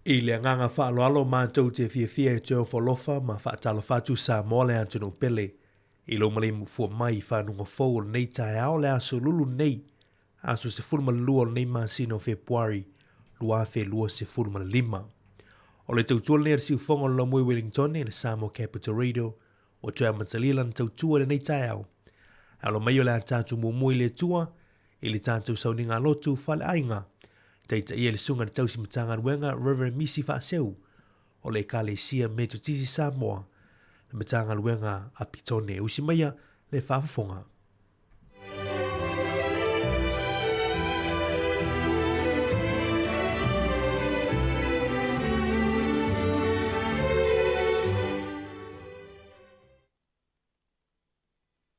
I le nganga whaaloalo mātou te fia e teo whalofa ma whaatalo whatu sa mole antunu pele. I lo male mufua mai whanunga fau nei tae ao le aso lulu nei. Aso se fulma lua nei masino Februari. Lua fe lua se fulma lima. O le tautua le siu fonga la mui Wellington e le Samo Capital Radio. O tua matalilan tautua le nei tae ao. Alo mai o le atatu mumui le tua. I le tatu sauninga lotu fale ainga. Teita ia le sunga tau si matanga ruenga Reverend Misi Faseu o le Kalesia Metotisi Samoa le matanga ruenga a Pitone usimaya le whaafonga.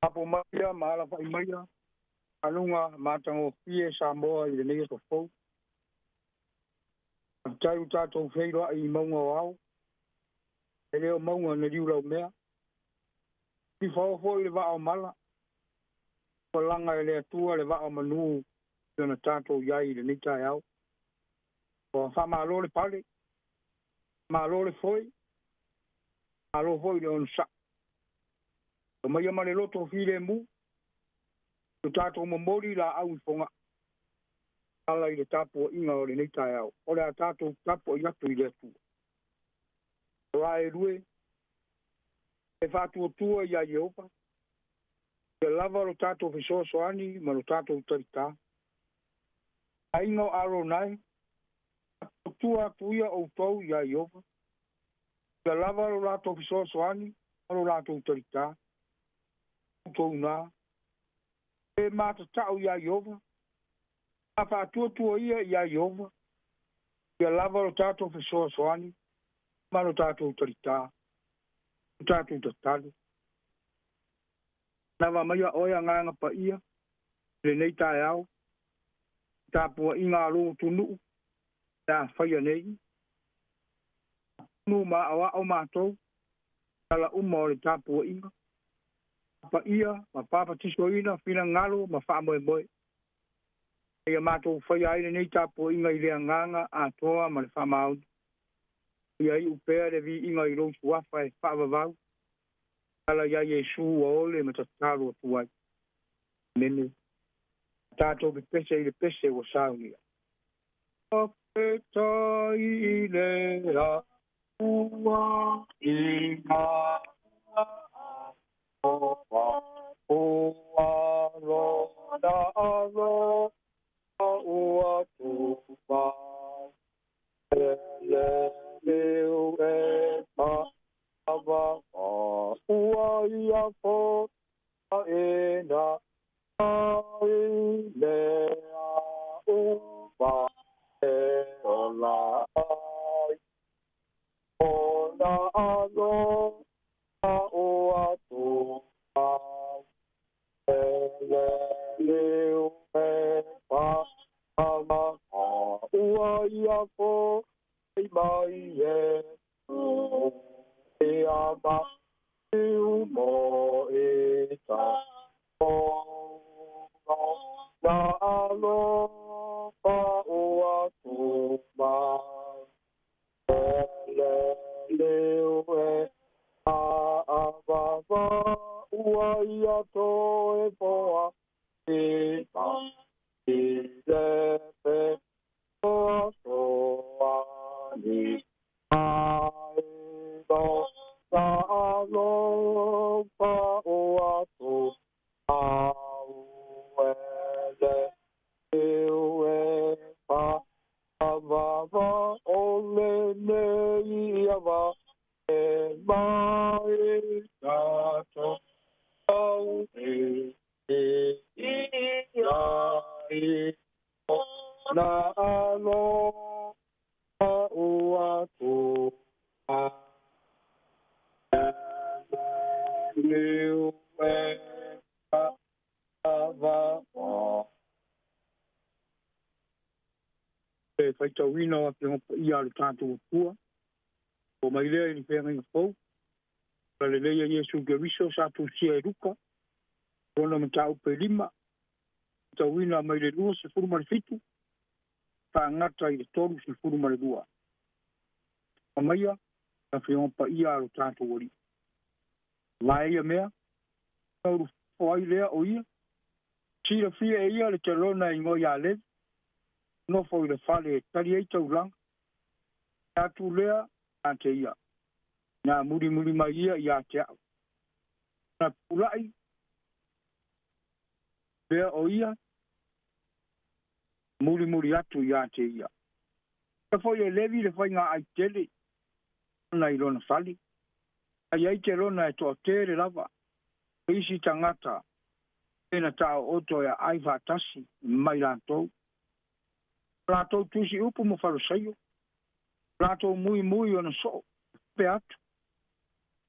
Apo maia, maala pa imaya, anunga matango pie Samoa i le nea to fau. Tai utatou wheira i maunga wau. E leo maunga na riu lau mea. Ki whaofo i le wao mala. Palanga e lea tua le wao manu. Iona tātou iai le nitai au. O wha maalo le pale. Maalo le foi. Maalo foi le on sa. O mai ama le loto while mu. O tātou mamori la au i fonga. Ala i le tapo inga o le nitai au. O le a tātou tapo i atu i le atu. Rae rue. E whātua tua i a Ieopa. Ke lava lo tātou whisoasoani ma lo tātou tarita. A inga o aro nai. Tua tuia o tau i a Ieopa. Ke lava lo tātou whisoasoani ma lo tātou tarita. Tau nā. E māta tau i a Ieopa. A whātua ia i a Ieopa. Ia lava lo tātou whisoasoani, ma lo tātou tarita, lo tātou tatale. Nawa maia oia nganga pa ia, le nei tae au, tāpua inga alo tunu, tā whaia nei. Nu ma awa o mātou, tala uma o le tāpua inga. Pa ia, ma papa tisoina, whina ngalo, ma wha moe moe. Ia mātou whaia aile nei tāpua inga i lea nganga a toa ma le whamau. Ia i upea le vi inga i rosu wafa e whaavavau. Ala ia Yesu a ole ma tataro a tuai. Nene. Tātou pe pese i le pese o saunia. O peta i lea ua inga o aro na aro. Ua tupa le leu e ava ua ia po e na ai lea upa e ola ai ola alo ua tupa le leu e Ama ua ia po e mai e ama e mo e ta o na alo pa ua tu mai le ue a va ua ia to e poa e ta Ilepe soani aido salo pa oatu auele ewe pa avava ole nei ava e mai tato au na alo a ua tu a liu e a va o e whaitawina ke hopa ia le tātou tua o mai lea ni whenga inga fau ka le leia Yesu Geriso sa tu sia e ruka rona mta upe lima tawina mai le lua se furu mare fitu, whaangata i le toru se furu mare lua. Amaya, a fion pa ia o tātou ori. Lai ia mea, tauru whai lea o ia. Tira fia e ia le te lona i ngoi a lev. No fo le fale tari ei tau lang. Tātou lea, a te ia. Nā muri mai ia i a te au. Nā pulai, lea o ia, muri atu i a te ia. Ka fo e levi le fai ngā ai tele, na i lona fali. Ai ai te lona e toa tere lava. Isi tangata, ena tau oto e ai vātasi, mai lātou. Lātou tusi upu mo wharusaio. Lātou mui o na so, pe atu.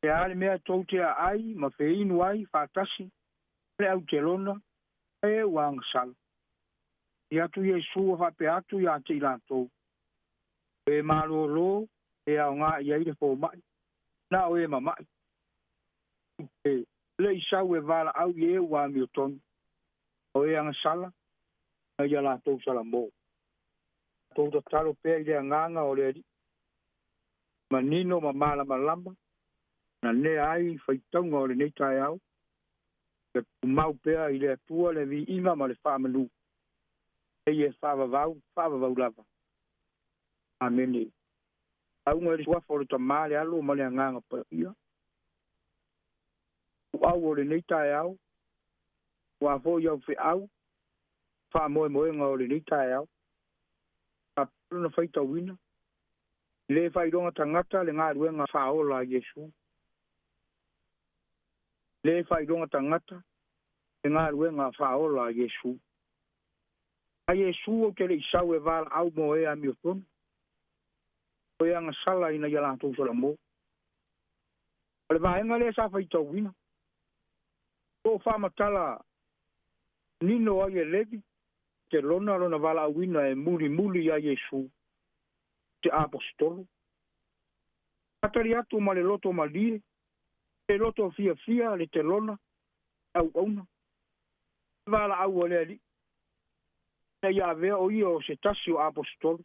E ale mea tau te ai, ma fe inu ai, whātasi, le au te lona, e wang sal. I atu Yesu a whape atu i a te lātou. E mālo e au ngā i aire fō mai. Nā o e ma mai. E le isau e wala au i e wā mi o tonu. O e anga sala, na ia lātou sala mō. Tau ta talo pēr i nganga o le ri. Ma nino ma mala malamba. Na ne ai whaitaunga o le neitai au. E mau pēr i le atua le vi ima ma le whamanu. E e whavavau lava. Amene. Au ngā risua fōre ta māle alo ma le nganga pa ia. Au o le neitai au. Wa fo iau whi au. Wha moe ngā o le neitai au. A puna whaita wina. Le whaironga tangata le ngā ruenga whaola Yesu. Le whaironga tangata le ngā ruenga whaola Yesu. A Yesu o te le isau e wala au mo e a miotonu. O e anga sala ina ia lātou sala mō. O le vaenga le sa whaita wina. O whamatala nino ai e levi. Te lona wala wina e muri a Yesu. Te apostolo. Atari atu ma le loto ma lie. Le loto fia le te lona. Au auna. Wala au o le ali. Na ia vea o ia o se tasi o apostolo.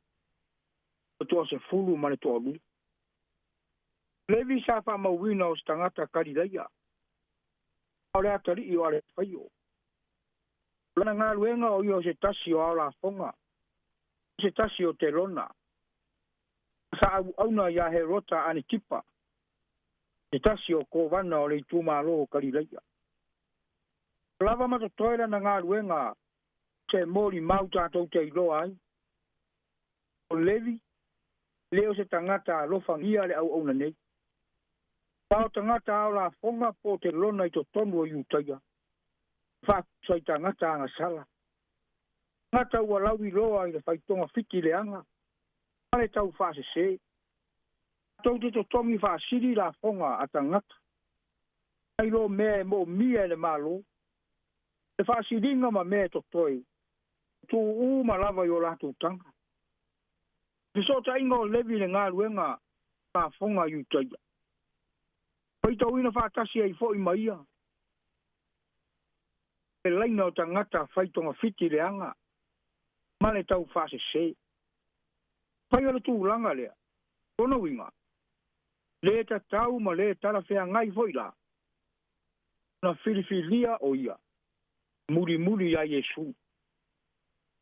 O toa se fulu ma le toa lu. Levi sa wha mauina o stangata karidaia. O le atari i o ale whaio. Lana ngā luenga o ia o se tasi o ala fonga. Se tasi o te lona. Sa auna ia he rota ane tipa. Se tasi o kovana o le tūmalo o karidaia. Lava matotoela na ngā luenga se mori mau tātou te iloa ai. O Levi, leo se tangata alofangia le au auna nei. Pao tangata au la fonga po te lona i to tonu o iutaia. Whākusai tangata anga sala. Ngata ua lau i loa i le whaitonga fiti le anga. Ale tau whāse se. Tau te to tomi whāsiri la fonga a tangata. Ai lo mea e mo mia le malo. Le whāsiringa ma mea to toi. Tu malava yo la tu tanga. Piso ta ingo Levi le ngā luenga ka fonga yu taia. Pai tau ina whātasi ai fo i maia. E laina o tangata whaitonga fiti le anga. Mane tau whāse se. Pai ala tu langa lea. Tono winga. Le ta tau ma le tala whea ngai fo i la. Na filifilia o ia. Muri a Yesu.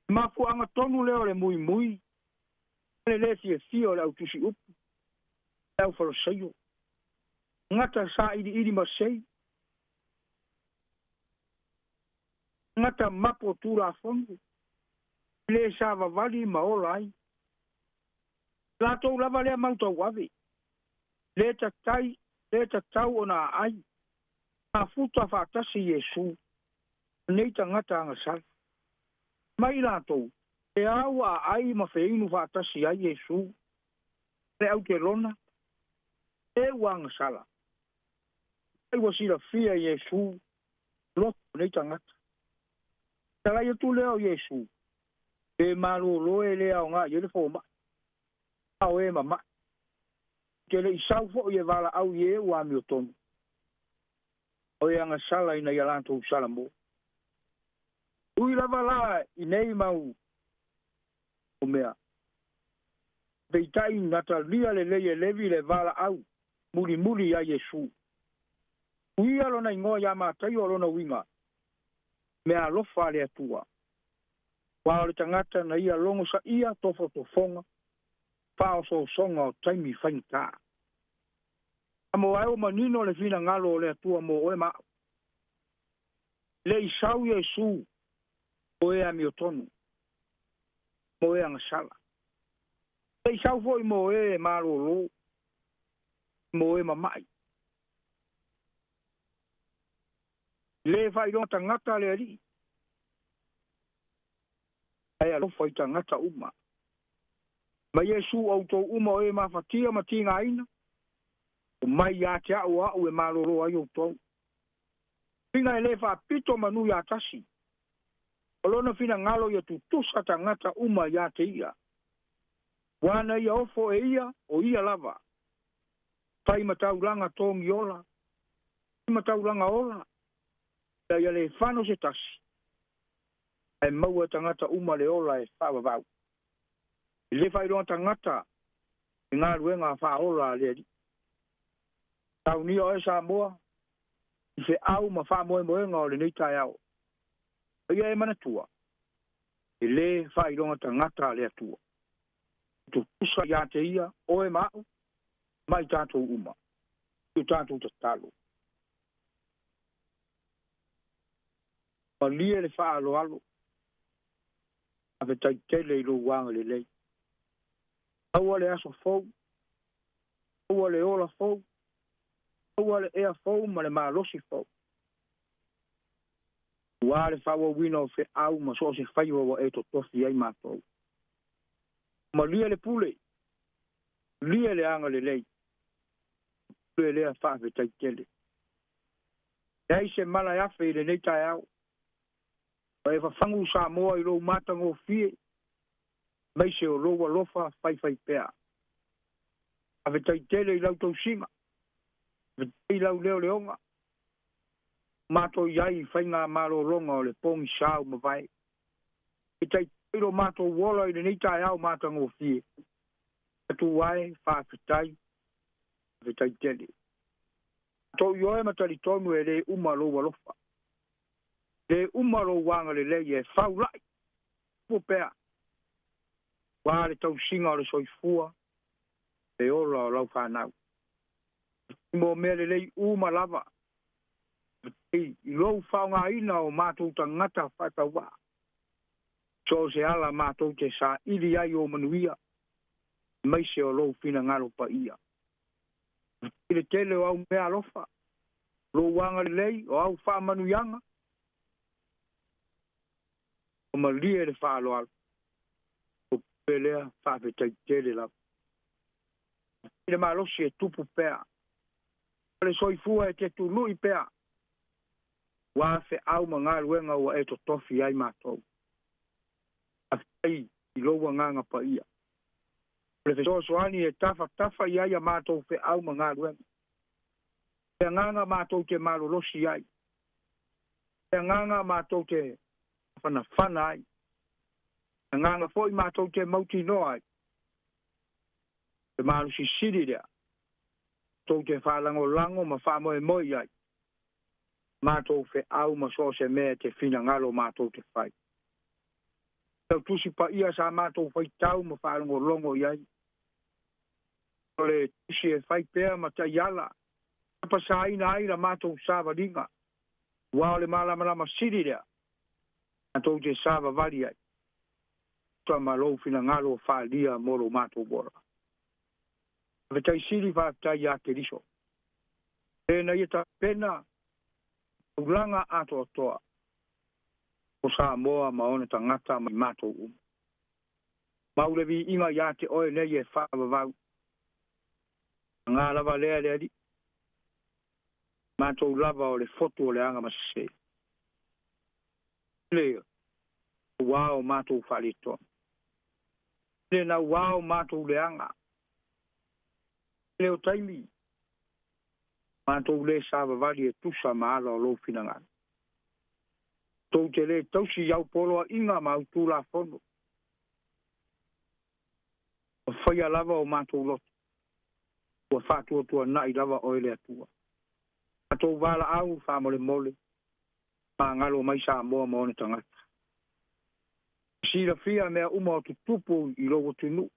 Mafu anga tonu leo le mui. Le fia le au tusi upu. Le au wharasaio. Ngata sa iri masei. Ngata mapo tūra fongu. Le sa vavali maola ai. La tau lava lea mauta wawe. Le ta tau ona ai. A futa whātasi Yesu. Nei ta ngata anga sal. Mai la tau. E au a ai ma feinu whātasi ai Yesu. Le au te lona. E wanga sala. E wasira fia Yesu. Loko nei ta ngata. Talai atu leo Yesu. E malo loe lea o ngā yele fōma. Au e mama. Ke le isau fo i e wala au ye wa mi o tonu. O e anga sala ina yalanto sala mo. Ui lava la i nei mau o mea. peitai ngata lia le levi le vala au muli ya Yesu uia lona ingoa ya matai o lona winga me alofa le atua wa le tangata na ia longo sa ia tofo tofonga pao so songa o taimi whainta amo ai o manino le fina ngalo le atua mo oe ma le isau Yesu o e amiotonu mo e angasala le isau foi mo e marolo mo e mamai le fai don tangata le ali ai alo foi tangata uma ma Yesu auto uma e mafatia matinga aina o mai ya te au e marolo ai o to pinga le fa pito manu ya tasi olona fina ngalo ya tutusa tangata uma ya te ia wana ia ofo e ia o ia lava fai mataulanga tongi ola mataulanga ola ia le fano se tasi e maua tangata uma le ola e whawawau le fai roa tangata i ngā ruenga wha ola le di tau ni o e sa moa i fe au ma wha moe moenga o le neitai au ia e manatua i le fai roa tangata le atua tu pusa ya te ia o e mau mai tātou uma tu tātou te talo ma lia le wha alo alo a fe tai tele i lo wanga le lei aua le aso fou aua le ola fou aua le ea fou ma le malosi fou ua le wha wina o fe au ma so se whai wa e to tofi ai mātou ma lia le pule lia le anga le lei pule lea wha fe tai tele ei se mala yafe i le nei tai au e whawhangu sa moa i lo matango fie mai se o loa lofa whai pea a vetai tele i lau tau singa vetai lau leo leonga mato iai whainga maro longa o le pongi sao ma vai vetai tele mato wola i le neitai au matango fie atu wai vetai tele to yoe matali tonu e le uma loa lofa le umaro wanga le lei e whaulai pupea wa le tau singa o le soifua e ola o lau whanau mo mea le lei uma lava i lou whaunga ina o mātou tangata whatawa so se ala mātou te sa iri ai o manuia mai se o lou fina ngaro pa ia i le tele o au mea lofa lou wanga le lei o au wha manuianga o malia le whaalo al o pelea whape tai tele la i le malosi e tupu pea o le soifua e te tului pea wa fe au ma ngā luenga ua e to tofi ai mātou a fai i loua nganga pa ia o le fesoasoani e tafa i ai a mātou fe au ma ngā luenga e nganga mātou te malolosi ai e nganga mātou te whana ai. Nganga foi mātou te mauti noa ai. Te maru si siri rea. Tau te whalango lango ma whamoe moi ai. Mātou fe au ma so se mea te whina ngalo mātou te whai. Tau tusi pa ia sa mātou whai tau ma whalango longo iai. Ole tusi e whai pēr ma ta iala. Tapa sa ina aira mātou sa varinga. Wa ole malama siri rea. Atou te sava vari ai. Tua malo fina ngalo whaalia moro mātou bora. Avetai siri whaatai a te riso. Pena ia ta pena ulanga ato atoa. O sa moa maone ta ngata mai mātou Maulevi inga ia te oe nei e whaavavau. Ngā lava lea di. Mātou lava o le foto o le anga masase. Leo, wao mātou whalito. Le na wao mātou leanga. Leo taimi. Mātou le sāwa wali e tusa maala o lo finangana. Tau te le tausi iau poloa inga mau tūla fono. O Whai lava o mātou loto. Ua whātua tua nai lava o ele atua. Atou wala au whamole mole. Mā ngalo mai sa moa maone tangata. Sira fia mea uma o tutupu I logo tunu.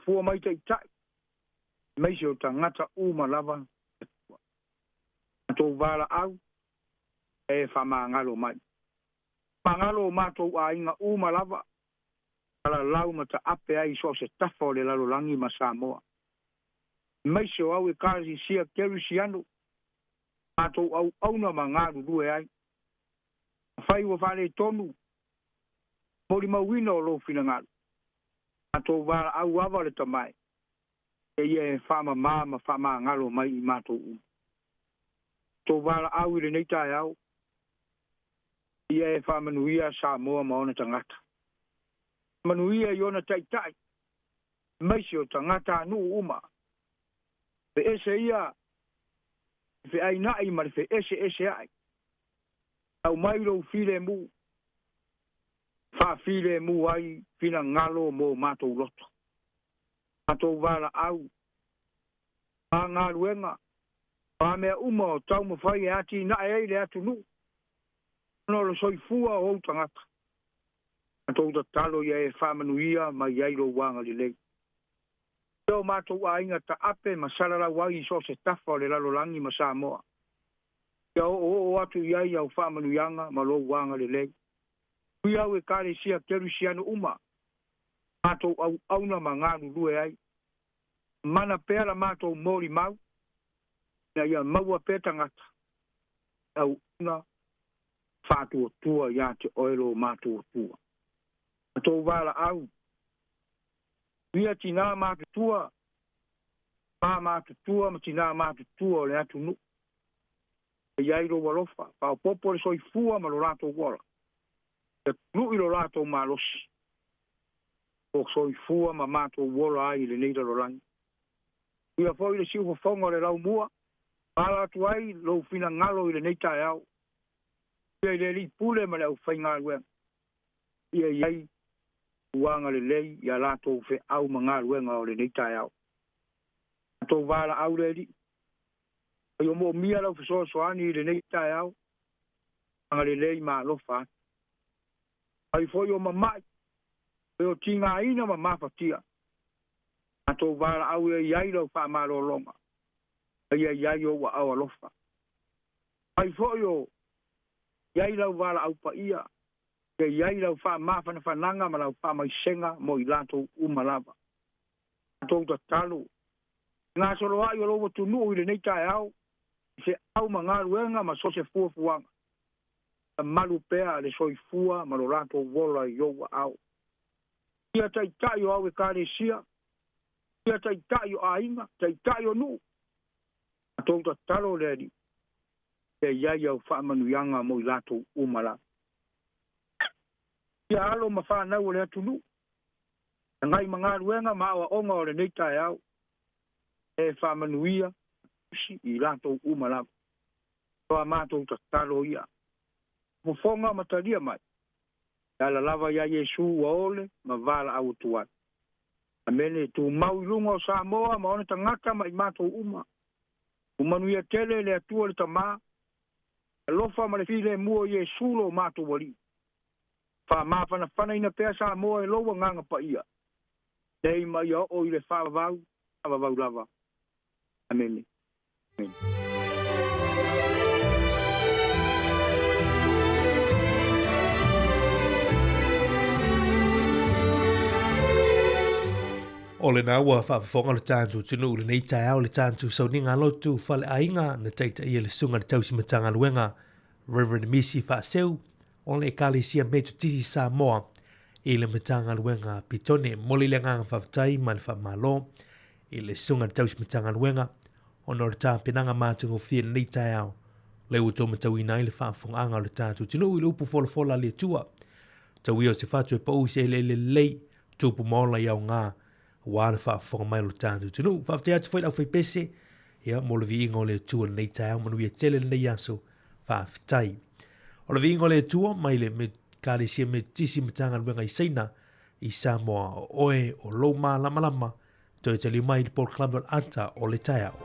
Fua mai tai tai. Meise o tangata uma lava. Atou wala au. E wha ngalo mai. Mangalo mātou a inga uma lava. Ala lau mata ape ai so se tafa o le lalo langi ma Samoa. Meise o au e kāsi sia keru siano. Mātou au auna mangaru rue ai. Whai wa whare tonu. Mori mawina o lo fina ngaru. Mātou wala au awa le tamai. E ie whama māma whama ngalo mai I mātou uma. Tō wala au I le neitai au. Ia e whamanuia Samoa maona tangata. Manuia I ona tai tai. Meise o tangata anu uma. Pe ese ia. Fe ai nai ma fe ese ai. Au mai lo file mu. Fa file mu ai fina ngalo mo mātou loto. Mātou wala au. A ngā luenga. A mea uma o tau mawhai e ati na e le atu nu. No lo soifua o tangata. Mātou ta talo ia e whamanuia ma iairo wanga li lei. Teo mātou a inga ta ape ma sarara wai so se tafa o le lalo langi ma Samoa. Ia o atu iai au whamanuianga ma lo wanga li lei. Kui au e kare sia keru siano uma. Mātou au auna ma ngāru rue ai. Mana pēra mātou mori mau. Na ia maua pētangata. Au una whātua tua ia te oero mātua tua. Mātou wala au. Ia tina mātua tua. Pā mātua tua ma tina mātua tua o le atu nu. E iairo walofa. Pāo popo le soi fua ma lo rato wala. E nu I lo rato malosi. O soi fua ma mātua wala ai le neira lo langi. Ia foi le siu fonga le lau mua. Pala tu ai lo fina ngalo I le neita au. Ia le li pule ma le au whainga luen. Ia iai uanga le lei ia lato fe au manga luenga o le neita au. Ato wala au le li. Ia mo mia lau fiso soani le neita au. Anga le lei ma lofa. Ai foi o mamai. Ia tinga ina ma mafatia. Ato wala au ia iai lau wha malo longa. Ia iai o wa au alofa. Ai foi o iai lau wala au pa ia. Ia iai lau wha mawhana whananga ma lau wha mai senga mo I lato umalava. Ato ta talo. Ngā soro ai o logo tunu I le neita e au. Se au ma ngā ruenga ma so se fua fuanga. A malu pea le soi fua ma lo lato wola I o wa au. Ia tai tai o au e kare sia. Ia tai tai o ainga. Tai tai o nu. Ato ta talo le di. E iai au wha manuianga mo I lato umalava. Ia alo ma whanau le atunu. Ngai mga ruenga ma awa onga o le neita e au. E whamanuia I lato umalava. Toa mātou ta talo ia. Mufonga mataria mai. Ala lava ia Yesu wa ole ma vala au tuat. Amene tu mau ilunga o Samoa ma one tangata ma I mātou uma. Umanuia tele le atua le tama. Alofa ma le file mua Yesu lo mātou wali. Fa mafana fana ina pea Samoa e loa nganga pa ia. Dei mai o I le whavau lava. Amen. Amen. O le nā ua whaafonga le tāntu tunu le nei tai au le tāntu sau ni ngā lotu whale ainga na taita ia le sunga le tausi matanga luenga Reverend Missy Whaaseu o le ekalisia metu tisi Samoa I le matanga luenga pitone moli le nganga whaftai ma le whamalo I le sunga le tausi matanga luenga o nore tā penanga mātungo fia le nei tai au le uto matau ina I le whaafonga anga o le tāntu tunu I le upu fola le tua tau ia o se whatu e pau se le lei tupu mola iau ngā wāna whaafonga mai lo tāntu tunu. Whafte atu whai lau whai pese, ia mo le vi ingo le tua nei tai au manu ia tele nei aso whaafitai. O le vi ingo le tua mai le me kāre sia me tisi matanga luenga I seina, i Samoa o oe o loma lama lama toi te limai i Port Club ata o le tai au.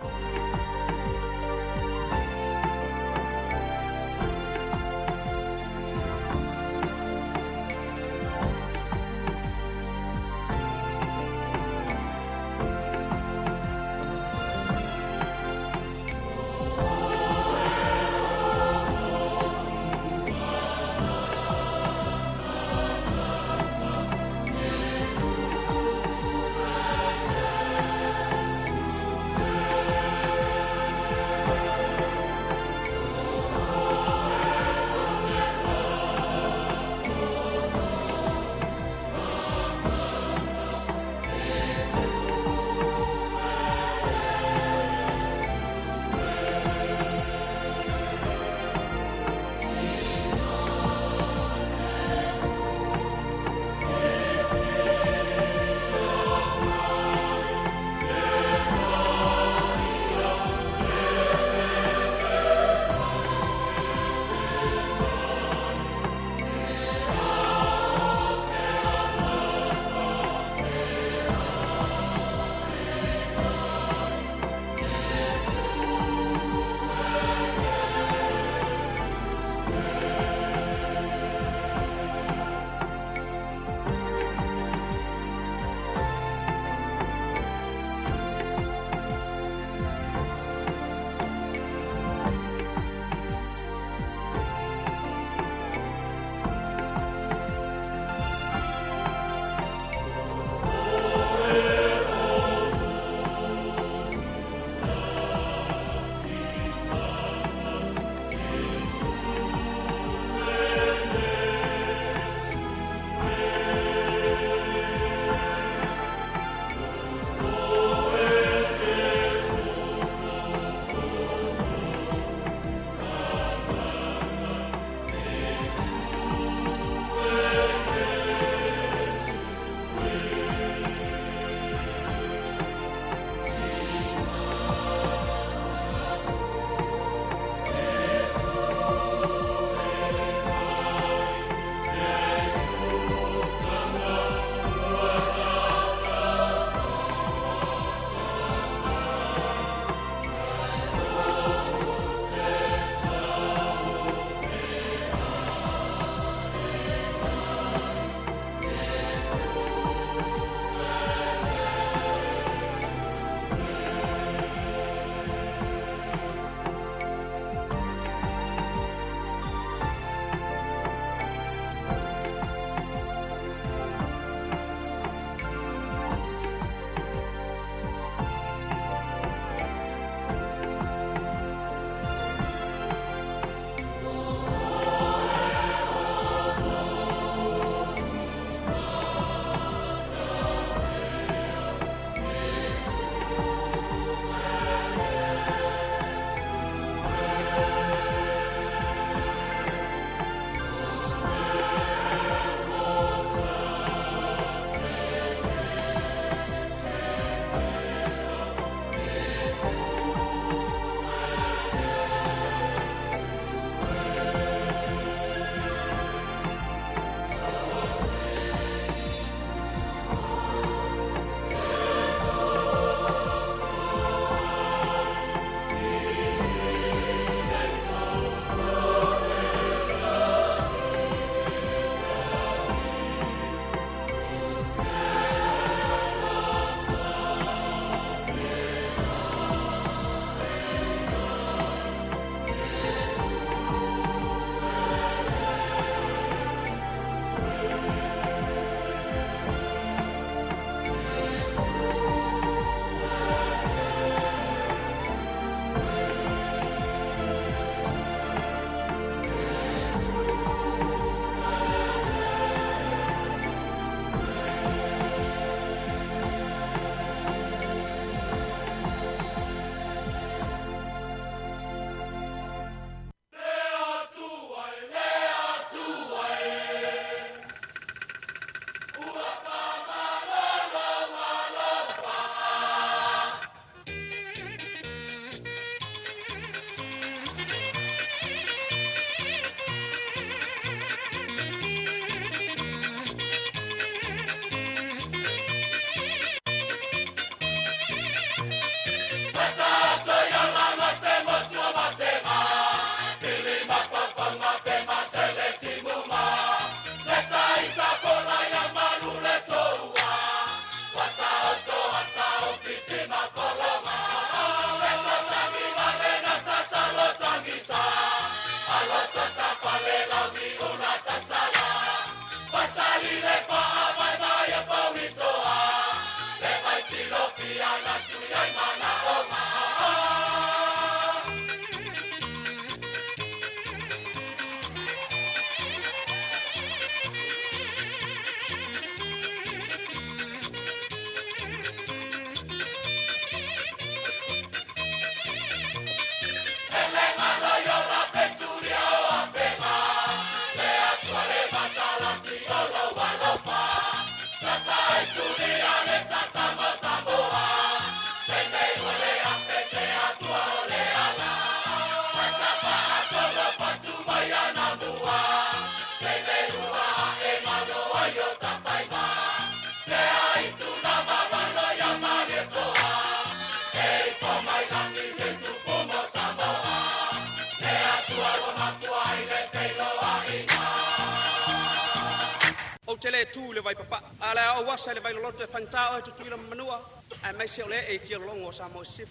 O te le tū le vai papa, a le au wasa le vai lolote whantao e tutuila manua, a mai se o le e tia longo sa mo sif.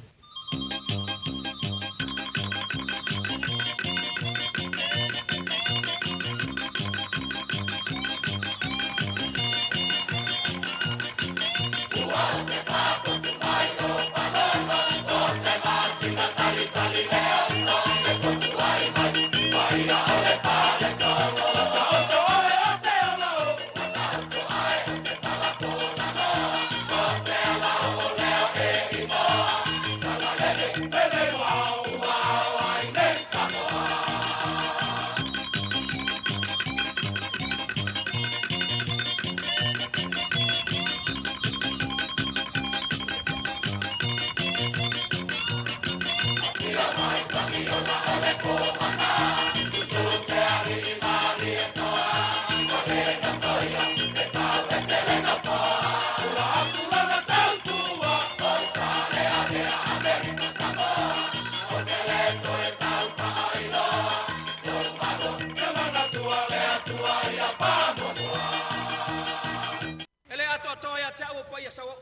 Ele ato atoia te au pai asawo.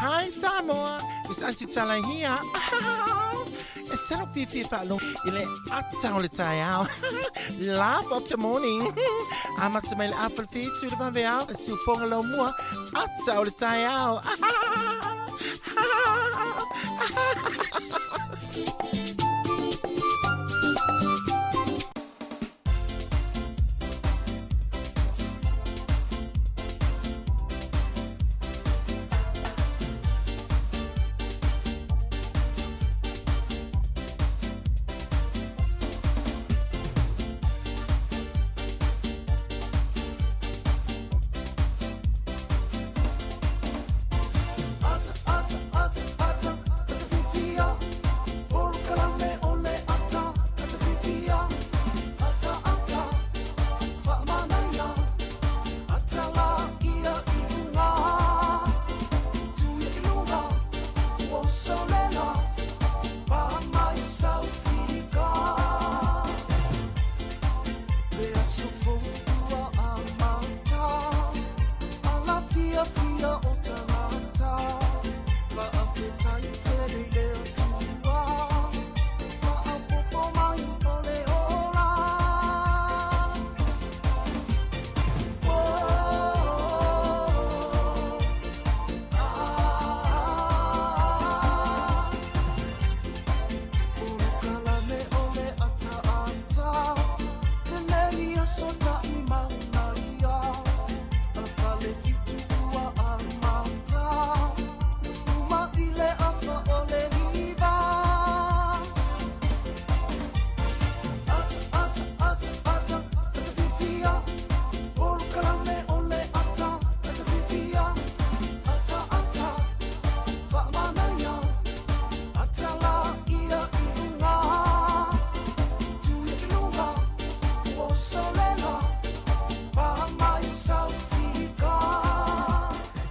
Hi Samoa, it's Auntie Chala here. Estero fifi falo ile atau le tayao. Laugh of the morning. Amat semel apple feet su de van veal, su fongelo mua atau le tayao.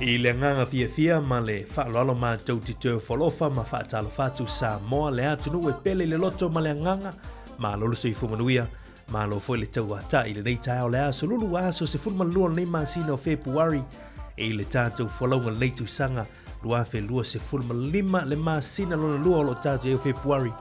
I le nganga fia ma le whaalolo ma tau te teo whalofa ma whaatalo whatu Samoa le atunu e pele le loto ma le nganga ma lolo sui fumanuia ma lo foi le tau ata i le nei tae o le aso lulu aso se fulma lua nei ma sino February i le tātou whalaunga le neitu sanga lua fe lua se fulma lima le ma sina lona lua o lo tātou e February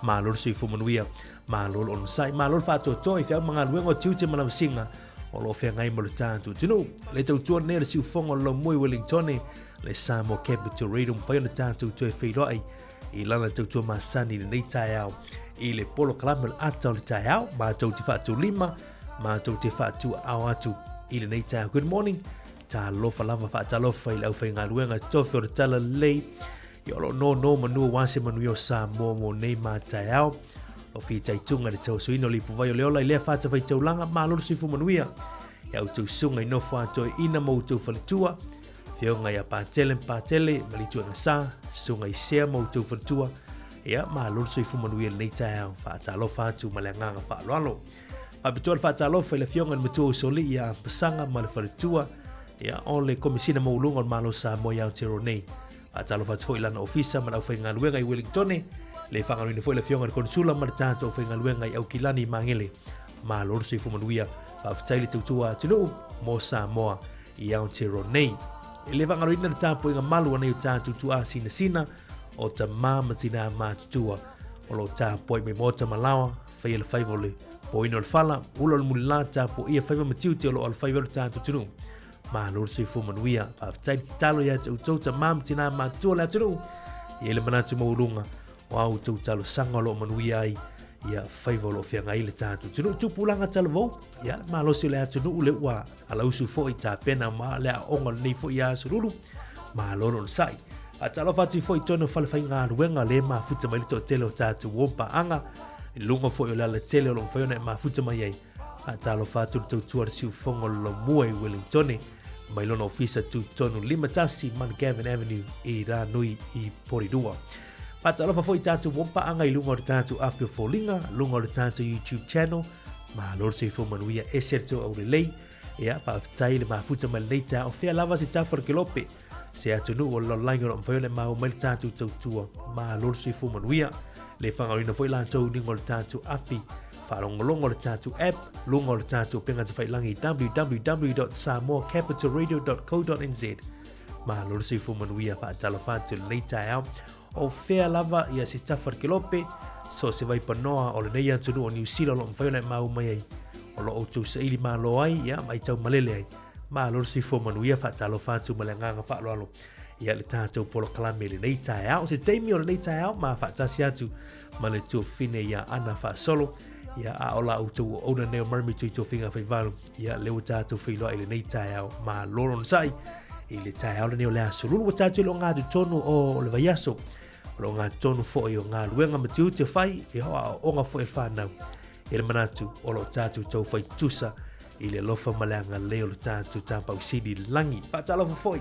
ma lolo sui fumanuia ma lolo on sai ma lolo whātua toi whiau mga luengo tiute mana singa o lo fe ngai mo le tātou tunu le tau tua ne le siu fonga lo mui Wellington le Samoa Capital Radio mwhai na tātou toi whiroi i lana tau tua masani le nei tae au i le polo kalama le atau le tae au ma tau te whātua lima ma tau te whātua au atu i le nei tae au. Good morning ta lofa lava whaata lofa i lau whai ngā luenga tofi o le tala lei i olo no manua wase manui o Samoa mo nei ma tae au o fi tai tunga le tau suino li puvai o leola i lea whata whai tau langa ma loro sifu manuia i au tau sunga i no whātua ina mou tau whalitua whionga i a pātele ma li tua ngasa sunga i sea mou tau whalitua ia ma loro sifu manuia le nei tae au whaata lo whātu ma le nganga whaaloalo papitua le whaata lo whai le whionga ni matua o soli i a pasanga ma le whalitua ia o le komisina mou lunga o malo Samoa i au tero nei whaata lo whātu fo ilana ofisa ma lau whai ngā luenga i Wellington le whangaruina foi le whionga le konsula ma le tātou whainga luenga i au kilani mangele ma loro se fumanuia whawhitai le tautua tunu mo Samoa i Aotearoa. Le whangaruina le tāpo inga malu anei o tātou tua sina o ta māma tina mā tutua o lo tāpo i me mota malawa whai le whaivo le poino le whala ulo le mulila tāpo ia whaiva matiuti o lo al whaiva le tātou tunu ma loro se fumanuia whawhitai le talo ia tautou ta māma tina mā tutua le tunu i le manatu maurunga o au tau talo sanga lo manuia ai ia whaiva lo whianga i le tātou tunu tupulanga talo vau ia ma losi le atunu ule ua ala usu fo i tā pena ma le a onga nei fo i a sururu ma loro sai a talo fatu fo i tono whalawhai ngā ruenga le ma futa mai lito tele o tātou wompa anga i lunga fo i o le tele o lo mwhaiona ma futa mai ai a talo fatu tau tuar siu fonga lo mua i Wellington mai lona ofisa tu tonu limatasi Man Gavin Avenue i rā nui i Porirua. Pata alofa foi tātou wompa anga i lunga o le tātou apio fōlinga, lunga o le tātou YouTube channel, ma lor se fō manuia e serto au le lei, ea whawhitai le mafuta ma le nei tā o whea lava se tāwhara ke lope, se atunu o lo lainga o mwhaione ma o mai le tātou tautua, ma lor se fō manuia, le whangarina foi lātou ninga o le tātou api, whalongolongo le tātou app, lunga o le tātou penga te whailangi www.samoacapitalradio.co.nz, ma lor se fō manuia whaatalo whātou le nei tā au, o fea lava ia se tafar ke lope so se vai panoa o le nei atunu o New Zealand o mwhaiona e mau mai ai o lo o tau saili ma lo ai ia mai tau malele ai ma lor si fo manuia whaatalo whātu ma le nganga whaaloalo ia le tātou polo kalame le nei tae au se teimi o le nei tae au ma whaatasi atu ma le tū fine ia ana whaasolo ia a ola au tau o ona neo marmi tui tō whinga whaivaru ia leo tātou whiloa i le nei tae au ma loron sai i le tae au le neo le aso lulu wa tātou lo ngā tu tonu o le vaiaso lo ngā tonu fo i o ngā luenga matiu te whai e hoa o ngā fo e whanau e le manatu o lo tātou tau whai tusa i le lofa maleanga leo lo tātou tāpau sidi langi pata lofa fo i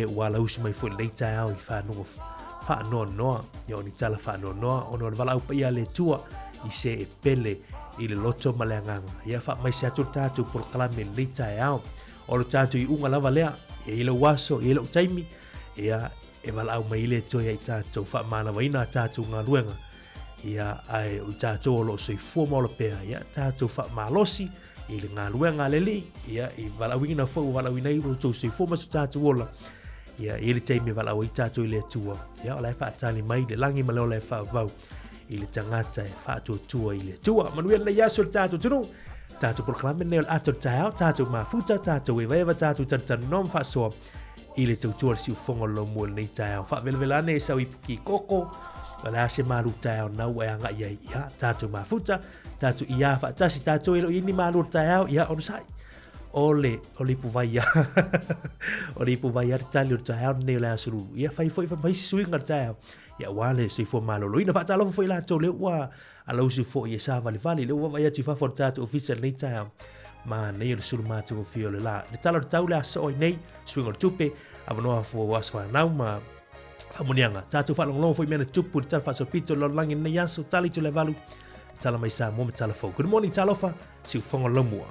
wala usu mai fo i leita au i whanua noa i o ni tala whanua noa o no wala upa ia le tua i se e pele i le loto maleanga ia wha mai se atu tātou por kalame leita au o lo tātou i unga lava lea i le waso i le taimi ia e wala au mai le toi ai tātou wha mana waina tātou ngā luenga ia ai o tātou o lo soi fua maula pēr ia tātou wha malosi i le ngā luenga leli ia i wala wina fau wala wina i roto soi fua masu tātou ola ia i le teimi wala au i tātou i le tua ia o lai wha atani mai le langi maleo lai wha vau i le tangata e wha atua tua i le tua manuia na yaso le tātou tunu tātou proklame neo ato tāo tātou mafuta tātou e vaiva tātou tantan nom wha soa i le tautua si ufonga lo mua nei tāo. Wha velvelane e sau i puki koko, wala se maru tāo nau e anga iai ia, tātou mafuta, tātou ia wha tasi tātou ilo ini maru tāo, ia onusai. Ole puvai ia, ole puvai ia tali o tāo nei lea suru, ia whai fo i whapaisi suinga tāo, ia wale se fo malolo. Ina wha tālo fo i lātou leo ua, ala usu fo i e sā vali leo ua vai atu whafo tātou official nei tāo. Ma nei o le suru mātou o fio le la. Le tala o tau le aso oi nei, swing o le tupe, awanoa fua waswa nau ma whamunianga. Tātou whalonglong fo i mena tupu, le tala whaso pito, lo langi nei aso, tali tu le valu, tala mai sa mo me tala fo. Good morning, talofa, si ufonga lomua.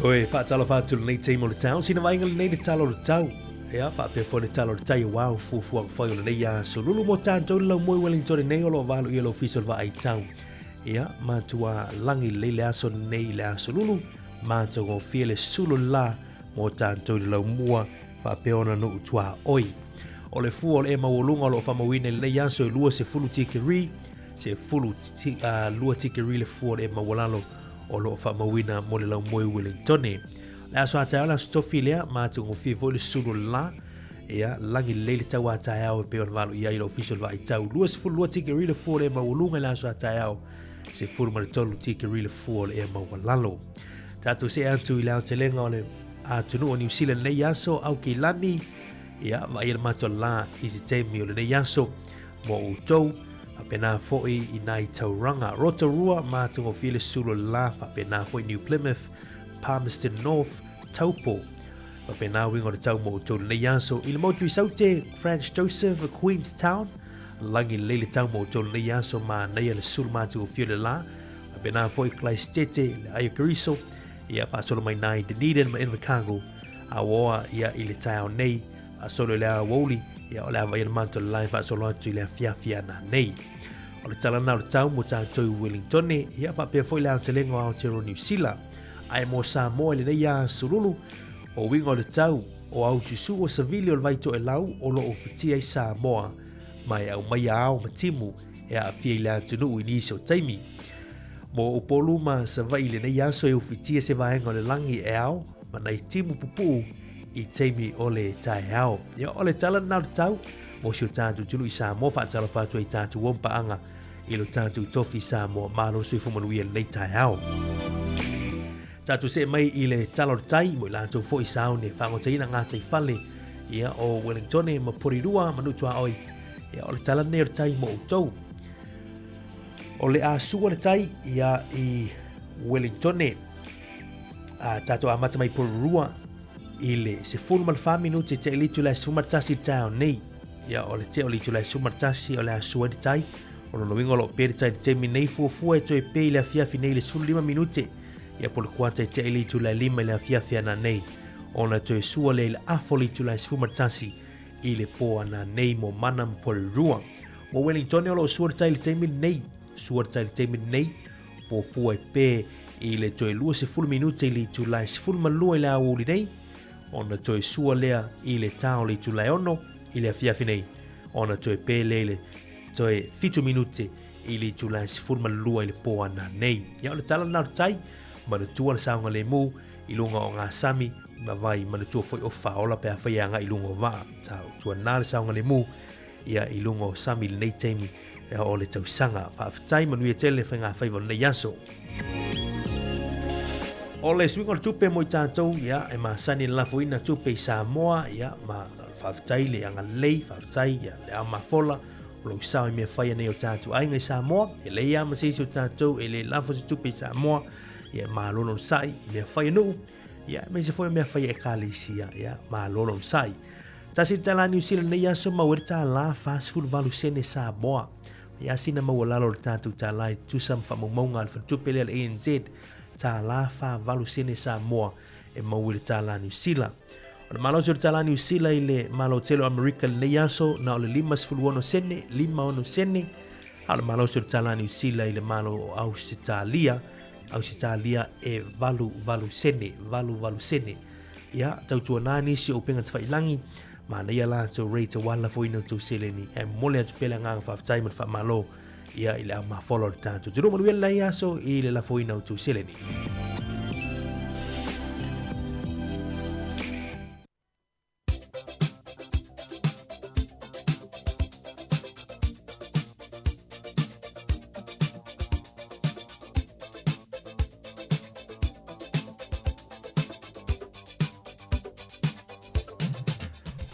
Toi whaatalo whaatulu nei teimo le tau, sina wainga nei le talo le tau. Ea, whaapea fo le talo le tai wau fufuang whai o le nei a so lulu mo tātou lau moi Wellington nei o lo walu i lo official wa ai tau. Ea, mātua langi le aso nei le aso lulu, mātua ngō fia le sulu la mo tātou le lau mua whaapea ona no utua oi. O le fua o le e mawolunga o lo whamawine le nei aso e lua se fulu tikeri, se fulu lua tikeri le fua o le e mawolalo o lo whamawina mo le lau moi Wellington. Le aso atai ala stofi lea, mātua ngō fia vo le sulu la, ea, langi le tau atai au e peon walu ia i lo official wa i tau. Lua se fulu lua tikeri le fua o le e mawolunga le aso atai au, se fulu ma le tolu tikeri le fua o le e mawolalo. Tātou se atu i leo te lenga o le atunu o New Zealand nei aso au ki lani, ia, wa ia le mātua la i se teimi o le nei aso, mo utou, pena foi i nai Tauranga, Rotorua, mātua ngō fia le sulu la, pena foi New Plymouth, Palmerston North, Taupo, pena wingo le tau mo utou le nei aso, i le motu i saute, Franz Joseph, Queenstown, langi le tau mo utou le nei aso, ma nei le sulu mātua ngō fia le la, pena foi Kleistete, le Aia Kariso, ia pasolo mai nai Dunedin ma Invercargill, awoa ia i le tau nei, pasolo le a woli, ia o le awa i le manto le lai pasolo atu i le fiafia na nei. O le talana o le tau mo tātou Wellington, ia whapea foi le Aotearoa o Aotearoa New Zealand, ai mo Samoa le nei a sululu, o wingo le tau, o au susu o Savili o le vaito e lau, o lo o fitia i Samoa, mai au mai ao matimu, e a fia i le atunu i nisi o taimi. Mo upolu ma sa vai le nei aso e ufitia se vaenga o le langi e ao, ma nei timu pupu i taimi o le tae ao. Ia o le tala nau tau, mo si o tātu tulu i Samoa, whaatala whātua i tātu wompa anga, i lo tātu tofi Samoa, malo sui fumanuia le nei tae ao. Tātu se mai i le tala o tai, mo i lātou fo i saone, whangotaina ngā tai whale, ia o Wellington ma porirua, manutua oi, ia o le tala nei o tai mo utou. O le a sua le tai ia i Wellington, tātou a mata mai porirua, i le se fulu mal whaminu te te elitu lai sumartasi tau nei, ia o le te elitu lai sumartasi o le a sua le tai, o lo wingo lo pere tai te mi nei fuafua e toi pe i le fiafi nei le sulu 5 minute, ia po le kuata te elitu lai 5 le fiafi ana nei, o na toi sua le afoli tu lai sumartasi i le po ana nei mo manam porirua. Mo Wellington o lo sua le tai le te mi nei, sua le tai le te mi nei, fuafua e pe i le toi lua se fulu minute i le tu lai se fulu malua i le awuli nei, ona toi sua lea i le tau le tu lai ono i le fiafi nei, ona toi pe le toi 5 minute i le tu lai se fulu malua i le po ana nei. Ia o le tala nau tai, manatua le saunga le mu i lunga o ngā sami, ma vai manatua foi o whaola pe a whaianga i lunga o waa. Tau tua nā le saunga le mu, ia i lunga o sami le nei teimi, ia o le tau sanga, whaafitai manuia tele whainga whaiva nei aso. O le swingo le tupe mo i tātou, ia, e ma sani le lafoina tupe i Samoa, ia, ma whaafitai le anga lei, whaafitai, ia, le ama fola, o lo sao i mea whaia nei o tātou ainga i Samoa, e le ia masisi o tātou, e le lafo se tupe i Samoa, ia, ma lono sai, i mea whaia nuu, ia, me se whaia mea whaia e kālesia, ia, ma lono sai. Tasi tala New Zealand nei aso mawirta la fast food valu sene Samoa, ia sina mawalalo le tātou tālai tusam whamaunga le whantupe le ANZ, tā la wha valu sene Samoa e maui le tā la New Zealand. O le malo le tā la New Zealand i le malo telo Amerika le nei aso na o le 5 sene, a le malo le tā la New Zealand i le malo Ausitalia e valu sene. Ia, tautua nani si o penga tawhailangi, ma nei ala tau reita wala foina tau seleni, e mole atu pele nganga whaftai man whamalo, ia i le au mawholo le tātou. Te roma nuela lai aso i le la foina o tau seleni.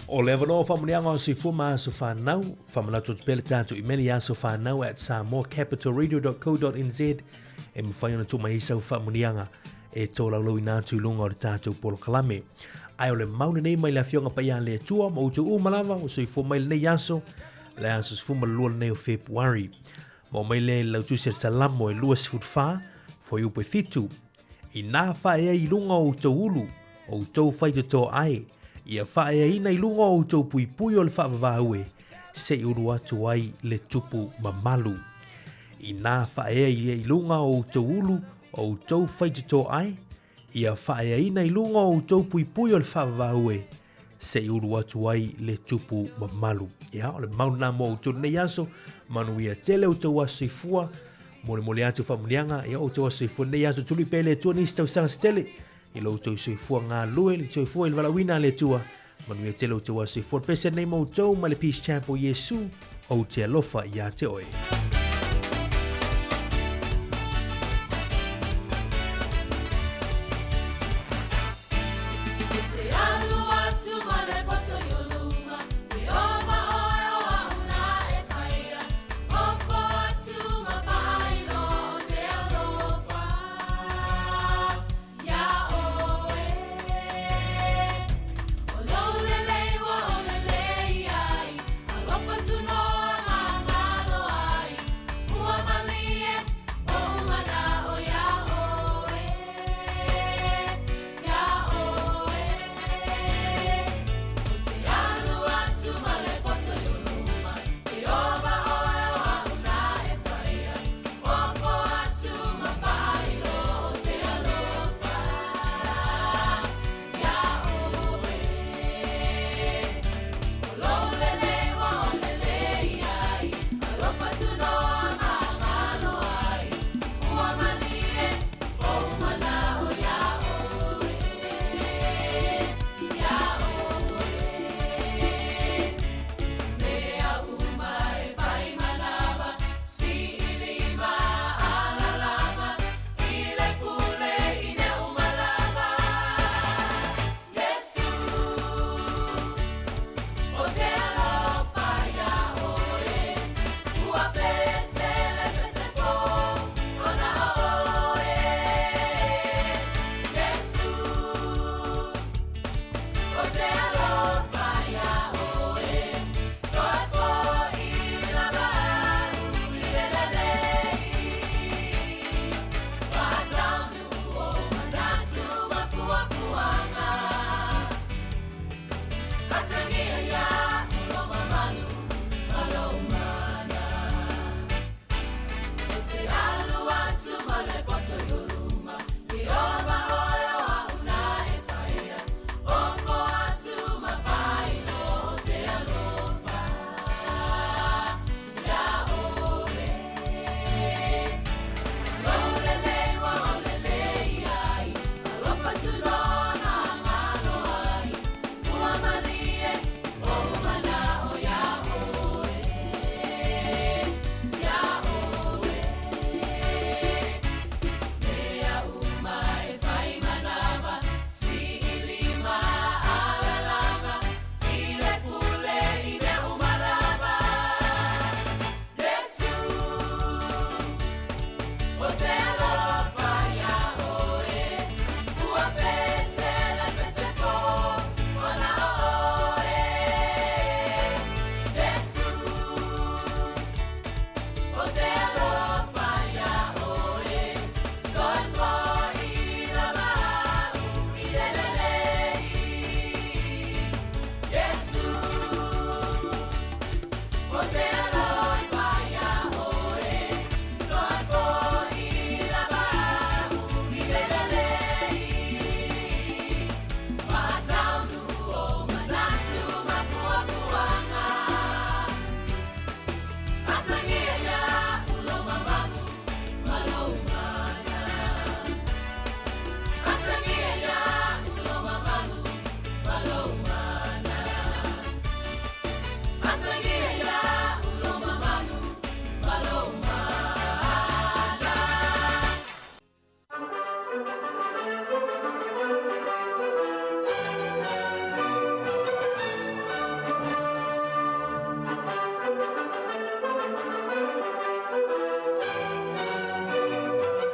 O le avano whamunianga o si fuma so whanau, whamanatu tupele tātou imeli a so whanau at samoacapitalradio.co.nz e mwhaiona tu mai isau whamunianga e tō laulau i nātu lunga o le tātou polo kalame. Ai o le maune nei mai la fionga pai a le tua, ma utu umalawa o so i fuma mai nei aso, le aso si fuma lua nei o Februari. Ma o mai le lautu se salamo e lua si futwha, foi upe fitu, I nā whae i lunga o tau ulu, o tau whai to ai, ia whae ina i lunga o tau pui pui o le whaavavaue, se uru atu ai le tupu mamalu. I nā whae i lunga o tau ulu, o tau whai to ai, ia whae ina i lunga o tau pui pui o le whaavavaue, se uru atu ai le tupu mamalu. Ia, o le mauna mo o tau nei aso, manu ia tele o tau asoifua, mole atu whamunianga, ia o tau asoifua nei aso tuli pele atua nisi tau sanga stele, i lo tau asoifua ngā lue, li tau asoifua il walawina le atua, manu ia tele o tau asoifua, pese nei mo tau ma le Peace Champ o Yesu, o te alofa ia te oe.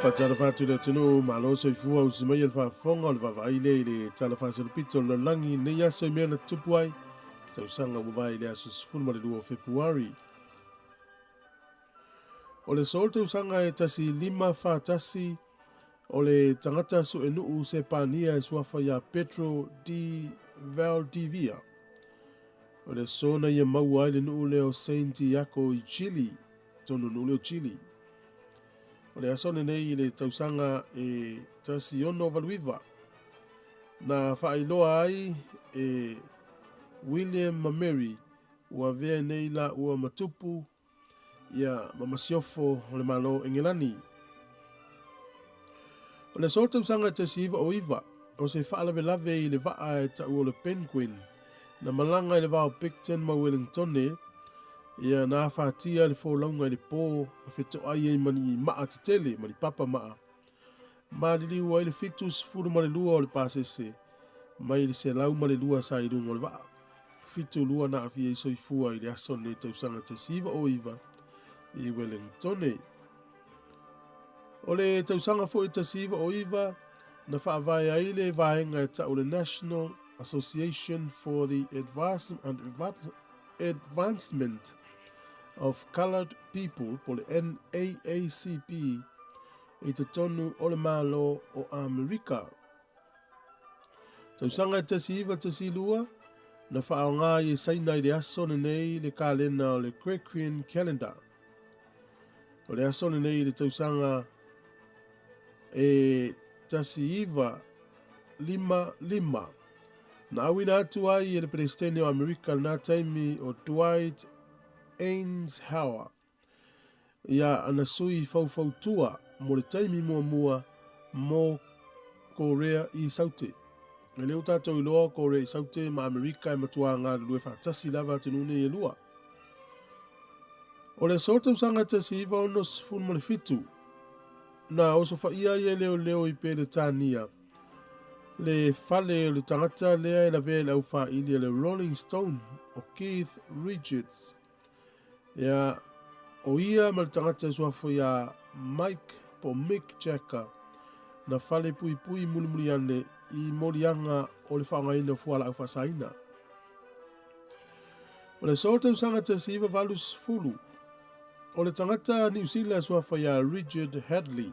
Patala fatu le tunu malo so ifua usimai le fafonga o le vavai le tala fasa le pito le langi ne yaso mea na tupuai tausanga wavai le aso sifunu ma le 2 Februari. O le sol tausanga e tasi 5 fatasi O le tangata su enuu se pania e suafa ia Petro di Valdivia. O le sona ia maua le nuu leo Santiago i Chile, tonu nuu leo Chile. O le asone nei le tausanga e Tasiono Valuiva. Na whaailoa ai e William Mameri ua vea nei la ua matupu ia mamasiofo o le malo Engelani. O le so tausanga te siiva o iwa, o se whaalawelave i le waa e ta ua le Penguin, na malanga i le vao Picton ma Wellingtone, ia na whaatia le fōlaunga i le pō, a wheto ai e mani i maa te tele, mani papa maa. Ma li liua i le fitus furu ma le lua o le pasese, mai le se lau ma le lua sa i runga o le waa. Fitu lua na awhia i soifua i le asone tausanga te siiva o iwa i Wellingtone. O le tausanga fo i te siiva o iwa, na whaavai ai le vaenga e ta o le National Association for the Advancement of Coloured People, po le NAACP, i te tonu o le malo o Amerika. Tausanga e te siiva te silua, na whaonga i saina i le asone nei le kalena o le Gregorian Calendar. O le asone nei le tausanga e tasi iwa 5. Na awina atu ai e le presidente o Amerika na taimi o Dwight Eisenhower. Ia anasui faufautua mo le taimi mua mo Korea i Saute. Me leo tātou i loa Korea i Saute ma Amerika e matua ngā lue whaatasi lava tenune i lua. O le sortau sanga te si iwa onos fun mo le fitu. Na oso whaia i leo i pere tānia. Le fale o le tangata lea e la vea lau wha ili le Rolling Stone o Keith Richards. Ia o ia ma le tangata e suafo ia Mike po Mick Jagger na fale pui mulimuli ane i morianga o le whaongaina fuala au whasaina. O le sortau sanga te siva valus fulu. O le tangata New Zealand suafo ia Richard Hadley.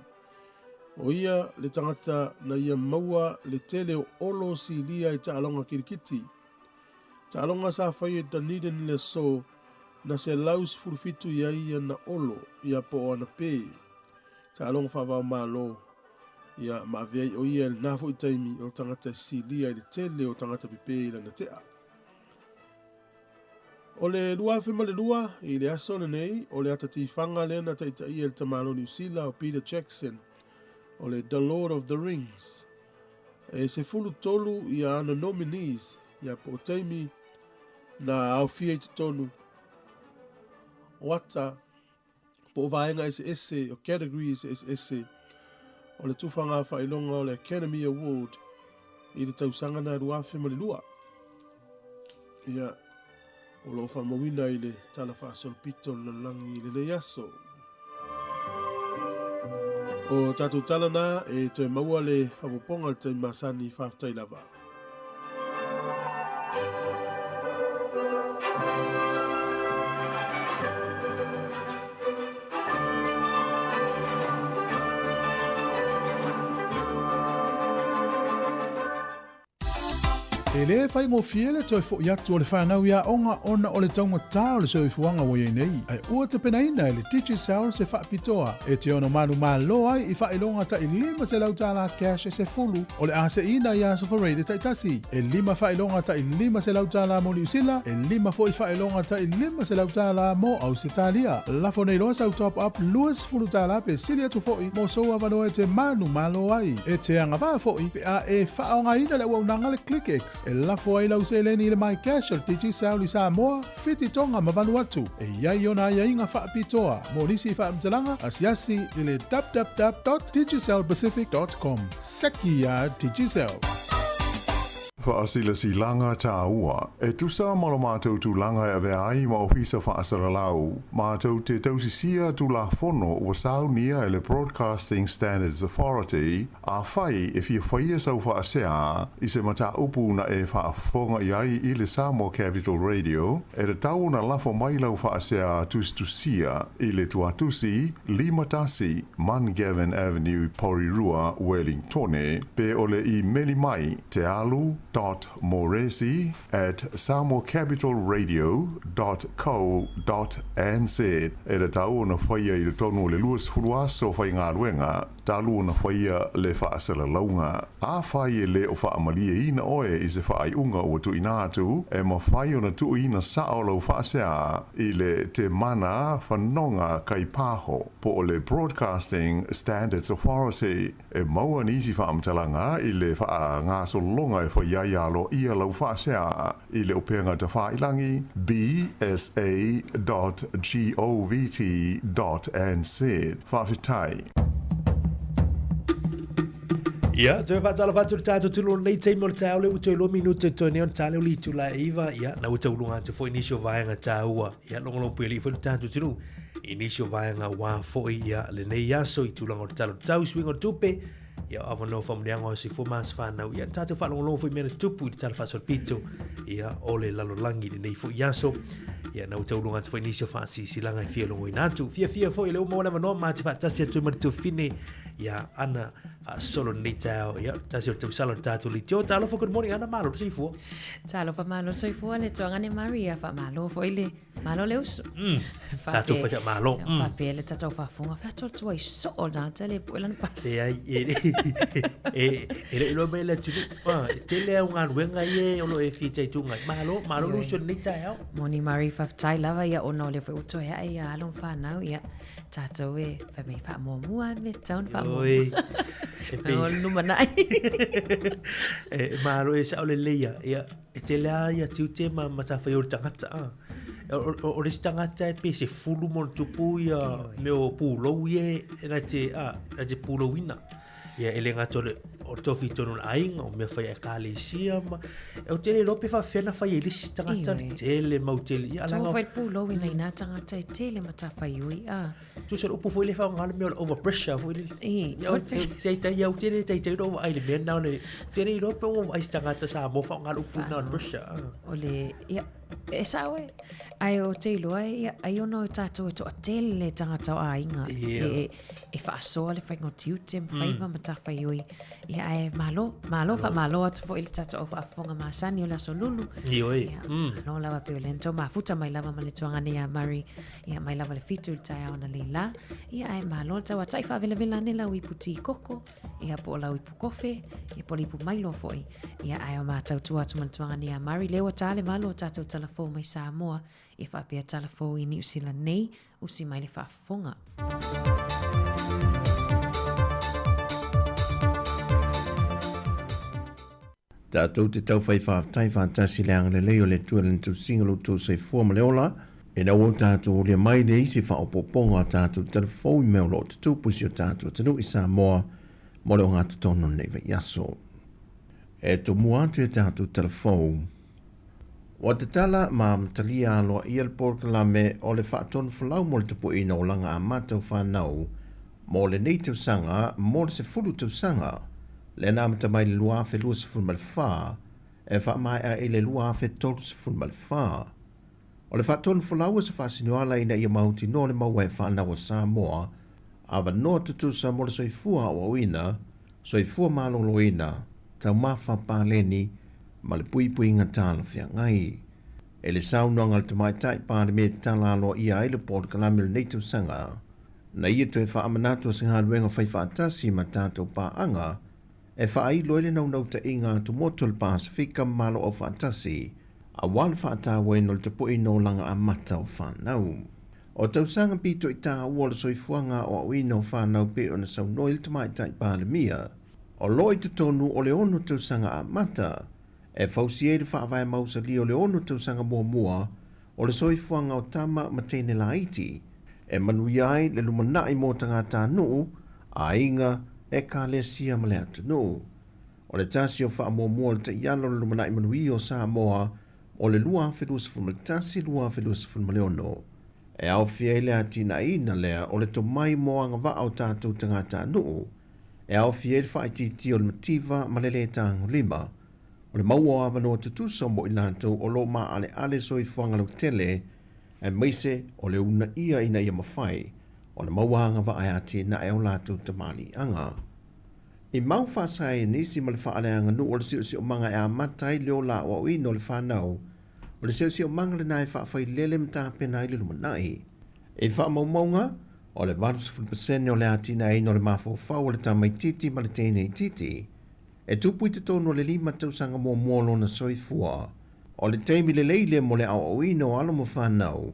O ia le tangata na ia maua le tele o olo si lia i taalonga kirikiti. Taalonga sa whai e Dunedin le so na se laus furufitu ia ia na olo ia po ana pe. Taalonga whawao malo ia maaveai o ia le nafo i taimi o tangata si lia i le tele o tangata pipe i lana tea. O le lua whima le lua i le aso nei o le atati whanga lena taita ia le tamalo New Zealand o Peter Jackson. O le The Lord of the Rings. E se fulu tolu i ana nominees ia po taimi na au fia i te tonu. O ata po vaenga ese o categories ese o le tufanga whailonga o le Academy Award i le tausanga na ruafe ma le lua. Ia o lo whamawina i le tala whaasolpito na langi i le leiaso. O tātou talana e toi maua le whapoponga te masani whaftai lava. E le whai ngō fiele toi fo i atu o le whanau ia onga ona o le taunga tā o le soifuanga wa nei. Ai ua te penaina e le Teacher Cell se whaapitoa. E te ono manu māloa i whailonga ta i 5 se lau tāla cash e se fulu. O le ase ina i aso whareide taitasi. E 5 whailonga ta i 5 se lau tāla mo New Zealand. E 5 fo i whailonga ta i 5 se lau tāla mo Ausitalia. Lafo nei loa sau top up luas fulu tāla pe silia tu fo i mo soa vanoa e te manu māloa i. E te anga vā fo i pe a e whaonga ina le waunanga le ClickX. E lafo ai lau se leni le mai cash al Teacher Cell i Samoa, whiti tonga ma Vanuatu. E iai ona ia inga whaapitoa, mo nisi whaamtalanga, asiasi i le www.teachercellpacific.com. Seki a Teacher Cell. asila si langa taua. E tusa malo mātou tu langa e ave ai ma ofisa whaasara lau. Mātou te tausisia tu la fono o saunia e le Broadcasting Standards Authority a whai e fia whaia sau whaasea i se mata upu na e whaafonga iai i le Samoa Capital Radio e re tau na lafo mai lau whaasea tustusia i le tuatusi Limatasi Mangavin Avenue Porirua Wellingtone pe ole i meli mai te alu.moresi@samoacapitalradio.co.nz e le tau na whaia i le tonu le luas furuaso whai ngā ruenga talu na whaia le whaasala launga. A whai e le o whaamalia ina oe i se whaai unga o tu inatu e ma whai o na tu ina sao lau whaasea i le te mana whanonga kai pāho po o le Broadcasting Standards Authority e maua nisi whaamtalanga i le wha ngā solonga e whaiaialo ia lau whaasea i le openga te whailangi bsa.govt.nz whawhitai. Ia, te whaatala whatu te tātou tulu nei teimo le tāu le uto ilo minute to neon tāle o litu la iwa. Ia, na uta ulunga te fo inisio vaenga tāua. Ia, longolong pui li fo tātou tulu. Inisio vaenga wā foi ia le nei aso i tūlanga o te talo tau swingo tupe. Ia, awano whamuneanga o si fo maas whanau. Ia, tātou whalongolong foi mena tupu i te tala whasol pito. Ia, ole lalo langi le nei fo iaso. Ia, na uta ulunga te fo inisio whaasi silanga i fia longo i nātu. Fia fo i leo mawana manoa maa te whaatasi atu maritu fine. Ia, ana solo nei tau. Ia, tasi o tau salo tātou li tio. Tālo fo, good morning, ana malo soifua. Tālo fa malo soifua le toangane Maria fa malo fo ile malo le uso. Tātou fa malo. Fa pele tātou fa funga fa tātou i so o data le puelan pas. E ilo me le tunu. Te lea unga ruenga ie olo e fitai tunga. Malo luso nei tau. Moni Maria fa tai lava ia ono le fo uto ia ia alon fa nau ia tātou e fa me fa mo mua me taun fa mo. Oi. O numa nai. Malo e sa ole leia. Ia te lea ia tiu te ma matawhai o tangata. O resi tangata e pe se fulu mon tupu ia me o pūlou ie na te pūlou ina. Ia ele ngā tore o tofi tonu na ainga o mea whai e kāle isia ma. E o tele lope wha whiana whai e lisi tangata tele mau tele. Tō whai pūlou ina ina tangata e tele matawhai ui. Tu se upu fwile wha ngāle mea overpressure fwile. Ia o teitai au tele teitai roa aile mea nao le. Tele lope o aisi tangata sa mo wha ngāle upu na overpressure. Ole, ia. E sawe, ai o te iloa ai ono tātou e toa tele le tangata o ainga e whaasoa le whaingo tiute mwhaiva matawhai ui ia ai malo atu fo ili tātou o whaafonga maasani o la so lulu ia malo lawa peo lento mafuta mai lava ma le tuangane ia Mari ia mai lava le fitu ili tai aona le la ia ai malo tawa tai whaavela ne lau ipu ti koko ia po lau ipu kofe ia po ipu mailo foi ia ai o mātou tu atu ma le tuangane ia Mari lewa tale malo tātou talafo mai Samoa e whapea talafo i New Zealand nei usi mai le whaafonga. Tātou te tau whai whaatai whaatasi leanga le leo le tualan tu singalo tu se fuama leola e na o tātou le mai le isi whaopoponga tātou talafo i meo lo te tūpusi o tātou tanu i Samoa mo leo ngātu tono nei vai aso. E to muatu e tātou talafo o te tala ma mtalia aloa i al porkalame o le whaatonu whalau mo le tupu ina o langa a mātou whanau mo le nei tau sanga mo le se fulu tau sanga le nā matamai le lua afe lua se fulu mal wha e wha mai a e le lua afe tolu se fulu mal wha o le whaatonu whalau se whaasinoala ina ia mahuti no le maua e whanau a Samoa awa noa tutu sa mo le soifua o ina soifua malolo ina tau mawha pāleni ma le pui ngatala fia ngai. E le sauno ngal te mai tai pāre me tala aloa ia ai le port kalame le neitu sanga. Na ia tu e wha amanatu se ngā ruenga whai whaatasi ma tātou pāanga, e wha ai loele nau te inga tu motu le Pasifika malo o whaatasi, a wal whaatawa ino le te pui no langa a mata o whanau. O tau sanga pito i tā ua le soifuanga o au ino whanau pe o na sauno il te mai tai pāre mia, o loi te tonu o le ono tau sanga a mata, e fausie le whaawai mausa li o le ono tau sanga mua o le soifuanga o tama ma tene la iti e manui ai le lumanai mo tangata nuu a inga e ka le sia ma le atu nuu o le tasi o wha mua le te ialo le lumanai manui o Samoa o le lua whedua sifun tasi lua whedua sifun leono. E au fia ile a tina ina lea o le to mai mo anga wa au tātou tangata nuu. E au fia ile whaititi o le mativa ma le tang lima. O le maua awa no tutusa mo i lātou o lo ma ale soi whanga lau tele e meise o le una ia ina ia mawhai. O le maua anga wa ai ati na e o lātou tamani anga. I mau whasai nisi ma le whaale anga nu o le sio sio manga e a matai leo la o ino le whanau. O le sio sio manga le nai whaafai lele mta pena ili lumanai. E wha maumaunga, o le 1% o le atina e no le mawhau o le tamai titi ma le tēnei titi. E tupu te tono le 5 tausanga mō mōlo na soifua. O le teimi le leile mo le au ino alo mo whanau.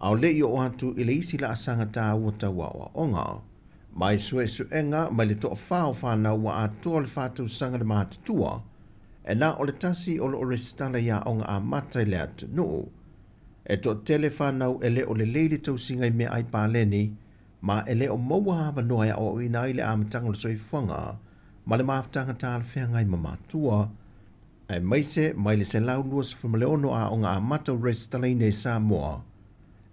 Au le i o atu i le isi la asanga tā ua taua o onga. Mai sue suenga mai le toa whao whanau wa atua le whātou sanga le mātutua. E nā o le tasi o le orestala ia onga a matai le atu nuu. E to tele whanau e le o le leile tau singai mea ai pāleni, ma e le o maua hawa noa ia o ina ile amatanga le soifuanga, ma le maafutanga tā le whengai ma mātua. E maise mai le se lau lua sa whamaleono a onga a matau orestala ine Samoa.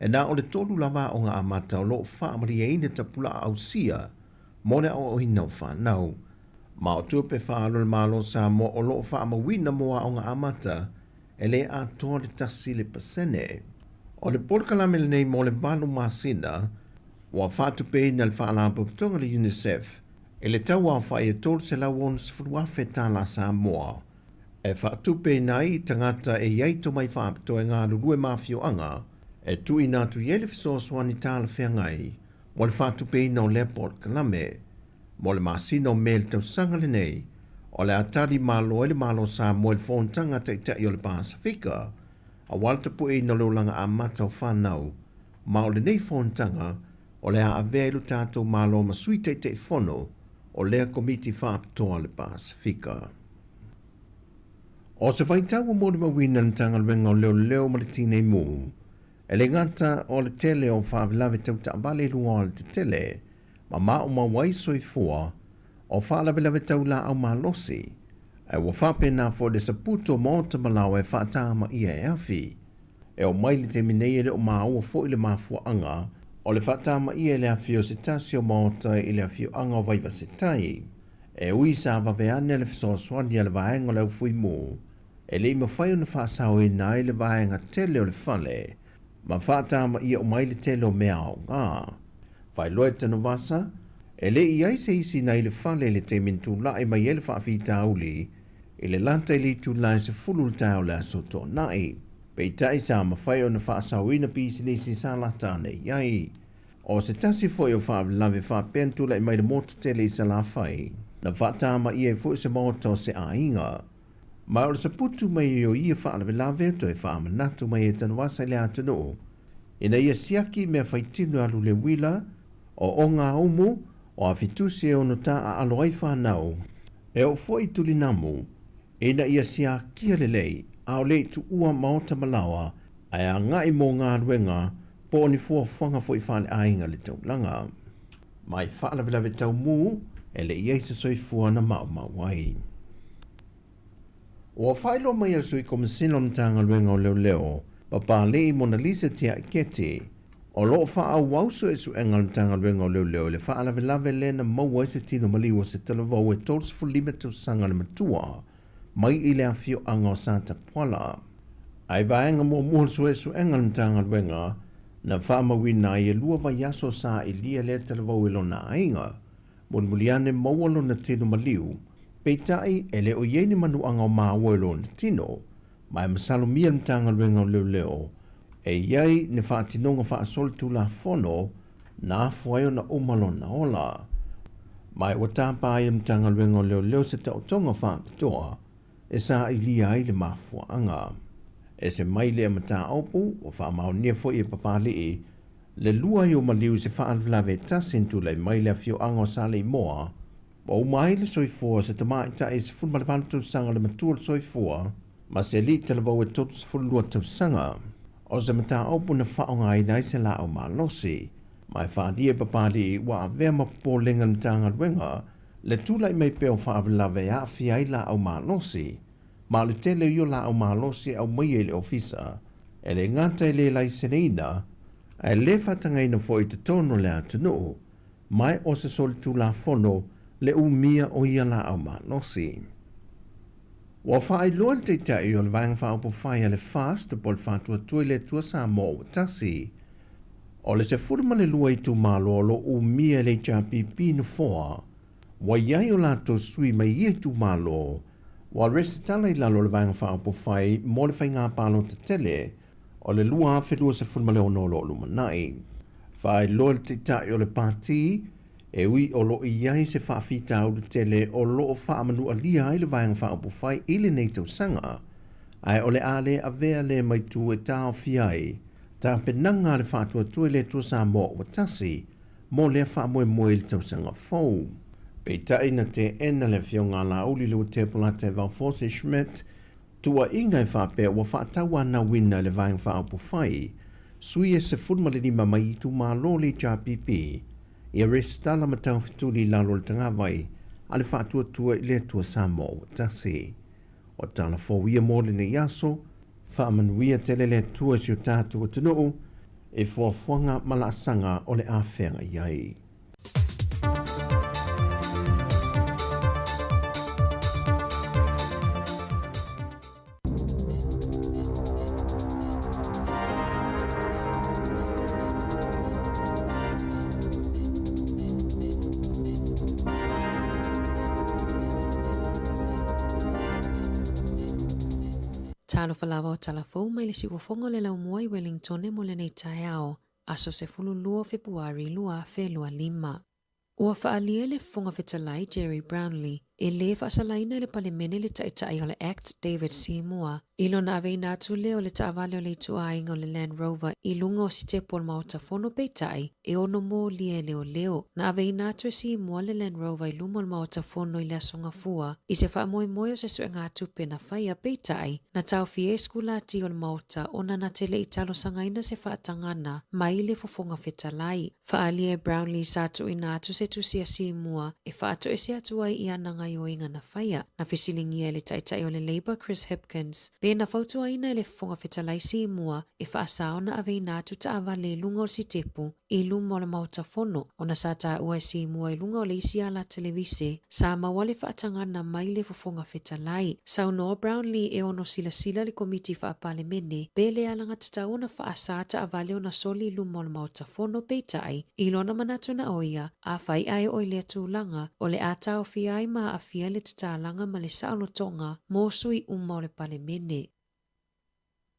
E nā o le tolu lava o ngā amata o loo whaamari e ine ta pula au sia, mone o hinau whanau. Ma o tuape whaalo le malo sa mo o loo whaamawina moa o ngā amata, e le a toa le tasi le pasene. O le porkalame le nei mo le balu masina, wa whatupe ina le whaalapo putonga le UNICEF, e le tau a whae e tolu se lau onu sifuruafe tāla sa moa. E whatupe nai tangata e iaito mai whaapito e ngā lulue mafio anga, e tui nā tu iele fisoswani tāla whengai, mo le whatupe ina o Leopold Kalame, mo le masino mele tau sanga le nei, o le atari malo e le malo sa mo le whontanga te itai o le Pasifika, a walta pu ina lo langa a mata o whanau, ma o le nei whontanga, o le a avelu tātou malo ma sui te te whono, o lea komiti whaapitoa le Pasifika. O se whaitau mo le mawina ntanga renga o leo ma le tine mū, e le ngata o le tele o whaavelawe tau ta vale lua o le tele, ma o ma waiso i fua, o whaavelawe tau la au ma losi, e wa whapena fo le saputo maota malawa e whaatama ia e awhi, e o maili te minei o ma ua fo i le mafua anga, o le whaatama ia le awhi o se tasi o maota i le awhi o anga o vaiva se tai, e ui sa waweane le fisoswani a le vaenga le ufui mū, e le ima whai o na whaasau i nā i le vaenga tele o le whale, ma whaatama ia o maile telo mea o ngā. Whai loe tanu wasa, e le i aise isi na i le whale le te mintu la e mai ele whaafi tauli, i le lanta i li tu lai se fulu le tau le aso tō nai. Pei tai sa ma whai o na whaasau ina pisi nisi sa latane iai. O se tasi foi o whaavelawe whaapentu la i mai le moto tele i sa la whai, na whaatama ia e fo se moto o se ainga. Ma o le saputu mai o ia whaalawe to e whaamanatu mai e tanu wasa le atano. Ina ia siaki mea whaitinu alu le wila o ngā umu o a fitusi e ono ta a aloai whanau. E o foi tuli namu, ina ia siakia le lei a o lei tu ua maota malawa ai a ngai mo ngā ruenga po ni fua whanga foi whale ainga le tau langa. Mai whaalawe tau mū e le iaisa soifua na mawai. O whailo mai asu i komisino mtanga luenga o leo, papa lei Mona Lisa tia ikete, o loo wha au wausu e su enga mtanga luenga o leo, le wha alawe lena maua se tino maliwa se talavau e tolsu fulime tau sanga le matua, mai i le awhio anga o Santa Poala. Ai vaenga mo muhulsu e su enga mtanga luenga, na wha mawina i e lua vai aso sa i lia le talavau e lona ainga, muliane maua lona tino maliu, peitai e le o ieni manu anga o maawelo na tino, mai masalumia mtanga luenga o leo, e iai ne whaatinonga whaasolitu la fono, na afuaio na umalo na ola. Mai watapa ai mtanga luenga o leo se tautonga whaapitoa, e sa i lia ai le mafua anga. E se mai le mata aupu, o whaamao nia fo i papali e, le lua i o maliu se whaalvlawe tasintu le mai le afio anga o sale i moa, o mai le soifua se tama i tae se fulma le pantu sanga le matua le soifua, ma se li te lavau e totu se fulua tau sanga. O se mata aupu na whaonga i nai se la o malosi, mai whaadia papali i wa avea mapo lenga mtanga luenga, le tūlai mai peo whaavelawe a whiai la au mālosi, ma le tele io la au mālosi au mai e le ofisa, e le ngata e le lai seneina, e le whatangai na fo i te tono le atunu, mai o se sol tu la fono le umia o ia la au mālosi. Wa whaai loa te tai o le vang wha upo whai le fast po le whatua tui le tua sa mo o tasi. O le se furma le lua i tu malo lo umia le JPP no foa, wa iai o lato sui mai i tu malo, wa resitala i lalo le vang wha upo whai mo le whai ngā palo te tele, o le lua a whenua se furma le ono lo lumanai. Whaai loa te tai o le pāti, e ui o lo iai se whaafita au le tele o lo o whaamanu a lia ai le vaiang whaapu whai ili nei tau sanga, ai o le ale a vea le mai tu e tau fiai, ta penanga le whaatua tue le tua sa mo o tasi, mo le whaamoe moe le tau sanga fau. Pei tai na te ena le fio ngā la uli lu te pula te Valforce Schmidt, tua ingai whaapea wa whaataua na wina le vaiang whaapu whai, sui e se furma le lima mai i tu maa lo le JPP, ia restala matau fituli lalo le tanga vai, ale whaatua tua i le tua samo o tasi. O tala fōwia mōle ne yaso, whaamanuia tele le tua si o tātua tunuu, e fuafuanga malaasanga o le awhenga iai. Talo falawa o talafou mai le siwafonga le lau mua i Wellington e mo le nei tae ao, aso se fulu lua Februari lua fe lua lima. Ua whaalia le fonga fetalai Jerry Brownlee, e le whaasalaina le palemene le taitai o le Act David Seymour, ilo na avei nātu leo le taavale o le tuainga o le Land Rover i lunga o si te pol mauta fono peitai e ono mō lia leo. Na avei nātu e Seymour le Land Rover i lunga o mauta fono i le asonga fua, i se whaamoe moe o se sue ngā tupe na whaia peitai, na tau fie skula ti o le mauta o na tele i talo sangaina se whaatangana mai le fofonga fetalai. Whaalia Brownlee sātu i nātu se tusia Seymour e whaato e se atuai i ananga o inga na whaia, na whisilingia le taitai o le Labour Chris Hipkins, pe na whautua ina le fonga fetalai Seymour e whaasao na avei nātu ta awa le lunga o si tepu i lunga o le mauta fono, o na sa ta ua Seymour i lunga o le isi ala televise, sa mawale whaatangana mai le fonga fetalai. Sau no Brownlee e ono sila le komiti whaapale mene, pe le alanga tatau na whaasa ta awa le o na soli lunga o le mauta fono peitai, i lona manatu na oia, a whai ai o le tūlanga, o le atao fiai ma a fia le tatalanga ma le saolotonga mō sui uma o le pale mene.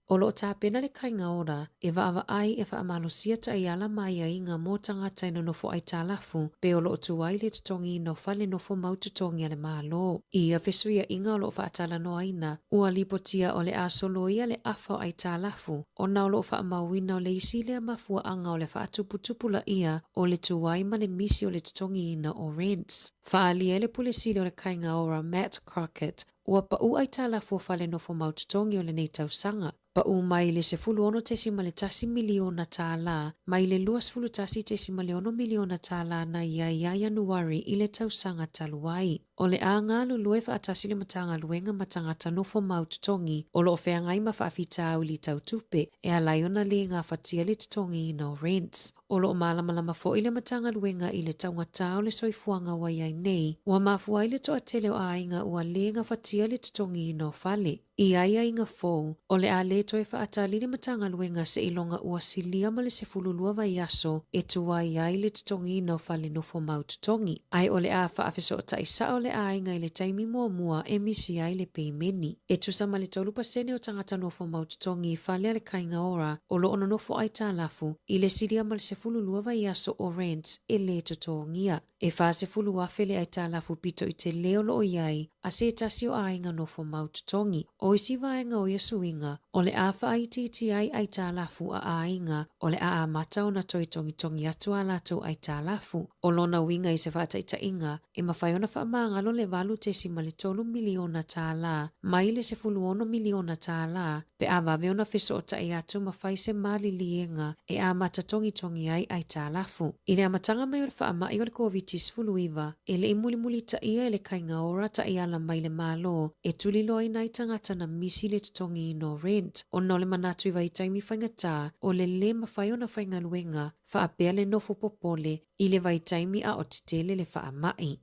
O lo ta pena le kainga ora, e waawa ai e whaamalosia ta i ala mai a inga mō tangata ina nofo ai talafu, pe o lo tuai le tutongi no fale nofo maututongi ale malo. Ia fesuia inga o lo whaatala no aina, ua lipotia o le asoloia le afa ai talafu, o na o lo whaamawina o le isi le mafua anga o le whaatuputupula ia o le tuai ma le misi o le tutongi ina o Rents. Whaalia le pulesili o le kainga ora Matt Crockett, ua pa u ai talafu o fale nofo maututongi o le nei tausanga. Pa u mai le se fulu ono tesi ma le tasi miliona tāla, mai le luas fulu tasi tesi ma le ono miliona tāla na ia Januari i le tausanga taluai. O le a ngā lulue whaatasi le matanga luenga matangata nofo maututongi, o lo whea ngai ma whaafita au li tautupe, e a laiona le ngā whatia le tutongi i no Rents. O lo malamalama fo i le matanga luenga i le taungata o le soifuanga wa iai nei, ua mafua i le toa tele o ainga ua le ngā whatia le tutongi i no fale. I aia inga fōu, o le a le toe whaatali le matanga luenga se ilonga ua silia ma le se fululua vai aso e tua i ai le tutongi no fale nofo maututongi. Ai o le a whaafeso o taisa o le a inga i le taimi mua e misi ai le peimeni. E tusa ma le tolupa sene o tangata nofo maututongi i fale a le kainga ora o lo ono nofo ai tālafu i le silia ma le se fululua vai aso o Rents e le tutongia. E wha se fulua fele ai tālafu pito i te leo lo o iai a se tasi o a inga nofo maututongi. O isi vaenga o Yesuinga, o le a whaaiti ai tālafu a inga, o le a mata o na toi tongi atu a lato ai tālafu. O lona winga i se whaataita inga, e mawhaiona whaamangalo le valu tesi ma le 3 miliona tāla, mai le se fuluono miliona tāla, pe a waweona fiso o tai atu mawhai se mali lienga, e a mata tongi ai ai tālafu. I le amatanga mai o le whaama i o le COVID-19 e le imuli ta ia e le kainga ora ta ia la mai le malo e tuli loa ina i tangata na misi le tutongi no rent o no le manatu i vai taimi whaingata o le mawhai o na whainga luenga whaapea le nofo popole i le vai taimi a o titele le whaamai.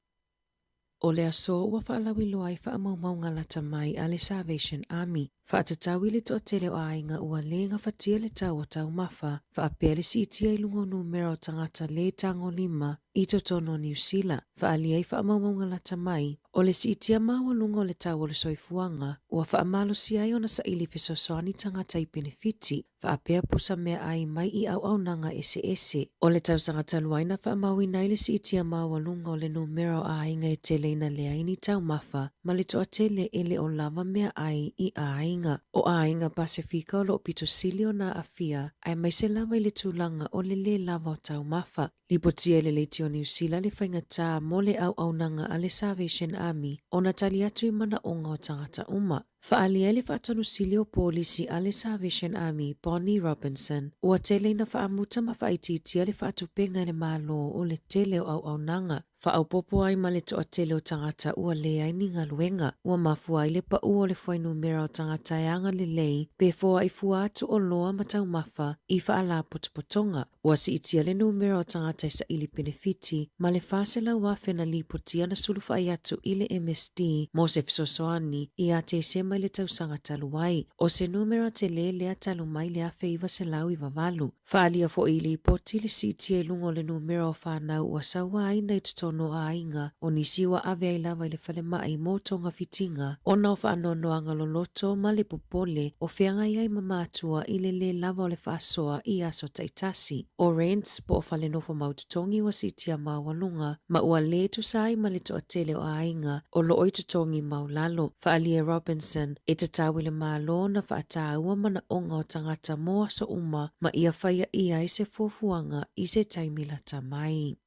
O le aso ua whaalawi loa i whaamaumaunga lata mai a le Salvation Army. Whaatatawi le toa tele o ainga ua lenga whatia le tau o tau mafa. Whaapea le sitia i lungo numero tangata le tango 5 i totono New Zealand. Whaalia i whaamaumaunga lata mai. O le sitia maua lungo le tau o le soifuanga. Ua whaamalo si ai o na sa ili fesosoani tangata i benefiti. Whaapea pusa mea ai mai i au nanga ese. O le tau sangata luaina whaamaui nai le sitia maua lungo le numero a ainga e tele ina le aini tau mafa. Ma le toa tele ele o lava mea ai i a ainga. O a ainga Pasifika o lo pito silio na afia. Ai mai se lava i le tūlanga o le lava o tau mafa. Lipotia le leiti o New Zealand le whaingata mo le au nanga a le Salvation Army. O na tali atu i mana onga o tangata uma. Whaalia le whaatonu silio polisi a le Salvation Army, Bonnie Robinson, ua tele na whaamuta ma whaititia le whaatupenga le malo o le tele o au nanga. Whaaupopo ai ma le toa tele o tangata ua le ai ni ngaluenga, ua mafua i le pa ua le whainu mera o tangata eanga le lei, pe foa i fua atu o loa matau mafa i whaala potopotonga. Ua si itia le numera o tangata isa ili benefiti, ma le whaasela wafe na lipotia na sulufa ai atu i le MSD, mo se fisosoani, i a te se mai le tausanga taluai. O se numera te le talu mai le afe iwa se lau i vavalu. Whaalia fo i li poti le sitia i lungo le numera o whanau ua sawa aina i tutono a ainga, o nisiwa ave ai lava i le whale mai mo tonga fitinga, o na o whaanono anga loloto ma le popole, o whianga iai mamaatua i le lava o le whaasoa i aso taitasi. O rents, po o whale nofo maututongi wa sitia mawalunga, ma ua le tusai ma le toa tele o ainga, o lo oi tutongi maulalo. Whaalia Robinson, e te tawile malo na whaataua mana onga o tangata mo aso uma, ma ia whaia ia i se fuafuanga i se taimilata mai.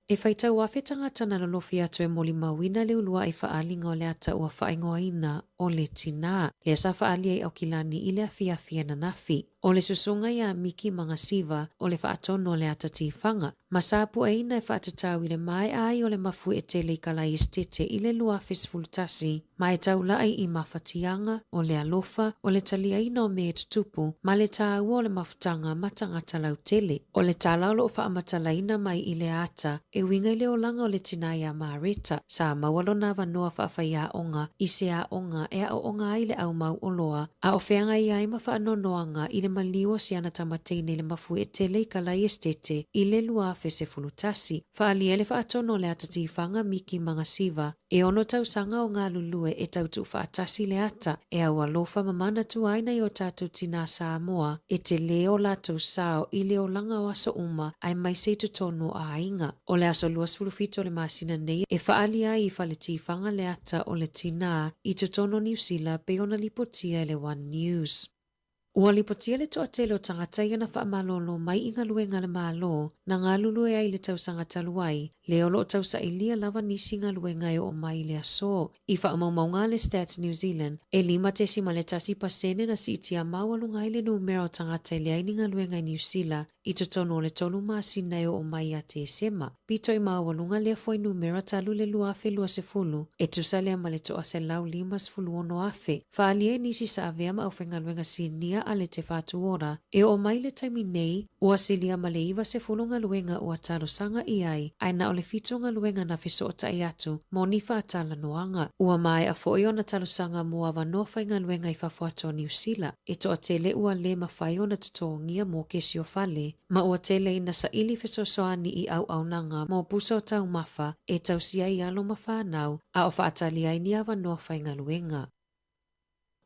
E whaitau wafe tangata na lolofi atu e moli mawina le ulua i whaalinga o le ata ua whaingoaina o le tina. Le asa whaalia i au kilani i le awhiawhia na nafi. O le susunga ia miki mga siva o le whaatono le ata tifanga. Masapu eina e whaatatau i le mai ai o le mafu e tele i kala i stete i le lua fesfultasi. Ma e taula ai i mawhatianga o le alofa o le taliaina o me tutupu ma le tāua o le mafutanga matangata lau tele. O le tālaulo o whaamatalaina mai i le ata e winga i le olanga o le tinai a mareta. Sa mawalo na wanoa whaafai a onga i se a onga e a onga ai le au mau oloa. A o wheanga i ai mawhaanonoanga i le maliwa si ana tamateine le mafu e tele i kala i estete i le lua fese fulutasi. Whaalia le whaatono le ata tifanga miki mga siva e ono tausanga o ngā lulue e tautu whaatasi le ata e au alofa mamana tuaina i o tātou tina Samoa e te leo lātou sao i le olanga o aso uma ai mai se tutono a inga. O le aso luas fulufito le masina nei e whaalia i whale tifanga le ata o le tina i tutono New Zealand pe ona lipotia le One News. Ua lipotia le toa tele o tangata ia na whaamalolo mai inga luenga le malo na ngā lulue ai le tausanga taluai le olo o tausa ilia lava nisi ngā luenga e o mai le aso. I whaamaumaunga le Stats New Zealand e 5% na sitia mawalunga i le numera o tangata le ai ngā luenga i New Zealand i totono le tolu masina e o mai a te sema. Pito i mawalunga le foi numera talu le lua afe lua se fulu e tusa le ama le toa se lau 5 ono afe. Whaalia nisi sa avea ma au whenga luenga sinia a le te whātu ora, e o mai le taimi nei, ua silia ma le iwa se fulunga luenga ua talo sanga i ai, aina o le fitunga luenga na fiso o tai atu, mo ni whātala noanga. Ua mai a fo o na talo sanga mua wanofa inga luenga i whawhato New Zealand, e toa tele ua le mawhai o na tutongia mo kesi o fale, ma ua tele ina sa ili fiso soani i au nanga mo pusa o tau mafa, e tau sia i alo mawhanau, a o whaatali ai ni a wanofa inga luenga.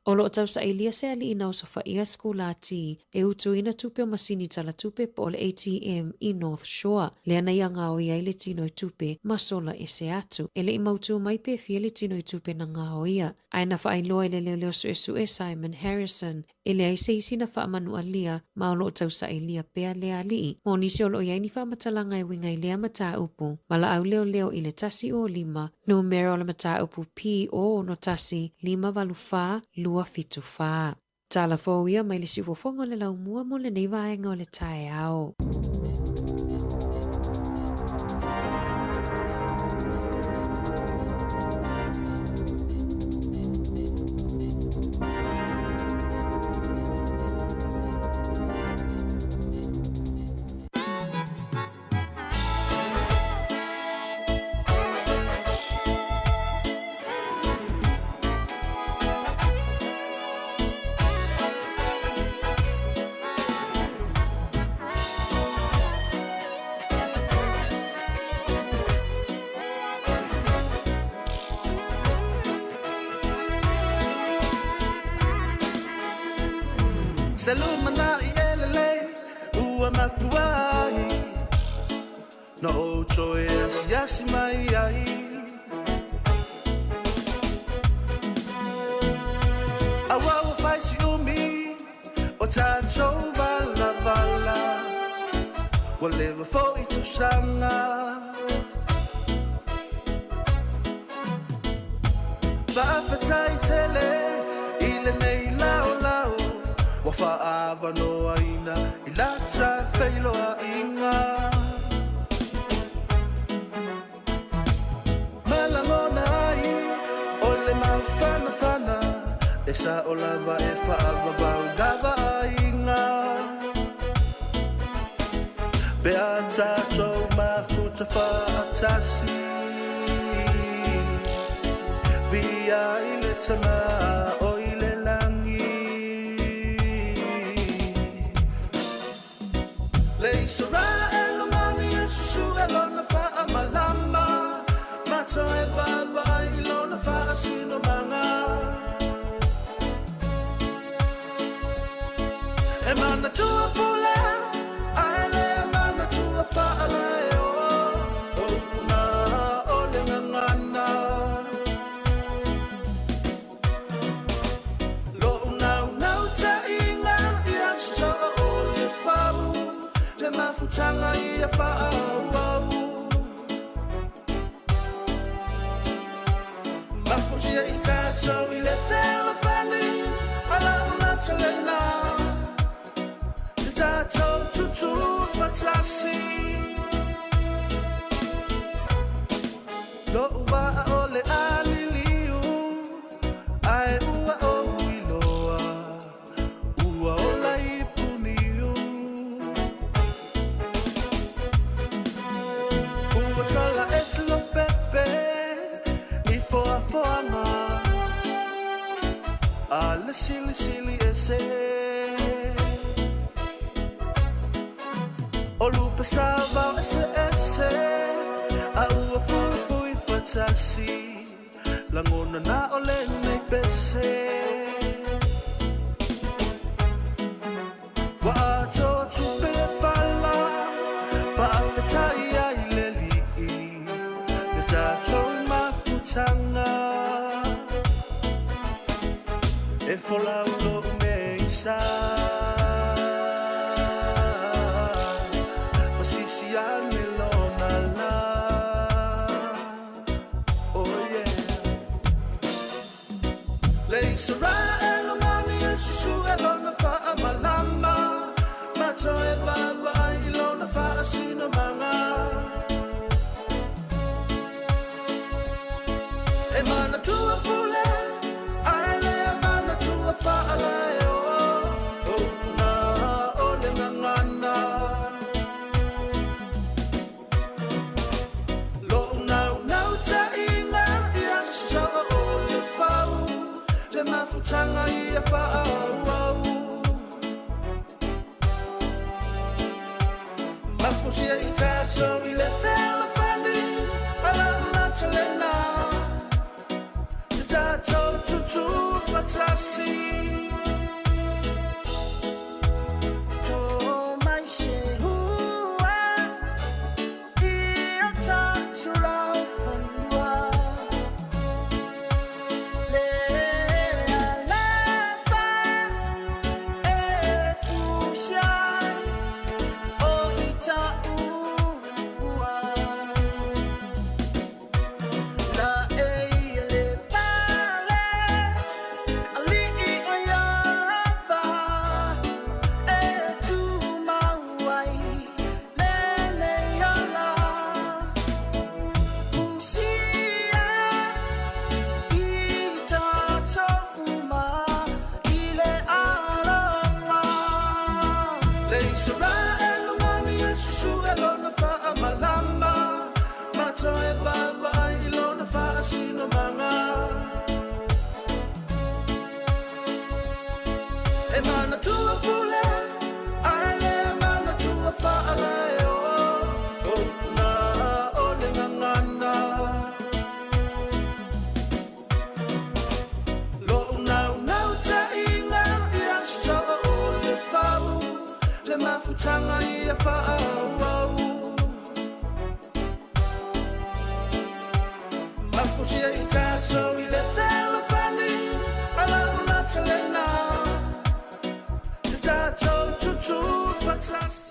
O lo tau sa ilia se ali ina o sofa ia skulati e utu ina tupe o masini tala tupe po le ATM i North Shore. Le ana ia ngao ia ile tino i tupe masola e se atu. Ele i mautu mai pe fia le tino i tupe na ngao ia. Aina wha ailoa ele leo su e Simon Harrison. Ele ai se isi na wha manu alia ma o lo tau sa ilia pea le alii. Mo nisi o lo ia ni wha matalanga i winga i lea mata upu. Mala au leo ile tasi o 5. Numero le mata upu P o no tasi 5 valu 4 5 5. tala fo ia mai le sifofonga le lau mua mo le nei vaenga o le tae au. Salumana ielele ua mapuai no choe asiasi mai ai awa fai si umi o tato vala vala whatever for itu sanga ba fatai tele ile nei lao lao Wafa'ava no aina ilata feilo a inga Malangona ai ole mafana fana Esa olava e fa'ava baudava a inga Beata to mafuta fa'atasi Via ile tama o ile langi Leisura elomani esu elona fa'a malama Mato e vava ilona fa'a sino manga E mana tua pula Aele mana tua fa'a lae o na ole ngangana Lo unau ta inga Iaso ole fa'u Le mafutanga ia fa'au Mafusia i tato i le thela fani Ala una talena Te tato tutu fatasi Lo uwa o le aliliu Ai ua o iloa Ua o la ipuniu Tala es lo pepe Ni foa foanga Ala sili sili ese O lupa salva ese ese A ua fui fui fatasi Langona na ole nei pese Wa ato tupe pala Fa afetai ai leli Tato mafutanga E fola uno meisa Masisi anilona la Oh yeah Leisura elomani esu elona fa'a malama Mato e vava ilona fa'a sino manga E mana tua pule Aile mana tua fa'ala e o na ole ngangana Lo unau ta inga Ia so ole fa'u Le mafutanga ia fa'au Mafusia i tato i le thela fani Ala una talena Tato tutu fatasi To mai she hua Ia tatu lau fanua Le ala fa E fushai O ita ua La e le Ali i oya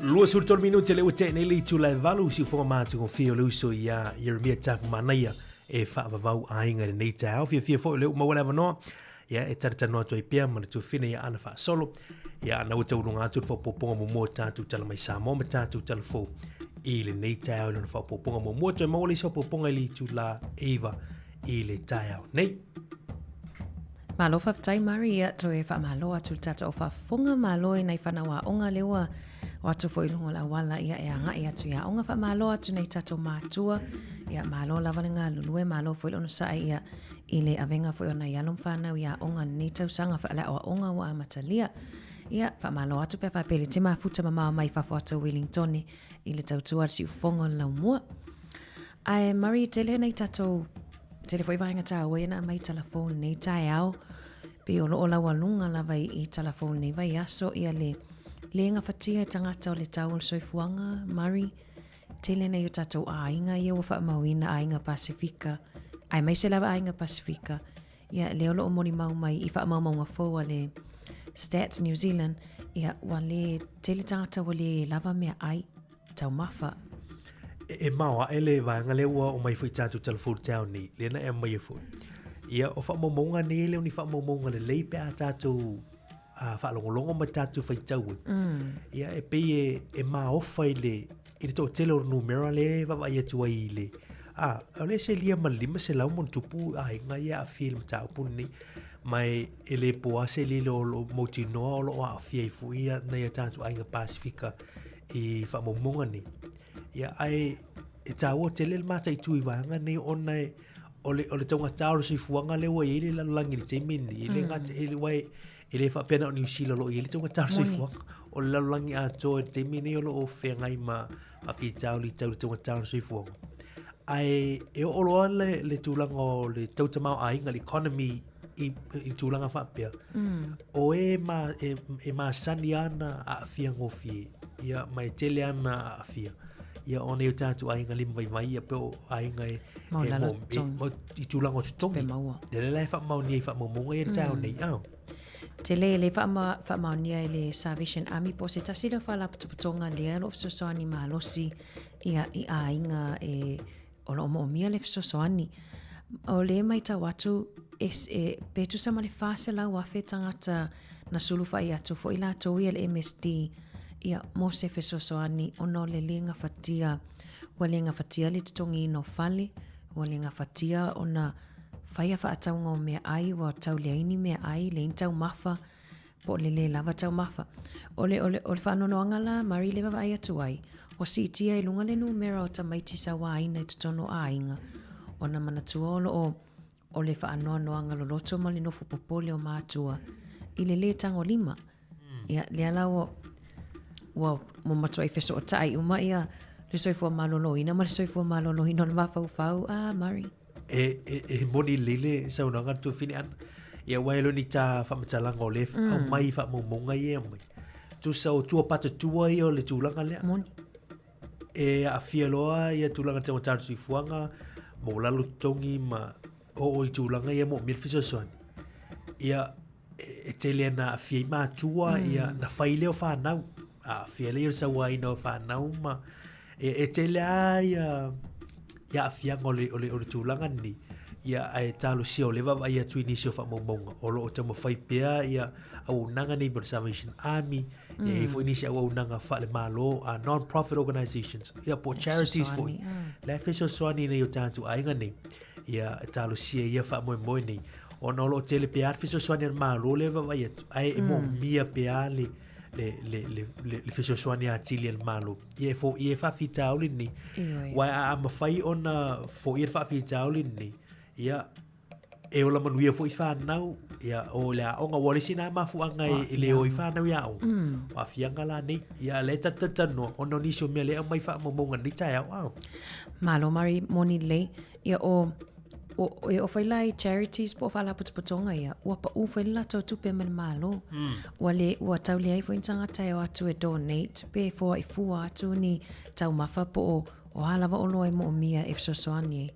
Lua sur tol minuti le ute nei li tu lai valu si fonga mātu ko fio le uso ia Jeremia tak manaia e whaavavau ainga nei te hau fia fo le uma whatever no ia e tarata noa tu i pia mana tu fine ia ana wha solo ia ana uta urunga atu wha poponga mo mua tātu tala mai sa mo ma tātu tala fo i le nei te hau lana wha poponga mo mua tu e maoli sa poponga li tu la Eva i le te hau nei. Malo whaftai Maria to e wha malo atu tata o whafunga malo e nei whanawa onga lewa watu fo ilungo la wala ia e anga ia tu ia onga wha malo atu nei tato mātua ia malo lava nga lulue malo fo ilono sa ia i le avenga fo ona ialom whanau ia onga nei tau sanga wha ala o onga wa amatalia ia wha malo atu pe whapele te mafuta mamao mai whafo atu Wellington i le tau tuar si ufongo lau mua. Ai Maria tele nei tato tele foi vainga tau e na mai telefone nei tai au pe o lo la walunga la vai i telefone nei vai aso ia le nga fatia e tangata o le tau o soifuanga Mari tele nei o tatou ainga ia wa mauina ainga Pasifika ai mai se lava ainga Pasifika ia le o moni mau mai i wha maunga fo le Stats New Zealand ia wale tele tangata wale lava mea ai tau mafa e maua ele vanga le ua o mai foi tātu telefone tau ni le na e mai foi ia o wha maunga ni le ni wha maunga le lei pe a tātu a wha longo ma tātu whai tau ia e pei e ma ofa i le i le tō tele o numera le wa ia tua i le o le se lia ma lima se lau mon tupu a inga ia a film tau puni mai e le poa se li lo moti noa o lo a fia i fuia na ia tātu ainga Pasifika i wha maunga ni ia ai e tau o tele le mata i tui vanga nei ona o le taunga tau si fuanga le wa i le langi le teimini i le ngata i le wai i le whapena o New Zealand lo i le taunga tau si fuanga o le langi a to e teimini o lo o whengai ma whawhi tau li tau le taunga tau si fuanga ai e o loa le tūlanga o le tautamau a inga le economy i tūlanga whapea o e ma sani ana a fia ngofi ia mai tele ana a fia ia ona i tātu ainga lima vai mai ia peo ainga i tūlanga o tutongi ia le lai whamau ni e whamau monga i tau nei au te le whamau ni e le Salvation Army po se tasi le whala putuputonga le alo fisosoani mahalosi ia i ainga e o lo mo mia le fisosoani o le mai tau atu e petu sama le fase lau afe tangata na sulu whai atu fo ila tau ia le MSD ia mo se fesosoani ono le lenga fatia wa lenga fatia le tutongi no fale wa lenga fatia ona whaia wha atau ngau mea ai wa tau leaini mea ai le intau mafa po le lava tau mafa ole whanonoanga la Mari le wawa ai atu ai o si itia i lunga le numera o tamaiti sa wa aina i tutono a inga ona manatua olo o le whaanoanoanga lo loto ma le nofu popole o mātua i le tango lima ia le alawo wow, mo matua i feso o tai uma ia le soifua malolo ina ma le soifua malolo ina le mafau Mari e moni lele sa unanga tu fini an ia waelo ni ta whamatalanga o le au mai whamamunga ia mai tu sa o tua pata tua ia o le tūlanga lea moni e a fia loa ia tūlanga te mataru si fuanga mo lalo tongi ma o i tūlanga ia mo mil fiso soani ia e te lea na a fia i mātua ia na whaile o whanau a fia leo sa wai no whanau ma e te lea ia a fia ngole o le tūlanga ni ia ai talo si o leva vai atu inisio fa momonga o lo te mo fai pea ia au nanga ni Salvation Army ia fo inisio au nanga fa le malo a non-profit organizations ia po charities fo la feso soani nei o tantu ainga nei ia talo si ia fa mo nei o no lo tele pea feso soani malo leva vai atu ai mo mia pea le feso soani a tili el malo ia fo ia fa fitauli ni wa a ma fai ona fo ia fa fitauli ni ia e ola manuia fo i whanau ia o lea onga walisina mafuanga i leo i whanau ia o wa fianga la nei ia le tatatano ono nisio mea lea mai wha mamonga ni tai au malo Mari moni le ia o whailai charities po whala putuputonga ia ua pa uwhaila tau tupe man malo ua tau lea i fo intanga tai o atu e donate pe fo i fua atu ni tau mafa po o halawa o loe mo mia e fsosoani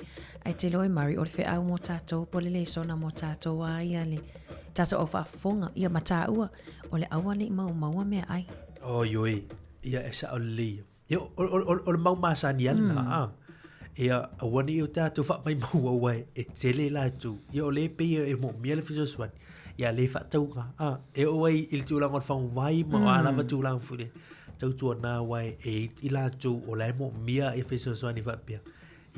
ai te loe Mari o le whi au mo tātou po le sona mo tātou a ia le tātou o whaafonga ia mata ua o le awa le maua mea ai o yoi ia esa o le ia o le mau masani ala ia awani o tātou wha mai maua wai e tele la tu ia o le pe e mo mia le fiso swan ia le fa tau ka e o wai il tu langon fa vai ma ala va tu lang fule tau tu na wai e ila tu o le mo mia e fiso swan i va pia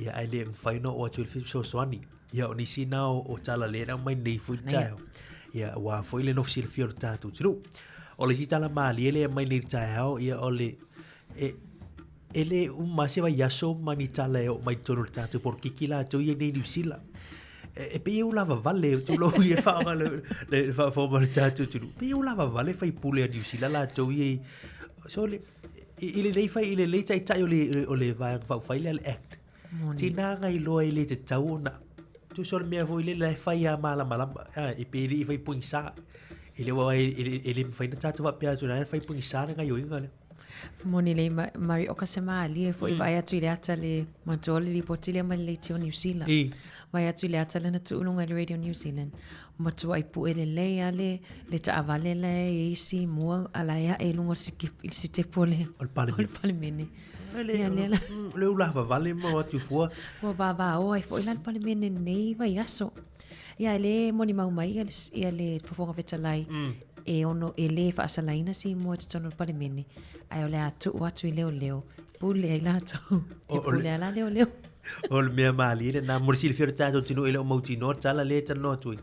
ia ai le faino o tu fiso swan ia o nisi na o tala le na mai nei fu tau ia wa foi le no sil fior tātou tu o le tala mali le mai nei tau ia o le ele mase vai yaso manitala o mai tonu tatu por kikila to ye nei Sila e pe u lava vale tu lo ye fa le fa fo mar tatu tu pe u lava vale fai pule New Sila la to ye so le ile nei fai ile le tai o le va fa le act tina ngai lo ile te tau na tu so me vo ile le fai ya mala e pe ile fai punsa ile wa ile fai na tatu va pia so na fai punsa ngai yo ngale Moni le mari oka se maali e foi vai atu ile ata le matoli li potile ma le tio New Zealand. Vai atu ile ata le na tuulunga le Radio New Zealand. Matu ai pu ele le ale le ta avale le e isi mua ala ya e lungo si te pole. Ol palimene. Le ula vale mo atu fua. Mo va o ai foi la palimene nei vai aso. Ia le moni mau mai ia le fofonga vetalai. E ono e le fa asalaina si mo te tono palimene ai ole atu watu i leo pule ai lato e pule ala leo ol mea mali le na morsil fertato tino ele o mauti no tala le tano tu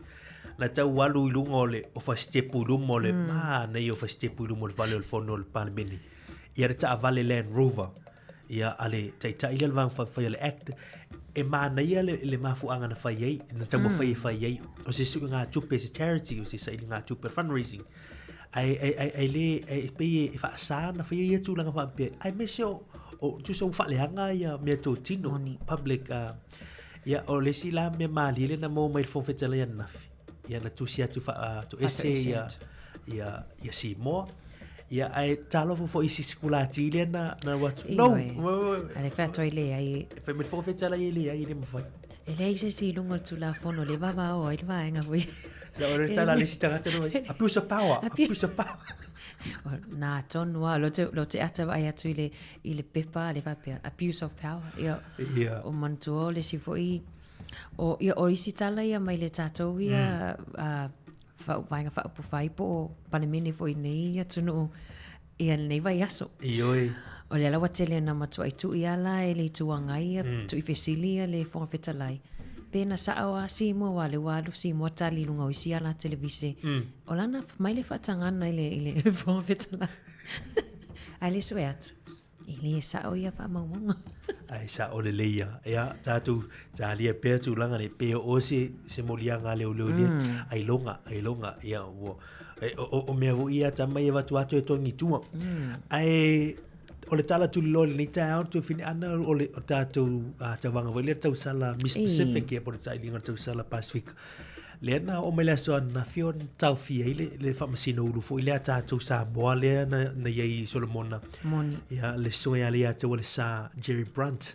na tau walu i lunga ole o fa stepu lumo le ma na i o fa stepu lumo le vale o fono le palimene ia ta vale Land Rover ia ale tai ile vang fa le act e mana ia le mafu anga na fai ai na tamo fai ai o se su nga tupe se charity o se sai nga tupe fundraising ai le pe e fa sa na fai ia tu langa fa pe ai me se o tu so fa le anga ia me to tino public ia o le sila me mali le na mo mai fo fetela ia na ia na tu sia tu fa tu ese ia si mo ia ai talo fo isi skulati le na watu no ale fa to ile ai fa me fo fetela ile ai le mo fa ele ise si lungo tu la fono le va o il va nga voi sa ora tala le sitagata no a piece of power na tonua lo te ata vai atu ile pepa le va pe abuse of power ia o mantuo le si foi o ia o isi tala ia mai le tatou ia fa vainga fa pu fai po palimene foi nei atunu ia nei vai aso ioi o le ala watele na matu ai tu ia la ele tuanga ia tu i fesilia le fonga fetalai pena sa awa si mo wale walu si mo tali lunga o isi ala televise o lana mai le fatangana ile fonga fetalai ale suet ile sa o ia fa maunga ai sa o le leia ia tatu talia pe tu langa le pe o se molianga le ai longa ia o me vo ia tamai va tu atu e tongi tua ai o le tala tu lo ni ta tu fin ana o le tatu ta vanga vele tau sala Miss Pacific e por sai linga tau sala Pacific le na o me la so na fion tau fi le fa masino lu fo ile tatu sa mo le na ye Solomona moni ia le so ia le atu le sa Jerry Brunt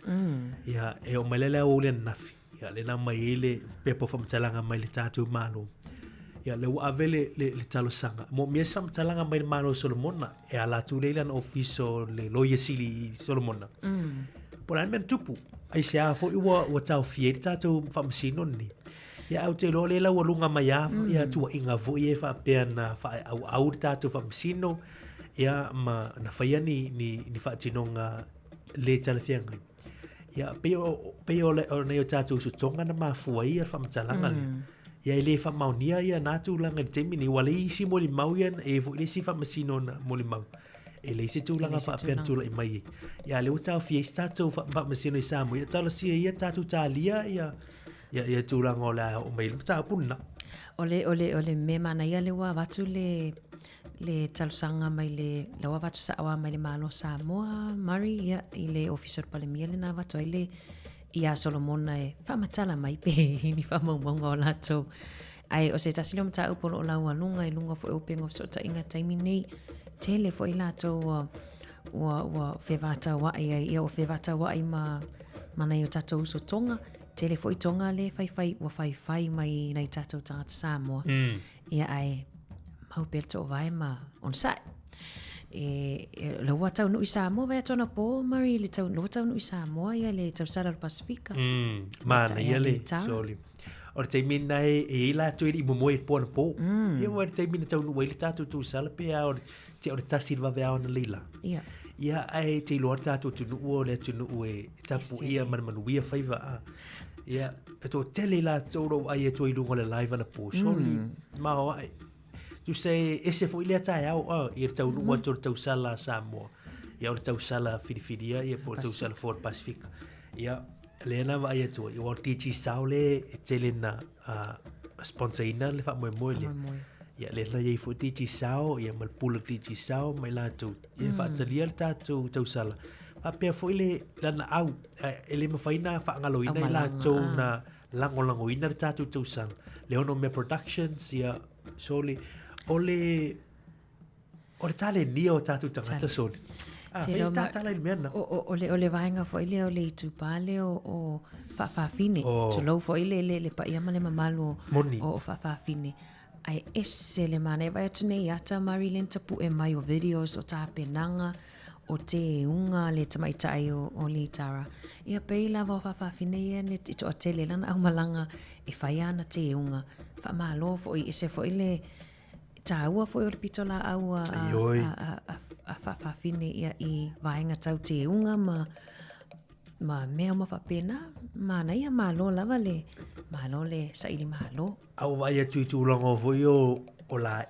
ia e o me le o le na fi ia le na mai ile pepo fa mtalanga mai le tatu malo ia le avele le talo sanga mo me sam talanga mai malo Solomona e ala tu le lan ofiso le loye sili Solomona por al men tupu ai se a fo o tau fieta tu famsino ni ia au te lo le la lunga mai ia tu inga vo ia fa pena fa au tatu famsino ia ma na faia ni fa tinonga le tala fianga ia pe o le tatu su tonga na mafua ia fa mtalanga le ia le fa maunia ia na tu langa temi ni wale isi mo li mauian e vo le si fa masino na mo li mau e le si tu langa fa pen tu la mai ia le uta fiesta tu fa masino sa mo ia tala si ia tatu talia ia tu langa la o mai ta punna ole me mana ia le wa vatu le talsanga mai le wa vatu sa wa mai le malo sa mo mari ia ile officer pale miele na vatu ile ia Solomona e whamatala mai pe ni whamaunga o lato. Ai o se tasilo mta upolo o lau alunga i lunga fo upengo so ta inga taimi nei tele fo i lato wa whewata wai ia o whewata wai mana i o tato uso tonga tele fo i tonga le whai mai nei tato tangata Samoa. Ia ai mau pelto o vai ma on sai. le wa tau no Samoa vai tona po Mari le tau no tau no Samoa ia le tau sala Pasifika mana ia le soli o te mina e la tu i mo e po po ia wa te mina tau no le tatu tu sala pe o te o tasi va va ona lila ia ai te lo tatu tu no le tu no e tapu ia man ia faiva ia to tele la toro ai to i lungo le live na po soli ma o ai tu sei ese foi le tai au ia tau no tau sala Samoa ia o tau sala Filipinia ia po tau sala for Pacific ia Lena va ia tu o tiji saule telena sponsorina le fa mo le ia lena ia fu tiji sao ia mal pula tiji sao mai la tu ia fa talia ta tu tau sala pa pe foi le lana au ele me faina fa ngaloina la tu na lango ina ta tu tau sang le ono me productions ia soli ole tale nio ta tu tangata soli o le vaenga fo ile o le tu pale o fa fine to lo fo ile le pa ia male mamalo o fa fine ai esse le mane vai tune ata Marilyn tapu e mai o videos o ta penanga o te unga le tamaitai o le tara ia pe la fa fine ia ne to tele lana au malanga e faiana te unga fa malo fo i se fo ile ta ua fo o pitola au a fa fine ia i vaenga tau te unga ma mea ma fa pena ma na ia malo lava le sa ili malo au vai tu longo foi o la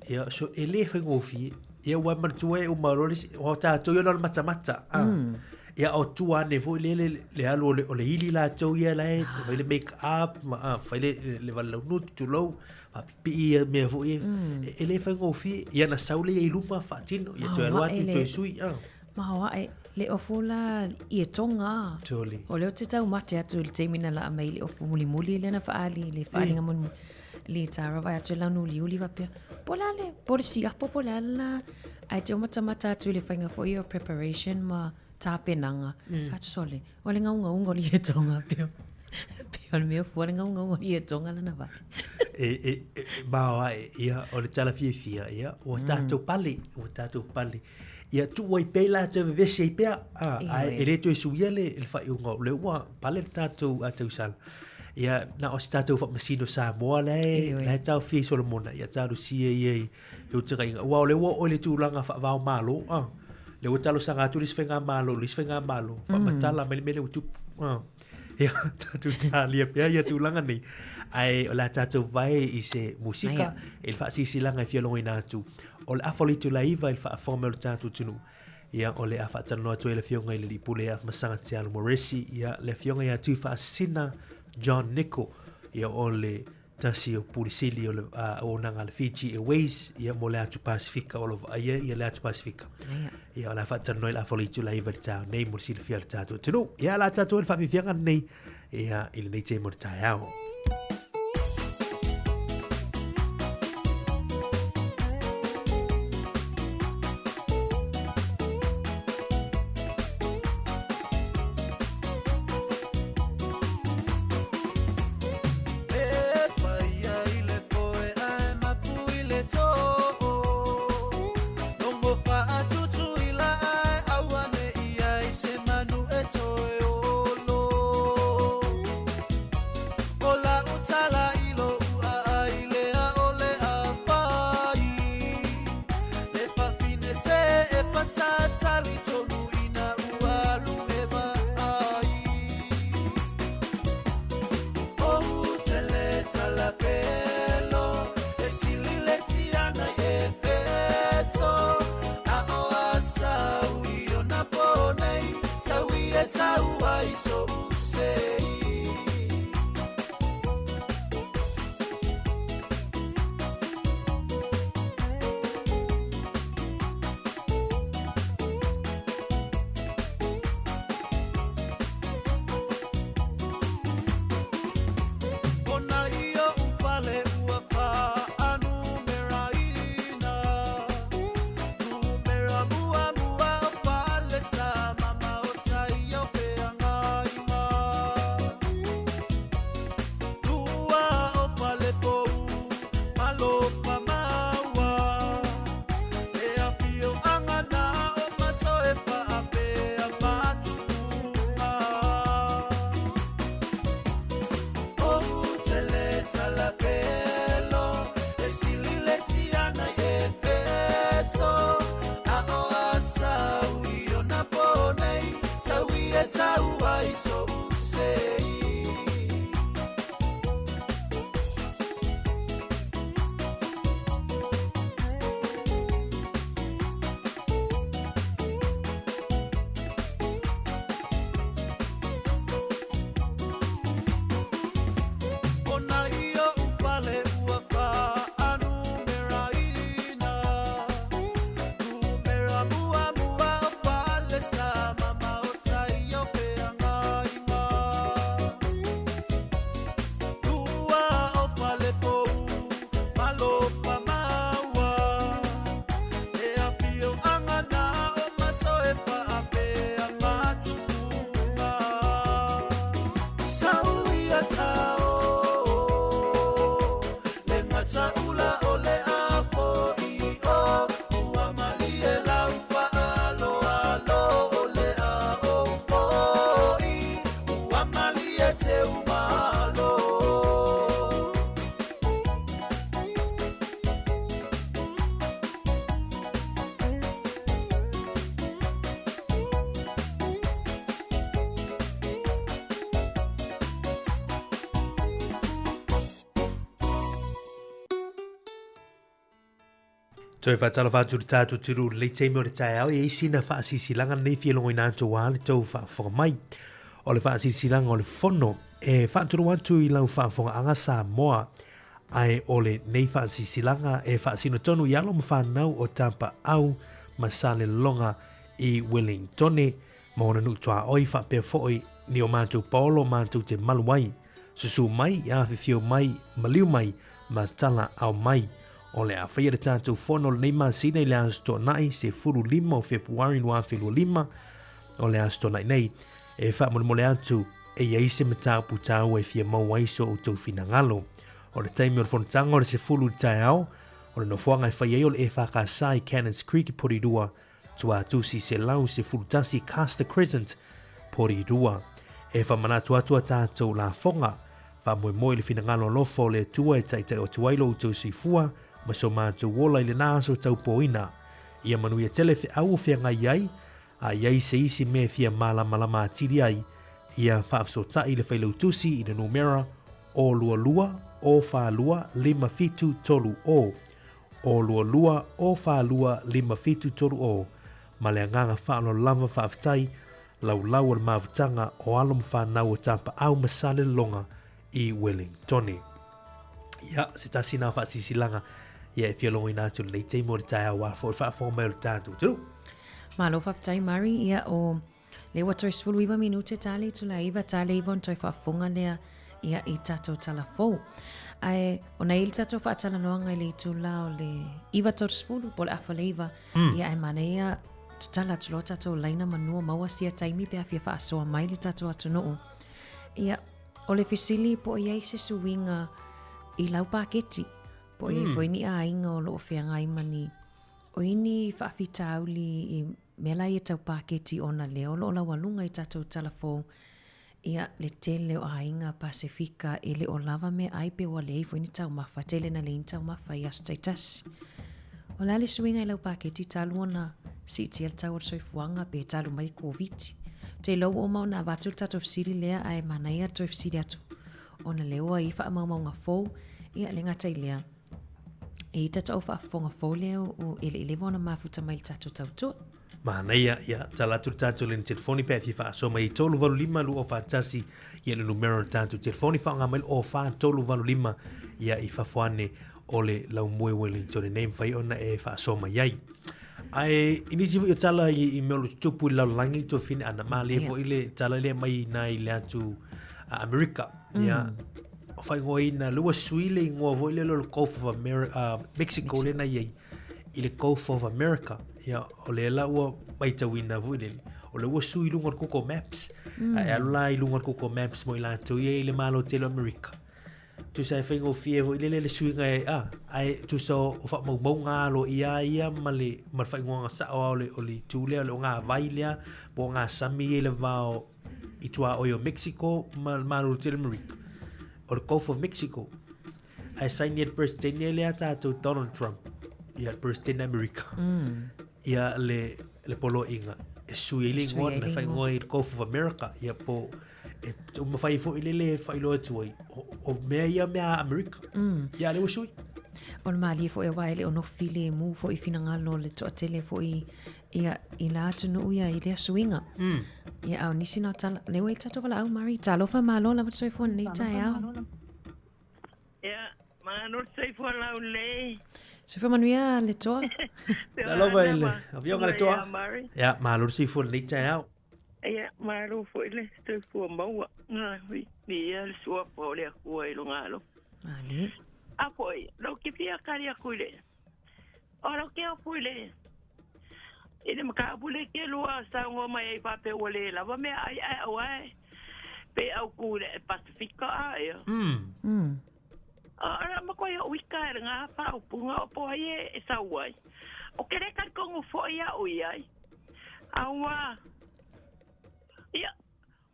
ia so ele foi gofi ia wa mar tu e o malo o ta to yo no mata ia o tu ane foi le alo le hili la to ia la le make up ma foi le valo no tu lo pi me foi ele foi gofi ia na saule i luma fatino ia to alo atu to sui ma wa le ofula i tonga toli o le te tau mate atu le te mina la mai le ofu muli le na faali le faali ngamon le tara vai atu la no li va pe polale por si a popolala ai te mata atu le fainga for your preparation ma tapenanga atu sole o le ngaunga li tonga pe pe me fo le ngaunga li tonga la na va ma ia o le tala fia ia o tato pali ia tu wai pela te vese pe ele to suia le fa unga le wa pale tato atu sal ia na o tato fa masino Samoa le tau fi Solomona ia tau sia ia yo te ringa wa le tu langa fa va malo le o talo sanga tu lisfenga malo fa matala mele tu ia tatu talia pe ia tu langa ni ai la tatu vai i se musika il fa si silanga fiolo ina tu o le afoli tu la iva il fa formel tatu tunu ia o le afa tano tu le fionga ile li pule af masanga tialo moresi ia le fionga ia tu fa sina John Nico ia o le tasi o pulisili o le o nanga le Fiji Airways ia mo le atu Pasifika o ia le atu Pasifika ia la fa tano le afoli tu la iva ta nei mo si le fial tatu tunu ia la tatu fa fianga nei ia il nei te mo taiao tau ai so usei. Toi fa tala fatu tatu tiru le te mo te au e sina fa sisilanga nei fielongo ina to wale tau fa for mai. O le fa sisilanga o le fono e fa turu watu I lau fa for anga sa moa ai o le nei fa sisilanga e fa sino tonu yalo ma fa nau o tampa au masale longa I Wellington ma ona nu toa oi fa pe foi ni o mantu polo mantu te maluai susu mai ya fifio mai maliu mai ma tala au mai. O le awhaia le tātou whono nei māsina I le asto nai se furu lima o Februari noa whelua lima o le asto nai nei e wha mole atu e iaise me tāu putau e fia mau aiso o tau fina ngalo. O le taimi o le whonotanga o le se furu tai au o le nofuanga e whaiei o le e whakasai Cannons Creek Porirua tua tusi se lau se furu tasi Castor Crescent Porirua e wha manatu atua tātou la whonga wha moe le fina ngalo lofo le tua e taitai o tuailo o tau si fua ma so mātou wola I le nāso tau poina. Ia manuia tele au fia ngai ai, a iai se isi me fia malama atiri ai, ia whaafsota I le whailau tusi I le numera o lua lua, o wha lua, lima fitu tolu o. O lua lua, o wha lua, lima fitu tolu o. Ma le anganga whaano lava whaaftai, lau lau al mavutanga o alum whanau o tampa au masale longa I Wellington. Ia, se tasi nā whaasisilanga, ia e fia longo I nātu nei te mo le tai awa fo whaafo mai o le tātou. Turu? Malo whaftai Mari ia o le watoi spulu iwa minute tali tu la iwa tali iwa on toi whaafonga lea ia I tatou tala fou. Ai, o na ili tatou whaatala noanga I le tu la o le iwa tau spulu po le afa le iwa ia e mana ia tala tulo tatou laina manua maua sia taimi pe a fia whaasoa mai le tatou atu noo. Ia, o le fisili po ia se suinga I lau paketi. Po e foi ni a inga o loo whianga I mani. O ini whaafita auli I mela I tau paketi ona leo loo la walunga I tatou talafo. Ia le tele o a inga Pasifika e le o lava me aipe o lei foi ni tau mafa. Tele na lein tau mafa I astaitas. O la le suinga I lau paketi talu ona si tiel tau o soifuanga pe talu mai COVID. Te lau o mau na vatu tatou fisiri lea ai mana ia toi fisiri atu. Ona leo I wha mau ngā fōu. Ia le ngata I lea. E I tata o whaafonga fōu leo o ele wana mafuta mai tatou tautua. Mana ia talatu tātou le telefoni pe fi whaaso mai tolu valu lima lu o whaatasi ia le numero tātou telefoni whaanga mai o wha tolu valu lima ia I whafuane o le lau mue Wellington name whai ona e whaaso mai ai. Ai inisi o tala I meolo tupu lau langi to fine ana maa levo I le tala le mai nai le atu America. Ia fai ngoi na lua suile ngoi vo ile lo Gulf of America Mexico le na ye I le Gulf of America ia o le la ua mai tawina vo ile o le ua sui lunga Google Maps a la lunga Google Maps mo ila to ye ile malo tele America tu sai fai ngo fie vo ile le sui ngai ai tu so o fa mo nga lo ia male mal fai ngo nga sa o le tu le nga vai le bo nga sami ile va I tua o Mexico malo tele America o le Gulf of Mexico. Ai saini el presidente le atato Donald Trump. Ia el presidente America. Ia le polo inga. sui li ngon na fai ngoi Gulf of America ia po e uma fai fo ile fai lo tuai o mea America ia le sui o mali fo e waile o no file mu fo I finangalo le to tele fo I la tunu ia I le swinga ia au nisi na tala le wei tato wala au mari talo fa malo la so fo nei tai au ia mano sei fo la le so fa manuia le to talo vai le avion le to ia malo sei fo nei tai au ia malo fo ile sto fo mau na wi ni el suo po le ko I lo ngalo ali apoi lo ke pia karia kuile o lo ke kuile ine maka bule ke lua sa ngoma e pa pe ole la va me ai pe au kule Pacifica ai ara ma ko ia wika nga pa u punga po ai e sa wai o kere ka ko fo ia o ai awa ia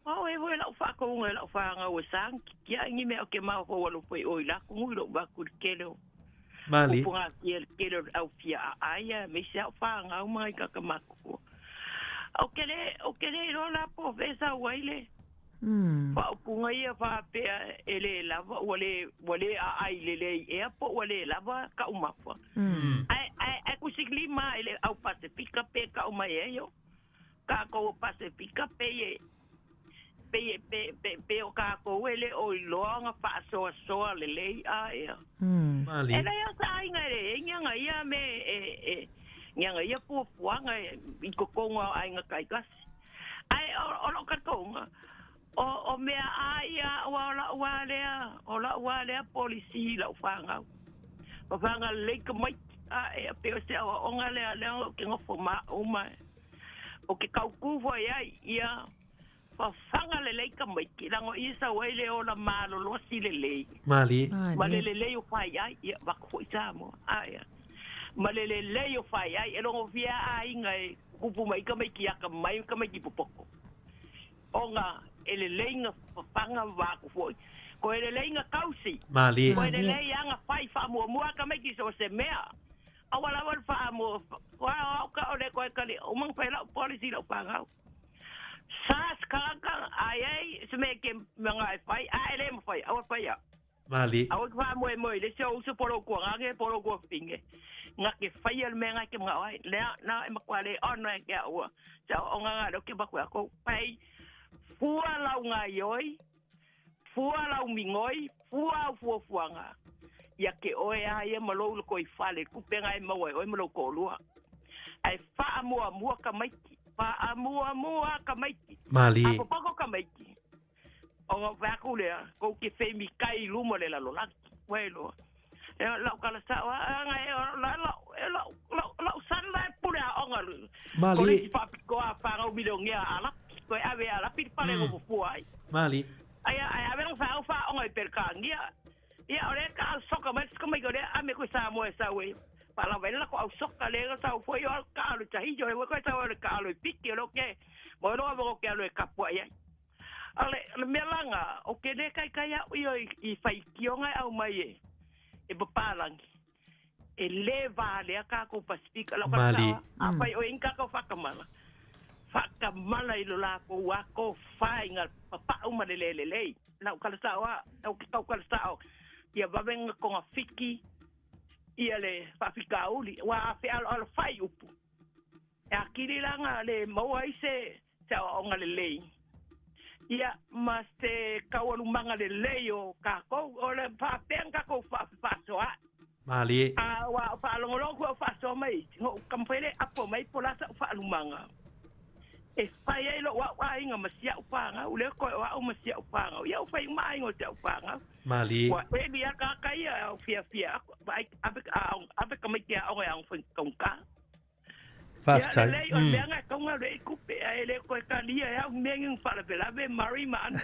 o e voi la fa ko ngela fa nga o sang kia ngi me o ke ma ho lo foi o la ko lo ba ku kelo mali po nga kelo au fia ai me se fa nga o mai ka ma ko o kele lo la po vesa waile fa o punga ia fa pe ele la wale ai le e po wale la va ka uma fa ai ku sigli ma ele au Pacifica pe ka uma yo ka ko Pacifica pe pe o ka ko ele o longa fa so le ai mali ela ya sai ngare nyanga ia me nyanga ia po puanga I ko konga ai nga kai kas ai o lo ka konga o me ai wa le policy la fanga o fanga le ka mai ai pe o se o nga le ke ngo forma o mai o ke ka ku vo ia fa fanga le ka mai ki lango isa wele o la malo lo si le mali le o fa ia va ko mo ai malele o fa ia e lo via ai ngai kupu mai ka mai ki ka mai ki popoko onga ele lenga fanga va ko ele lenga kausi mali ko ele lenga fai fa mo ka mai ki so se mea awala wal fa mo wa ka ole ko ka ni o mang pa la policy la pa sas kaka ai se me ke mga fai ai le mo fai awa fai mali awa fa mo le so polo ko ngake polo ko finge ngake fai al menga ke mga ai le na e makwale on na ke awa sa onga lo ke ba ko pai fua lau ngaioi fua lau mingoi fua fuanga ia ke oe ai malo ko I fale ku penga e mo oi malo ko lua ai fa mua ka mai pa mua ka mai mali apo pako ka mai o va ku le ko ke fe mi kai lu mo le la lo la welo la ka la sa nga la san la pura onga mali ko ko fa o bilongia ala ko ave ala pit pale go fuai mali ai ave no fa onga perkangia ia ore ka soka mas ko mai gore ame ko sa mo sa we para vela ko soka le sa foi o ka lo tahi jo ko sa o ka lo piki lo ke mo no avo ke lo kapu ai ale le melanga o ke de kai ya I fai kionga au mai e papalang e leva le ka ko Pacifica lo ka a fai o inka ko fakamala I lo la ko wa ko fai ngal papa o ma le na ka sa wa o ka sa ia va venga con a fiki ia le fafika uli wa fe al fai upu e akiri langa le mo ai se onga le ia mas te kawalu manga le o ka ko o le fa penga ko fa soa mali wa fa lo ko fa so mai no kampele apo mai pola sa fa lumanga e fai lo wa inga masia upanga ule ko wa masia upanga ia fai mai ngo te upanga mali wa e dia ka kai fia vai abe ka mai ke o yang fun konka five time le o le nga konga le kupe ele ko ka lia ya menging para pela be mari man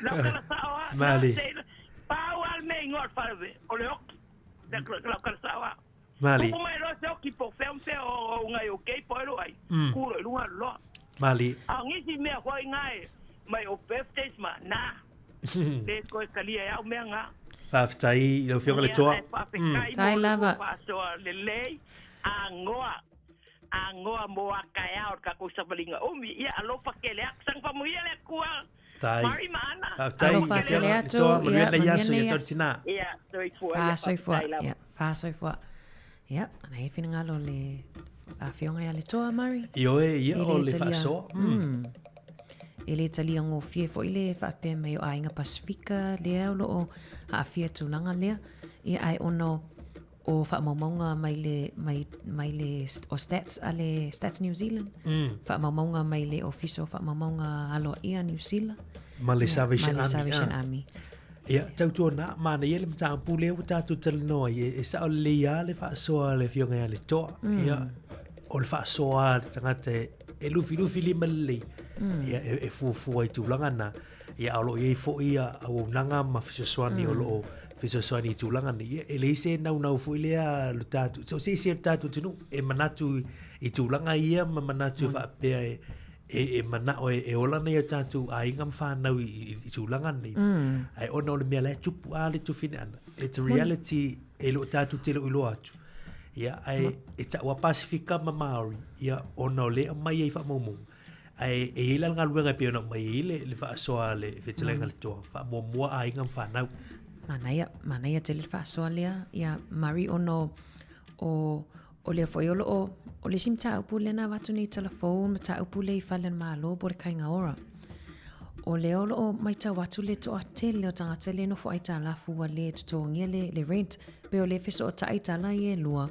la ka sa wa mali pa wa me ngor para be o le ok la ka sa wa mali ko mai lo se ki po fempe o ngai okay po lo ai ku lo lo mali angi si me ko ngai mai o birthdays ma na le ko kalia ya me nga five tai lo fio le toa tai lava so le le angoa Angoa moa kaya o ka ko sa balinga umi ia alo pakele sang pamuia le kua Tai. mari mana Tai. Alo whatele atu, Ia, ia, ia, so maniane ia ia. tau tina. ia soifua Fa soifua. Ia, fa soifua. Ia, ana e fina ngalo le a fionga ia le toa Mari. Io ia o le talia- whaasoa. E le talia ngō fie fo i le whaapea mai o Ainga Pasifika lea o loo a fia tūlanga lea. Ia ai ono o whaamaumaunga mai le o Stats a le Stats New Zealand. Whaamaumaunga mai le office o whaamaumaunga alo ia New Zealand. Ma le Salvation Ma le Army. Salvation Army. Ia, tau tua na, mana ia le mtaa pule o tātou talanoa, e sa o le ia le whaasoa le fionga ia le toa. Ia, o le whaasoa tangata e lufi lima le. Ia, e fuafua i tūlanga na. Ia, alo ia i fo ia au nanga ma fisoswani o loo fisoswani i tūlanga ni. Ia, e le ise nau fo ilea lu tātou. So se ise tātou tunu, e manatu i tūlanga ia, ma manatu whaapea e mana o e ola nei tātou a inga mwhanau i tūlanga nei. Ai ona o le mea lai tupu a le tufine ana. It's a reality e lo tātou te lo ilo atu. Ia, ai e ta ua Pasifika ma Maori. Ia, ona o le mai e whaamaumu. Ai e ila ngā luenga pe ona mai i le whaasoa le whetelenga le toa. Whaamumua a inga mwhanau. Manaia te le whaasoa lea. Ia, Mari ono o le whaiolo o le sim tā upu lena watu nei telefon, ma tā upu le i whalen mālo bo le kainga ora. O le olo o mai tā watu le toa tele o tangata le no fo ai tā lafu wa le tutongia le rent, pe o le fiso o ta ai tā la i e lua.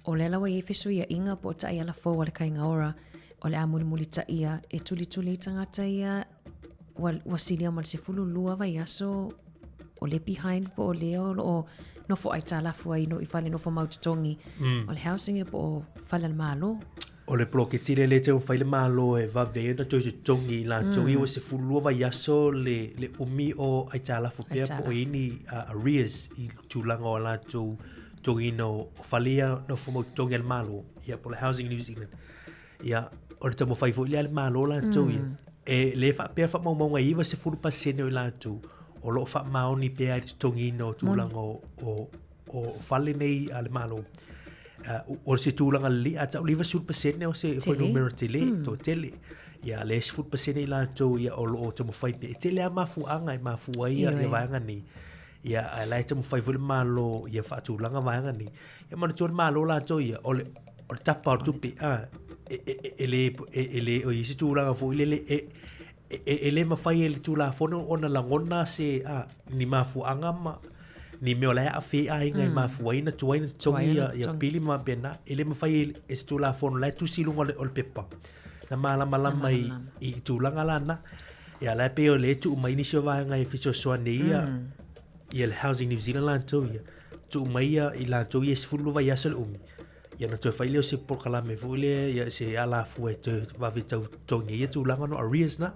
O le lawa i fiso ia inga po ta ai ala fo wa le kainga ora, o le amuli ta ia e tuli i tangata ia wa silia ma le se fulu lua vai aso o le behind po o le o no fo ai tā lafu ai no i whale no fo maututongi. O le housing e po o whale malo. O le ploke tire le te whaile malo e vave na tō se tongi la tōi o se fulua vai aso le umi o ai tā lafu pia po ini arrears i tūlanga o la tōi no o whalea no fo maututongi al malo. Ia po le Housing New Zealand. Ia o le tamo whai fo ile al malo la tōi. E le wha pia wha maunga iwa se fulu pasene o la tō. O lo wha maoni pia i tongi no tūlanga o whale nei ale malo. O se tūlanga li, a tau liwa sul pasene o se hoi numero tele, tō tele. Ia le se fut pasene i la tō ia o lo o tamu whai pia. E tele a mafuanga, i mafua ia vaianga ni. Ia a lai tamu whai vule malo ia wha tūlanga vaianga ni. Ia mana tō malo la tō ia o le tapa o tupi. E le o i se tūlanga fo ile le ele mawhai ele tūla whono ona langona se ni mafuanga ma ni meo lai a whi a inga i mafuaina tuaina tongi ia pili ma pena ele mawhai e se tūla whono lai tusilunga o le pepa na malama i tūlanga lana ia lai peo le tu umai ni sio vaanga i fiso soane ia le Housing New Zealand lan tau ia tu umai ia i lan tau ia se fulu vai asal umi ia na tō whaile o se porkalame fuile ia se ala fua e tō wawi tau tongi ia tūlanga no arrears na.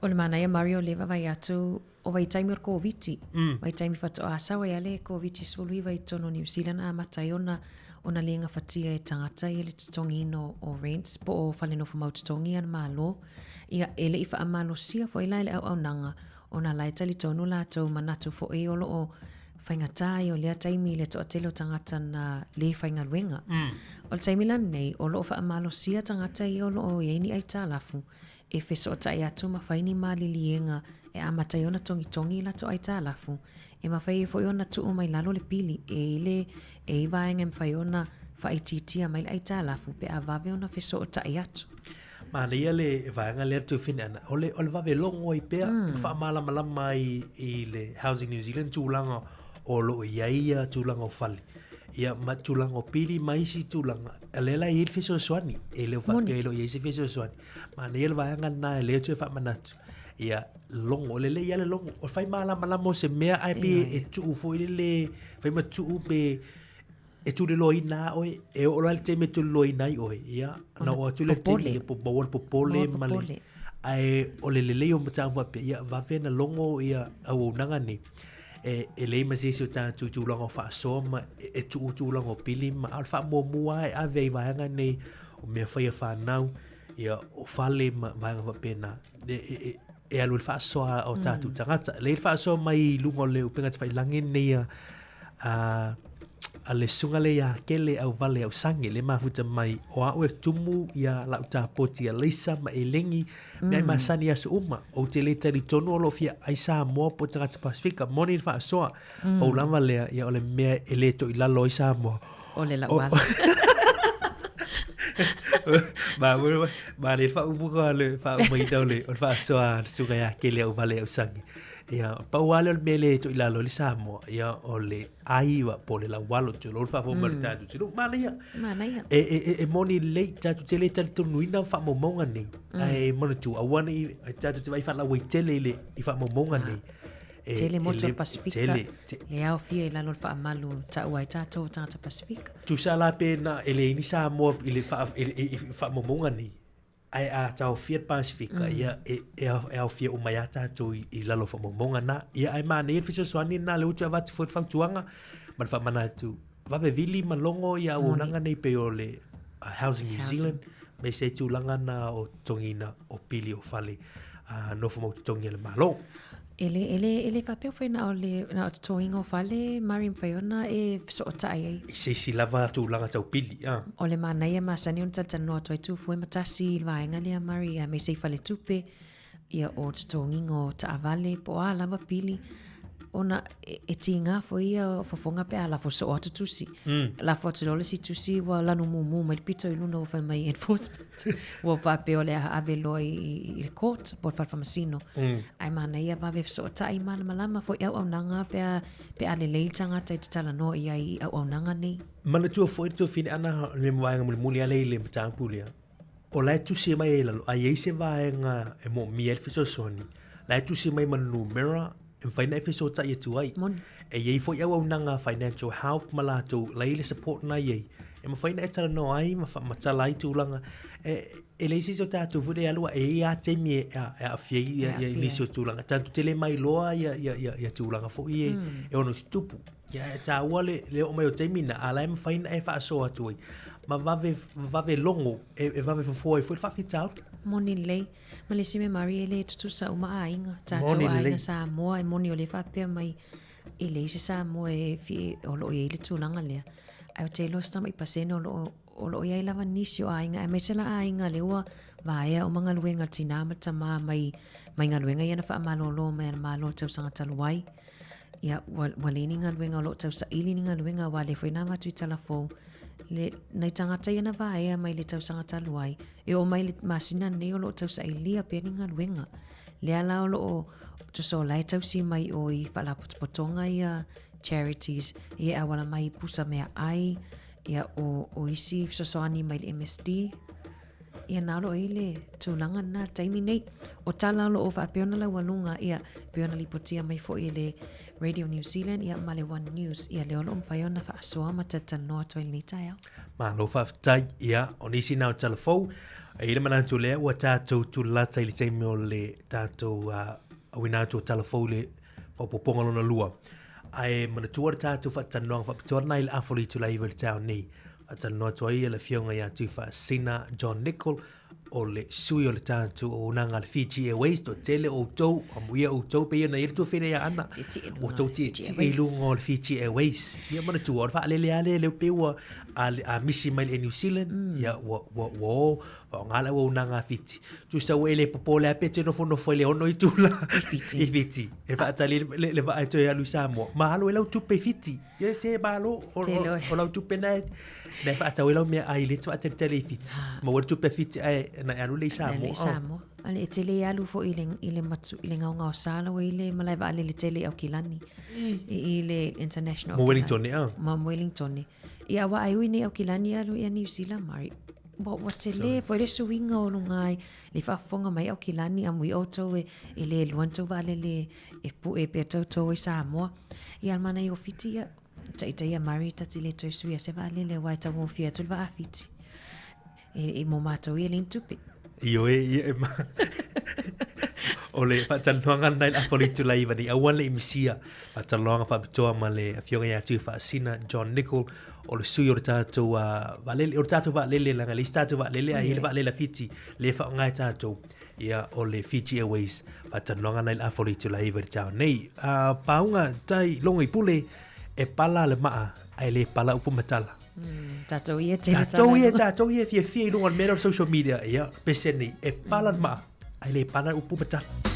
O le mana ia Mario lewa vai atu o vai taimi or COVID. Vai taimi whatu a sawa ia le COVID sulu vai tono New Zealand a matai ona lenga whatia e tangata i le tutongi no o rents po o whale no whamaututongi an malo. Ia ele i wha amalo sia fo ila ele au nanga o na lai tali tonu la tau manatu fo e olo o whaingatai o lea taimi le toa telo tangata na le whainga luenga. O le taimi lan nei o loo wha amalo sia tangata i olo o yeini ai tālafu. E wheso o tai atu mawhaini malilienga e amatai ona tongi la to ai tālafu. E mawhai e fo ona tu o mai lalo le pili e ile e iwaenga mwhai ona whaititia mai ai tālafu pe a vave ona wheso o tai atu. Ma le le vaanga le tu fina ana. Ole vave longo i pea. Wha malama i le Housing New Zealand tūlanga o lo iaia tūlanga o whale. Ia ma tūlanga o pili maisi tūlanga. Alela i il wheso swani. E leo whake e lo i eisi wheso swani. Ma ne ele vaanga na e leo tu e wha manatu. Ia longo, le ia le longo. O whai malama o se mea ai pe e tuu fo ile le whai ma tuu pe e tu le loi na oe e o le te me tu loi nai oe ia na o tu le te po bawon popole male ai o le o mata va pe ia va vena longo ia au nanga ni e le ma se ta tu longo fa so ma e tu longo pili ma alfa mo mua e ave va nga nei o me fa nau ia o fale ma va pena e alu fa so o tatu tangata le fa so mai lungo le upenga te fai langin nei a le sunga le ia kele au vale au sangi le mafuta mai o a ue tumu ia lau tā poti a leisa ma e lengi mea masani asu uma o te le tari tonu o lo fia ai Samoa po tangata Pasifika moni wha soa o lama lea ia o le mea e le to i lalo i Samoa o le lauala ma le wha umuka le wha umaitau le o wha soa sunga ia kele au vale au sangi ia pauale o le mele to i lalo le Samoa ia o le aiwa po le laualo te lor wha fo tatu te lo mana ia e moni le tatu te le tali tonu ina wha momonga nei ai mona tu awana i tatu te vai wha lau i tele i wha momonga nei Tele motor Pasifika le au fia i lalo wha amalu ta uai tātou tangata Pasifika tu sa la pena ele ini Samoa i le wha momonga nei ai a tau Fiat Pasifika ia e au fia umai tātou i lalo wha momonga na ia ai mana ia fiso soani na le utu avati fuat whautuanga man wha mana tu wawe vili malongo ia unanga nei pe o le Housing New Zealand me se tūlanga na o tongina o pili o fale no wha mau tongi le malo ele whapeo whai na o le na o toinga o fale Mariam Whaiona e so o tai ai se si lava tūlanga tau pili o le mana ia masani on tatanoa toi tu fue matasi i vaenga lea Maria me se whale tupe ia o tonginga o ta avale po a lava pili ona e tinga fo ia fofonga pe ala fo so o tusi la fo te lole si tusi wa lanu mumu mai pito i luna o fa mai enforcement wa va pe ole ave loi i court por fa masino ai mana ia va ve so ta i malama fo ia au nanga pe ale leitanga te tala no ia i au nanga ni mana tu fo to fin ana le mwanga muli ale le mtampulia o la tusi mai ela ai se vaenga e mo miel fiso soni la tusi mai man numera in faina e fiso ta yetu ai e ye fo ia au nanga financial help malato leile support na ye e ma faina e tala no ai ma tala i tūlanga e le si so tātou vure alua e ia te mie a fie ia inisio tūlanga tantu te le mai loa ia tūlanga fo i e ono stupu ia e tā ua le o mai o te mina ala e ma faina e wha asoa tu ai ma vave longo e vave fo e fo e whawhitau moni lei ma le sime Maria le tutu sa uma ainga tātou ainga sa moa e moni o le whapea mai e le se sa moa e fi o lo i le tūlanga lea ai o te losta mai pasene o lo i lava nisi o ainga e mesela ainga le ua vaea o mga luenga tina matama mai ngā luenga iana wha amalolo mai ana malo tau sanga taluai ia walini ngā luenga o lo tau sa ili ngā luenga wa le whaina matu i talafou le nei tangata iana vaea mai le tau sanga taluai e o mai le masina nei o lo tau sa ilia pe ngā luenga le ala o lo to so lai tau si mai o i whala potonga ia charities ia awala mai pusa mea ai ia o isi sosoani mai le MSD ia nalo ile tūlanga na taimi nei o tala lo o whapeona la walunga ia peona li potia mai fo ile Radio New Zealand ia male One News ia leo lo mwhaiona wha asoa matata noa toi ni taia ma lo whaftai ia o nisi nao talafou e ila manantu lea ua tātou tūlata ili teimi o le tātou awinatu talafou le whapoponga lona lua ai mana tuar tātou whatanoa whapitoa nai le afori tu lai veri tau ni whatanoa tua ia le fionga ia tu sina John Nicol o le sui o le tātou o nanga le Fiji Airways to tele o tau o muia o tau pe ia na ira tu whine ia ana o tau ti e lunga o le Fiji Airways ia mana tuar wha alele ale leo peua a misi mai le New Zealand ia wa ngala o nanga Fiji tu sa o ele popole a pete no fono foi le ono i tula i Fiji e fa tali le va to ia lu Samoa ma halo ela tu pe Fiji ia se balo o la tu pe na ne fa tau ela me ai le tu tele Fiji ma o tu pe Fiji ai na alu le Samoa ale tele alu fo ile matu ile ngau sala o ile malai va le tele au kilani ile international mo Wellington ma Wellington ia wa ai ni au kilani alu ia New Zealand mari bo tele foi le suinga o lungai le fa fonga mai au kilani amui auto e le luanto vale le e pu e peto to e Samoa ia mana i ofiti ia ia mari tatile to suia se vale le wa ta mo fia tu va afiti e mo mato ia lintupi io e ma ole fatalonga nai a politu lai vani awale imisia fatalonga fa bitoa male afionga ya tu fa sina John Nicol o le sui o tātou valele o tātou valele langa le tātou valele a hele valele fiti le fa ngai tātou ia o le Fiji Airways fatalonga nai a politu lai vani tau nei paunga tai longa i pule e pala le maa ai le pala upu matala Tatou ia tatou ia fia no on mera social media ia peseni e pala ma ai le pala upu matala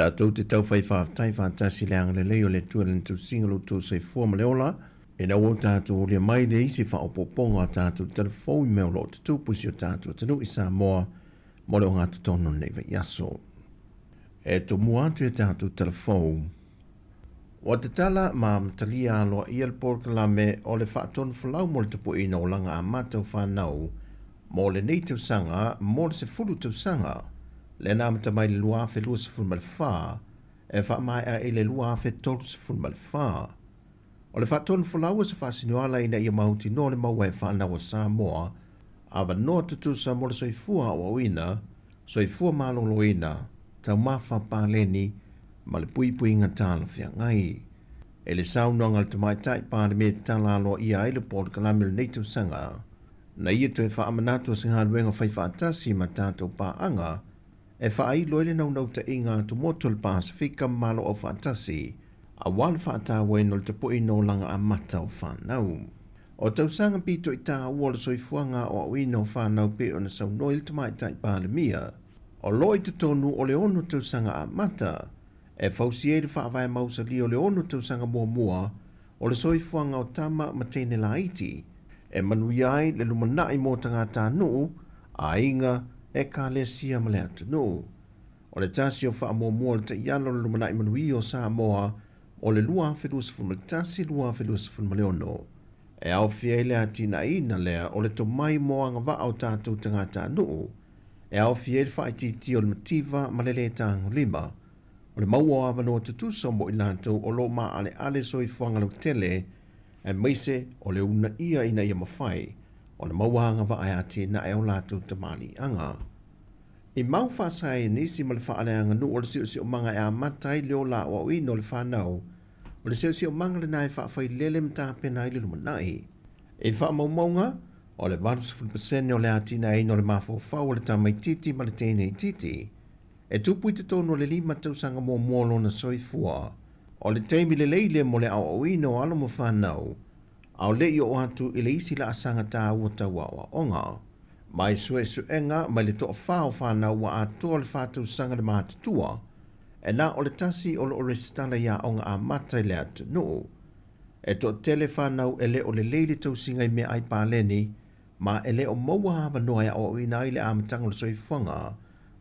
Tātou te tau whai whātai whātasi leanga le leo le tualan tu singalo tu se fuama leola, e na o tātou o le mai le isi whaopoponga tātou telefoni meo lo te tūpusi o tātou tanu i Samoa, mo leo ngātu tono nei vai aso. E to muatu e tātou telefoni. O te tala ma mtalia aloa i al porkalame o le whaatonu whalau mo le tapu ina o langa a mātou whanau, mo le nei tau sanga, mo le se fulu tau sanga, le nā mata mai le lua afe lua se fulu mal wha, e wha mai a e le lua afe tolu se fulu mal wha. O le whaatonu whalau se whaasinuala ina ia mahuti no le maua e whanau a Samoa, awa noa tutu sa mo le soifua o awina, soifua malolo ina, tau mawha pāleni, ma le pui pui ngatala whia ngai. E le saunonga le tamai tai pāre me tala aloa ia e le pōr kalame le neitu sanga. Na ia tu e wha amanatu a singa luenga whai whaatasi ma tātou pāanga, e wha ai loele nau nau ta inga tu motu le Pasifika malo o whaatasi, a wale whaata weno le tapu no langa a mata o whanau. O tau sanga pito i tā ua le soifuanga o awina o whanau pe o na saunoi le tamai tai pāre mia, o loi te tonu o le ono tau sanga a mata, E fausie le whaavai mausa li o le ono tausanga mua o le soifuanga o tama ma teine la iti. E manui ai le lumanai mo tangata nuu a inga e ka le sia ma le atu nuu. O le tasi o wha mua le ta ialo le lumanai manui o Samoa o le lua whedusifun ma le tasi lua whedusifun ma le ono. E au fia le atina ina lea o le to mai mo anga wa au tātou tangata nuu. E au fia le whaititi o le mativa ma le tāngu lima. O le maua awa no tutusa mo i lātou o lo ma ale soifuanga lau tele e meise o le una ia ina ia mawhai o le maua anga wa ai ati na e o lātou tamani anga. I mau whasai nisi ma le whaaleanga nu o le siu manga e a matai leo la o au ino le whanau o le siu manga le nai whawhai lele mta pena i le lumanai. E wha o le 1% o le ati na ino le mawhau o le tamaititi ma le tēnei titi. E tupu i te tono le 5 tausanga mua lona soifua. O le teimi le leile mo le au ino alo mo whanau. Au le i o atu i le isi la asanga tā ua taua o onga. Mai suenga mai le toa whao whanau wa atua le whātou sanga le mātutua. E nā o le tasi o le orestana ia onga a matai le atu nuu. E to tele whanau e le o le leile tausinga i mea ai pāleni, ma e le o maua hawa noa ia o ina i le amatanga le soifuanga,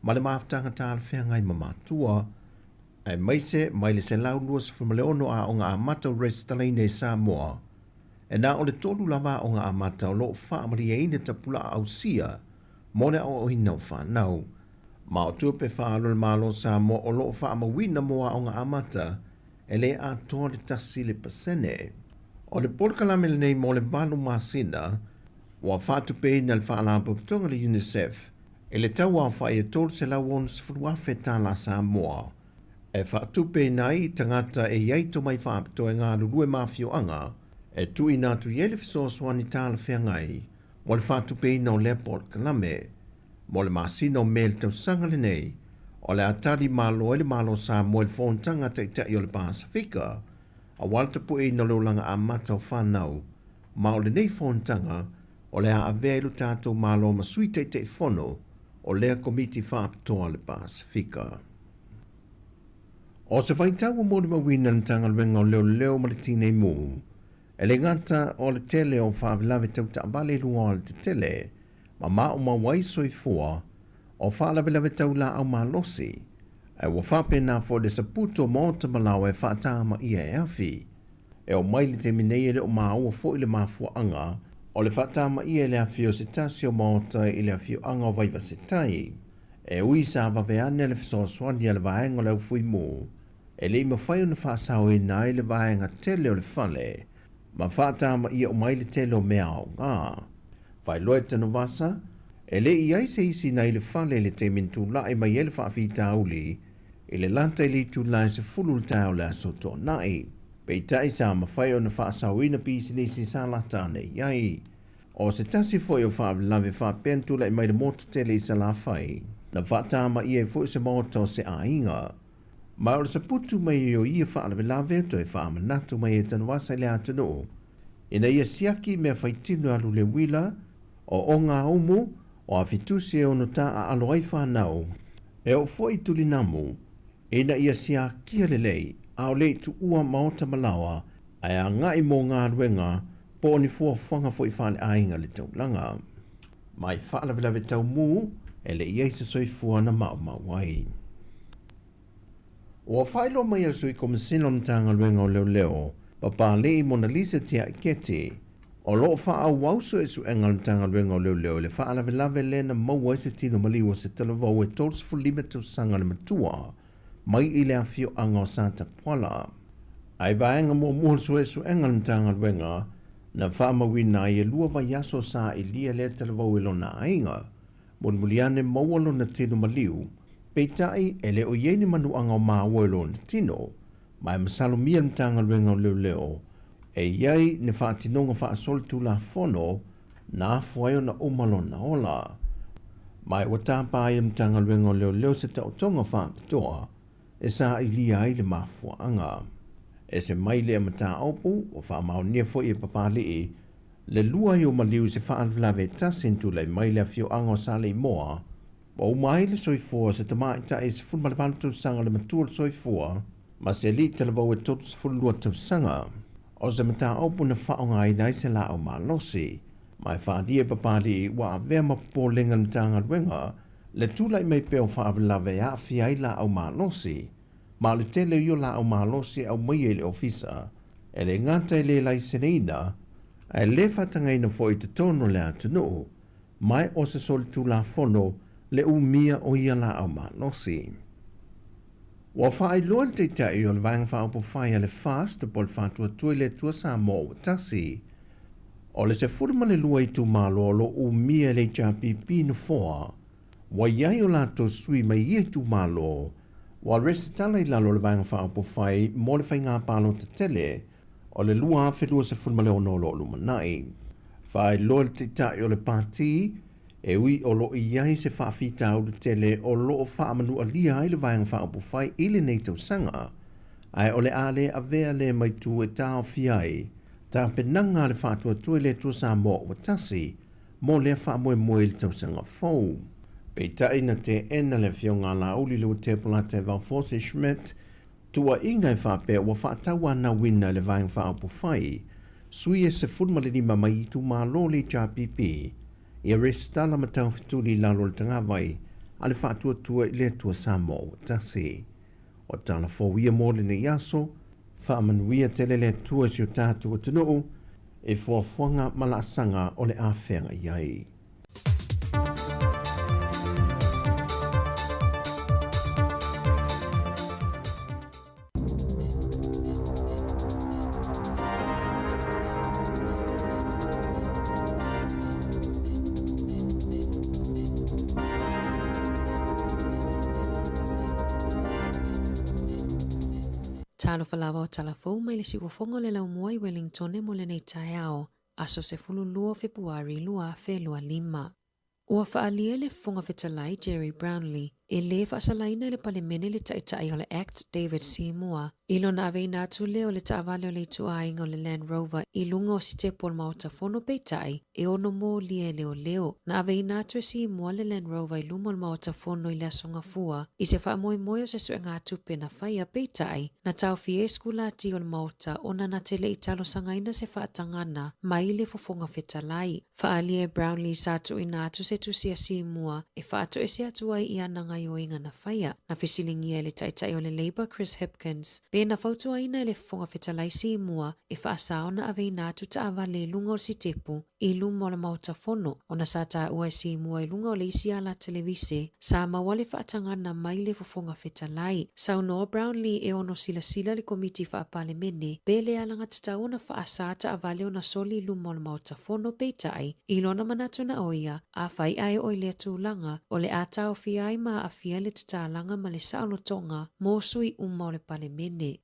ma le maafutanga tā le whea ngai mamatua, e maise mai le se lau lua sa whamale ono a onga a matau restana i nei Samoa. E nā o le tolu lava onga a matau lo wha amari e ina tapula au sia, mo le o ina o whanau. Ma o tuape whaalo le malo Samoa o lo wha amawina moa onga a mata, e le a toa le tasi le pasene. O le porkalame le nei mo le vanu masina, wa whatu pe na le whaalapo tonga le UNICEF, e le tau a wha e tolu se lau onu se furuafe tā la Samoa. E whatu pe nai tangata e iaito mai whaapito e ngā rurue mafio anga, e tui nātu iele fisoswani tā la whengai, mo le whatu pe na o le porkalame, mo le masina o mele tau sanga le nei, o le atari malo ele malo Samoa le whontanga te i o le Pasifika, a walta pu e na langa a mata o whanau, ma o le nei whontanga, o le a avelu tātou malo masui te whono, o lea komiti whaapitoa le Pasifika. O se whaitawa mo le mawina na tanga wenga o leo ma le tine mu, e le ngata o le tele o whaavelawe tau ta abale lua o le tele, ma o mawai soifua, o whaalawe tau la au malosi, e wa whapena fo le saputo maota malawa e whaatama ia e awhi, e o maili te minei le o maua fo i le mafua anga, o le whaatama ia le awhi o se tasi o maota i le awhi o anga o vaiva se tai, e ui sa waweane le fisoswani a le vaenga le ufui mu, e le ima whai o na whaasau e nai le vaenga tele o le whale, ma whaatama ia o maili tele o mea o ngā. Whai loe tano vasa, e le i aise isi na i le whale le te mintu la e mai ele whaafi tauli, i le lanta i li tu lai se fulu le tau le aso tō nai. Pei tai sa ma whai o na whaasau ina pisi nisi sa latane iai. O se tasi foi o whaavelawe whaapentu la e mai le moto tele i sa la whai, na whaatama i e foi se moto se ainga. Ma o se putu mai o ia whaalawe to e whaamanatu mai e tanwasa le atano. Ina ia siaki mea whaitinu alu le wila, o onga umu, o a fitusi e ono ta a aloai whanau, e o foi tuli namu, ina ia sia kia lelei, a o lei tu ua maota malawa, ai a ngai mo ngā ruenga, po ni fua whanga foi whale ainga le tau langa. Mai whaalawe tau mu, e le iei se soifua na mawai. O a whailo mai a sui komisino mtanga ruenga o leo, papa lei Mona Lisa tia ikete, o lo wha au wauso e su engal tanga ruenga o leo le wha alawe lena maua se tino maliwa se talavau e tors fu limita sanga le matua, mai i le awhio anga o Santa Puala. Ai vaenga mo muhul e su engal tanga ruenga, na wha mawina i e lua vai aso sa i lia le talavau e lona ainga, mon muliane maua lona tino maliu, peitai e le o ieni manu anga o maa ua lona tino, mai masalomia mtanga ruenga o leo, e iai ne whaatinonga whaasol tu la whono, na fuaio na umalona ola. Mai watapa i mtanga ruenga o leo se tau tonga whaapitoa, e sa i lia ai le mafua anga. E se mai le mata opu, o whaamau nia fo i papali i, le lua i o maliu se whaalawe tasin tu le mai le fio anga o sale moa, O mai le soifua se tama i ta e se fulu malapalo tau sanga le matua le soifua, ma se li te lewau e totu se fulu lua tau sanga, o se mata opu na whaonga i nai se la o malosi, mai whaadia papali wa a vea mapolenga le tanga luenga, le tula i mei peo whaabelawe a fia i la o malosi, ma le tele io la o malosi au mai e le ofisa, e le ngata i le lai seneina, e le whatangai na fo i te tono le atunu, mai o se sol tula fono, le umia o ia la au malosi. Wa whaai loa te tai o le vang whaopo whai ale fast po le whatua tui le tua sa mo o tasi. O le se furma le lua i tu malo lo umia le JPP no foa, wa iai o la to sui mai ia tu malo, wa resitala i lalo le vang whaopo whai mo le whai ngā palo te tele, o le lua a whelua se furma le ono lo lumanai. Whaai loa te tai o le pāti, e ui o lo i iai se whaafita au le tele o lo o whaamanu a lia ai le vayang whaapu whai ili nei tau sanga. Ai o le ale a vea le mai tu e tau fiai, ta penanga le whaatua tue le tua sa mo o tasi, mo le whaamoe moe le tau sanga fau. Pei tai na te ena le fionga la uli le te polate Valforce Schmidt, tua ingai whaape wa whaatawa na wina le vayang whaapu whai, sui e se fulma le lima mai tu ma lo le JPP, ia restala matau fituli lalo le tanga vai, ale whaatua tua i le tua samo o tasi. O tala fōwia mōle ne yaso, whaamanuia tele le tua si o tātua tunu, e fuafuanga malasanga o le awhenga iai. Talo falawa o talafou mai le siwafonga le lau mua i Wellington e mo le nei tae ao, aso se fulu lua Februari lua fe lua lima. Ua whaalia le fonga fetalai Jerry Brownlee, e le whaasalaina le palemene le taitai o le Act David Seymour, ilo na avei nātu le o le taavale o le tuainga o le Land Rover i lunga o si te pol mauta fono peitai e ono mō lia leo leo. Na avei nātu e Seymour le Land Rover i lunga o le mauta fono i le asonga fua, i se wha moe moe o se sue ngā tupe na whaia peitai, na tau fie skula ti o le mauta o na tele i talo sangaina se whaatangana mai le fofonga fetalai. Whaalia Brownlee sātu i nātu se tusia Seymour e whaato e se atuai i ananga o inga na whaia, na whisilingia le taitai o le Labour Chris Hipkins, pe na whautua ina le fonga fetalai Seymour e whaasao na avei nātu ta avale lunga o si tepu i lumo le mauta fono, o na sata ua Seymour i lunga o le isi ala televise, sa mawale whaatangana mai le fonga fetalai. Sau no Brownlee e ono sila le komiti whaapalemene, pe le alanga tatau na whaasata avale o na soli lumo le mauta fono peitai, i lona manatu na oia, a whai ai o le tūlanga o le atao fiai ma a fia le tatalanga ma le saolotonga mō sui uma o le palemene.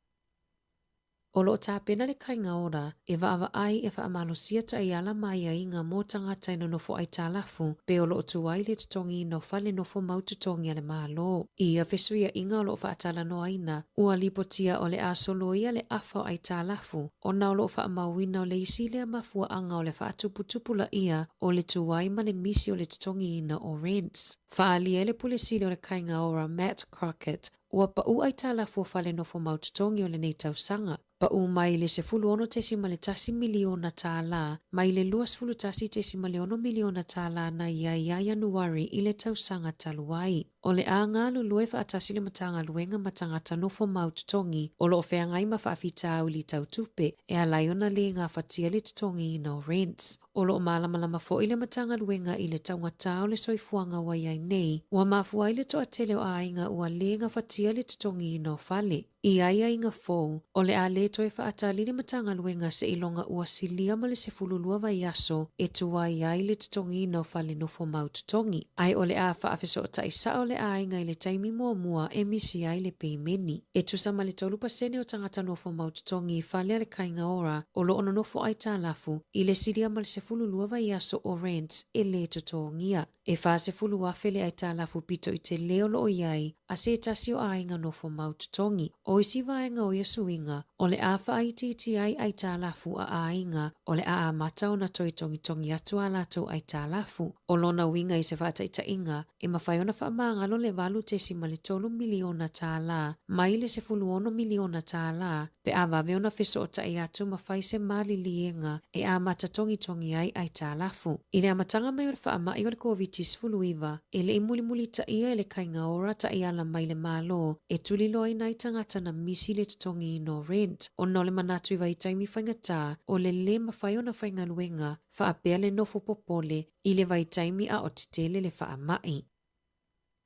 O lo tāpena le kainga ora, e waava ai e whaamalosia ta i ala mai a inga mō tangata ino nofo ai tālafu, pe o lo tuai le tutongi no whale nofo maututongi ale mālo. Ia whesuia inga o lo whaatala no aina, ua lipotia o le asoloia le afa ai tālafu, o na o lo whaamawina o le isi le mafua anga o le whaatuputupula ia o le tuai ma le misi o le tutongi ina o rents. Whaalia le pulesile o le kainga ora Matt Crockett, ua pau ai tālafu o whale nofo maututongi o le nei tausanga. Pa mai le se fulu ono tesi ma le tasi miliona tāla, mai le luas fulu tasi tesi ma le ono miliona tāla na ia Januari i le tausanga taluai. O le a ngā lulue whaatasi le matanga luenga matangata nofo maututongi, o lo whea ngai ma whaafita au li tautupe, e a laiona le ngā whatia le tutongi i no rents. O lo malamalama fo i le matanga luenga i le taungata o le soifuanga wa iai nei, ua mafua i le toa tele o a inga ua le ngā whatia le tutongi i no fale. I aia inga fōu, o le a le toi whaatali le matanga luenga se ilonga ua silia ma le se fululua vai aso, e tua i ai le tutongi i no fale nofo maututongi. Ai o le a whaafeso o taisa o le le ainga i le taimi mua e misi ai le peimeni. E tusa ma le 3% o tangata nofo maututongi i whalea le kainga ora o lo ono nofo ai tālafu i le siria ma le sefulu luava i aso o rents e le totongia. E wha sefulu wafele ai tālafu pito i te leo lo o iai a se tasi o ainga nofo maututongi. O isi vaenga o Yesuinga o le awha ai titi ai tālafu a ainga o le a mata o na toi tongi atu a lato ai tālafu. O lona winga i se vata i tainga e mawhaiona wha maangalo le valu tesi ma le 3 miliona tāla mai le 10 miliona tāla pe a waweona fiso o tai atu mawhai se mali lienga e a mata tongi ai tālafu. I le amatanga mai o le wha mai o le COVID-19 e le imuli ta ia e le kainga ora ta ia la mai le malo e tulilo ai nai tangata na misi le tutongi no rent o no le manatu i vai taimi whaingata o le mawhaiona whaingaluenga wha apea le nofo popole i le vai taimi a o titele le wha mai.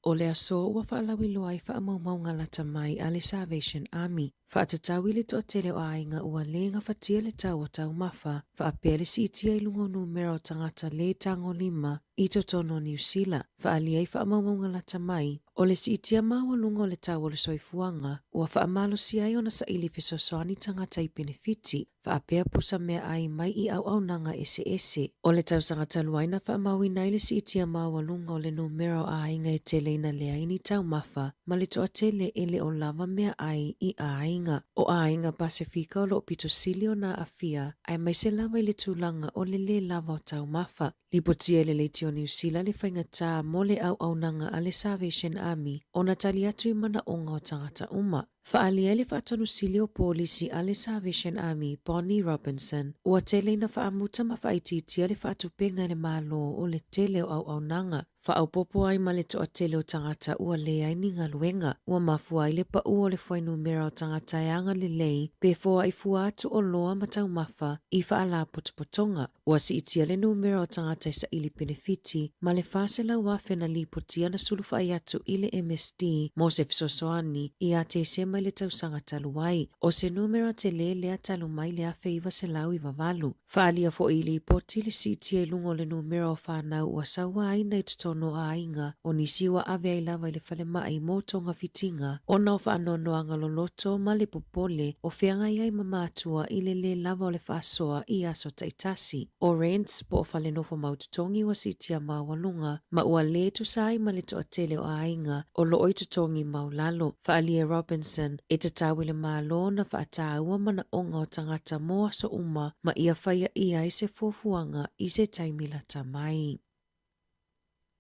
O le aso ua whaalawilo ai whaamaumaunga lata mai a le Salvation Army. Whaatatawi le toa tele o ainga ua lenga whatia le tau o tau mawha. Whaapea le sitia i lungo numero tangata le tango 5 i totono New Zealand. Whaali ai whaamaumaunga lata mai. O le sitia maua lungo le tau o le soifuanga. Ua whaamalo si ai ona sa ili fisosoani tangata i benefiti. Whaapea pusa mea ai mai i au nanga ese. O le tau sangata luaina whaamaui nai le sitia maua lungo o le numero a ainga e tele ina lea ini tau mawha. Ma le toa tele ele o lava mea ai i ainga. O ainga Pasifika o lo pito silio na afia. Ai mai se lava i le tūlanga o le lava o tau mawha. Lipotia le leiti o New Zealand le whaingata mo le au nanga a le Salvation Army. O na tali atu i mana onga o tangata uma. Whaalia le whaatonu silio polisi a le Salvation Army, Bonnie Robinson, ua tele na whaamuta ma whaititia le whaatupenga le malo o le tele o au nanga. Whaaupopo ai ma le toa tele o tangata ua le ai ni ngaluenga. Ua mafua ai le pa ua le whainu mera o tangata e anga le lei, pe fua ai fua atu o loa matau mafa i whaala potopotonga. Ua si itia le numera o tangata isa ili benefiti, ma le whasela wafe na lipotia na sulufa ai atu i le MSD, mo se fisosoani, i a te sema le tausanga taluai. O se numera te lea talu mai le afe iwa se lau iwa valu. Whaalia fo i li poti le si itia i lungo le numera o whanau ua sawa ai na tono a inga o nisiwa ave ai lava i le whale mai mo tonga fitinga o na o whaanonoanga loloto ma le popole o whianga iai mamatua i le lava o le whaasoa i aso taitasi. O rents po o whale nofo maututongi wa sitia mawalunga ma ua le tusai ma le toa tele o a inga o lo oi tutongi maulalo. Whaalia Robinson e tatawi le malo na whaataua mana onga o tangata mo aso uma ma ia whaia ia i se fuafuanga i se taimila tamai.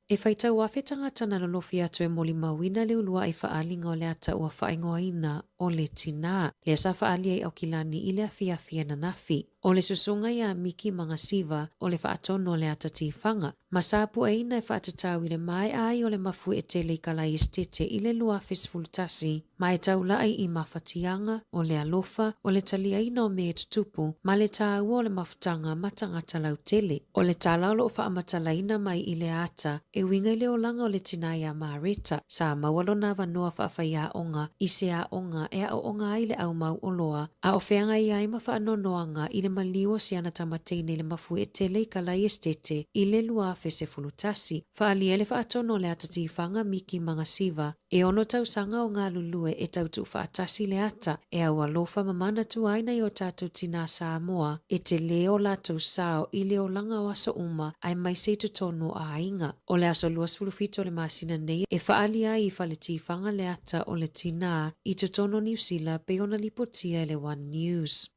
E whaitau afe tangata na lolofi atu e moli mawina le ulua i whaalinga o le ata ua whaingoa ina o le tina. Lea sa whaalia i au kilani i le awhiawhia na nafi. O le susunga ia Miki Mangasiva o le whaatono le ata tifanga. Masapu e ina e whaatatau i le mai ai o le mafu e tele i kalai estete i le lua fesfultasi. Ma e taula ai i mawhatianga o le alofa o le talia ina o me tutupu ma le tāua o le mafutanga matangata lau tele. O le tala o lo whaamatala ina mai i le ata e winga i le olanga o le tinai a Marita. Sa mawalo na wanoa whaafai a onga i se a onga e a onga ai le au mau oloa. A o wheanga i ai ma whaanonoanga i le maliwa si ana tamateine le mafu e tele i kalai estete i le lua fese fulutasi. Whaalia le whaatono le atatifanga Miki Mangasiva e ono tausanga o ngā lulue e tautu whaatasi le ata e au alofa mamana tu aina i o tātou tina Samoa e te leo la tausao i le olanga o aso uma ai mai se tutono a inga. O le aso luas fulufito le masina nei e whaalia i whaletifanga le ata o le tina i tutono New Zealand pe ona lipotia le One News.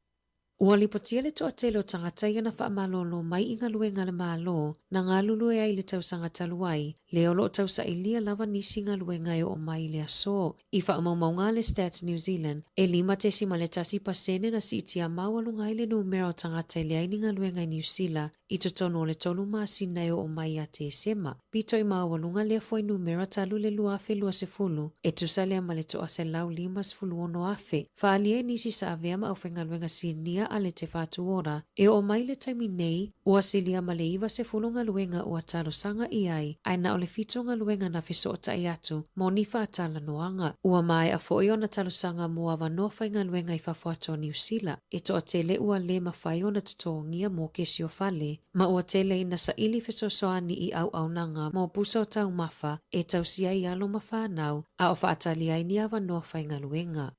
Ua lipotia le toa tele o tangata ia na whaamalolo mai inga luenga le malo na ngā lulue ai le tausanga taluai le olo o tausa ilia lava nisi ngā luenga e o mai le aso. I whaamaumaunga le Stats New Zealand e 5% na sitia mawalunga i le numera o tangata i le aini ngā luenga i New Zealand i totono le tonu masina e o mai a te sema. Pito i mawalunga le foi numera talu le lua afe lua se fulu e tusa lea ma le toa se lau 5 ono afe. Whaalia nisi sa avea ma au whenga luenga sinia a le te whātuora, e o mai le taimi nei, ua silia ma le iwa se fulunga luenga ua talo sanga i ai, ai na o le fitonga luenga na fiso o tai atu, mo ni whātala noanga. Ua mai a fo o na talo sanga mua wanoa whainga luenga i whawhato New Zealand, e to a tele ua le ma whai o na tutongia mo kesi o whale, ma ua tele ina sa ili fiso soani i au nanga mo pusa o tau mafa, e tau sia i alo ma whanau, a o whaatali ai ni a wanoa whainga luenga.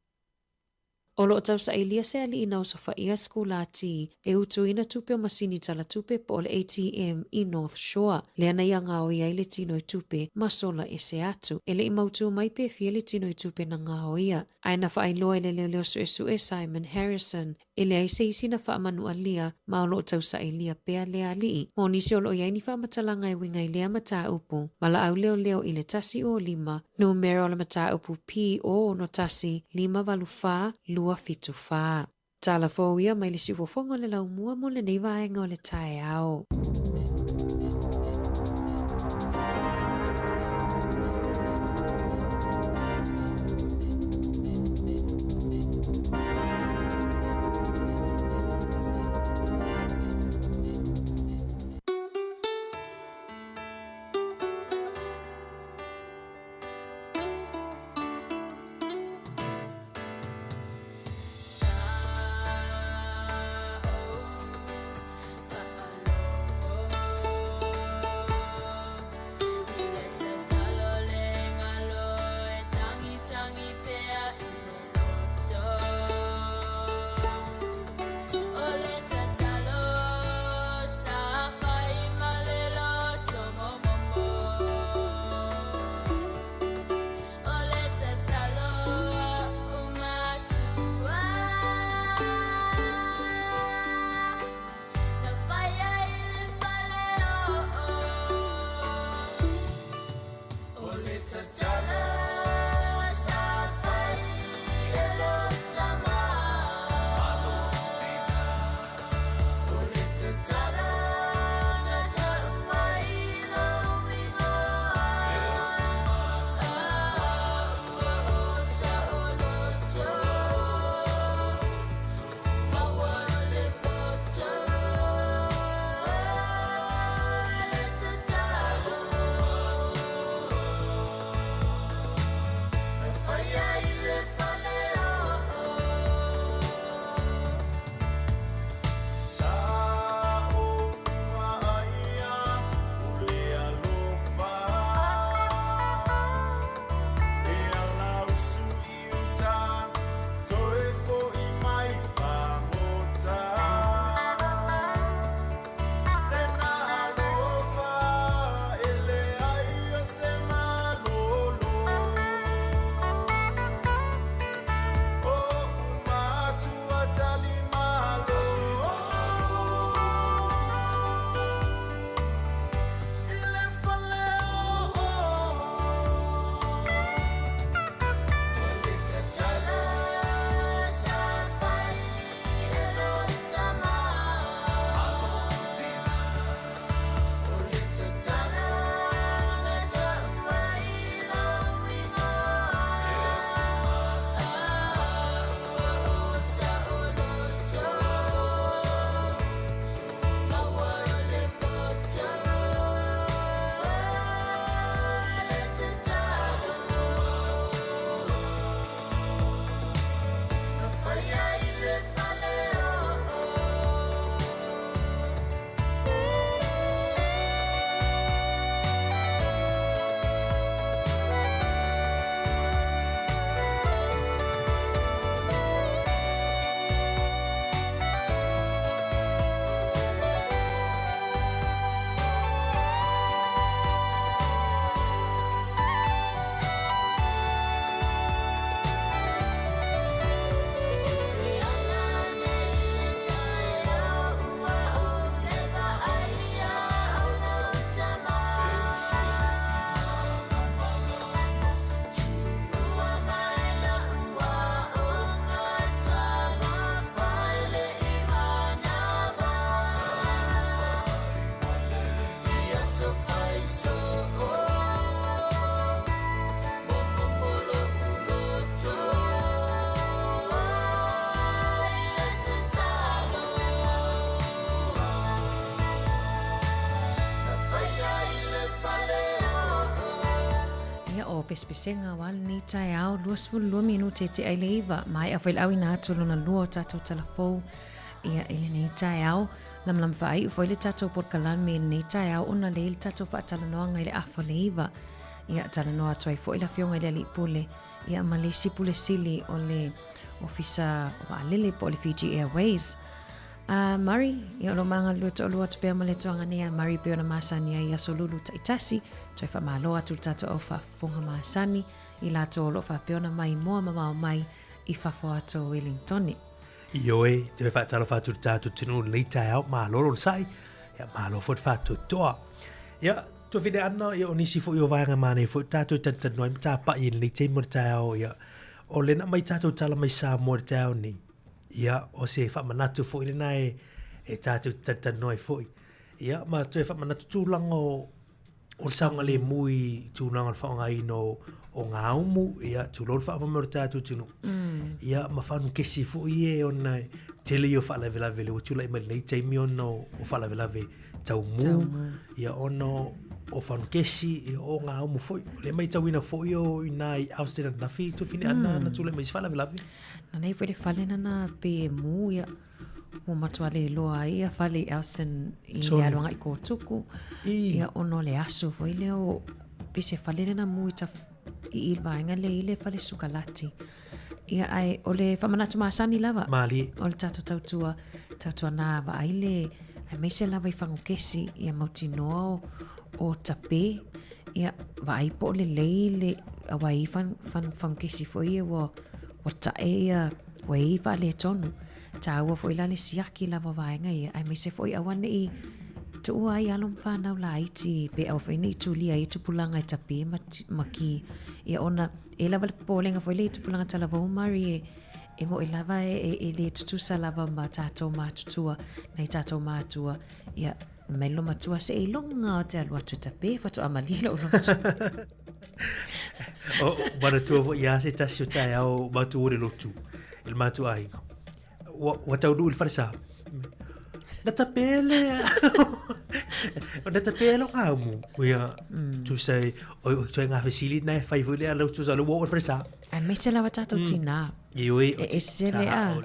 O lo tau sa ilia se ali ina o sa whaia skula ti e utu ina tupe o masini tala tupe po le ATM i North Shore. Le ana ia ngā o ia le tino i tupe masola e se atu. Ele i mautu mai pe fia le tino i tupe na ngā o ia. Aina wha ailoa ele leo su e Simon Harrison. Ele ai se isi na wha manu alia ma o lo tau sa ilia pea le ali. Mo nisi o lo ia ni wha matalanga i winga i lea mata upu. Mala au leo i le tasi o 5. No mero la mata upu pi o no tasi 5 lua fitu wha. Tala fōia mai le sifofonga le lau mua mo le nei vaenga o le tae ao. pespesenga wal ni tai au 22 minute te ai leiva mai a foi au ina tolo na lua tato telefon ia ele nei tai au lam fai foi le tato por kalame nei tai au ona le tato fa talo no ngai le afa leiva ia tala no atoi foi la fionga le li pule ia malisi pule sili o le ofisa wa lele po le Fiji Airways. Mari, ia lo manga lua te pea male toanga nea, Mari peo na masani ia solulu taitasi, toi wha malo atu tato au wha fonga masani, i lato lo wha peo na mai moa mamao mai, i whafo ato Wellingtoni. Ioe, toi wha talo wha tu tato tinu leitai au, malo lo sai, ia malo fot wha tu toa. Ia, to vide ana, ia onisi fo io vanga mane, fo tato tantanoi, mta pa i leitai mo tau, ia, o lena mai tato tala mai sa mo tau ni. Ia, o se whamanatu fo i lena e tātou tantanoi fo i. Ia, ma toi whamanatu tūlanga o saunga le mui tūlanga o whaonga ino o ngā umu. Ia, tūloro whaamamero tātou tunu. Ia, ma whanu kesi fo i e o nei tele i o whaalavelave le o tūla i mai nei teimi ono o whaalavelave tau mu. Ia, ono o whanu kesi o ngā umu fo i. Le mai tau ina fo i o inai austina nafi tu fine ana na tūla i mai si whaalavelave. Na nei fwere whale na pe mu ia o matua le loa ia whale Elson i aluanga i kōtuku ia ono le aso fo i leo pese whale na mu i ilvaenga le ile whale sukalati ia ai o le whamanatu maasani lava Mali o le tautua nā wa aile ai meise lava i whangu kesi ia mauti noa o tape ia wa aipo le leile a wai whangu kesi fo i o tae ia wa i wha le tonu ta ua fo i lale siaki lava vaenga ia ai me se fo i awane i tu ua i alom whanau la iti pe au whaini i tulia i tupulanga i tape maki ia ona e lava le pōlenga fo i le i tupulanga ta lava umari e mo i lava e le tutusa lava ma tātou mātutua na i tātou mātua ia mai lo matua se e longa o te alua tu tape whatu amalila o longa o bara tu vo ia se tasi o tai au matu ore lotu il matu ai wa tau du il farsa na tapele na tapele au mu ia tu sei o tu nga fesili na fai vole ala tu sa lo wo farsa ai me se la watato tina ioi e se le a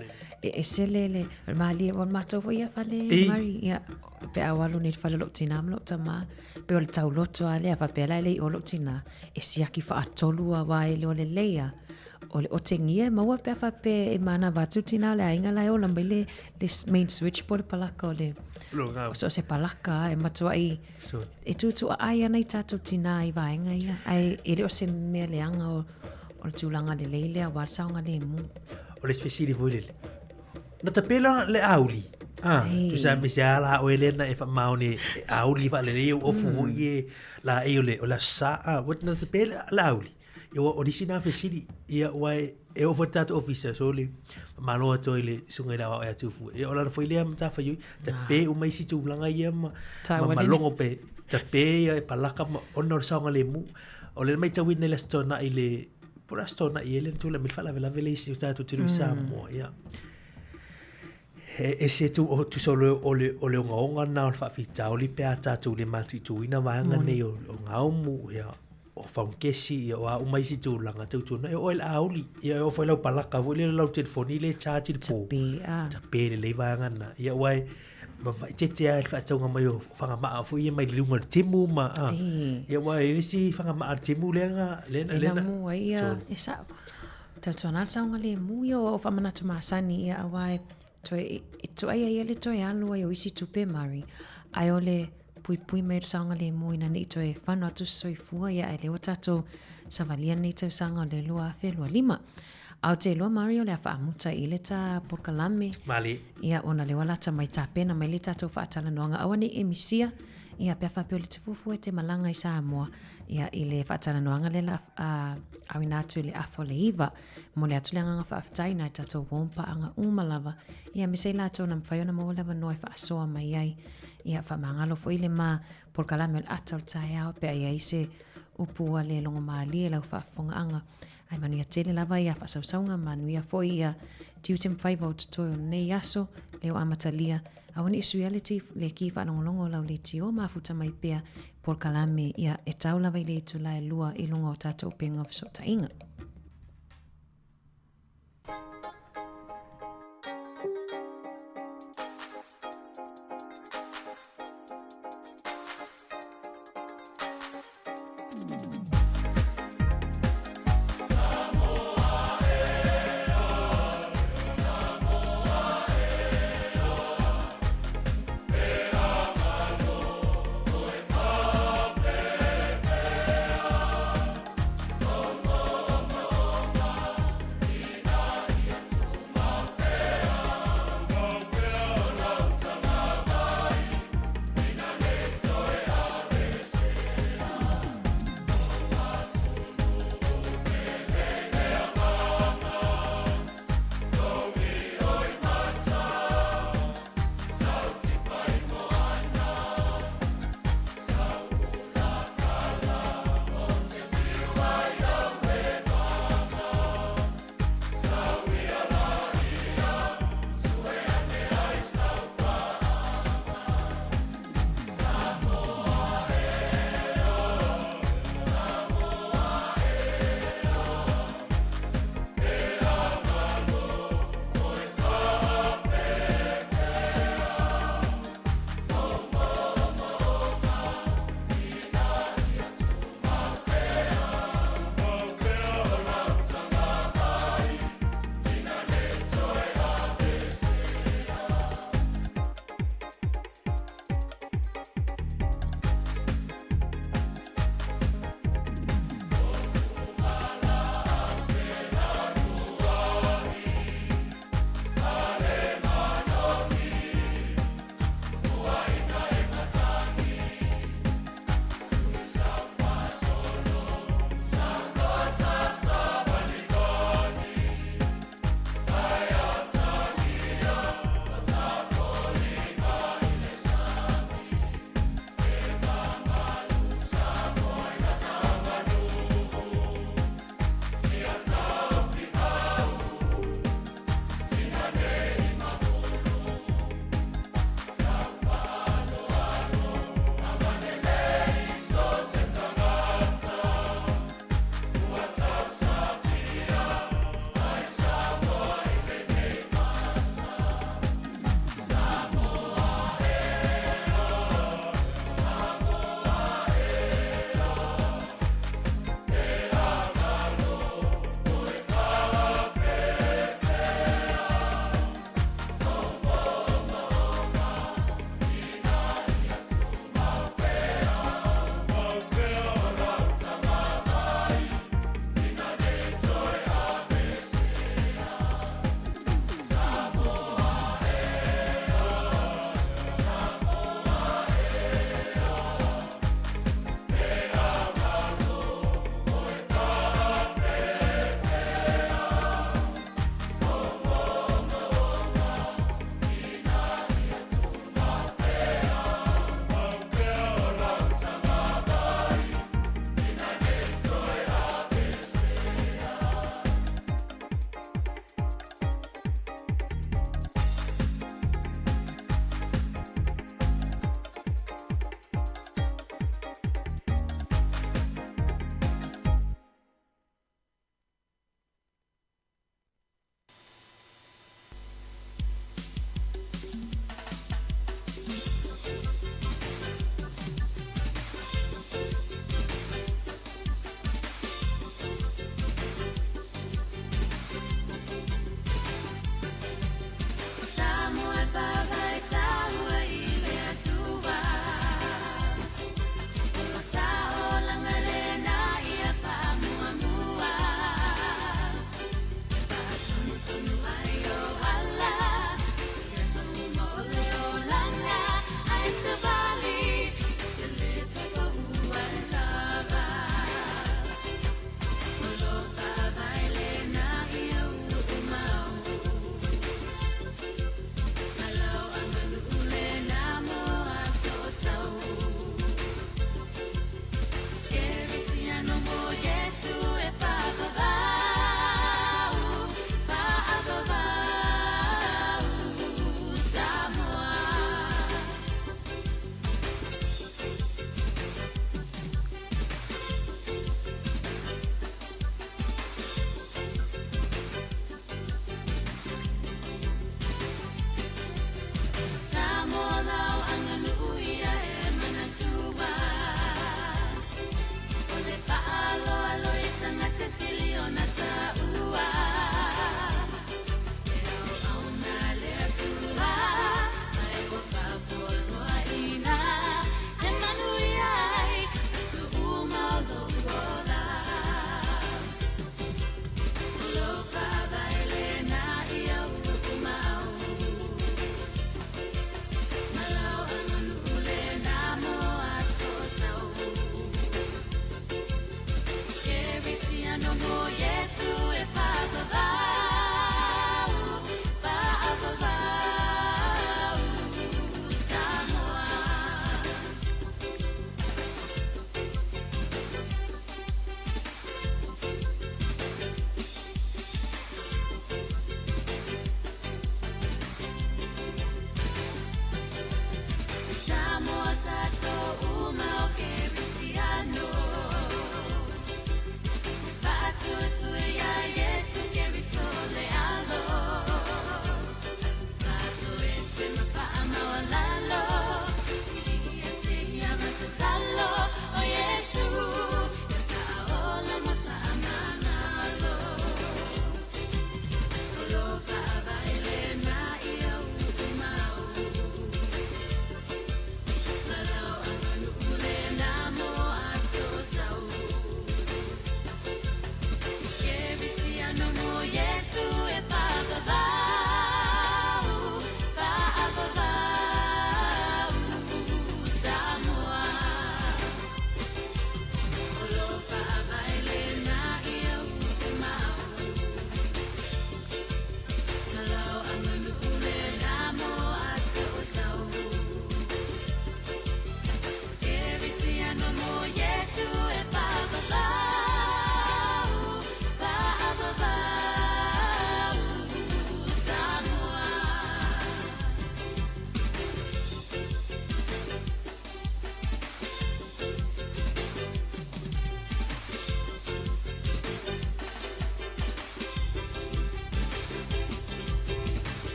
e se le mali on mato vo ia fale mari ia pe awalu ni fale lo tina mlo tama pe o tau loto ale fa pe la le o lo tina e sia ki fa atolu a wa le o le leia o le o tengia ma wa pe fa pe e mana va tu tina le ainga la o la le main switch por palaka o le so se palaka e mato ai e tu ai ana i tatu tina i va ainga ia ai e le o se me le anga o tulanga le leile a wa saunga le mu o le sfesiri volele na tapela le auli tu sa mi se ala o elena e fa mauni auli fa le o fu ye la e o la sa what na tapela la auli e o origina fesiri ia wai e o votato officer soli malo to ile sunga la o tu fu e o la foi le mta fa yu tape o mai si tu langa ia ma longo pe tape e palaka onor sanga le mu o le mai tawin le stona ile por stona ile tu la mi fa la vele si sta tu tu sa mo ia e se tu o tu solo o le onga na fa fita o li pe ata tu le mati tu ina vanga nei o ngaumu ia o fankesi o a mai si tu langa tu na o el auli ia o foi la palaka vo le la telefoni le charge po tape le vanga na ia wai ma vai te ai fa tonga mai o fanga ma fu ia mai lunga timu ma ia wai si fanga ma timu lenga lena mu ia esa tatuana saunga le mu o fa manatu masani ia wai to ai ele to alu ai o isi tupe mari ai ole pui me sanga le mo ina ni to e fana tu soifua ia ele watato savalia ni to sanga le lua fe lua lima au te lua mari ole fa muta ile ta porkalame mali ia ona le wala ta mai ta pena mai le tato fa tala noanga awani emisia ia pe fa pe le te fufu te malanga i Samoa ia ile fa tala noanga le la awina tu le afole iva mo le atu langa fa aftai na tato wompa anga umalava ia misei la to na mfaiona mo lava noi fa soa mai ai ia fa mangalo fo ile ma por kalame atal tai au pe ai se upu ale longa mali la fa fonga anga ai manu ia tele lava ia fa sausaunga manu ia fo ia tiutem 5 out to nei aso leo amatalia awani reality le ki fa longo la le tio ma futa mai pea Paul Kalame ia e taula vai le tu lai lua I lunga o tātou penga fisota inga.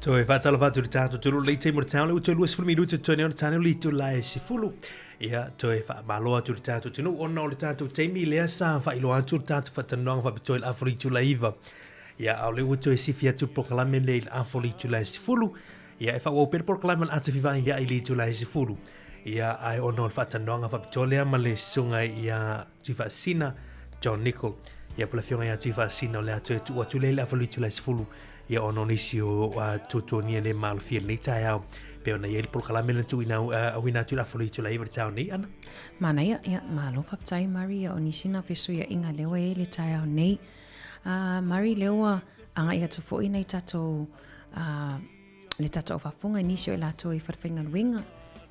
Toe whatala whatu tātou turu lei te mora tāone uto luas fulmi luto tōne ona tāne li tu lai se fulu. Ia toe wha maloa turu tātou tunu ona o le tātou teimi lea sā wha ilo atu tātou whatanonga wha bitoe la afori tu laiva. Ia au le uto e sifi atu pokalame le afori tu lai se fulu. Ia e wha wau pere pokalame atu whiwai lea i li tu lai se fulu. Ia ai ona o le whatanonga wha bitoe lea ma le sunga ia tifa sina John Nicol. Ia pula fionga ia tifa sina o le atu e tu atu le afori tu lai se fulu. Ia ono nisi o tutonia le malfia nei tai au pe ona ia proklame le tu ina wina tu la foli tu la iver tau nei ana mana ia malo fa tai Maria o nisi na fesu ia inga lewa e le tai au nei Mari lewa anga ia tu fo ina tato le tato fa funga nisi o la to i farfenga winga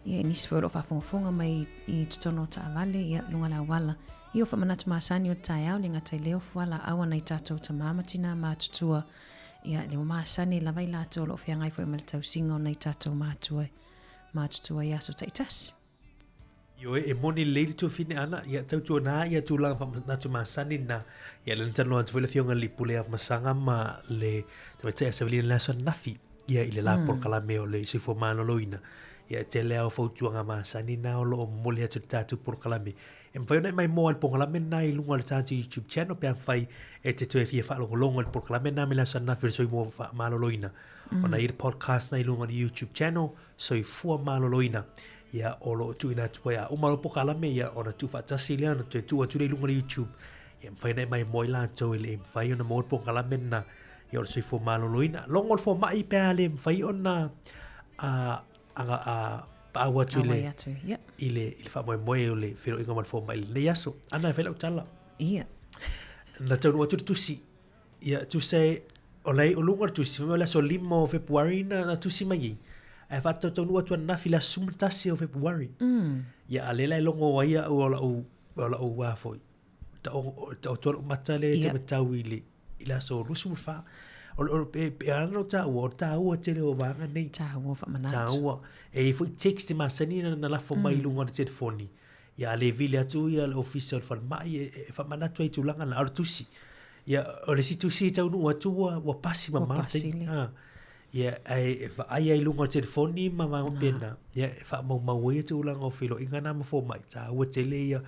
ia nisi fo fa funga mai i tutono ta vale ia lunga la wala ia fa manatu masani o tai au linga tai leo fuala awana i tato ta mama tina ma tutua ia le masani la vai la to lo fia ngai foi mal tau singo nei tato matua ia so taitas Yo e moni leili tu fine ana ia tau tu na ia tu lang na tu masani na ia le tano atu le fionga lipule af masanga ma le te te se vili la son nafi ia ile la por kala meo le si fo mano loina ia te le au fo tu nga masani na o lo moli atu tatu por kala me em fai mai mo al por kala me na i lunga le tatu YouTube channel pe fai e te tu e fia fa lo longa por kala me na me la son nafi so mo fa malo loina ona ir podcast na i lunga YouTube channel so i fo malo loina ia o lo tu ina tu ia o malo pokala me ia ona tu fa tasi le ana tu le lunga ni YouTube ia fai nei mai moi la to ile fai ona mo pokala me na ia o se fo malo loina longo fo mai pe ale fai ona a pa wa tu le ile fa moi le fero inga mal fo mai le yaso ana fai la tala ia na tu tu si ia tu se o lei o lunga tu si me la so limo February na tu si mai e fatto tonu tu na fila sumtasi o February ya alela longo wa ia o la o wa foi ta to matale te matawi ila so rusu fa o pe ano ta o te le o vanga nei ta o fa manat ta o e foi text ma sanina na la fo mai lunga de telefoni ya le vile tu ya le official fa mai fa manat tu langa la artusi ya o le situsi ta no tu wa pasi ma martin ia ai lunga telefoni ma pena ia fa ma we tu langa o filo ingana ma fo mai ta o tele ia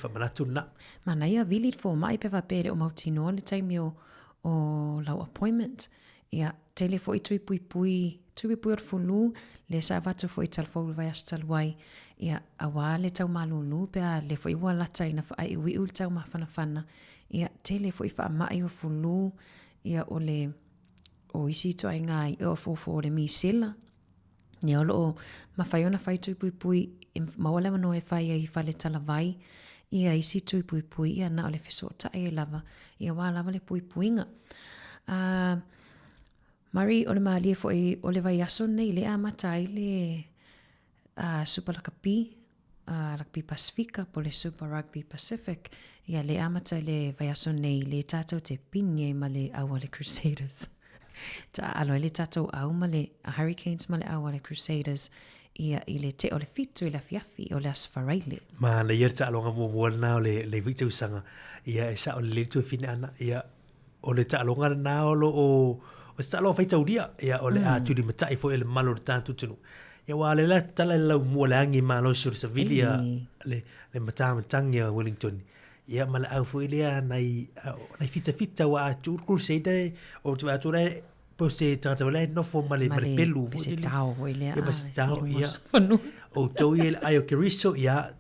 fa manatu na mana ia vili fo mai pe va pere o mautino le time o lau appointment ia tele fo i pui or fulu le sa va tu fo i tal fo vai astal wai ia awa le tau malulu pe le fo i wala tai na fa ai wi ul tau ma fana ia tele fo i fa mai o fulu ia o le o isi to ai ngai o fo le mi sela ni o ma fai ona fai tu pui ma wala no e fai ai fa le tala vai ia isi tu pui ia na le feso ta e lava ia wa lava le puinga mari o le mali fo e o le vai aso nei le amatai le Super Rugby Pacifica po le Super Rugby Pacific ia le amatai le vai aso nei le tatou te pinye ma le awa le Crusaders ta alo le tatou au ma le Hurricanes ma le awa le Crusaders ia i le te o le fitu i le fiafi o le asfaraile ma le ia ta alonga mo na le vitu sanga ia e sa o le tu fine ana ia o le ta alonga na o sta lo fai taudia ia o le a tu di mata i fo ele malo tanto tunu ia wa le la tala la mo la ngi malo sur Sevilla le mata matanga Wellington ia ma le au fo ile nai fita wa tu Crusader o tu ature po se tata le no fo male pelu se tau ile ia o to ile ayo keriso ia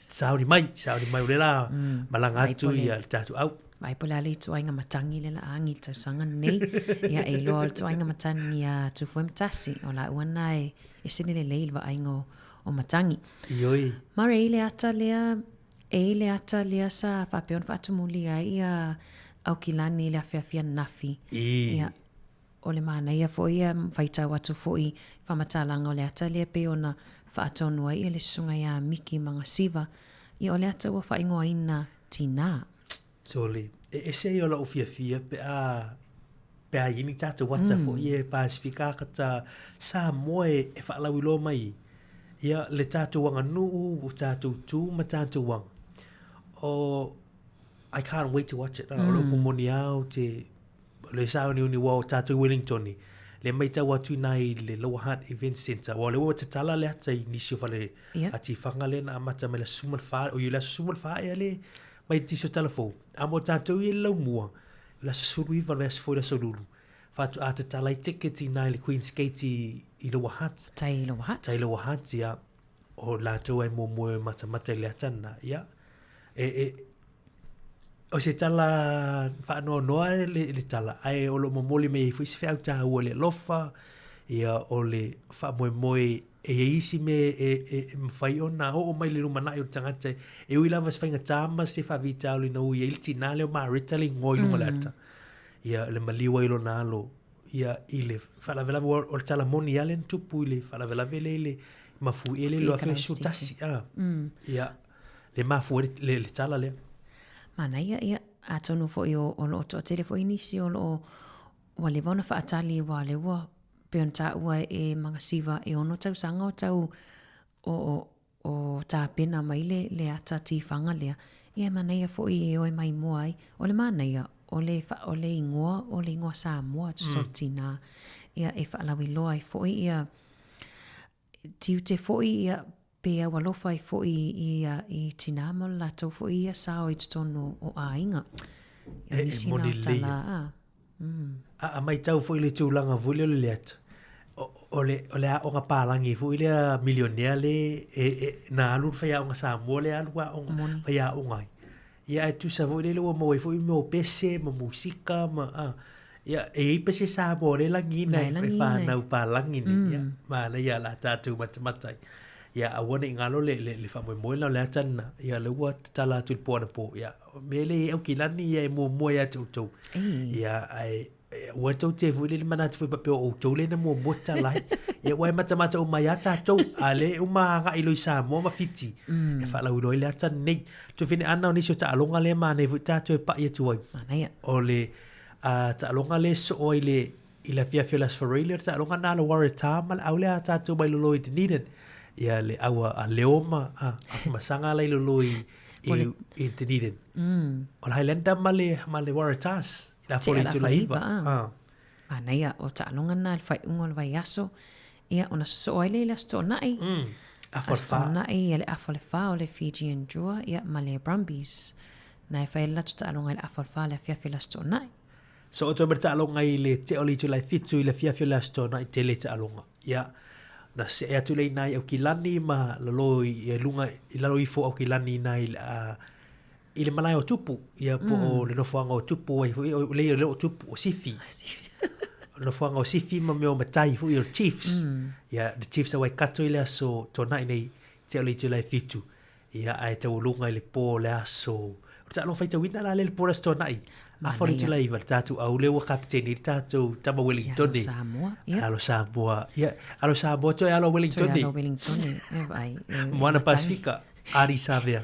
saudi mai le la malanga tu ia tatu au mai pola le tu ainga matangi le la angi tu sanga nei ia e lo tu ainga matangi ia tu fo mtasi o la una e sini le leilva aingo o matangi ioi mare ile ata lea sa fa peon fa tumuli ia au kilani le afia nafi ia o le mana ia fo ia faita watu fo i fa matalanga o le ata le peona fa atonu ia le sunga ia miki manga siva ia o le ata wa fa ingo ina tina sole e se yo la ofia pe a yini tatu wata fo ia Pacifica kata sa moe e fa la wilo mai ia le tatu wanga nu tatu tu ma tatu wang I can't wait to watch it. Lo pomoni au te le sao ni wa tatu Wellington ni le mai ta watu nai le Lower Hutt Event Center wa le wa te tala le ata inisio fale ati fanga le na mata me la sumal fa o la sumal fa ele mai ti so telefo amo tatu i lo mua la suru va ves fo la solulu fa tu ata tala ticket nai le Queen's Gate i Lower Hutt tai Lower Hutt ya o la to ai mo mata le ata na ya o se tala fa no le tala ai o lo momoli me fu se fa ta o le lofa ia o le fa moi isi me fai ona o mai le lumana o tangata e ui lava sfainga tama se fa vita o no ia il tinale o marita le ngoi lumata ia le maliwa ilo nalo ia ile fa la vela o tala moni alen tupu ile fa la vela vele mafu ele lo fa sutasi ia le mafu le tala le mana ia atonu fo yo o lo to telefoni si o lo wale vona fa atali wale wa peonta ua e manga siva e ono tau sanga o tau o o tā pena mai le ata tifanga lea. Ia mana ia fo i oe mai mua ai. O le mana ia, o le ingoa Samoa, tu Sortina. Ia e whaalawi loa i fo ia, tiu te fo ia, pea walofa i fo i tina mo lato fo ia sao i tono o ainga. Ia nisi nā tala A mai tau fo i le tūlanga vuli o le leata. O le a onga pālangi fo i le milionea le na alu whai a onga Samoa le alu a onga whai a onga. Ia e tu sa fo i le lua mo e fo i mo pese, ma musika, ma ia e pese Samoa le langi na e whanau pālangi ni. Ma le ia la tātou matamatai. Ia awana i ngalo le whamoe moe lau le atana. Ia le ua tala atu le pōna pō. Ia me le au ki lani ia e mua moe atu tau. Ia ua tau te fui le mana atu fui papeo o tau le na mua moe talai. Ia ua e matamata o mai ata tau. A le umanga ilo i Samoa ma fiti. E whalau ilo i le atana nei. Tu fine ana o nisi o ta alonga le mana e fui tātou e pa ia tuai. O le ta alonga le so o i le fiafio las farele. Ta alonga na lo waratama au le a tātou mai lolo i Dunedin. Ia le aua a leoma a masanga lai lolo i Dunedin. O la Highlander ma le Waratahs. I la fole tu laiva. Ana ia o ta alonga na le whai ungo le vai aso. Ia ona soa le la sto nai. A sto nai ia le afalefa o le Fijian Drua. Ia ma le Brumbies. Na e whai latu ta alonga le afalefa le fiafi la sto nai. So o tu ta alonga i le te oli tu lai fitu i le fiafi la sto nai te le ta alonga. Ia na se e atu lei nai au kilani ma lalo i lunga i lalo i fo au kilani nai i le malai o tupu ia po o le nofuanga o tupu o le o tupu o sifi nofuanga o sifi ma meo matai fu i o Chiefs ia the Chiefs awai kato i le aso to nai nei te o le tu lai fitu ia ai tau lunga i le po le aso o ta lo faita wina la le po le sto nai a fori tu lai va tatu au le wa kapteni tatu tama Wellington ni alo Samoa ia alo Samoa to alo Wellington ni vai Moana Pacifica ari savea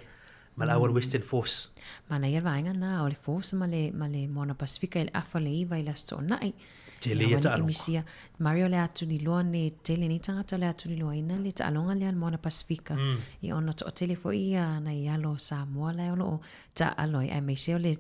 mala our Western Force mana ia vainga na o le force ma le Moana Pacifica il afale i vai la sto nai te le ta emisia Mario le atu di loa ne tele ni tangata le atu di loa ina le ta alonga le Moana Pacifica i ona to tele fo ia na i alo Samoa le alo ta alo ai me se le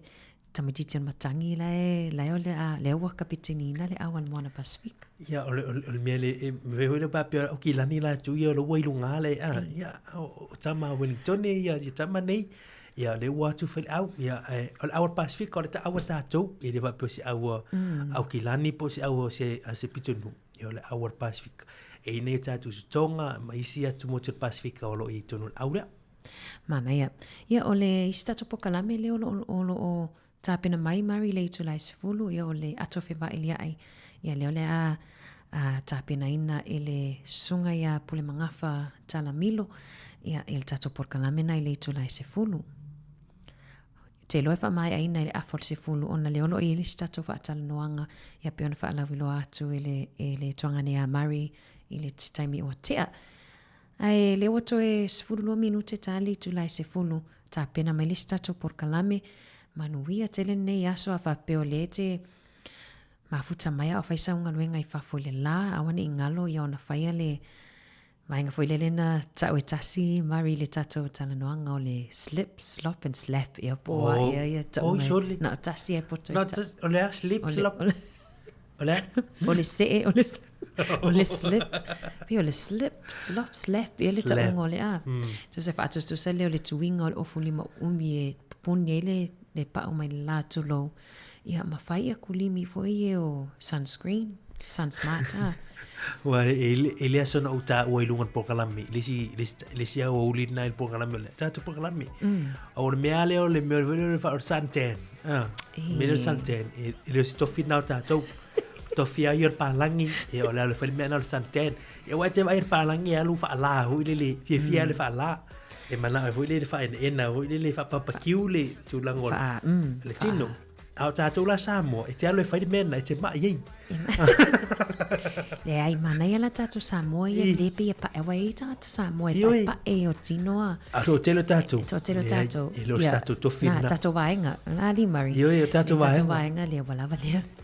tamititian matangi le o le ua kapiteni na le awan Moana Pacifica. Ia o le mea le me hoi le papia o ki lani la tu ia o le wailunga le ia o tama Wellington ia tama nei ia le ua tu whai au ia o le awa Pacifica o le ta awa tātou i le papio si awa au ki lani po si awa se pitonu ia o le awa Pacifica. E nei tātou su tonga ma isi atu mo te Pacifica o lo i tonu au rea. Mana ia. Ia o le istatu pokalame le o tāpena mai mari le itu lai sefulu ia o le ato whewa ili ai. Ia leo le a tāpena ina i le sunga ia pule mangafa tala milo ia il tato porkalame na i le itu lai sefulu. Te loe wha mai aina i le afol sefulu ona le olo i le statu wha atala noanga ia peona wha alawilo atu i le tuangane a mari i le taimi o tea. Ai le wato e sefulu lua minute tali itu lai sefulu tāpena mai le statu porkalame manuia tele nei aso a whapeo le te mafuta mai a whaisa unga luenga i whafole la awane i ngalo i ona whaia le mainga fwile le na tau e tasi mari le tato talanoanga o le slip, slop and slap ia poa ia tau mai na tasi e poto o le slip, slop o le o le see o le slip pi o le slip, slop, slap ia le tau unga o le a tu se whaatus tu se leo le tuinga o le ofuli ma umi e puni le pao mai la tulo ia mawhai a kulimi foi e o sunscreen sunsmart wa ele aso na uta o ilungan pokalami lesi a o ulina il pokalami le tatu pokalami o le meale o le meale fa santen me santen ele si tofi na tatu tofi a yer palangi e o le fel me na santen e wa te ir palangi alu fa la hu le fia le fa la e mana e le fa en na hu le fa papakiu le tulangol le tino Au tātou la Samoa, e te alo e whaere mena, e te mai ei. Le ai mana ia la tātou Samoa ia lepe ia pa ewa i tātou Samoa e pa e o tinoa. A tō telo tātou. Tō telo tātou. E lo tātou tofina. Nā tātou vaenga, nā li mari. Ioi, o tātou vaenga. Tātou vaenga lea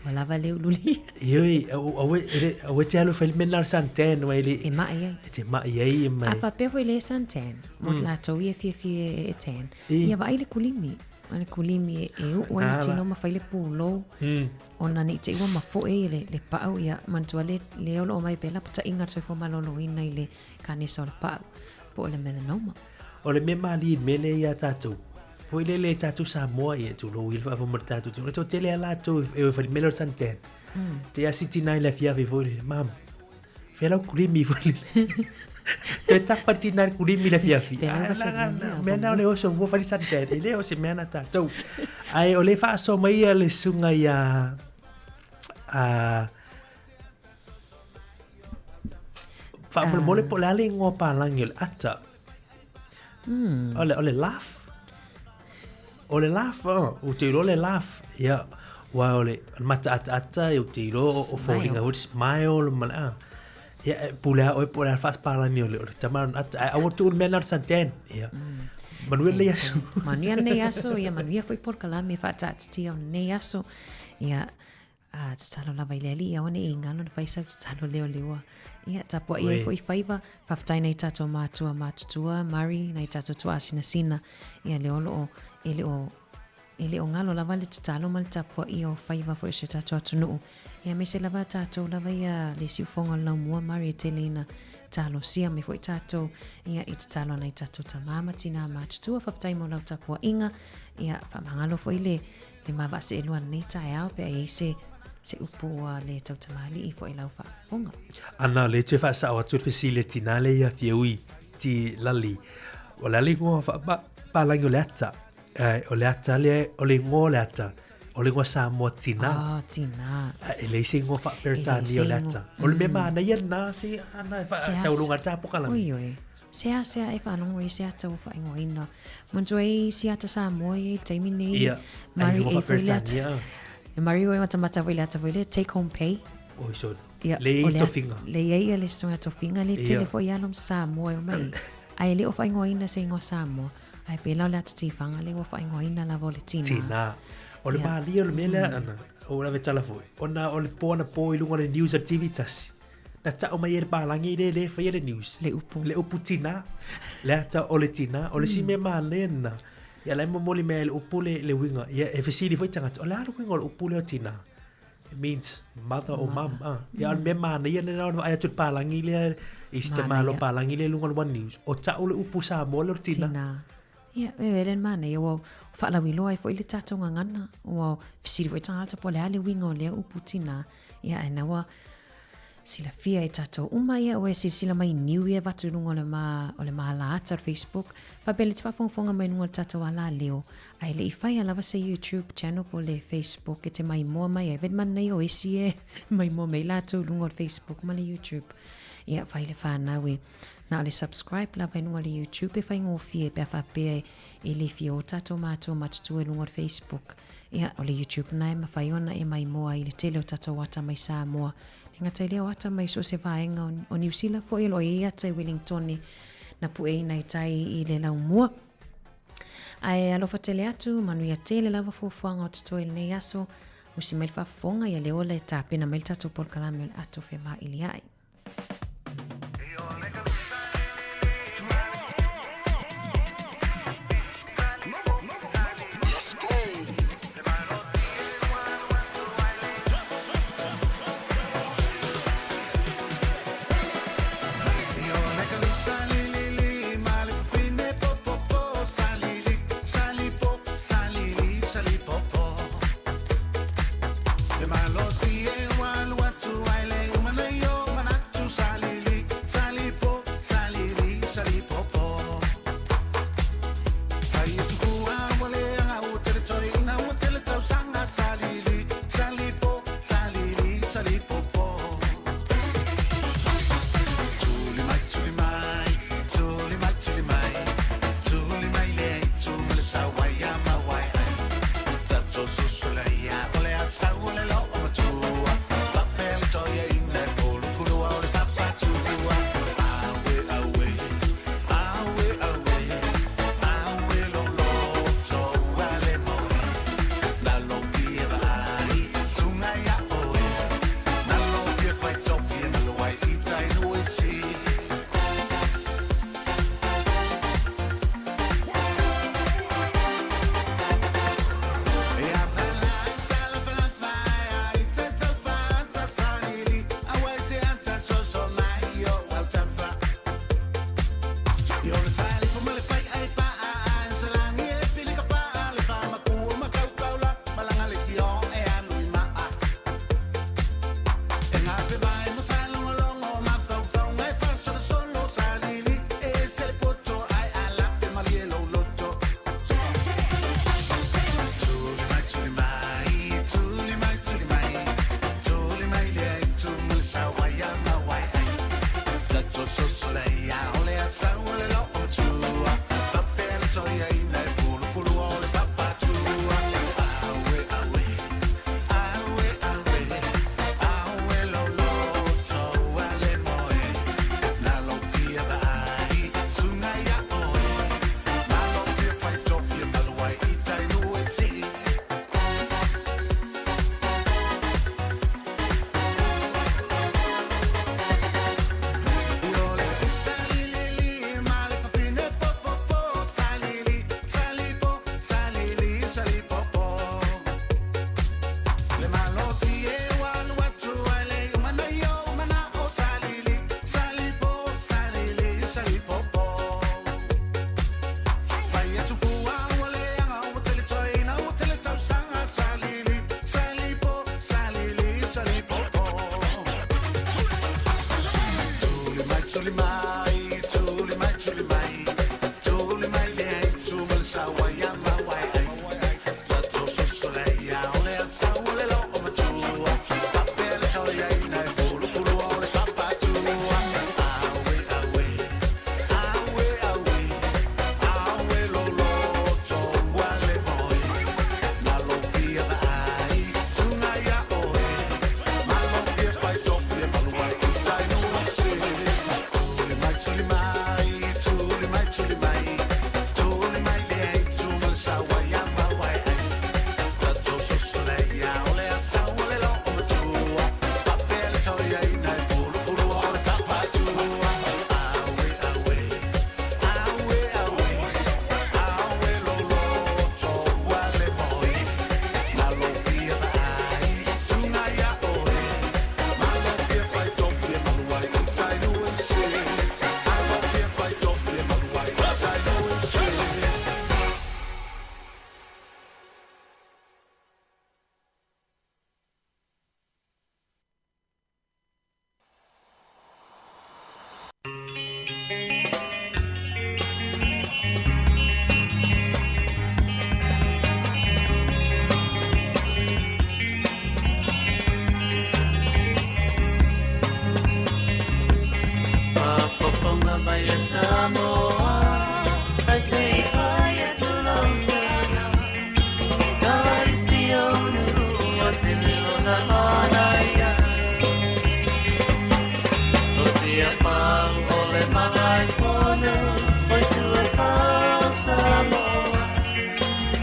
walava leo luli. Ioi, awe te alo e whaere mena Santen, wa ele. E mai ei. E te mai ei e mai. A whapewho i le Santen, mot lātou ia fie e ten. Ia wa aile kulimi. Ana kulimi e o ana tino ma faile pulo ona ni te iwa ma fo e le pau ia mantua le olo mai bela pata inga so fo malolo ina ile kani so pa po le melanoma o le me mali mele ia tatu foi le tatu Samoa e tu lo il fa mo tatu tu to tele ala tu e fa melo Santen te asiti nai la fia vivo mam fela kulimi foi te tak patina kulimi la fiafi mena le oso wo fa Santen ile o se mena tatu ai o le fa so mai le sunga ia fa mole po la le ngo pa langil ata ole laugh o te ro le laugh ya wa ole mata ata o te ro o falling out smile mala ya pula fast parla ni ole tamar I want to men Santen ya Manuel Yaso Manuel Yaso ya Manuel foi por kalame fa tati on Yaso ya tsalo la vaileli ya one ingalo na faisa tsalo leo ya tapo ia foi faiva faftai nei tato matua Mari nei tato tua sina ya leo ele o ngalo lava le tatalo mal tapo io faiva foi se tato tunu ya me se lava tato lava ya le si fonga la mua Mari telina talo sia me foi tato ya it talo nei tato tamama tina matua faftai mo la tapo inga ya fa mangalo foi le mava se luan nei taia pe ai se upua le tau tamali I foi lau fa fonga ana le te fa sa o tu facility na le ya fiui ti lali o lali ngo fa pa lango lata o lata le o le ngo lata o le ngo sa mo tina tina ele se ngo fa pertani o lata o le mema na ia na si ana fa tau lunga ta pokala oi sea e fa no i sea tau fa ngo ina monto e sia ta sa mo e taimi nei Mari e foi lata Mari o mata foi lata foi le take home pay o so le to finga le ia le songa to finga le tele foi alom sa mo e mai ai le o fa ngo ina se ngo sa mo ai pela le ati fanga le o fa ngo ina la tina o le mali o le mele ana o la vetala foi ona o le pona poi lunga le news activities na ta o mai ba langi le fa le news le upu tina le ta o le tina o le si me malena ya la mo le mele upu le winga ya e fesili foi tanga o la ru winga upu le tina it means mother or mom ya me mana ya na ai tu pa langi le istema lo pa langi le lunga le news o ta o le upu sa mo le tina ia eren mana ia fa la wilo ai foi le tato ngana o fisiri foi tanga po le ale wingo le uputina ia ana wa sila fia e tato uma ia o sila mai new year vatu lungo le ma la ata Facebook fa bele tfa fonga mai lungo tato ala leo ai le fai ala se YouTube channel po le Facebook e te mai mo mai e ved man nei o isi mai mo mai lato lungo Facebook ma le YouTube ia fai le fa na we na le subscribe la vai lunga le YouTube e fai ngofie pe fa pe e le fio tato mato matu e lunga Facebook ia o le YouTube na e mawhai ona e mai moa i le tele o tato wata mai sa moa nga taile wata mai so se vaenga o New Zealand fo e lo e ata Wellington na pu e nai tai i le lau mua ai alofa tele atu manu ia tele lava fuafuanga o tato e le nei aso usi mai fafonga ia le ole tape na mai tato por kalame ato fe ma ili ai malo si e wal watu ai le umana yo mana Maya Samoa I say fire to long time Dai si onu Wasilio na manaya Otia pang ole malai pono Oi tu e fa Samoa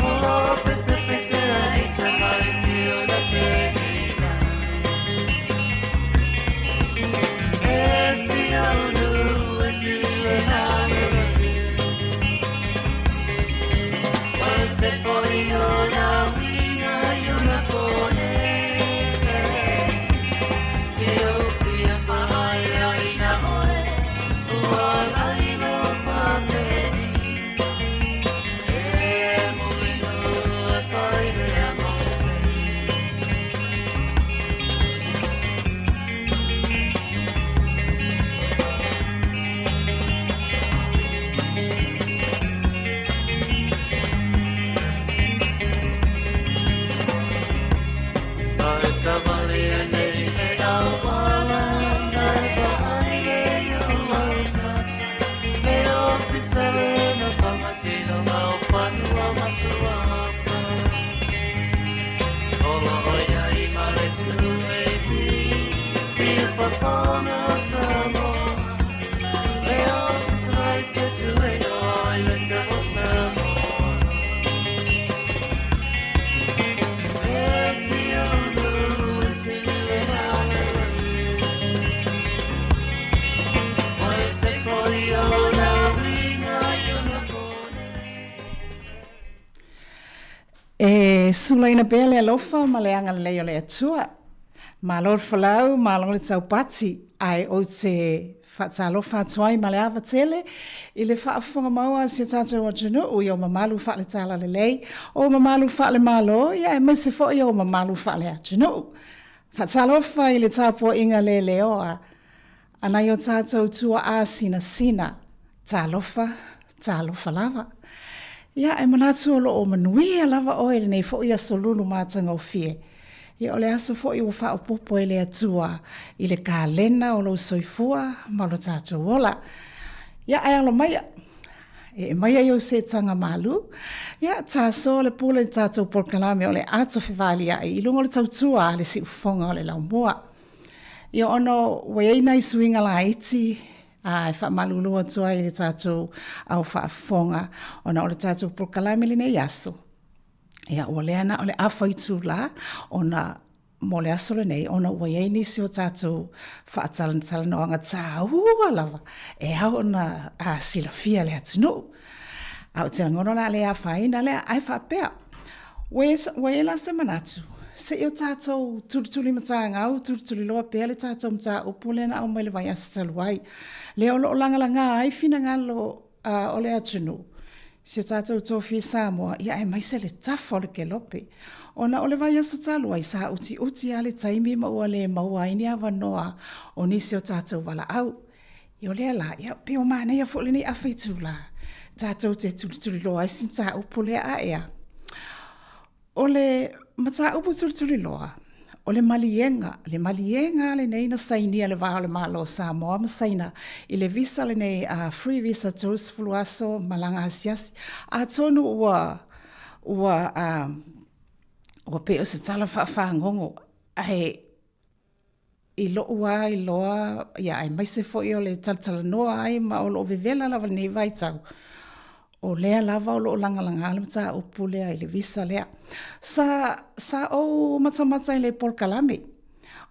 Olo pese pese ai tamai tio da penina Esi onu esi le hanele Once for yona wina yona pone Kio pia whahaia ina oe Uala ino whapeni E mulino e whaere a mose Ai savali e nei le au wala Ai wahai e o lauta E o pisale no whamasino Mau whanua masua hapa Ola oia I mare tu e pi Si e whawhona Samoa E o pisale pe tu e o island of Samoa E sulaina pele alofa ma le anga leo le atua. Ma lor falau, ma lor le taupati, ai o te whaatalofa atuai ma le awa tele, I le whaafonga maua si tātou atunu, o iau mamalu wha le tala le lei, o mamalu wha le malo, ia e mese fo iau mamalu wha le atunu. Whaatalofa I le tāpua inga le leoa, ana iau tātou tua a sina sina, tālofa lava. Ia e manatu o loo manuia lava oe le nei fo ia solulu mātanga o fie. Ia o le asa fo iwa wha o popo e le atua I le kālena o lo soifua ma lo tātou ola. Ia e alo maia. E maia iau se tanga malu. Ia tā so le pula le tātou porkalame o le ato whiwali a I lungo le tautua le si ufonga o le laumua. Ia ono weina I suinga la iti ai fa malulua toa I le tātou au whaafonga ona o le tātou porkalame le nei aso. Ia ua leana o le awha I tū la ona mo le aso le nei ona ua iei nisi o tātou whaatalan no anga tā ua lava e au ona a silafia le atunu. Au te ngono na le a whaina le ai whapea. Ue la se manatu. Se o tātou turituri matanga au, turituri loa pēr le tātou mta upulena au mai le vai asa taluai. Leo lo langalanga ai fina ngalo o le atunu. Si o tātou tōwhi Samoa, ia e maise le tafo le ke lope. Ona o le vai asa taluai sa uti ale taimi maua le maua ini awa noa o nisi o tātou wala au. I o lea la, ia peo mana ia fo le ni awhaitu la. Tātou te turituri loa isi mta upulea a ea. O le mata upu turituri loa, o le malienga le nei na sainia le waho le malo Samoa ma saina I le visa le nei free visa tos fuluaso malanga asiasi a tonu ua peo se tala whaangongo ai I loa ia ai maise fo I o le talatala noa ai ma o lo vevela lava nei vaitau. O lea lava o lo langalanga ale mata upu lea I le visa lea. Sa o matamata I le porkalame.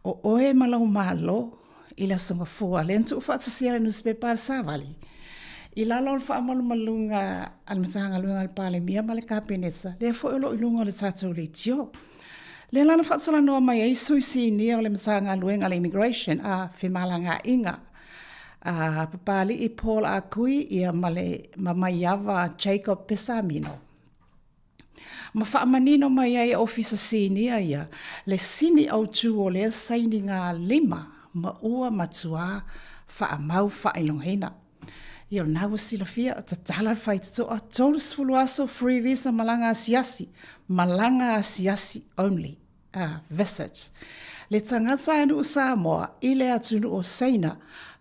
O oe malau malo I la songa fua. Le ntu uwhaatasia le newspaper sa vali. I lalo le whaamalu malunga ale matanga luenga le pale mia ma le kapenetsa. Lea fo ilo ilunga le tātou le tio. Le lana whaatala noa mai e suisi nia o le matanga luenga le immigration a whimalanga inga. Papali I Paul Akui ia male mamaiava Jacob Pesamino. Ma whaamanino mai ai ofisa sinia ia le sini au tu o le saini ngā 5 ma ua matua whaamau whailonghena. Ia nau silafia o tatala whaituto a tolus fuluaso free visa malanga asiasi only visit. Le tangata anu Samoa, i le atunu o Saina,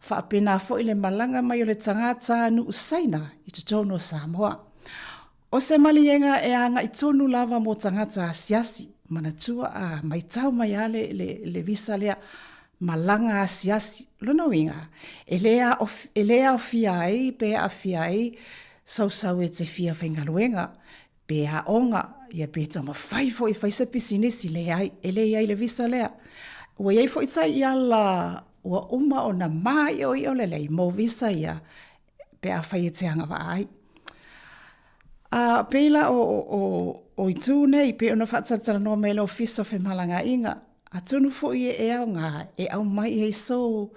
whaapena fo i le malanga mai o le tangata anu Saina, i te tono o Samoa. O se malienga e anga i tonu lava mo tangata asiasi, manatua a mai tau mai ale le visa lea malanga asiasi. Lona winga, e lea o fia ai, pe a fia ai, sau e te fia whengaluenga, pe a onga, ia pe tama whaifo i whaisa pisinesi le ai, e le ai le visa lea. Ua iei fo i tai i ala, ua uma o na mai o i o le lei, mo visa ia, pe a whai e te anga wa ai. Peila o i tū nei, pe ona whaatatala noa mele o fisa whi malanga inga, a tunu fo i e au ngā, e au mai e so,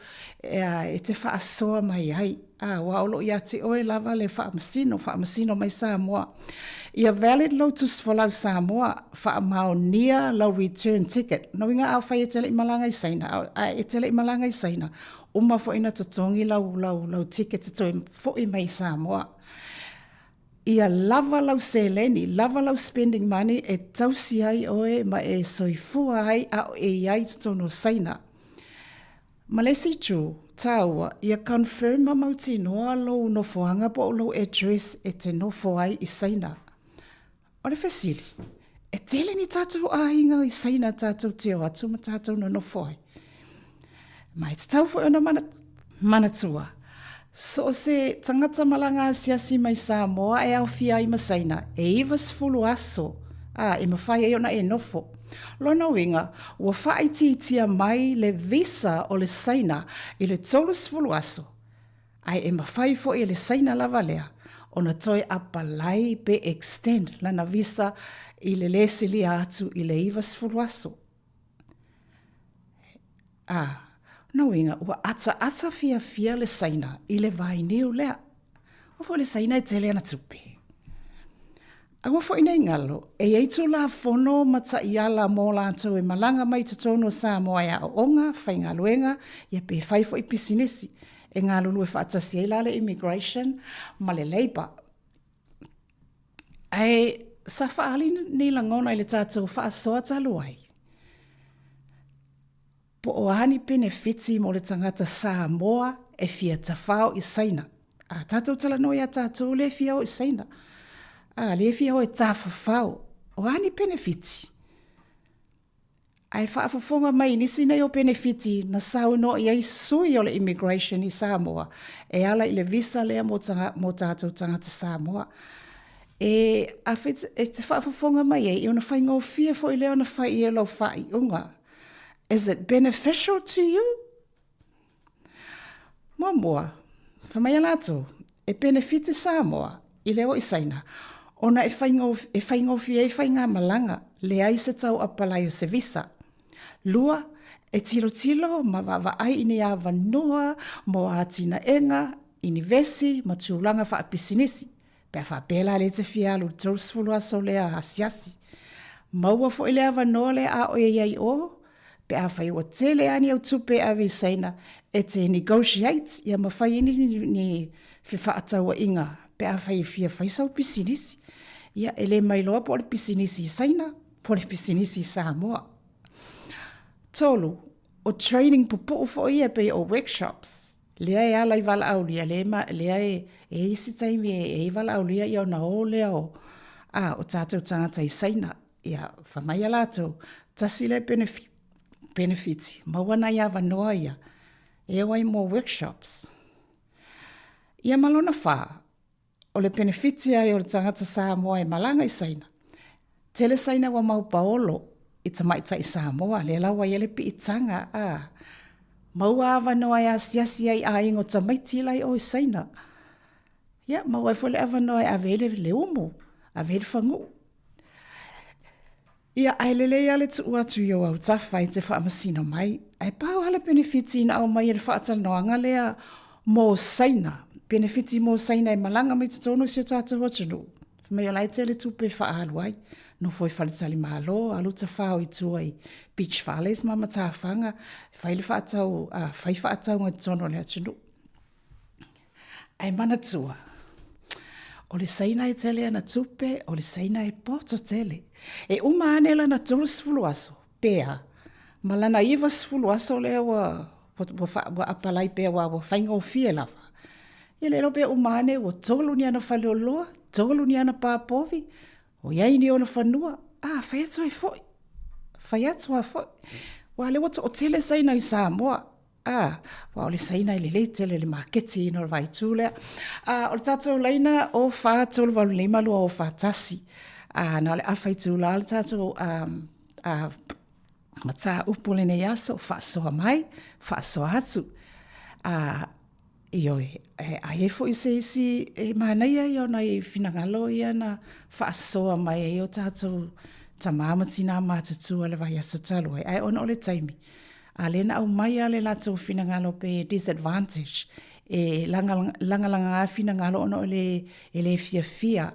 e te whaasoa mai ai. Wa olo i ati oe lava le whaamasino mai Samoa. Ia valid lotus for lau Samoa, whaamao nia lau return ticket. No inga au whai e tele i malanga i saina, e tele i malanga i saina, uma fo ina totongi lau ticket to fo i mai Samoa. Ia lava lau seleni, lava lau spending money e tausi ai oe ma e soifua ai a e ai tono saina. Ma lesi tū, tāua, ia confirm ma mauti noa lau no foanga po lau address e te no fo ai i saina. O le fesiri, e tele ni tātou a inga i saina tātou teo atu ma tātou no fo ai. Ma e te tau fo ona manatua. So se tangata malanga asiasi mai Samoa e au fia i masaina, e iwa sifulu aso, e mawhai e ona e nofo. Lona winga, ua whai titia mai le visa o le saina i le tolu sifulu aso. Ai e mawhai fo i le saina lava lea, ona toi apalai pe extend lana visa i le lesili atu i le iwa sifulu aso. No inga, ua ata fia le saina i le vai niu lea. O fo le saina e tele ana tupe. Awa fo ina ingalo, e eitu la fono mata i ala mō lātou e malanga mai tutono Samoa ia o onga, whai ngā luenga, ia pe whai fo i pisinesi. E ngā lulu e whaatasi e lale immigration, ma le labor. Sa whaali ni langona i le tātou whaasoa talu ai. Po o ani benefiti mo le tangata Samoa e fia tawhao i saina. Tātou tala noi a tātou le fia o i saina. Le fia o e tāwhawhao. O ani benefiti. Ai whaafafonga mai nisi nei o benefiti na sau no i ai sui o le immigration i Samoa. E ala i le visa lea mo tātou tangata Samoa. E te whaafafonga mai e, i ona whaingo fia fo i leo na whai i alo whai unga. Is it beneficial to you? Moa, whamai alato, e benefiti Samoa, i leo i saina, ona e whaingo fia e whainga malanga, le ai se tau apalai o se visa. Lua, e tilo ma wawa ai ini a wanoa, mo a tina enga, ini vesi, ma tūlanga wha apisinisi, pia wha pēla le te fia alu trosfulu aso lea asiasi. Maua fo i lea wanoa le a o e iai o, pe a whai o tele ani au tupe a vi saina e te negotiate ia ma whai ni whiwha ataua inga pe a whai fia whaisau pisinisi ia ele mai loa po le pisinisi i saina po le pisinisi i Samoa. Tolu, o training pupu fo ia pe o workshops lea e ala i wala aulia lea e isi taimi e wala aulia i au na o lea o tātou tangata i saina ia whamai alatou tasi le benefits. Mawana ia wanoa ia. E wai mo workshops. Ia malona wha. O le benefits ia o le tangata Samoa e malanga i saina. Tele saina wa mau paolo i tamaita i Samoa. Le lawa ia le pi i tanga. Maua wanoa ia siasi ai a ingo tamaiti lai o i saina. Ia, maua e fole a wanoa ia avele le umu. Avele whangu. Ia ailele ia le tu atu i o au tawhai te whaamasino mai. Ai pāu hala benefiti ina au mai e le whaatanoanga lea mō saina. Benefiti mō saina e malanga mai tutono si o tātou atunu. Mai o lai te le tupe whaalu ai. No foi whalitali malo, alu ta whao i tua i Beach Valleys mama tāwhanga. Whai le whaatau, whai whaatau ngai tutono le atunu. Ai mana tua. O le saina e tele ana tupe, o le saina e poto tele. E uma anela na tolu sifulu aso, pea, Malana iwa sifulu aso le wa apalai pe wa fainga o fie lava. Ia le lope umane wa tolu ni ana faleoloa, tolu ni ana papovi, o iai ni ona fanua, fai atu ai foi. Fai atu a foi. Wa le wata o tele saina i Samoa, wa o le saina i le tele le maketi ino le vai tūlea. O le tātou leina o wha tolu walu lima lua o wha tasi. Na le awhai tūla le tātou mata upule ne yaso, wha soa mai, wha soa atu. Io ai fo isi manaia io na finangalo ia na whaasoa mai o tātou tamama tina mātutua le vai aso talo ai ona o le taimi. A le na au mai a le latou finangalo pe disadvantage e langa finangalo ona o le fia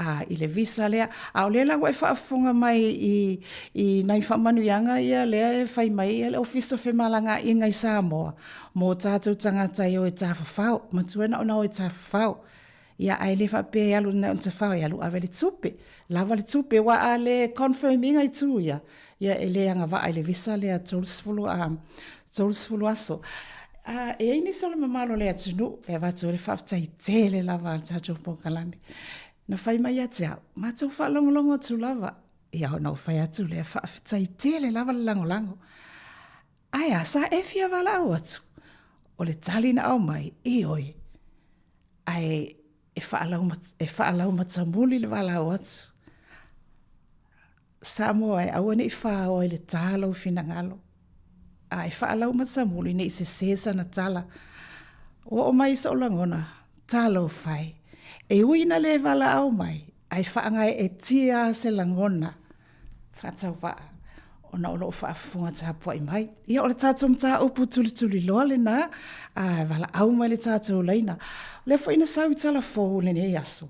i le visa lea. A o le la wai whaafonga mai i nai whamanuianga ia lea e whai mai le ofisa whemalanga i ngai Samoa. Mō tātou tangata i o e tāwhawhau, matuena ona o e tāwhawhau. Ia ai le whape alu na unta whau e alu awe le tupe. Lava le tupe wa a le confirming ai tū ia. Ia e le anga wa ai le visa lea tōlusfulu aso. E ini solo mamalo le atunu, e watu le whaftai tele lava al tātou pōkalami. Na whai mai ate au, mātou whalongolongo tu lava. Ia hona o whai atu le whaftai tele lava le langolango. Aia, sa e fia wala au atu. O le talina au mai, i oi. Ai, e whaalau matamuli le wala au atu. Samoa e awane i whao le tālau finangalo. Ai whaalau matamuli ne i se sesa na tala. O mai sa o langona, tālau whai. E uina le wala au mai, ai whaangai e tia se langona. Whatau waa. Ona o loo whaafunga tāpua i mai. Ia o le tātou mta upu tuli loa le na, wala au mai le tātou leina. Le fo ina sau i tala fōu le ne aso.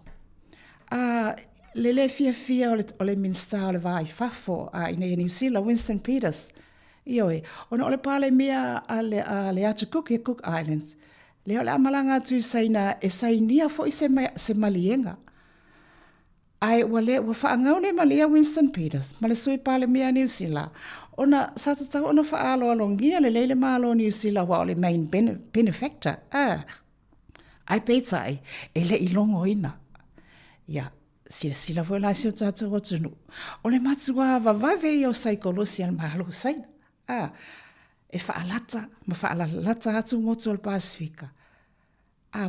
Le fia o le minsta o le vai fafo ina New Zealand, Winston Peters. Ioe, ona o le pale mea a le atu Cook Islands. Le o le amalanga atu saina e sainia fo i se malienga. Ai wale wa whaangau le malia Winston Peters, ma le sui pale mea New Zealand. Ona satatau ona whaalo alongia le leile maalo New Zealand wa o le main benefactor. Ai peitai, e le ilongo ina. Ia, sila foi la sio tātou atunu. O le matua vavave i o saikolosi an mahalo saina. E whaalata, ma whaalata atu moto o le Pasifika.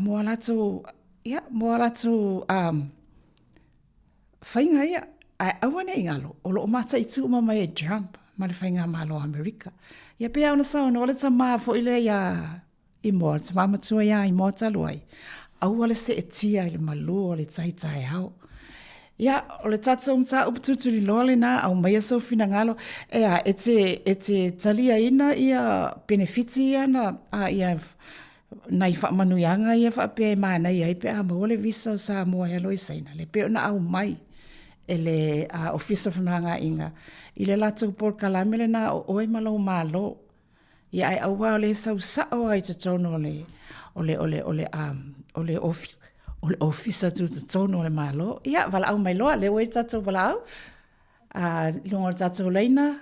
Moa latu, whainga ia, ai awane i ngalo, o lo mata i tu mai e Trump, ma le whainga malo Amerika. Ia pia ona sauna, o le ta maa fo ile ia i moa, ta maa matua ia i moa talu ai. Au ale se e tia i le malu o le taitai hao. Ia, o le tatou mta upututuri loa le na, au mai asau fina ngalo, e te talia ina ia benefiti ia na, ia nai whaamanuianga ia whaapea e maana ia, i pia ma ole visa o Samoa e aloi saina, le pia na au mai, e le ofisa whamanga inga, i le latou por kalamele na o oe malau malo, ia ai aua o le sau sao ai te tono o le ofisa tu te tono le malo. Ia, wala au mai loa, le wei tatou wala au. Lunga o tatou leina.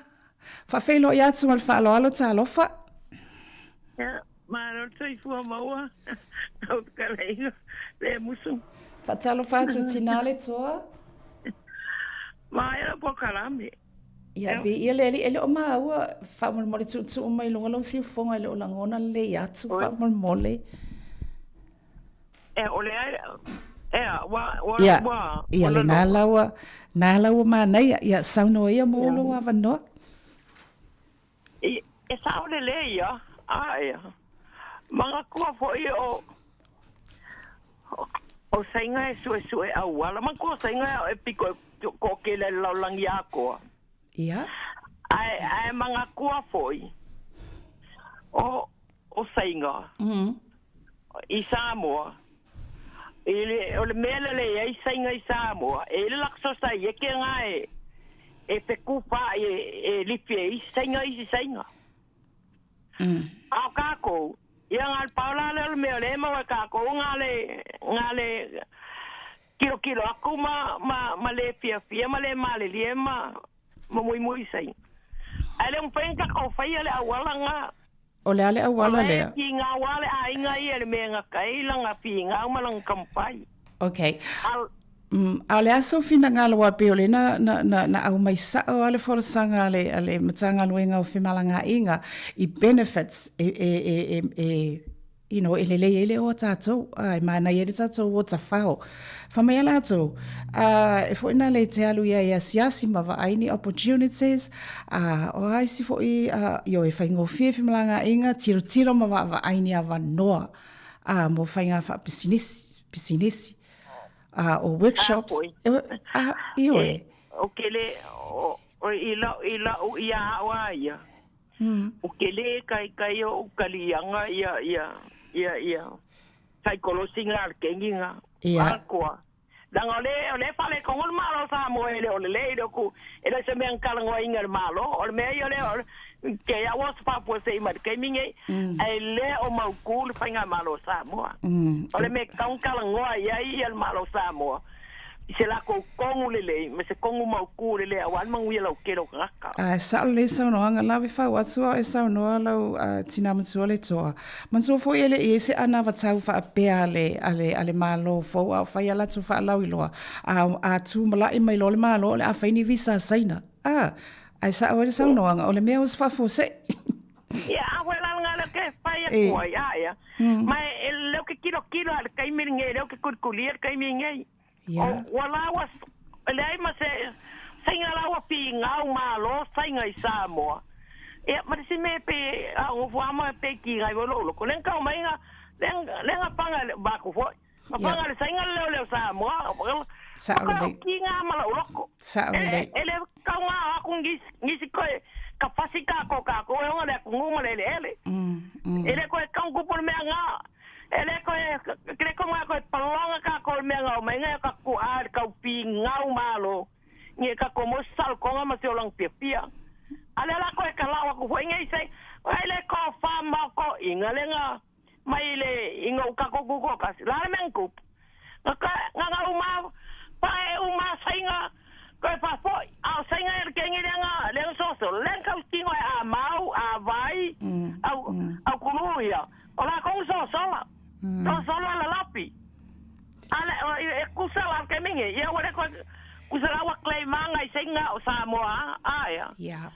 Whawhelo i atu mal whaalo alo ta alofa. Ia, maro tui fua maua. Au kaleiga, le musu. Whatalo whātua tinale toa? Mai ala po karame. Ia, vi ia le ele o maua. Whamol mole tu o mai lunga lau si ufonga ele o langona le i atu. Whamol mole. Ia le nā laua mānei, ia sauna o ia mōlo a wanoa. E saune le ia, mga kua fo i o sainga e sue au ala, mga kua sainga e piko ko ke le laulangi a koa. Ia? Ai mga kua fo i o sainga i Samoa. O le mele le ai sainga i Samoa. E le lakso sa i ke ngā e pekupa e lipi e sainga i si sainga. Au kako, ia ngā paula le mea le mawa kako, ngā le kilo aku ma le fia ma le male lie ma mui sainga. Ale un penka ko fai ale awala nga. O le ale awala lea. Ki nga wale a inga i ele menga kaila nga pi nga malang kampai. Okay. A le aso fina ngā loa pe o le na au mai sao ale whalasanga ale matanga nuenga o whimalanga inga i benefits you know, ele o tātou, ai mana ele tātou o ta whao. Whamai ala tātou, e fo ina le te alu ia siasi mawa aini opportunities, o ai si fo i e whaingo whimalanga inga, tiro mawa aini a wanoa, mo whainga wha pisinisi, o workshops. Io e. O kele, o ila o ia awa ia. O kele kai o kalianga ia psychology ngar kenginga akwa dan ole fale ko ngol malo sa mo ele ole do ku ele se men kala ngo ingar malo ole me ole ke ya was pa po se mar ke minge ele o mau kul fanga malo sa mo ole me kan kala ngo ia el malo sa mo se la ko kongu lele me se kongu mau ku lele awan mangu ia lo kero kaka sa le sa no anga lave fa watsua e sa no lo tina mtsua le toa manso fo ele e se ana va tau fa peale ale malo fo a fa ya tu fa lau iloa a tu mala i mai lo le malo le a fa ni visa saina ai sa o le sa no anga ole me os fa fo se ya abuela ngala ke fa ya ko ya mai lo que kilo al kai miringe lo que kurkulier kai minge wala was lei mas singa la pi ngau malo singa i Samoa mas si me pe o fama pe ki ngai lo ko len ka mai nga len panga ba ko fo panga le singa le Samoa sa le ki nga malo loko sa le ele ka nga ku ngisi ko ka fasika ko o le ku mo le ele ko ka ku por me nga ele ko creo como ko palonga ka ko me nga mai nga ka ku ar ka pi ngau malo ni ka como sal ko ma se lang pia ale la ko ka la ko foi ngai sai ele ko fa ma ko ingale nga mai le ingo ka ko ka la men ku ka nga uma pa uma sainga ko fa fo a sainga er ke ngi nga le so le ka tingo a mau a vai au kuluia ola ko so la no solo la lapi ale kusala ke minge ia wale ko kusala wa klei manga singa o Samoa ya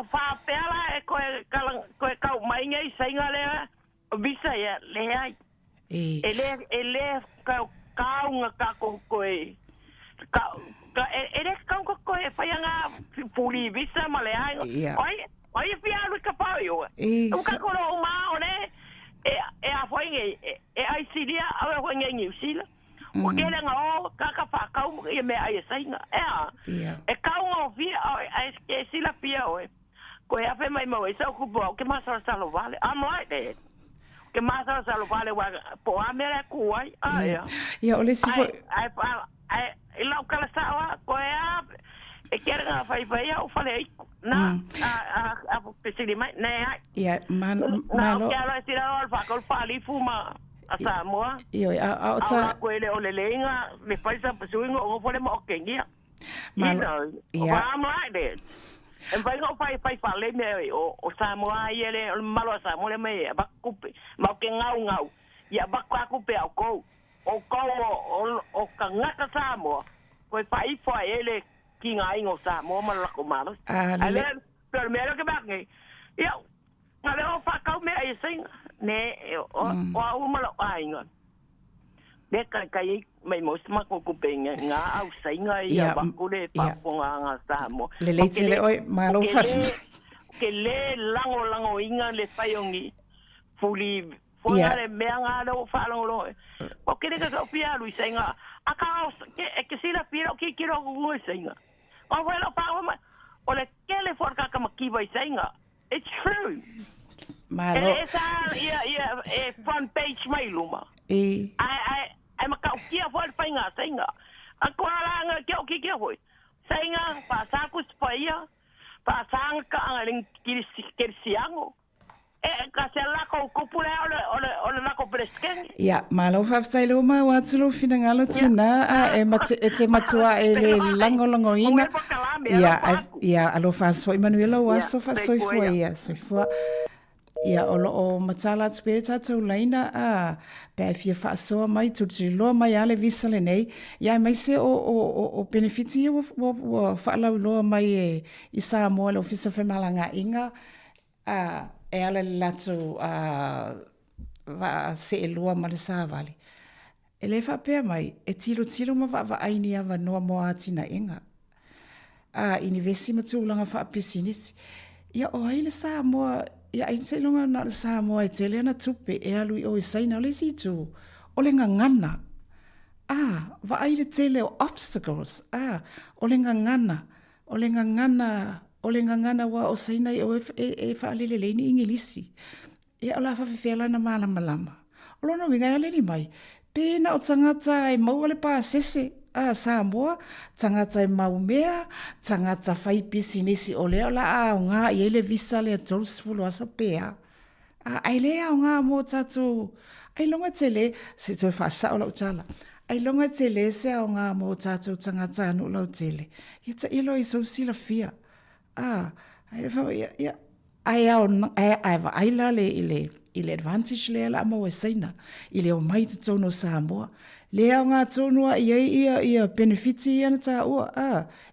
fa pela ko ka mai ngai singa le bisa ya le ai ele ka nga ka ko ele ka fa nga puli bisa male ai oi pia lu ka pa yo o ka ko ma one a foi ai siria a foi ngi sila o que le ngo ka fa ka e me ai sainga ka ngo vi ai que sila pia o ko ya fe mai mo esa ku bo que mas sa lo vale am like that que mas sa lo vale wa po a me ku ai ya ole si ai lo kala sa wa ko ya e quer nga fai o falei na a pesili mai ne ya malo ya lo estira al fa col fali fuma a Samoa io a ta quelle o le lenga me paisa pasuingo o fole mo kengia malo ya am like that en vai go fai fale me o Samoa ele malo Samoa me ba kupe ma ke ngau ya ba ka kupe o kangata Samoa ko fai ele ki ngai ngo sa mo ma la ko malo ale primero que bague yo ale o fa ka me ai sing ne o ma la ai ngo de kai mai mo sma ko ku penga nga au singa ya ba ku le pa ko nga sa mo le le oi malo fa que le lango inga le fayongi fuli le me nga lo fa lo o que de ka pia lu singa aka que si la pira que quiero go singa o bueno pa o le que le forca como que vai singa it's true malo esa front page mai luma ai ma ka kia for singa akwala nga que foi singa pa sa ku spaia pa sang ka ang kirsiango kasi la ko kupule ole la ko presken ya malo fa sailo ma watsulo finangalo tina te matua ele lango ina Ia, alo whaasoi Manuela o aso whaasoi fua ia, soi fua. Ia, o matala atu pere tātou laina, pēr fia whaasoa mai, tuturiloa mai ale visa le nei. Ia, mai se o benefiti ia whaalau loa mai i Samoa le ofisa whemalanga inga, e ale le latu se e lua ma le Sāvali. E le whapea mai, e tilo ma wa aini awa noa moa atina inga. Inivesi matulanga whaapisinisi. Ia o hai le Samoa, ia ai te longa na le Samoa e tele ana tupe e alui o i saina o le situ. O le ngangana. Va ai le tele o obstacles. O le ngangana. O le ngangana wa o saina i o e whaalele leini ingilisi. Ia o la whawhiwhela na malama. O lona winga ia leni mai. Pēna o tangata e maua le pāsese. Samoa, tangata e maumea, tangata whai pisinesi o leo la o ngā i ele visa le atolus fulu asa pēa. Ai lea o ngā mō tātou, ai longa tele, se toi whaasa o lau tala, ai longa tele se o ngā mō tātou tangata anu lau tele. Ia ta ilo i sau sila fia. Ai le whaua, ai la le i le advantage lea la ama o e saina, i le o mai te tono Samoa. Lea o ngā tonua ia benefiti ana tā ua.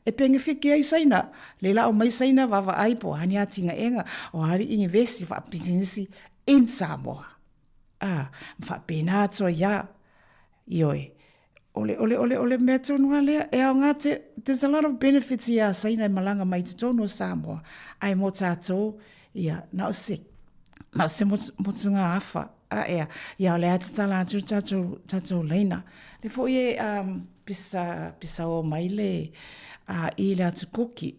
E pengewhiki ai saina. Le la o mai saina wawa aipo, hani atinga enga, o hari ingi vesi wha pitinisi in Samoa. Mwha pēnā atua ia. Ioi. Ole mea tonua lea. E au ngā there's a lot of benefits ia saina e malanga mai te tono Samoa. Ai mo tātou, ia, nao se motunga awha. Ia o le atatala atu tātou leina. Le fo ie pisa o mai le i le atu koki.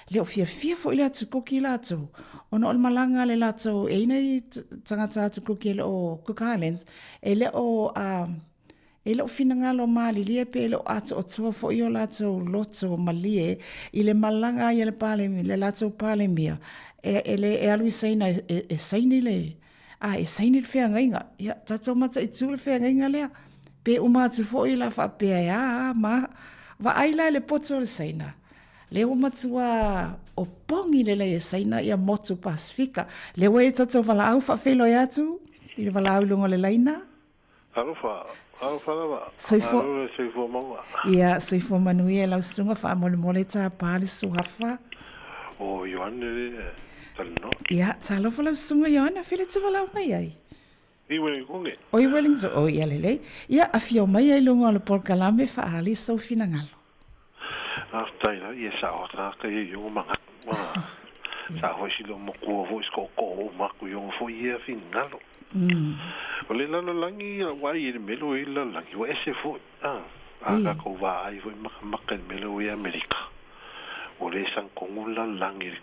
Le o fia fo i le atu koki la atu. Ono o le malanga le latou e ina i tangata atu koki le o Cook Islands. E le o finangalo mali pe le o atu o tua fo i o latou loto malie. I le malanga i le palemi, le latou palemia. E alui saina e saini le. E saini le whea ngainga. Ia, tatou mata i tū le whea ngainga lea. Pe umatu fo i la whapea wa aila le poto le saina. Le umatua o pongi le e saina ia motu Pasifika. Le wei tatou wala au whawhelo i atu. I le wala au lunga le laina. Arofa lawa. Soifo maua. Ia, soifo manui e lau sunga wha mole tā pāle suhafa. O Ioane le... Ia, talo whalau sunga Ioana, while te walau mai ai. I Wellington. O i Wellington, o ia lelei. Ia, a whio mai ai lunga o le Porkalame whaali sau fina ngalo. Taila, ia sa o tāka i yungu manga. Sa hoi silo mokua hoi sko o maku yungu fo ia fina ngalo. O le lalo langi ia wai i le melo i la langi wa ese fo. Aga ko wa ai fo maka i melo i Amerika. O le san kongula langi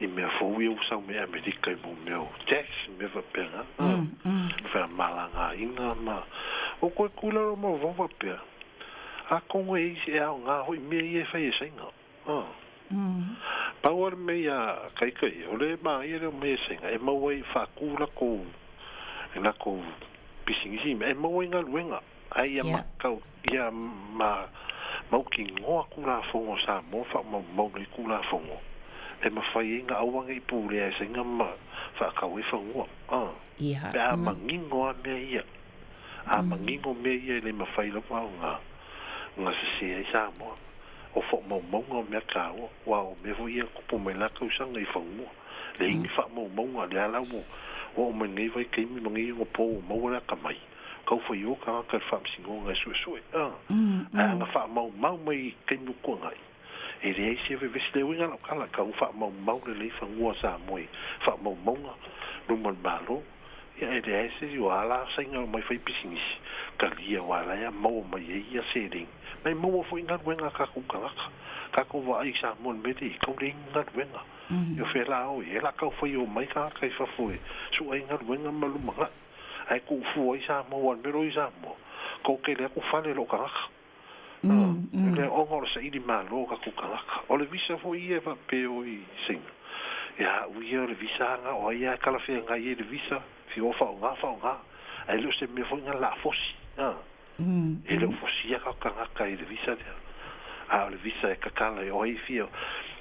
i mea fōui au sau me Amerika i mō meo tax me wa pēnga. Whea malanga inga ma. O koe kula ro ma wawa pēr. A kongo e isi e au ngā hoi mea i e whai e sainga. Pauar me ia kaikai. O le maa i reo me e sainga. E maua i whakula ko. E na ko pisingisi. E maua i ngā luenga. Ai ia makau. Ia ma mauki ngoa kula fongo sa mo wha mau nei kula fongo. E mawhai inga awanga i pūre e sainga ma whakau e whangua. Pe a mangingo a mea ia. A mangingo mea ia le mawhai la wau ngā sasea i Samoa. O whak maunga o mea kāua. Wau mevo ia kupo mai laka usanga i whangua. Le ingi whak maunga le ala mo. O mai ngai vai keimi mangi o pō o maua laka mai. Kau whai o ka ngaka whak msingo ngai suesue. A nga whak mau mai keimi kua ngai. E rei se ve vesi le winga kala ka u fa mau le fa ngua sa moi fa mau nga no man balo ya e rei se yo ala singa mai fa pisingis ka lia wala ya mau mai ya se ring mai mau fo inga winga ka ku wa ai sa mon meti ko ring nga winga yo fe la o e la ka fo yo mai ka fa fo su ai nga winga malu manga ai ku fu ai sa mo wan pero i sa mo ko ke le ku fa le lo ka le ongor sa idi malo ka kukalaka o le visa fo ia va pe o i sing ya u ia le visa nga o ia kala fe nga ia le visa fi o fa nga ai lo se me fo nga la fosi e le fosi ka ka le visa a le visa e kakala e oi fio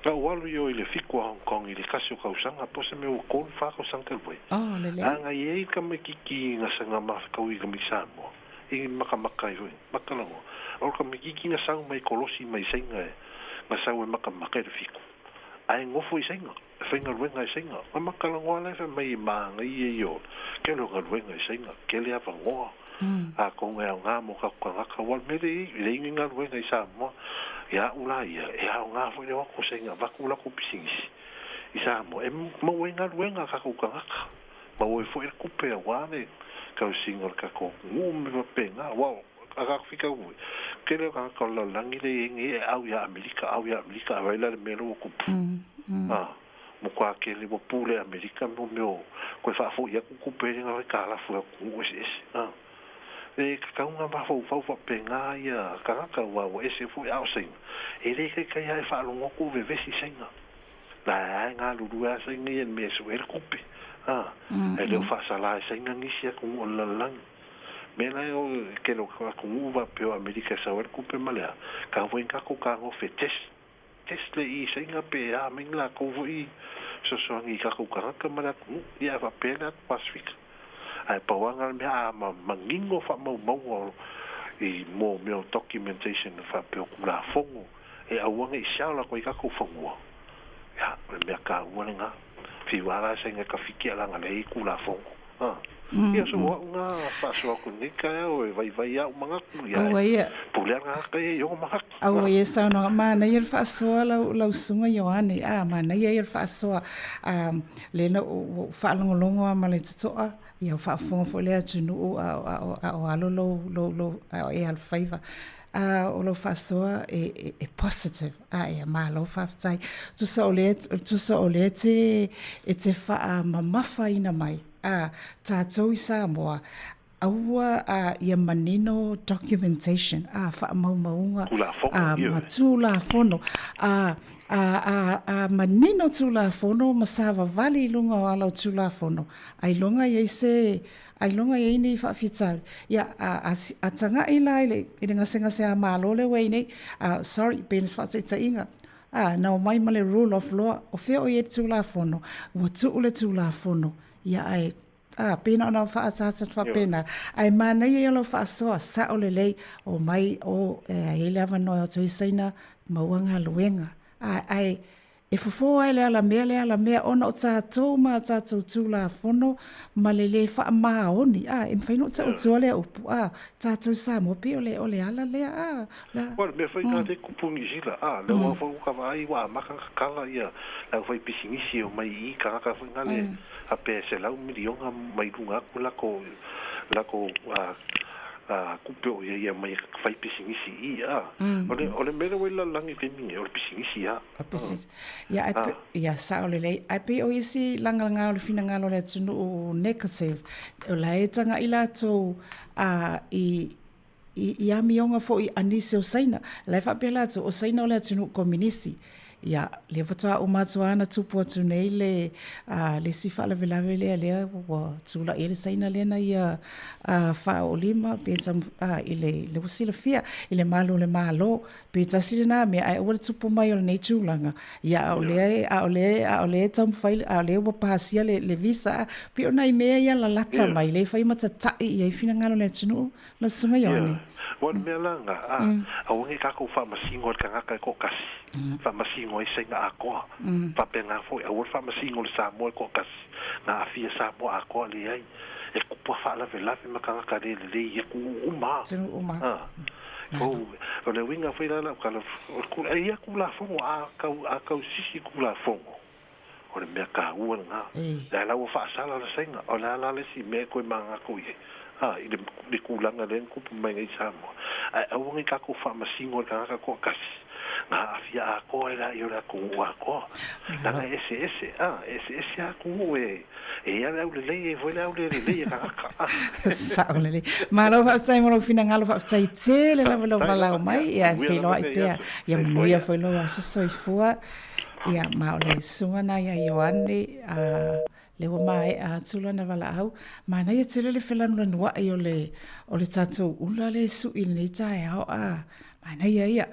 ka walu yo ile fiku a Hong Kong ile kasi o kausanga po se me o kon fa kausanga lwe anga ye ka me kiki nga sanga ma ka ui ka misamo i makamaka i hui makalango o ka me kiki nga sang mai kolosi mai senga nga sau e makamaka le fiku ai ngofo i senga whenga ruenga i senga ma makalango ala e mai maanga i e yo ke lo nga ruenga i senga ke le apa ngoa a ko ngā ngā mo ka kanga wal me le ingi ngā ruenga i Samoa ya ula ia e ha ngā fo le ko senga va kula ko pisingisi i Samoa e mo wenga ruenga ka ko kanga ma o fo e kupe wa ne ka singa ka ko me va penga wa aga fika u ke le ka ko la langi le ingi au ya Amerika vai la me lo ko mo kwa ke le bo pule Amerika mo meu ko fa fo ya ku pe nga ka la fu ku es e ka unga ba fo penga ia ka wa ese fu au sing e le ke ia fa lo ko ve si singa la nga lu dua singa en me so el kupe e le fa sala singa ni sia ku la lang me la o ke lo ka ku va pe Amerika sa el kupe malea ka vo en ka ko ka go fe test le i singa pe a mingla ko vo i so ngi ka ko ka mala ku ia va pena Pacific ai pawanga me a mangingo fa mo i mo me documentation fa pe ku la fongo e a wanga i shala ko i ka ko fongo ya me ka wanga fi wala senga ka fiki ala nga le ku la fongo ia so nga fa so ko ni ka o vai ya manga ku ya pula nga ka yo manga au ye sa no ma na yer fa so la sunga yoane ma na yer fa so le no fa longo ma le tsoa ia fa fo le tunu o alo lo e al favor o lo fa so e positive e ma lo fa tai tu so le te fa mama fa ina mai tātou i Samoa aua ia manino documentation fa maunga ma tula fono manino tula fono masava vali lunga o ala tula fono ai longa ye ni fa fita ya atanga ila ile ngasenga se amalo le we ni sorry pens fa tsa inga na mai male rule of law o fe o ye tula fono wa tula tula fono ya ai pena na fa atsa fa pena ai mana ye lo fa so sa o le o mai o e leva no to isaina mawanga luenga ai e fofo ai la mea ona o tātou ma tātou tūla fono ma le fa maoni e mwhaino ta o tuale o tātou Samoa pe o le ala lea Well, me fai ngā te kupungi sila le wa fa ka vai wa maka kala ia la fai pisingisi o mai I ka fai ngā le a pe se lau milionga mai runga ku la ko kupeo ia mai fai pisingisi ia ole mera wela langi te mi ole pisingisi ia sa ole le ai pe o isi langa o fina ngalo le tunu o negative o la etanga ila to i amionga fo I anise o saina la fa pela to o saina o le tunu komunisi ia le fotoa o matuana tupu atu nei le sifa la velave le wa tula ele saina lena ia fa o lima pensa ile le wasila fia ile malo pensa sina me ai o tupu mai o nei tulanga ia o le tam file le wa pasia le visa pe ona I mea ia la lata mai le fai mata tai ia fina ngalo le tunu la sunga yone Wan me langa a wonge ka ko fa masingo ka ngaka ko kasi fa masingo I senga ako fa penga fo a wor fa masingo sa mo ko kasi na afia sa mo ako le ai e ku po fa la vela me ka ngaka le ye ku uma o le winga foi la ka ku ai ku la fo a ka sisi ku la fo o le me ka uanga la fa sala la senga o la le si me ko manga ko ye I le kulanga le ku mai ngai Samoa a wonge ka ko fa masingo ka ko kasi na afia ko era yo la ku ko na ese ku e ia le foi le ka sa le ma lo fa tsai mo fina ngalo fa tsai tele la la mai ia filo ai pe ia mo ia foi lo asa soi fua ia ma le sunga na ia Ioane le wa mai tula na wala au mana ia tele le felanu la nua o le tatou ula le su I nei tai au Mana ia,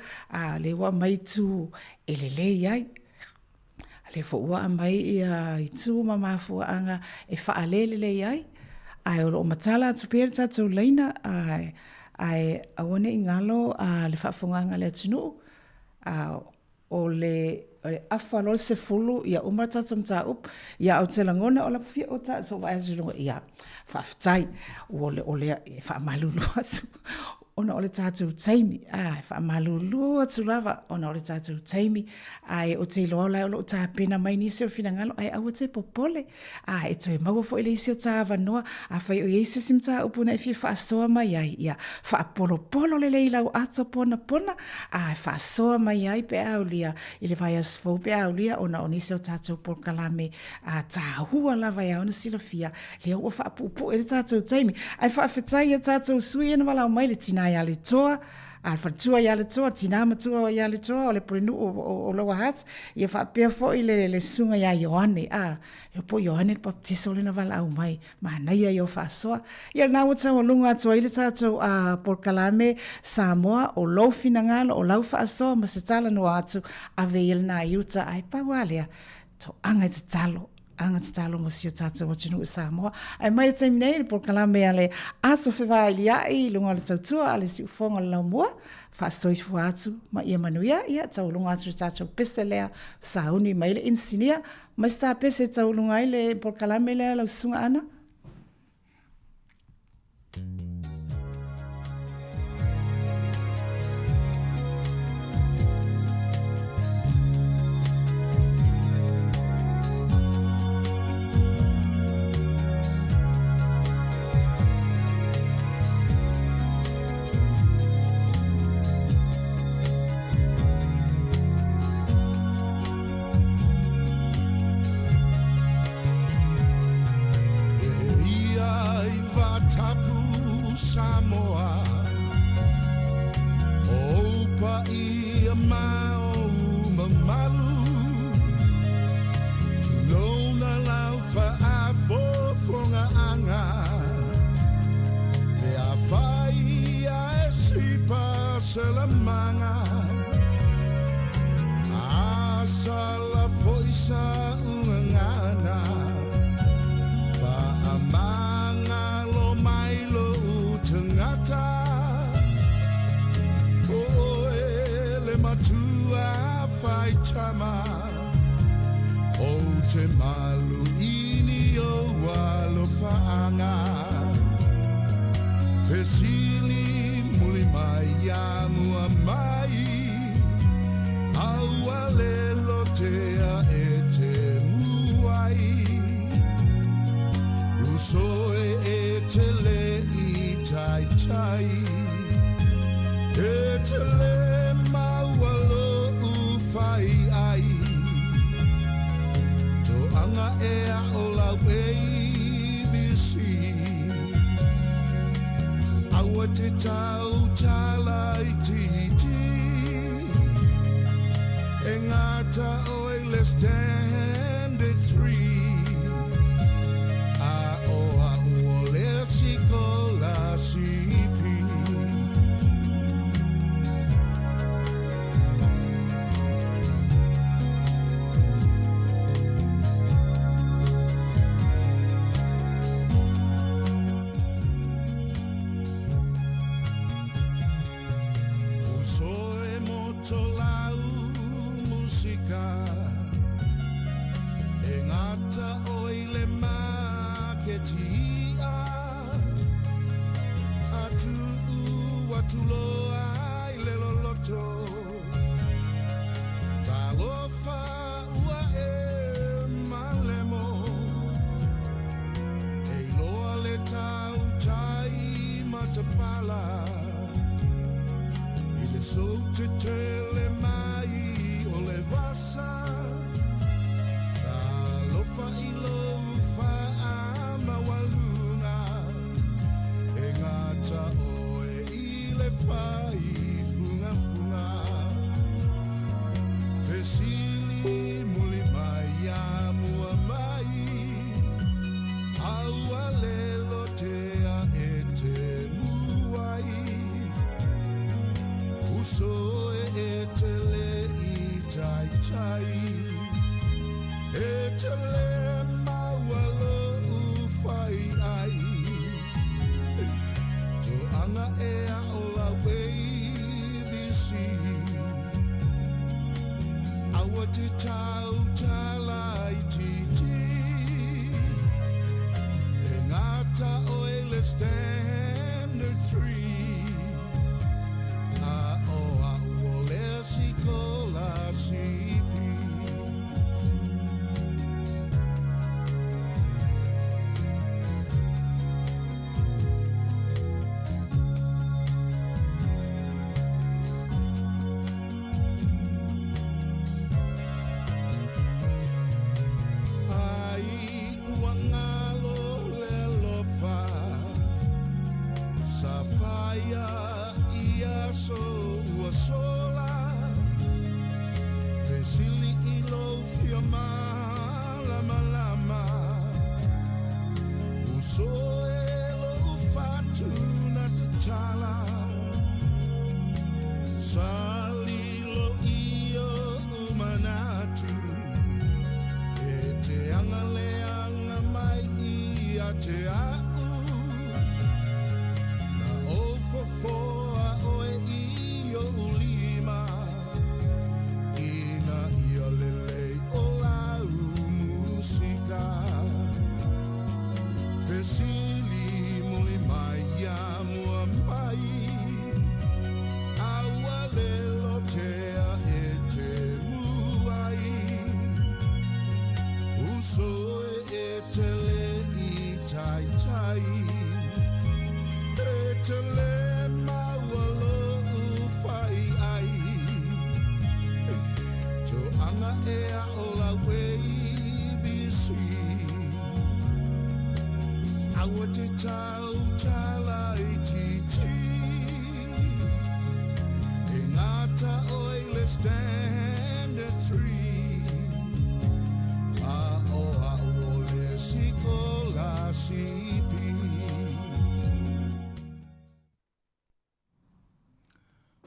le wa mai tu elele iai. Le fo ua mai ia i tu mamafu anga e whaalele le iai. Ai o matala atu pere tātou leina, ai awane i ngalo le whaafonganga le atunu, o le awhalo se fulu ia umar tātou mta up, ia au te langone o la pwhia o tātou wa azulunga ia whaaftai, o le whaamalulu atu. Ona o le tātou taimi, whaamalulu atu lava, ona o le tātou taimi, ai o te iloa lai o lo tā pena mai nisi o whina ngalo, ai au te popole, e toi maua fo ele isi o tā wanoa, a whai o eise sim tā upuna e fia whaasoa mai ai, ia whaapolo le leilau ato pona, whaasoa mai ai pe au lia, i le vai asfo pe au lia, ona o nisi o tātou porkalame, tā hua lava ia, ona sila fia, lea ua whaapupu e le tātou taimi, ai whaafetai a tātou sui ena wala o mai le tina ia le toa, alfatua ia le toa, tina matua ia le toa, o le prenu o loa hats, ia whaapea fo i le sunga ia Ioane, ia po Ioane le baptiso le na wala au mai, mana ia o whaasoa, ia nā wata o lunga atua i le tātou Porkalame, Samoa, o lau finangalo, o lau whaasoa, ma se tala no atu, ave i le nā iuta, ai pawalea, to anga te talo, anga te talo mo si o tātou watinu i Samoa. Ai mai te minei, le Porkalame ale ato whewaa ili ai, lunga le tautua, ale si ufonga le laumua, whaastoi fua atu, ma ia manuia, ia tau lunga atu le tātou pese lea, sauni mai le insinia, ma sta pese tau lunga i le Porkalame lea lau sunga ana. So tai e te le maua lo fai ai to anga e a o la ABC awa te tau talai titi e ngata o ele standard 3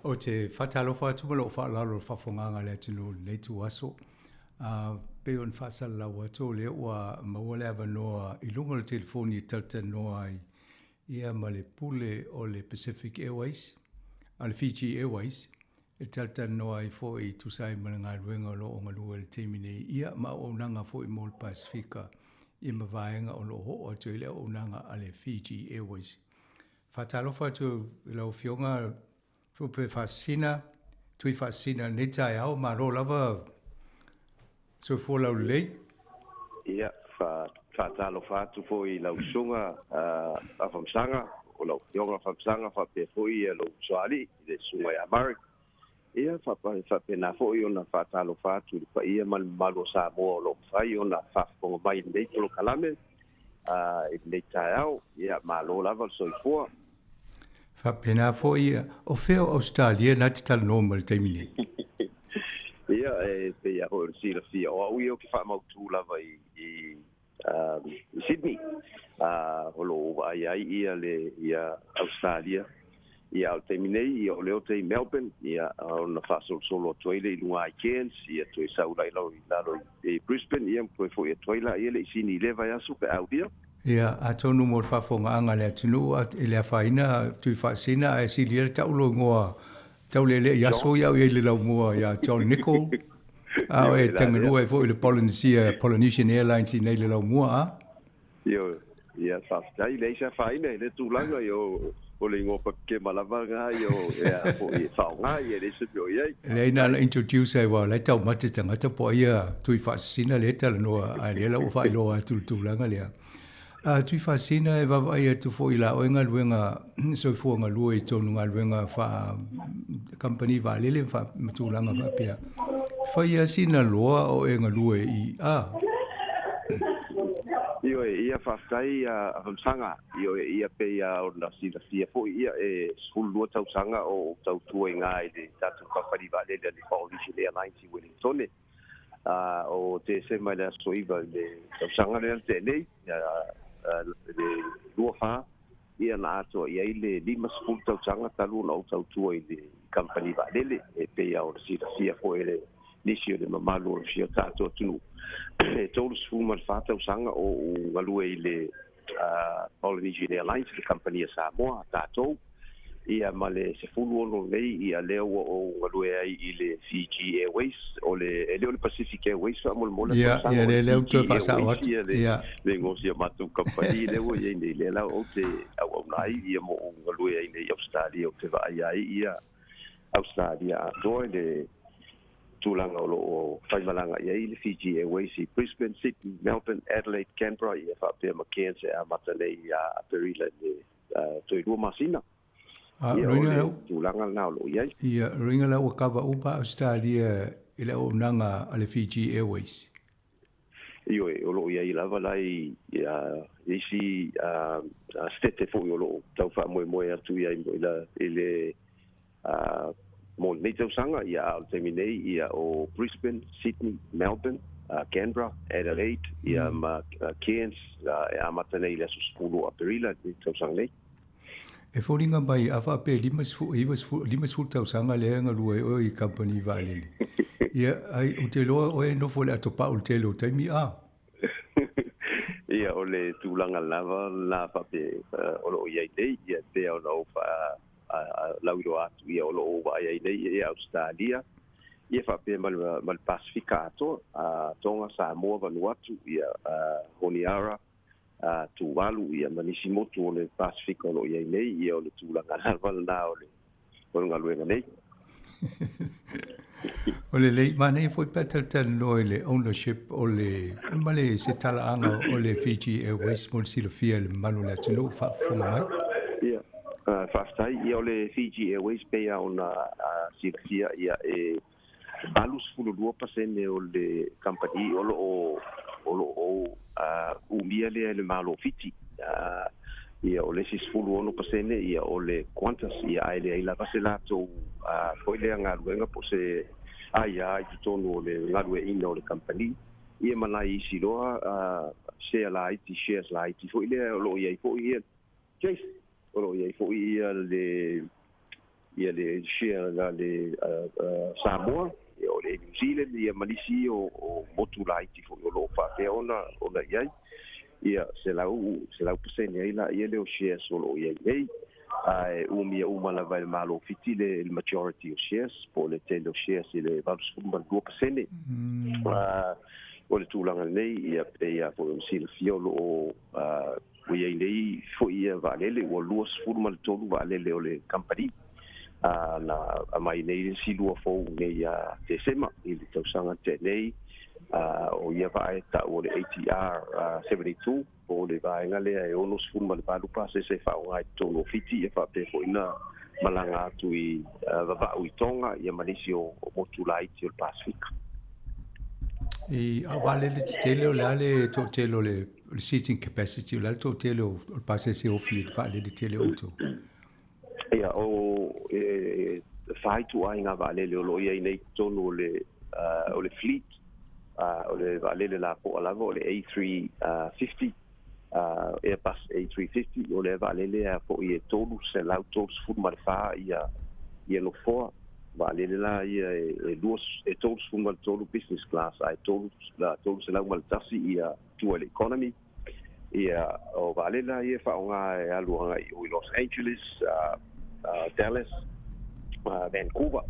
O te whatalofa tumalo whaalalo whawhonganga le tino nei tu aso. Pe on whaasala wa tō le ua mawale awa noa I lunga le telefoni I tauta noa ai ia ma le pule o le Pacific Airways, a le Fiji Airways, e tauta noa I fo I tusai ma ngā ruenga lo o ngalua le temine ia ma o nanga fo I mol Pasifika I ma vaenga o lo ho o tu ile o nanga a le Fiji Airways. Whatalofa tu ilo fionga Tupe fascina, tui fascina ne tai au ma ro lava so fo lau lei. Ia, fa talo fa tu fo I lau sunga a famsanga o lau yonga famsanga fa pe fo I lau swali de sunga ya Mari. Ia fa pe na fo I ona fa talo fa tu pa ia mal malo sa mo lo fa I ona fa fo mai nei to kalame ne tai au ia ma lo lava so fo. Whapena fo ia o wheo Australia na te tala normal taimine. Ia pe ia hoi sila fia o au i o ki whamau tū lava I Sydney. Holo o ai ia le ia Australia. Ia o taimine I o leo te Melbourne. Ia o na whasol solo toile I lunga I Cairns. Ia toi saulai lau I lalo I Brisbane. Ia mkoe fo ia toila ia le isini leva ia supe au dia. Ia, a tonu mo whafonga anga le atunu, e lea whaina, tui whaasina, e si lia taulo ngoa, taulele yaso iau i le lau mua, ia John Nichol, a e tanganua e fo I le Polynesian Airlines I nei le lau mua, a? Ia, whaftai, le isa whaina, le tūlanga i o le ngopa ke malava ngā i o, ia, fo I whaonga i e le sepio iei. Le ina na introduce ai wa, le tau mate tangata po ia, tui whaasina le tala noa, a le lau whailoa tūlanga lea. Tui whaasina e wawai atu fo I la o ngā luenga, so fua ngā lua I tonu ngā luenga wha company wha lele wha matulanga wha pia. Whai asina loa o e ngā lua I a. Io ia whaftai a hamsanga, io ia pe o na sina fia fo ia e skulu lua tau sanga o tau tua I ngā I le tatu company wha lele ni Polynesian Airlines I Wellington. O te se mai lea soiva le tau sanga lea te nei, le lua wha, ia na ato ia I le 5 tau sanga talu na o tau tua I le company wa lele, e pe ia o sina fia fo ele nisi o le mamalu o fio tātou tunu. E tolu sfu ma le whātau sanga o ngalue I le Polynesian Airlines, le company Samoa, tātou. Ia ma le se fulu ono nei ia leo o ngalue ai I le Fiji Airways o le leo le Pacific Airways fa mo le ia le leo tu fa sa wat ia le ngosia matu company leo ia nei le la o te au nai ia mo ngalue ai nei Australia o te vai ai ia Australia do le tulanga o fai malanga ia I le Fiji Airways I Brisbane, Sydney, Melbourne, Adelaide, Canberra ia fa pe Mackenzie a matale ia perila le toi rua masina. Ia ringa la o kava upa Australia ila o nanga ale Fiji Airways. Io e lo ia lava lai ia isi stete fo yo lo tau fa mo atu ia ila ele mo nei tau sanga ia terminei ia o Brisbane, Sydney, Melbourne, Canberra, Adelaide ia ma Cairns ia matane ila suspulu aperila tau sanga nei. E fōringa mai awa pe limas fu tau sanga leanga lua o I company valele. Ia ai o te loa o e nofo le atopa o te lo taimi a. Ia o le tūlanga lava la pape o lo iai nei ia te au na ofa lauro atu ia o lo owa iai nei ia Australia. Ia pape mal Pasifika ato tonga Samoa Vanuatu ia Honiara Tuvalu ia manisi motu o le Pacific o lo iai nei ia o le tūlanga lava na o le ngaluenga nei. O le lei manei foi petal no le ownership o le male se tala anga o le Fiji Airways mo silo fia le manu le tino fa fonga mai. Ia fastai ia o le Fiji Airways pe ona silo ia e balus fulu 2% o le company o lo umia le malo fiti ia o le 61% ia o le Qantas ia ai le ila vaselato foi le ngaluenga po se ai tonu o le ngalue ina o le company ia malai isi loa share light shares light foi le lo ia foi ia case o lo ia foi ia le share le Samoa ia o le New Zealand ia malisi o motu light foi o lo fa te ona ia ia se lau pesen ia le o shares o lo ia nei ai umala vai malo fiti le majority of shares po le tendo shares le valus fumba 2% o le tulanga nei ia pe po sil fiolo o ia nei fo ia valele o luas fumba tolu valele o le company na mai nei silua fo nei te sema il tausanga te nei o ia vai ta o le ATR 72 o le vai ngale e ono sfuma le palu pase se fa o ai tono fiti e fa pe fo ina malanga atu I va o Tonga ia malisi o motulai ti o Pacific e avale le tele o le to tele le seating capacity o le to tele o pase se o fleet fa le tele auto ia o fai tu ai nga vale le lo ia nei tono le o le fleet o le valele la po ala o le A350 Airbus A350 o le valele po I tolu se la tolu fuma fa ia no for valele la ia duas tolu fuma tolu business class ai tolu se la mal tasi ia tu el economy ia o valele ia fa nga alu nga I Los Angeles Dallas Vancouver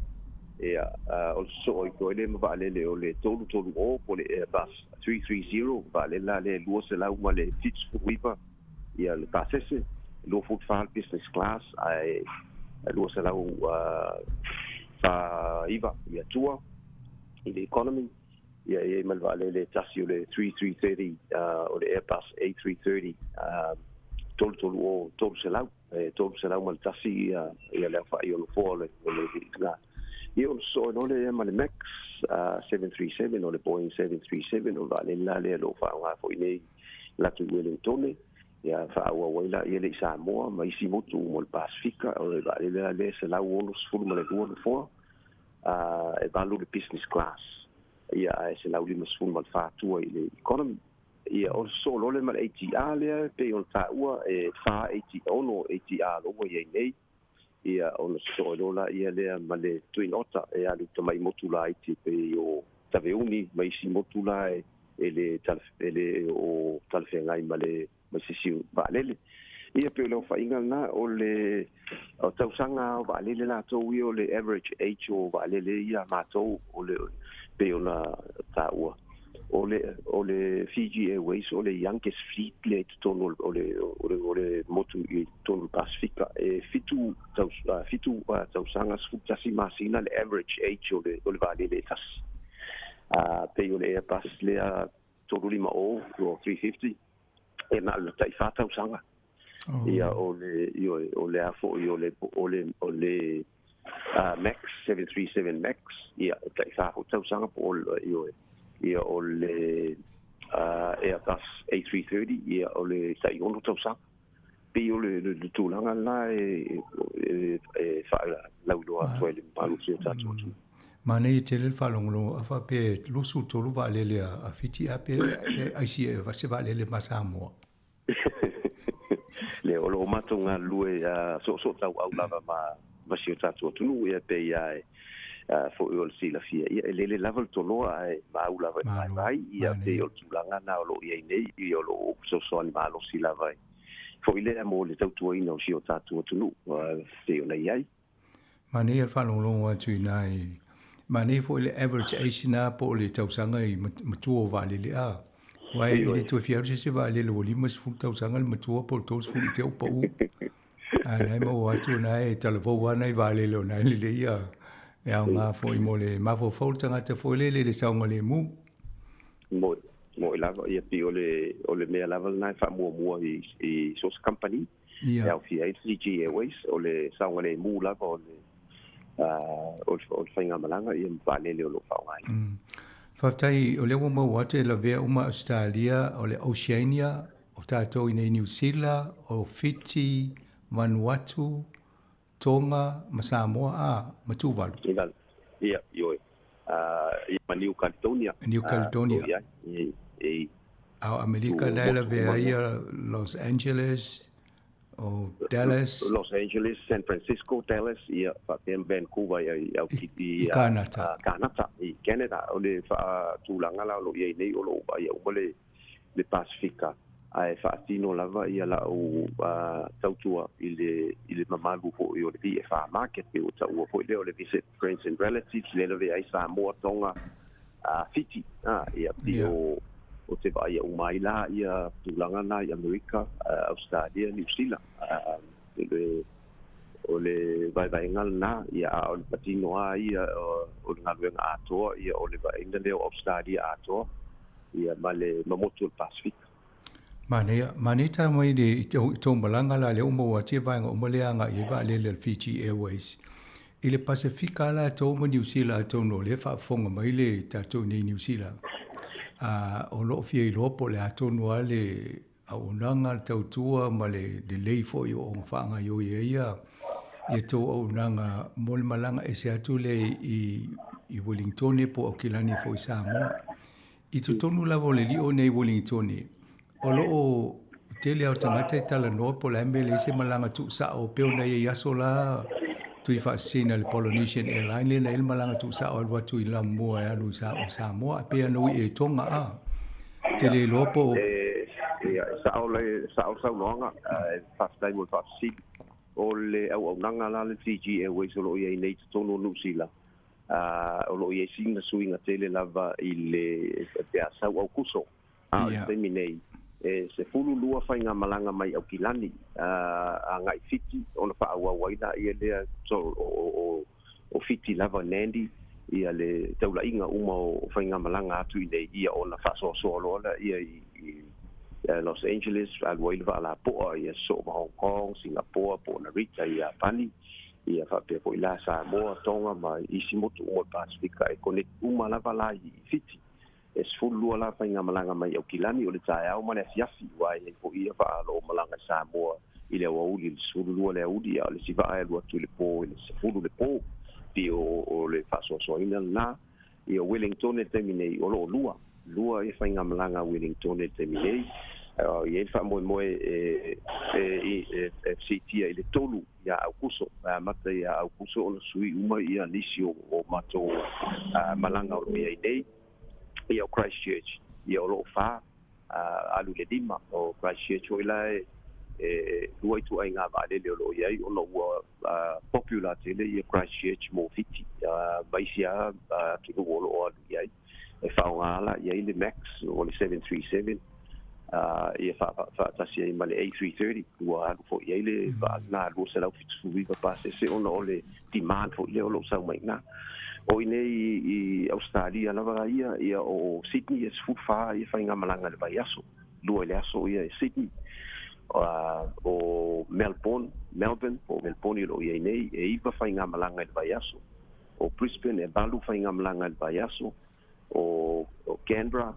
also o le valele o le tolu o po le Airbus 330 valele le luo se la uma le fits wipa ia le pasese lo foot fall business class ai luo se la fa iva ia tua I le economy ia mal valele tasi o le 3330 o le Airbus A330 tolu se la uma tasi ia le fa io lo fo le Io so no le ma le Max 737 o le Boeing 737 o vale la le lo fa nga fo nei la tu Wellington ia fa wa wala ia le Samoa ma isi motu mo le Pasifika o le vale la le se la uno sfulu ma le due fo e valu le business class ia se la ulima sfulu ma fa tu le economy ia o so lo le ma ATR le pe on ta ua e fa ATR no ATR lo ia nei ia ona so'olola ia lea ma le Twin Otter e alu tamai motu la iti pe o taveuni mai si motu la e le o talfengai ma le mai sisi va'alele ia pe lo fainga na o le o tausanga va'alele la tou o le average age o va'alele ia matou o le pe ona ta'ua o le Fiji Airways o le youngest fleet le tonu o le motu i tonu Pasifika e fitu tausanga sfutasi masina le average age o le va'alele tas pe o le Airbus le tonu lima o 350 e na le taifa tausanga ia o le afo i o le Max 737 Max ia taifa tausanga po ia o le Airbus A330 ia o le taiono tausanga pe o le tūlanga la e whaela lauloa tuele malusi o tatu atu. Ma nei te le whalongolo a wha pe lusu tolu wa lele a fiti a pe aisi e vase wa lele ma Samoa. Le olo matonga lue so tau au lava ma si o tatu atu nu ia pe ia e fo o si la fia ia le level toloa e maula vai ia te o tulanga na o lo ia nei i o lo so ni malo si la vai fo ile mo le tau tu ina o si o tatu tunu te o nei ai mane al fa lo tu nai mane fo ile average age na po le tau sanga i matu o vale le a wai ile tu fia se vale le limas fu tau sanga le matu po tos fu te o po ai mo wa tu nai televo wa nai vale lo nai le ia e au ngā fōi mo le mafo fōltanga te fōi le saunga le mu. Mo i lava ia pi o le mea lava nai wha mua i source company. E au fia Fiji Airways o le saunga le mu lava o le whainga malanga i mwhanele o lo whaungai. Whaftai o lewa mau ate la vea uma Australia o le Oceania o tātou i nei New Zealand o Fiji, Vanuatu, Tonga, ma Samoa, ma Tuvalu. Ia, ioi. Ma New Caledonia. New Caledonia. Au Amerika naila vea ia Los Angeles, o Dallas. Los Angeles, San Francisco, Dallas, ia whapeam Vancouver, au kiti. Kanata. Kanata, i Canada. O le wha tūlanga la lo iei nei o lo ia umale le Pasifika. Ai whaatino lava ia la o tautua i le mamalu po i o le VFA market pe o taua po i leo le visit friends and relatives le lewe ai Samoa Tonga Fiji ia pi o te vai ia umai la ia tūlanga na i Amerika Australia New Zealand o le vai ngal na ia o le patino a ia o le ngaluenga atoa ia o le vai inda leo Australia atoa ia ma le mamotu o Pasifika. Mane ta mai de to malanga la le umo wa te vai ngo moleanga i va le Fiji Airways. Ile Pacifica la to mo New Zealand to no le fa fonga mai le ta to ni New Zealand. O lo fie i lopo le ato no ale a unanga tau tua ma le lei fo i o whaanga yo ia. I to o unanga mol malanga e se atu le i Wellington po o kilani fo i Samoa. I to tonu lavo le li o nei Wellington o loo tele au tangata i tala noa po la mbele se malanga tu sa o peo na i aso la tu i whaasina le Polynesian Airline le na il malanga tu sa o alwa tu i la mua e alu sa o Samoa pea no i e tonga a tele lopo sa o sa unoanga whaastai mo whaasi o le au nanga la le Fiji Airways o lo i nei tono nusila o lo i singa suinga tele lava i le pea sa au kuso temi nei se fulu lua whainga malanga mai au kilani a ngai fiti ona wha awa waina ia lea o fiti lava Nandi ia le taula inga uma o whainga malanga atu i nei ia ona wha soa lola ia i Los Angeles alwailwa ala poa ia so ma Hong Kong, Singapore, po Narita ia pani ia wha pia po ila Samoa, Tonga ma isi motu umo Pasifika e kone uma lava la i fiti es fulu ala whainga malanga mai au kilani o le tae au mane asiafi wai e po ia wha alo malanga Samoa i le wauli le sulu lua le audi a le siva ae lua tu le po i le sefulu le po pi o le whasoa ina na i o Wellington e teminei o lo lua e whainga malanga Wellington e teminei i e wha moe FCT i le tolu ia au kuso aso mata ia au kuso ona sui uma ia nisi o mato malanga o ia nei ia Christchurch ia lo fa alu le dima o Christchurch o ila luai tu ai ngā vale le lo ia ona ua popular tele ia Christchurch mo fiti baisia ki lo o alu ia e fa ngala ia le Max o le 737 ia fa tasi ai male A330 ua alu fo ia le na lo se lau fitu viva passe se ona ole demand fo le lo sa mai na o ine i Australia lava ia o Sydney is fufa ia fa ngamalanga le baiaso lua le aso ia Sydney o Melbourne lo ia nei e iva fa ngamalanga le baiaso o Brisbane e balu fa ngamalanga le baiaso o Canberra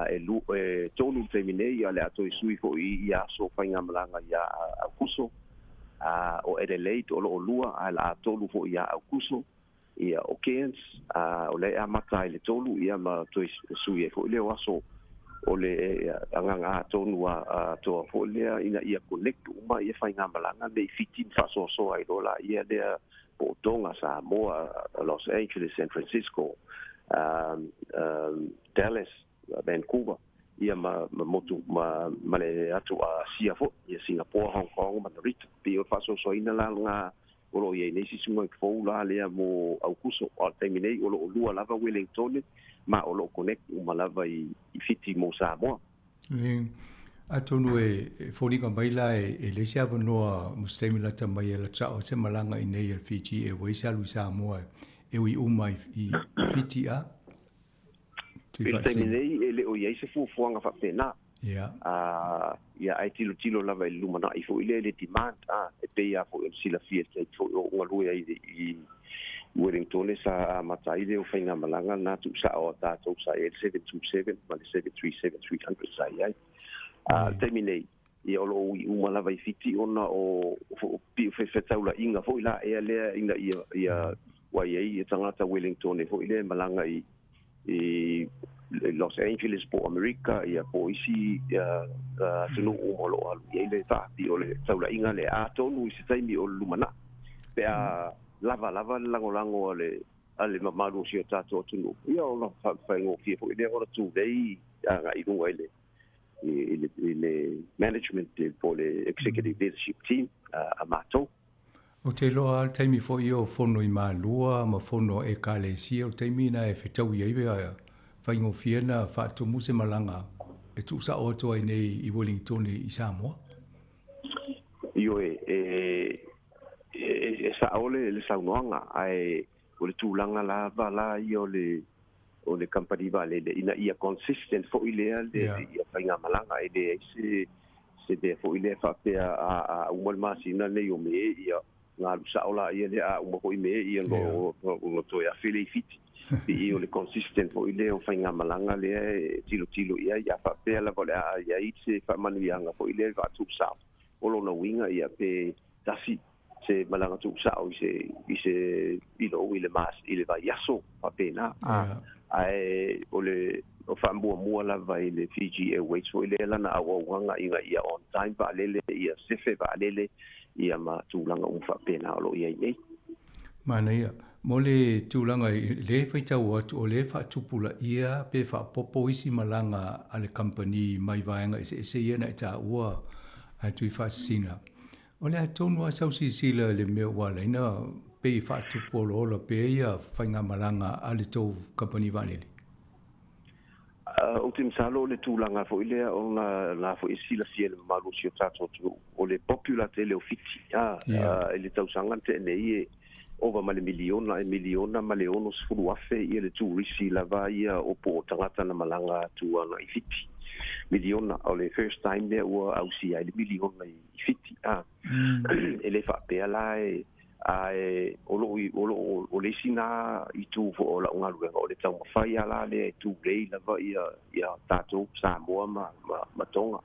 e tonu terminei ia le ato sui fo ia so fa ngamalanga ia akuso o Adelaide o lua ala tolu fo ia akuso ia o Cairns o le amata le tolu ia ma to sui fo le waso o le anga tonu to fo le ina ia connect uma ia fa ngamalanga le fitin fa so ai dola ia le po tonga sa mo Los Angeles, San Francisco, Dallas, Vancouver ia ma motu ma le atu sia fo ia Singapore, Hong Kong, Madrid pe o fa so ina la nga o ia nei si sunga fo la le mo au kuso o terminei o lua lava Wellington ma o lo connect uma lava i fiti mo sa mo atonu e folinga mai la e le sia vonoa mustemi la tamai la tsao se malanga i nei Fiji e weisa lu sa mo e wi uma i fiti a il terminei e le o ia se fu fuanga fa pena ia ai tilo lava i lumana i fo ile le demand e pe ia fo sila fiel ke fo o ngalu i Wellington sa matai le o fainga malanga na tu sa o ta tu sa 727 ma 737 300 sa ia terminei ia o lo uma lava i fiti ona o pi fe taula inga fo ila e le inga ia wa ia tangata Wellington e fo ile malanga i Los Angeles po America ia po isi tunu umolo alu ia le ta di ole taula inga le ato nu isi taimi o lumana pe lava lango ale mamalu si tato tunu ia ona fa ngo fi fo ile ora tu dei nga i dunga ile management po le executive leadership team amato o te loa taimi fo io fono i malua ma fono e kale si o taimi na e fetau ia ia faingo fiena fa tu muse malanga e tu sa o to nei i Wellington i Samoa io sa ole le saunoanga ai o le tulanga la vala io le o le company vale ina ia consistent fo ile ia fainga malanga e se de fo ile fa pe a umol masina le yo me ia nga sa ola ia le a umo ko me ia no to ia fili fiti i o le consistent fo ile o fainga malanga le tilo ia fa pe la vole ia itse fa manuianga fo ile va tu sa o lo na winga ia pe tasi se malanga tu sa o se ilo ile mas ile va yaso fa pena ai o le o fa mua la vai le Fiji Airways fo ile la na awanga inga ia on time va lele ia sefe va lele ia ma tulanga fa pena lo ia nei mana ia mo le tulanga le faita o le fa tupula ia pe fa popo isi malanga ale company mai vaenga se ia na ta ua atu fa sina o le tonu a sausi sila le me wala ina pe fa tupolo lo pe ia fainga malanga ale to company vanele o tim salo le tulanga fo ile o na fo isi la fiel malu si tato o le popular tele o fiti ele tau sangante nei over male miliona male ono sfulu afe ia le turisi lava ia o po tangata na malanga tuanga i fiti miliona o le first time there ua au si ai le miliona i fiti ele fa pe lai ai o le sina i tu fo la unga luenga o le tau mawhai ala le tu rei lava ia tato Samoa ma tonga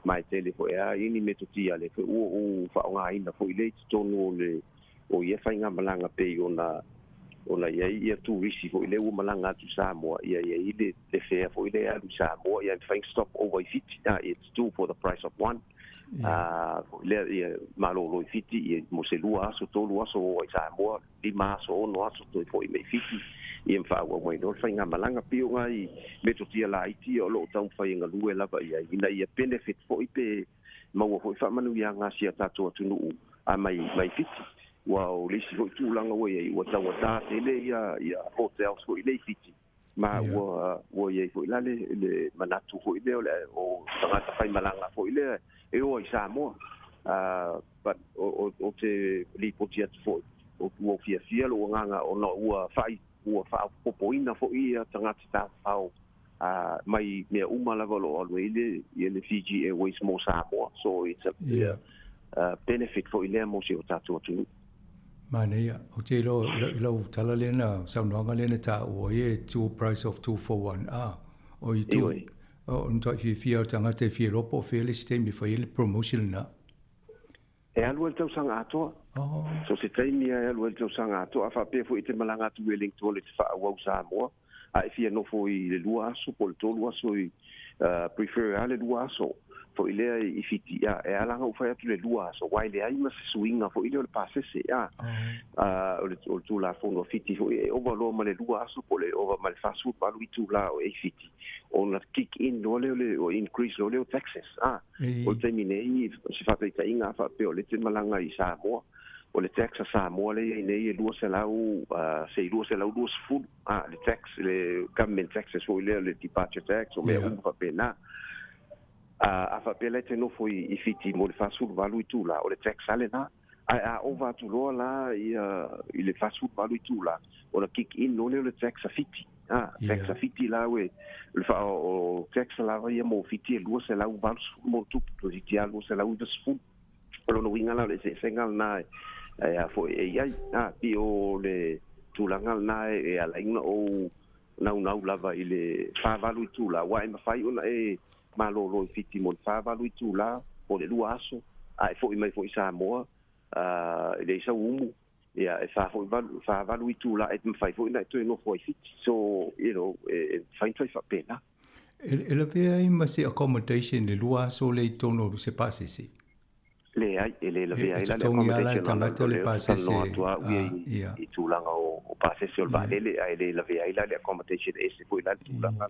mai tele fo ea ini metutia le fo u fa unga ina fo ile tonu o ia fainga malanga pe ona ia tu risi fo ile u malanga tu Samoa ia ile le fea fo ile a tu Samoa ia fain stop over fiti it's two for the price of one le ia malolo fiti ia mo se lua aso tolu aso o Samoa lima aso ono aso toi foi me fiti ia fa wa mo no fainga malanga pio ngai me to tia la iti o lo tau fainga lue lava ia ina ia benefit foi pe mau foi fa manu ia nga sia tatu tunu a mai fiti wa o lisi foi tu langa o ia wa tau ta tele ia hotel foi le fiti ma wo ia foi la le manatu foi le o tanga fai malanga foi le e o Samoa but o te lipotia foi o fia lo nganga o no ua fai ua fa popoina fo ia tanga ta fao mai me uma lava lo alwele ile Fiji Airways mo Samoa so it's a benefit for ile mo se o tatu tu Mania, o te lo tala lena saunanga lena ta o ye two price of 2 for 1 o i tu o ntoi fia tanga te fia lopo fele stem mi foi promotion na e alu tau sanga ato so se tai mi alu tau sanga ato afa pe foi te malanga tu weling to le fa wa Samoa a fia no foi le lua so por to lua so prefer ale lua so fo ile I fiti ya e ala ngo fa tu le lua so wai le ai mas swinga fo ile le passe se o tu la fo no fiti fo e over lo ma le lua so por le over mal fa su pa lui tu la o e fiti on la kick in no le o increase lo le taxes o termine si fa te inga fa pe o le te malanga I Samoa o le tax Samoa le nei lua se lau lua fu le tax le government taxes fo ile le departure tax o me fa pena a fa pele te no foi I fiti mo le fa sul valu tu la o le tax ale na a over tu lo la I le fa sul valu tu la o la kick in no le tax fiti tax fiti la we le fa o tax la va mo fiti lo se la valu mo tu positia lo se la u fu o no winga la le se sengal na foi ai pi o le tu la ngal na ala ina o na lava I le fa valu tu la wa ma fai ona malo lo fiti mo fa valu tu la o le lua aso foi mai foi Samoa le sa umu ia fa valu tu la et fai foi na to no foi fiti so fai fa pena ele ve ma se accommodation le lua aso le tono se passe si le ai ele le ve ai la accommodation le passe si ia I tu langa o passe si o vale le ai le ve ai la accommodation ese foi la tu langa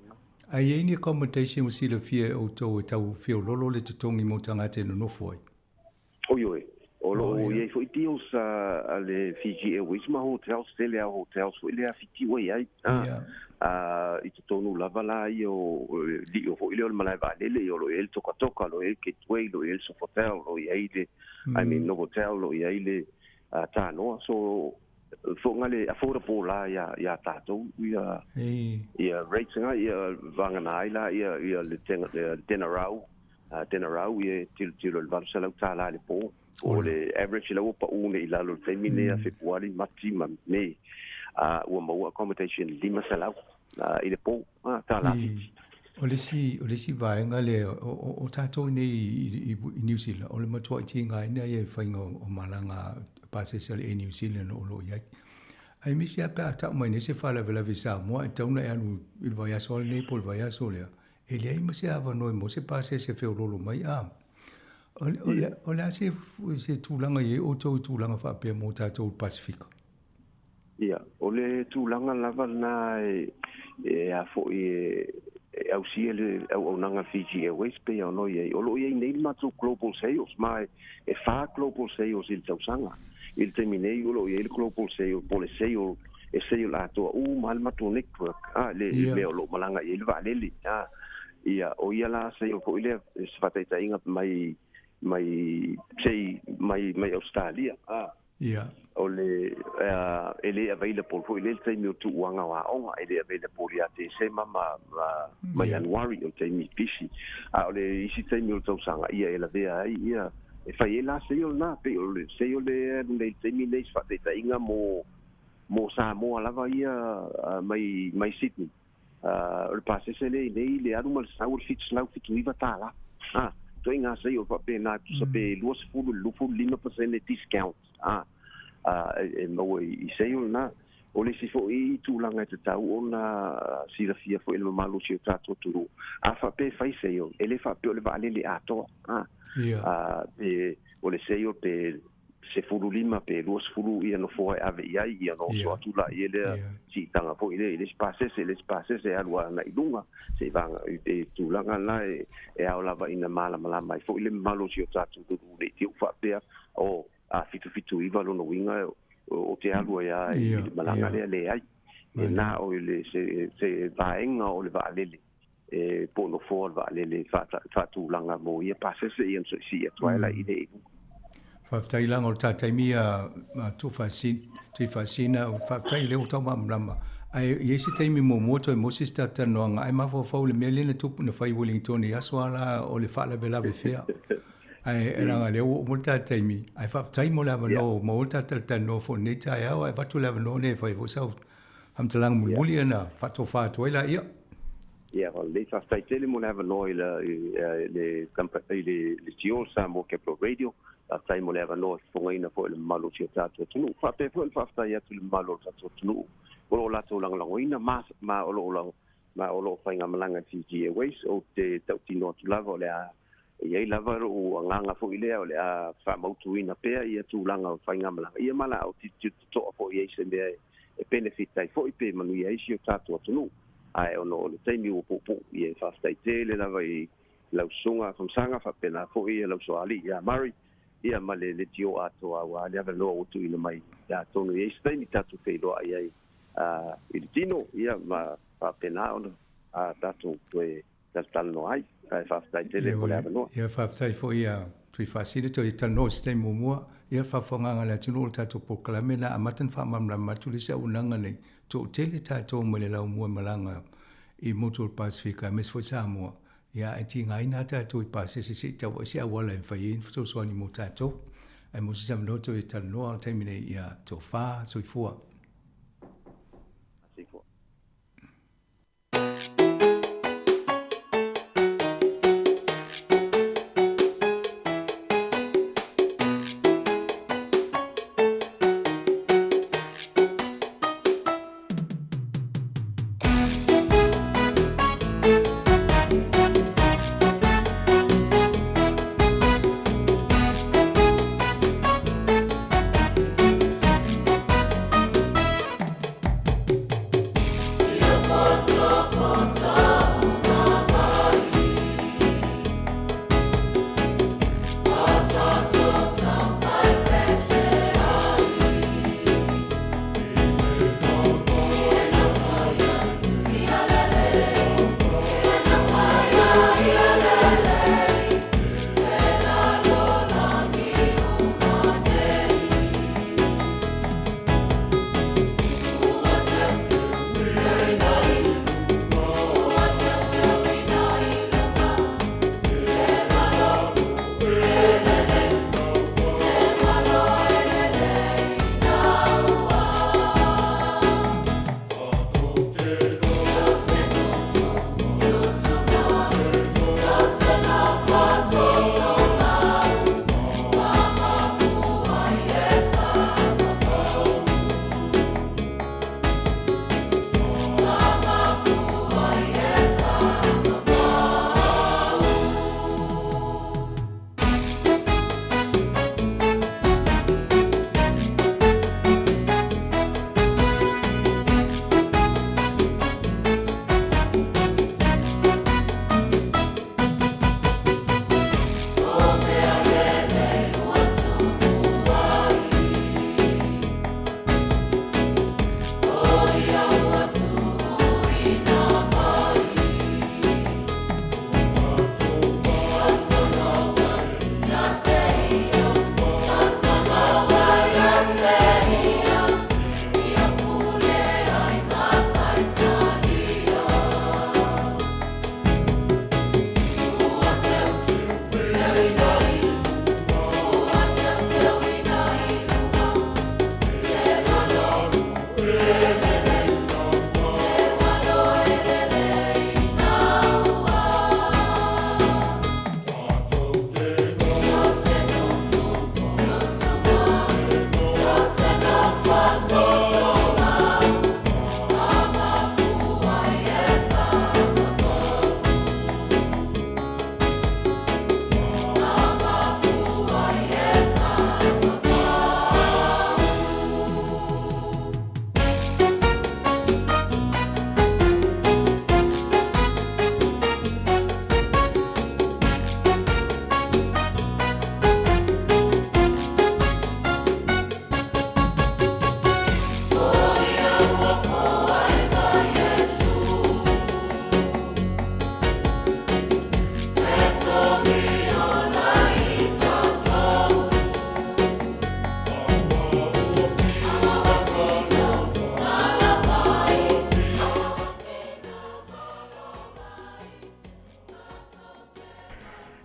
ai ni accommodation o sila fia o to tau fio lolo le tutongi mo tanga te no foi oi o lo ye foi deals le Fiji Airways ma hotel stele hotel so ile afiti we ai I tonu lava la io di o ile o malai vale le o lo el toka lo el ke twei lo el so hotel lo ye ile I mean no hotel lo ye ile ta no so fo ngale affordable la ya tato ia rates ia vangana ila ia le dinnerau ia til le valsa la tala le po o le average la pa une ila lo termine a februari maxima me o mo accommodation lima sala ile po tala o le si vai ngale o tato nei I New Zealand o le matua tinga ina ia fainga o malanga passe sel e New Zealand o lo ia ai mi sia pa ta mai ne se fala vela visa mo tauna e anu il vai sol nei pol vai solia e le ai mi sia va noi mo se passe se fe lo mai o le se tu langa ye o tu langa fa pe mo tato Pacific ia o le tu langa lava na a fo au si le au nanga Fiji Airways pe o no ye o lo ye nei ma tu global sales mai fa global sales il tausanga il terminei o lo ye global sales po le sale sale la to mal ma tu network le me o lo malanga ye va le ia o ia la sale ko ile sfata inga mai Australia o le ele available for ile te mi tu wanga wa onga ele available ya te se mama January o te mi pisi o le isi te mi tu sanga ia ele vea ia e fai la se yo na pe o le se yo le te mi le fa te inga mo Samoa lava ia mai Sydney o passe se le anu mal sa o fit slau fit viva tala to inga se yo pa pe na so pe luas fulu 5% discount e mo I sei na o le si fo I tu langa te tau ona si la fia fo ele malu si tato tu a fa pe fai sei ele fa pe le vale le ato pe o le seio pe se fulu lima pe luas fulu ia no foi ave ia no so atula ia le si tanga foi le space se alua na ilunga se vanga e tulanga na e aula va ina mala mai foi le malo si o tatu do le tiu fa pe o a fitu iva lo no winga o te alua ia malanga le ai na o le se vaenga o le valele po no for valele fa tulanga mo ia passe se ia so si atuala ide Whaftai langa o tātai mia tu whasina o whaftai leo tau mamrama. Ai iesi taimi mo moto e Moses tata noanga ai mawha whau le mea lena tupu na whai Wellington i aswala o le whala vela ve whea. Ai ranga leo o mo tātai mi. Ai whaftai mo lava no mo tata no fo nei tai au ai whatu lava no ne whai vosau. Hamtalang mulmuli ana whato whato ila ia. Ia, le whaftai tele mo lava no i le tio sa mo Kepler Radio. Tai mo leva no fongaina po le malo tia tatu tunu fa pe po fa sta ya tu le malo tatu tunu o la to lang langoina ma o lo fainga malanga ti ways o te tino tu lava le a ia lava o nganga fo ile o le a fa mo tu ina pe ia tu langa fainga malanga ia mala o ti to fo ia se me e benefit tai fo pe manu ia isi o tatu tunu ai o no le taimi o po ia fa sta tele lava i la sunga sanga fa pena fo ia la so ali ia mari ia male le tio ato a le ave lo tu ina mai ya tonu e stai ni tatu fe lo ai il tino ia ma pa pena on a tatu e tal no ai fa stai tele ko le ave no ia fa stai fo ia tu fa sile to i tal no stai mo mo ia fa fonga la tino tatu po klamena amatan fa mamla matu le se unanga nei to tele tatu mo le la mo malanga i motul pasifika mes fo sa mo ia e tinga ina tātou I pāse se tau se awala I whai in so soani mo tātou ai mo se samanoto I tal noa taimine ia tō whā so I fua.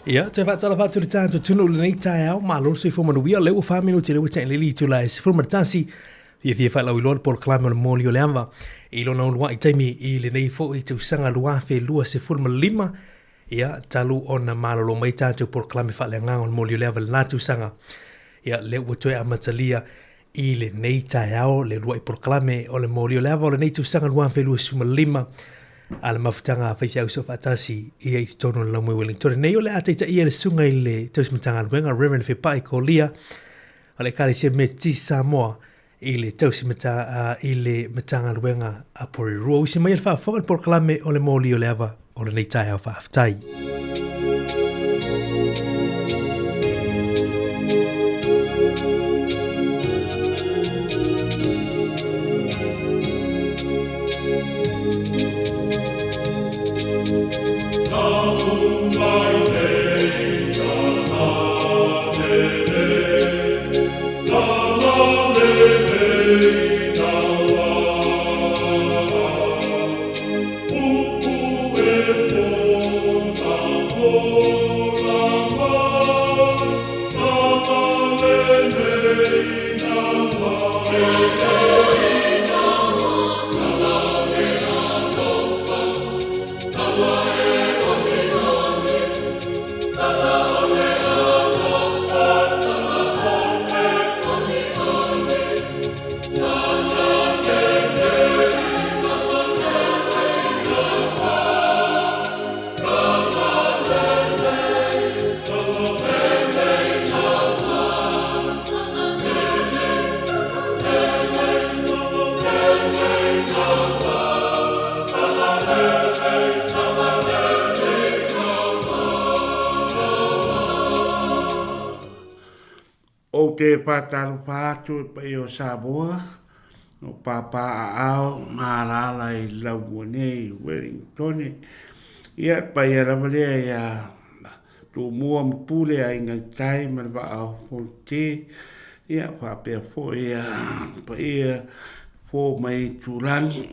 Ia, te whaatala whatu le tātou tunu le nei tae au, maa loro se fo manuia, leo 5 minuti leo tain le li tu la se fo martasi, fia whailau i lor por klame o le mōli o le anwa, i lona ulua i taimi i le nei fo i te usanga lua fe lua se fo lima, ia, talu o na malolo mai tātou por klame whaile ngang o le mōli o le anwa le nātu usanga, ia, leo watoe a matalia i le nei tae au, le lua i por klame o le mōli o le anwa, o le nei tu usanga lua fe lua se lima, ala mafutanga faisi au sofa atasi i e tono la mo Wellington nei ole ata i le sunga i le tos matanga luenga Reverend Fepai Kolia ale kale se meti Samoa i le tos mata i le matanga luenga a pori ro si mai fa fo por klame o le moli o le ava o le nei tai au fa aftai Te pataru patu pa i o Samoa, o papa a ao, maarala i Laumone i Wellington. Ia pa i aramalea ia tu mua mpule a inga tai marwa au fonte. Ia pa pia fo ia pa ia fo mai turangi.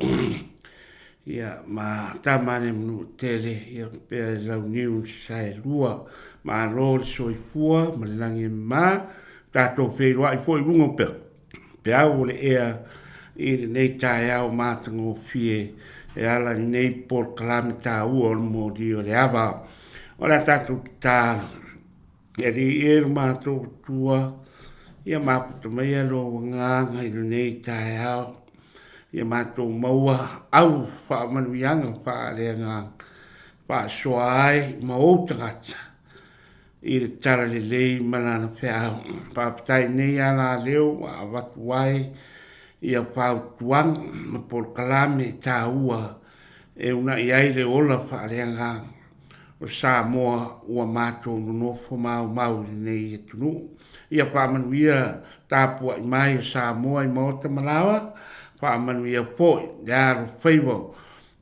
Ia ma tamane mnu tele ia pia lau niu sai lua ma rol soifua ma langi ma. Tātou whērua i fōi rungo pe. Pe au le ea i nei tae au mātango fie e ala nei por kalame tā ua o le mōdi o le awa. O la tātou tālu. E ri eru mātou tua. Ia māputa mai alo nganga i nei tae au. Ia mātou maua au wha manuianga wha lea nganga. Wha soa ai ma outangata. I le tara le lei malana whiau. Papatai nei ala leo a watu wai i a pau tuang ma por kalame tā ua e una i aile ola whaareanga o Samoa ua mātou nonofo mau nei e tunu. I a pāmanuia tāpua i mai o Samoa i maota malawa pāmanuia poi i aro whaivo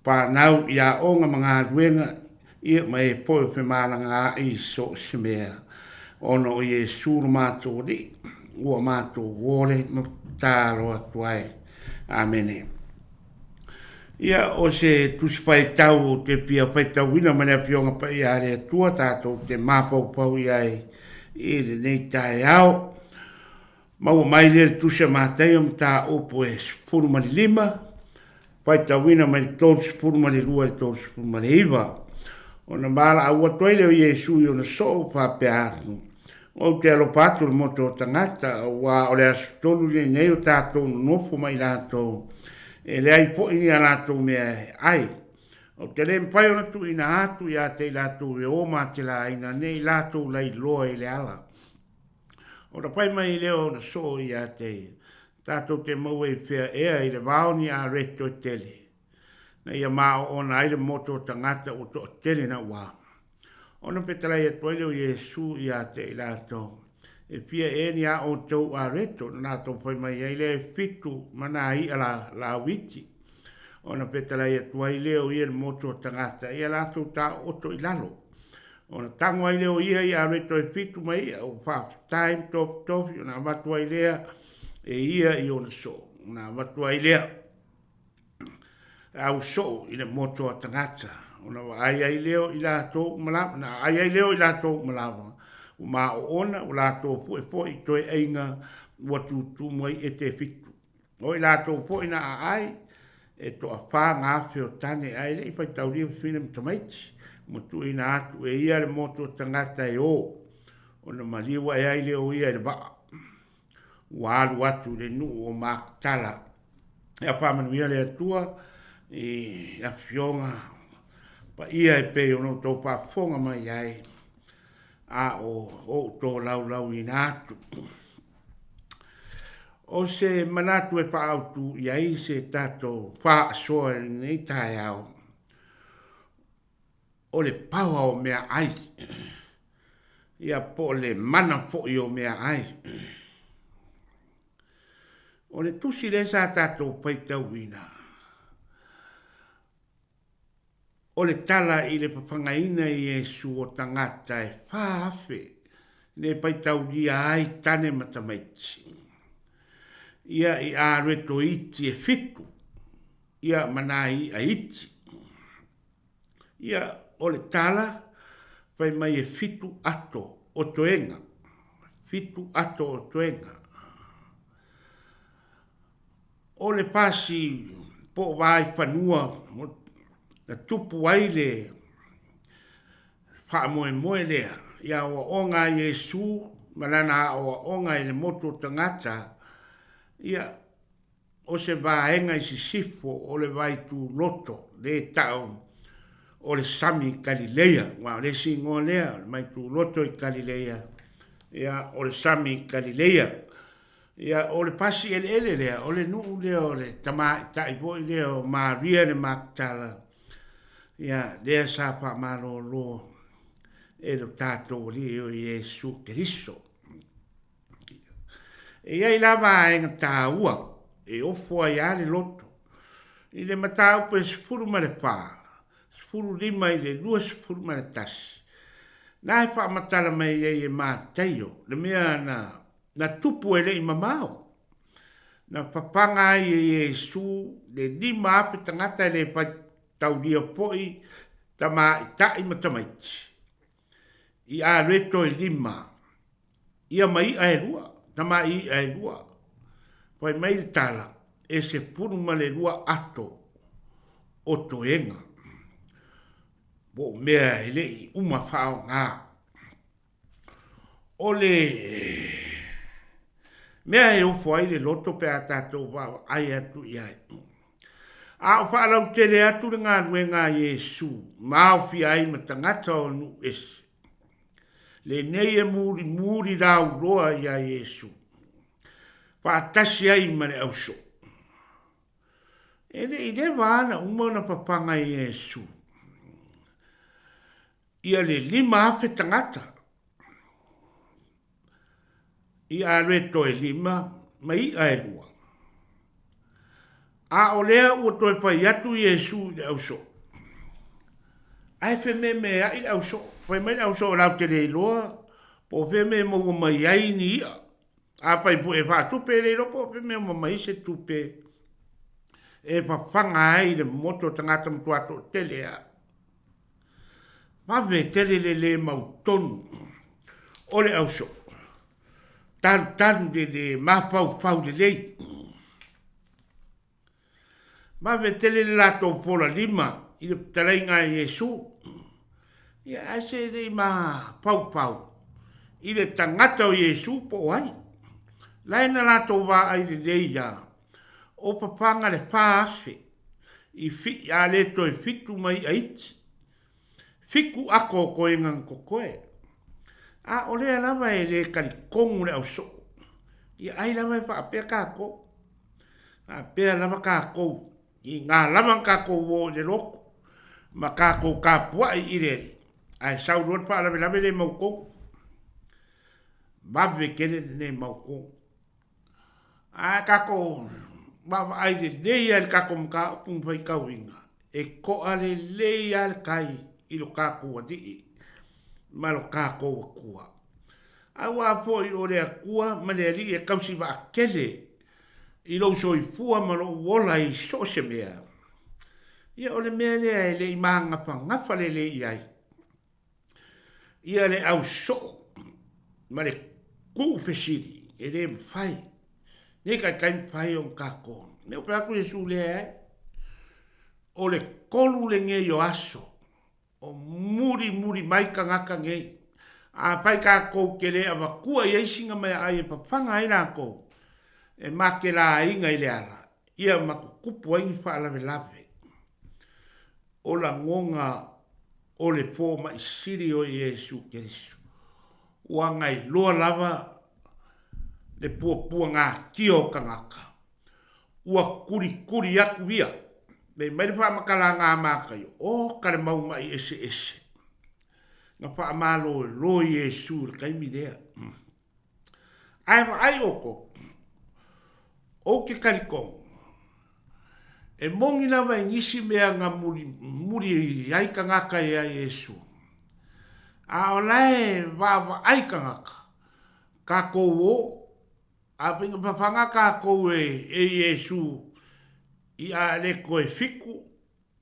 pānau i a onga mga duenga ia mai poi pe malanga i so semea ono i suru mato di ua mato wole talo atuai amene ia o se tuspai tau te pia pai tau ina mane pionga pa ia le tua tato te mapo pau ia i le nei tai au mau mai le tusa matai om ta opo e spurma lima pai tau ina mai tol spurma li rua e tol spurma li iwa o na mala a ua toile o Iesu i o na so pa pe atu. O te alo patu le moto o tangata, wa o le asutolu le nei o tātou nofo mai lātou. E le ai po ini a lātou mea ai. O te le mpai o na tu ina atu i a te lātou e oma te la ina nei lātou lai loa i le ala. O na pai mai leo na so i a te tātou te mau e whea ea i le vaoni a reto tele. Na ia mao o na aile moto tangata o to tele na wa. O na petalai e toile o Iesu i a te ilato. E pia e ni a o tau a reto na to pai mai eile e fitu mana i ala la witi. O na petalai e toile o i e moto tangata i a lato ta o to ilalo. O na tango ai leo ia i a reto e fitu mai o faf time top top i o na watu ai lea e ia i o na so. Na watu ai lea. au so i le moto tangata ona ai leo i la to mala na ai leo i la to mala ma ona o la to po i to einga watu tu mai e te fitu o i la to po ina ai e to fa nga fe o tane ai le pa tau li film tomate mo tu ina atu e ia le moto tangata e o ona maliwa e ai leo ia le ba wa watu le nu o maktala e pa manuia le tua e a fionga pa ia e pe ono to pa fonga mai ai a o to lau inatu o se manatu e pa autu iai se tato fa soa nei tai au o le paua o mea ai ia po le mana fo i o mea ai o le tusi le sa tato paitau ina o le tala i le papangaina i Iesu o tangata e whaafe ne paitau dia ai tane matamaiti. Ia i a reto iti e fitu, ia manai a iti. Ia o le tala pai mai e fitu ato o toenga. Fitu ato o toenga. O le pasi po vai whanua na tupu ai le wha moe lea. Ia o onga Iesu, malana o onga i le moto tangata, ia o se vaenga i si sifo o le vai tu loto, le tau o le sami Galilea. Wa le singo lea, mai tu loto i Galilea. Ia o le sami Galilea. Ia o le pasi ele lea, o le nuu lea o le taipoi lea o Maria le Magdala. Ia lea sa pa malo lo e lo tato li o Iesu Cristo. E ai lava e ngata ua, e ofo ai ale loto. I le matau pe sifuru ma le pā, sifuru lima i le lua sifuru ma le tasi. Nā e wha matala mai e mātaio, le mea na tupu e le i mamau. Na papanga ai e Iesu, le lima ape tangata e le pa taudia poi, tama i tai matamaiti. I a reto e lima, ia mai a e lua, tama i a e lua. Pai mai le tala, e se puru ma le lua ato o toenga. Bo mea e le i uma whao ngā. O le mea e ofo ai le loto pe a tātou wau ai atu i ai. A o whaalau tere atu le ngā ruenga Iesu, maofi ai ma tangata o nu esi. Le nei e muri rau roa i a Iesu. Whaatasi ai ma le au so. E le i le vana umana papanga i Iesu. Ia le lima afe tangata. Ia reto e lima, ma i a e lua. A o lea ua toi pai atu Iesu i le au so. Ai fe me a i le au so. Pai mai au so lau te rei loa, po fe me mo mai ai ni ia. A pai po e wha tupe rei loa, po fe me mo mai se tupe. E pa whanga ai le moto tangata mtuato tele a. Mave tele le mau tonu. O le au so. Taru de mapau de lei. Mave tele le lato pola lima, i le talainga Iesu. Ia ase dei ma pau. I le tangata o Iesu po ai. Laina lato wa ai le deia. O papanga le whaase. I fi a leto e fitu mai aiti. Fiku ako ko ingan ko koe. A o lea lava e le kalikongu le au so. Ia ai lava e wha apea kako. A pea lava kako. I ngā lava kako wo le loko. Ma kako ka pua i ireri. Ai sau ruat pa lave le mauko. Babe kene ne mauko. A kako baba ai le leia el kako mka pumpai kauinga. E ko ale leia el kai ilo kako wadi. Malo kako wakua. Awa po i ore akua ma le ali e kausi wa kele. Ilo so i fua malo wola i so se mea. Ia o le mea lea e le i maanga pa ngafa le le iai. Ia le au so, ma le kuu fesiri, e le mwhai. Ne kai mwhai o kako. Ne o peaku Yesu lea e. O le kolu le nge yo aso. O muri mai ka ngaka ngei. A pai ka kou ke le awa kua i eisinga mai ai e papanga ai la kou. E make la inga i le ala. Ia mako kupu aingi wha alawe lawe. O la ngonga o le pō mai siri o Yesu Kerisu. Ua ngai loa lava le pua ngā kio ka ngaka. Ua kuri aku via. Nei mai wha makala ngā mākai. O kare mau mai ese. Nga wha amalo lo Yesu le kaimi lea. Ai oko. O ke karikong. E mongi na mai ngisi mea ngā muri ai ka ngaka e a Yesu. A o lae wawa ai ka ngaka. Ka kou o. A pinga papanga ka kou e Yesu. I a leko e fiku.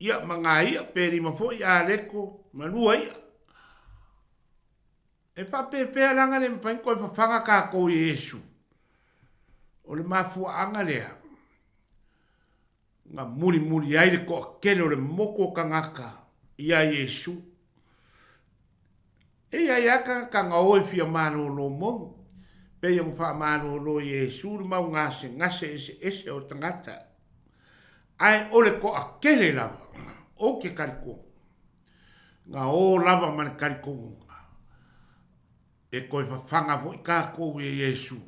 Ia manga ia peri mafo i a leko. Malua ia. E whapepea langa le mpain koe papanga ka kou e Yesu. O le mafua anga lea. Nga muri aire ko kele o le moko ka ngaka i a Yesu. E ia ka nga oe fia mano lo mongu. Pe yung wha mano lo Yesu le mau ngase ese o tangata. Ai ole ko a kele lava. O ke kariko. Nga o lava man kariko. E koe whawhanga po i ka kou e Yesu.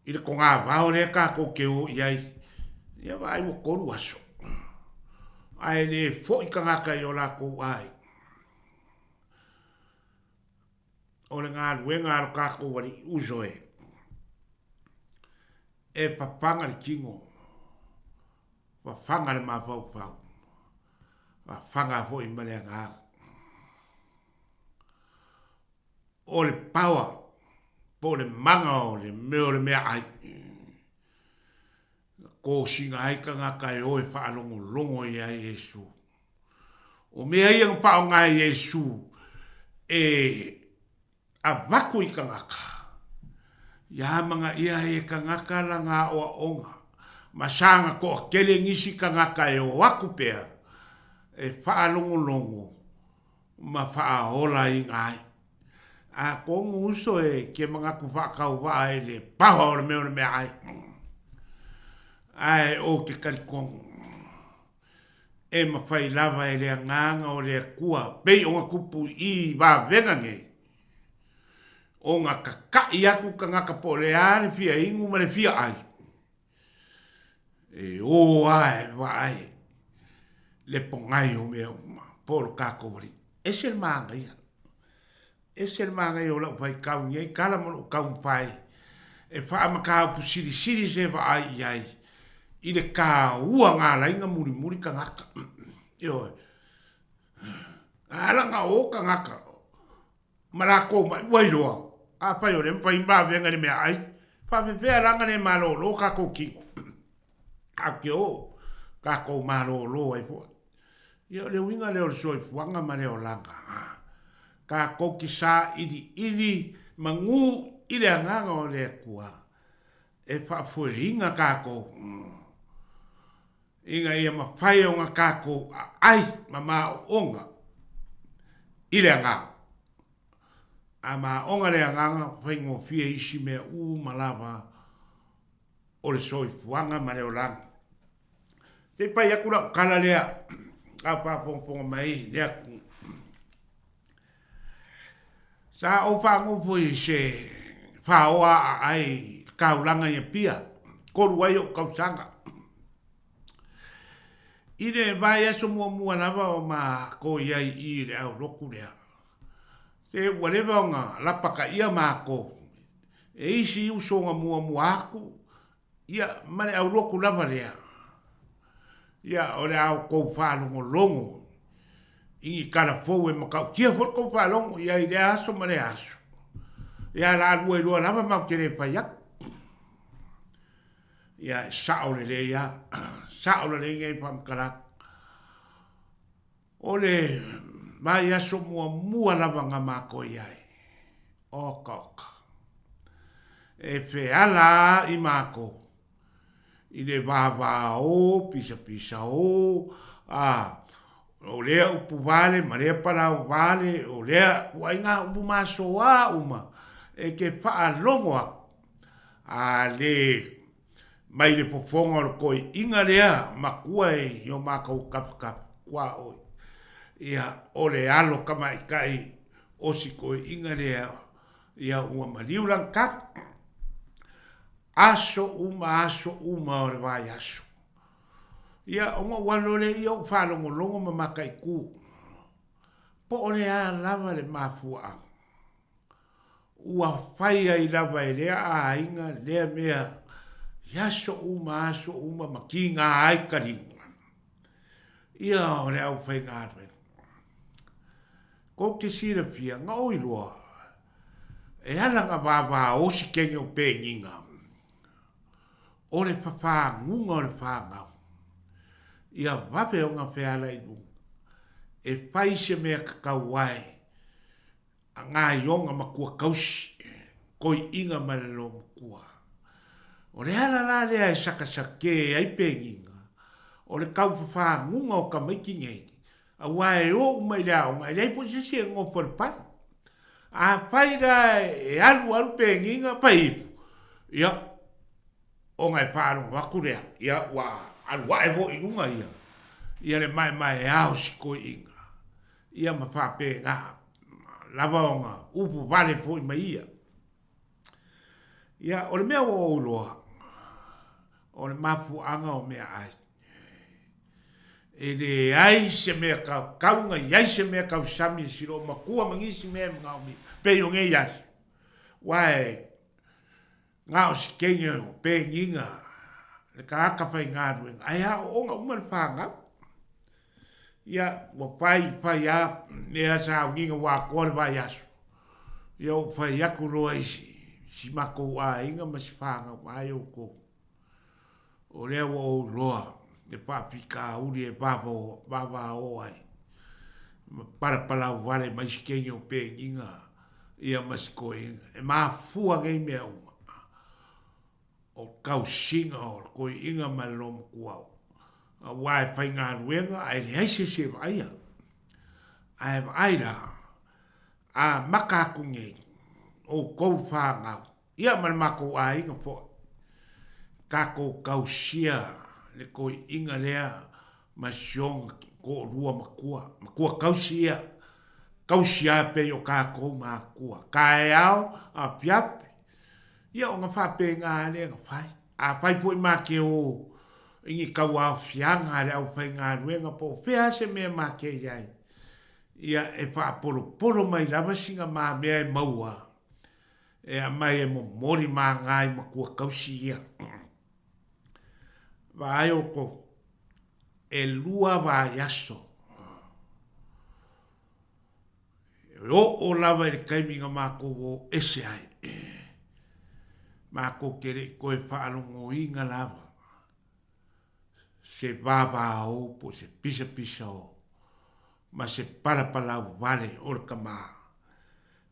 I le ko ngā wao le ka kou ke o iai. Ia vai mo koru aso. Ai le fo i ka ngaka i o la kou ai. O le ngā luenga alo ka kou wali uzoe. E papanga le kingo. Wafanga le mapau pau. Wafanga fo i male ngā. O le pawa. Po le manga o le meo le mea ai. Ko singa ai ka ngaka e oe wha longo i a Yesu. O mea ia pa o ngā Yesu e a waku i ka ngaka. Ia manga ia e ka ngaka la ngā oa onga. Masanga ko kele ngisi ka ngaka e o waku pea. E wha longo. Ma wha hola i ngai. A kongu uso e ke mga ku wha kau wha e le paha o le mea o le mea ai. Ai o ke karikong. E mawhai lava e lea nganga o lea kua. Pei o ngā kupu i wā vengange. O ngā kakai aku ka ngaka po le are fia ingu ma le fia ai. E o ai wā ai. Le pongai o mea uma. Poro kako wari. E se le maanga ia. E se le maanga ia o lau pai kau ngai. Kala mono kau pai. E wha makau pu siri se wā ai ai. I le ka ua ngā lainga muri ka ngaka. Ioi. Ala ngā o ka ngaka. Marako mai wairoa. A pai o le mpai mba venga le mea ai. Whapepea ranga le malo lo kako kingo. A ke o. Kako malo lo ai po. Ia le winga leo le soi fuanga ma leo langa. Kako ki sa idi mangu i le anganga o le kua. E whapue hinga kako. Inga ia mawhai o ngā kako ai ma onga i le ngā. A ma onga le ngā whaingo fia isi mea malawa o le soi fuanga ma leo langa. Te pai akura kala lea a whapongponga mai lea ku. Sa o whango pui se whaoa ai kaulanga ia pia. Koru ai o kausanga. Ire vai aso mua lava o ma ko iai i le au roku lea. Te wharewa o ngā lapaka ia ma ko. E isi uso ngā mua aku. Ia mare au roku lava lea. Ia o le au kou whanongo longo. Ingi kara fōu e makau. Kia fōu kou whanongo. Ia i le aso ma le aso. Ia la alua i lua lava mau kere whaiak. Ia sao le ia. Sao le ngai pam karak. O le mai aso mua lava ngā māko iai. Oka. E whe ala i māko. I le vāvā o, pisa o, o lea upu vale, ma lea parau vale, o lea wai ngā upu maso a uma. E ke wha longo aku. A le mai le pofonga o koi inga lea makua e yo mākau kapu kua oi. Ia o le alo kamai kai o si koi inga lea ia ua maliulang kak. Aso uma o le vai aso. Ia onga walo le ia o whanongo longo ma makai ku. Po o le a lava le mafua ang. Ua whai ai lava e lea a inga lea mea. Iaso uma ma ki ngā ai karinga. Ia o le au whai ngā roi. Ko ke sira pia ngā oiroa. E alanga vāvā o si kengi o pēnginga. O le whawha ngunga o le whāngau. Ia wape o ngā wheala i nunga. E whai se mea kakau wai. A ngā ionga makua kausi. Koi inga malalo makua. O le hala la lea e sakasake ai penginga. O le kau whawha ngunga o ka maiki ngei. A wae o umai lea o ngai lei po se se ngopo le pai. A whai ra e alu penginga pai. Ia o ngai whāro wakurea. Ia wa alu wae vo i nunga ia. Ia le mai e ao si koi inga. Ia ma whape ngā. Lava o ngā upu vale po i mai ia. Ia o le mea o uloa. O le mapu anga o mea ai. E le ai se mea kaunga iai se mea kau sami siro makua mangisi mea mga umi. Pei o ngei asi. Wae ngā o si kengi o pe nginga. Le ka aka pai ngā ruenga. Ai ha o ngā umar whanga. Ia o pai a nea sa o nginga wā kore vai asu. Ia o pai aku roa isi. Si mako wā inga ma si whanga wai o kou. O lea o roa, e pāpika uri e pāpā o ai. Parapalau wale maiskengi o pēnginga, ia masikoinga. E māfua ngei mea uma. O kausinga o koi inga malom kuau. A wae pai ngā ruenga, ai le haise se aia. Ai aira, a makaku ngei, o kou whāngau. Ia manamako a inga po. Kako kausia le koi inga lea ma siong ko rua makua kausia pe o kako makua kai au a piapi ia o ngā whape ngā lea ngā whai a whai pui make o ingi kau au fianga le au whai ngā ruenga po whea se mea make iai ia e wha poro mai lavasinga mā mea e maua e a mai e mo mori mā ngai makua kausia vai o ko e lua vai aso. O lava e kaiminga mako o ese ai. Mako kere koe whaalongo inga lava. Se vava o po se pisa o. Ma se parapalau vale o le kama.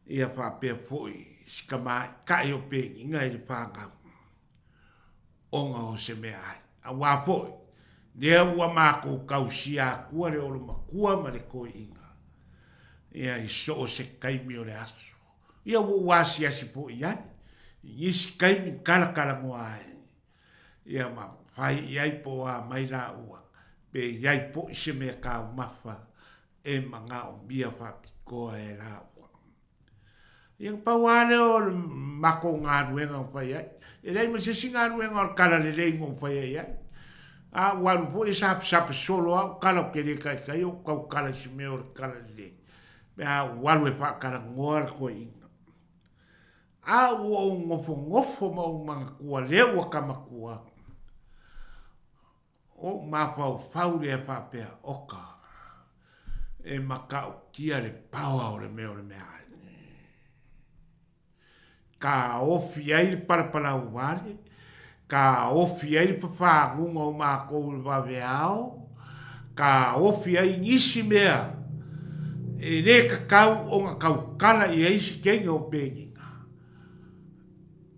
Ia whapea poi. Si kama kai o pe inga i le whangam. Onga o se mea ai. A wapoi, lea ua mako kausia kua le oro makua ma le koe inga. Ia i so o se kaimi o le aso. Ia ua wasi asi po iai. Isi kaimi kala moa ai. Ia ma whai iai po a mai la ua. Pe iai po i se mea kau mafa e manga o mia whapikoa e la ua. Ia pawane o mako ngā ruenga o whai ai. E rei ma se singa ruenga o kala le rei mo whai ai. A waru po e sapa solo au kala o kere kai o kau kala si me o kala le rei. Me a waru e wha kala ngoa ko inga. A ua o ngofo ma o manga kua leo a kamakua. O mawhau whaure e whapea oka. E makau kia le paua o le meo le mea. Ka ofi ai le parapalau vale, ka ofi ai le whawhangunga o mākou le waweao, ka ofi ai nisi mea e le kakau o ngā kaukala i eisi kenga o pēnginga.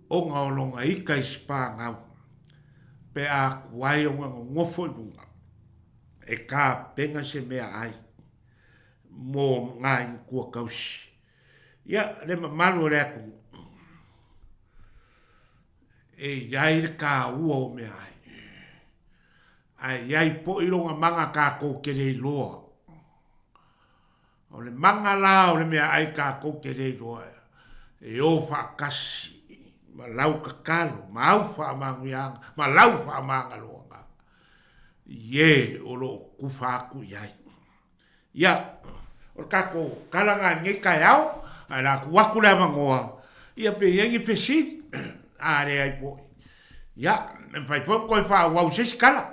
O ngā olonga ika i spā ngau. Pe a kuai o ngā ngofo i bunga. E ka penga se mea ai. Mō ngā i kua kausi. Ia, le malu le aku. E iai le ka ua o mea ai. Ai iai po i ronga manga ka kou kere i loa. O le manga la o le mea ai ka kou kere i loa. E o whakasi. Ma lau kakalo. Ma au whamangianga. Ma lau whamanga loa. Ie o lo kuwhaku iai. Ia, o kako kalanga ngai kai au. Ai la kuwaku le mangoa. Ia pe yengi pe si. Are ai po. Ia, me pai po koi wha wau sesi kala.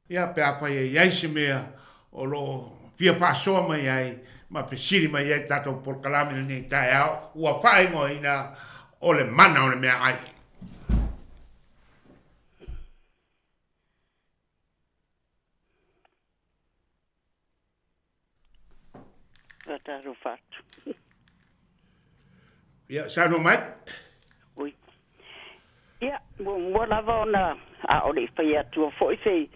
Ia pe apa ia iai se mea o lo pia pasoa mai ai ma pe siri mai ai tato por kalami ni tai au ua whaingo ina o le mana o le mea ai. Rataru fatu. Ia, sa no mai? Ui. Ia, mua lava ona a o le whaia tua fwoi fei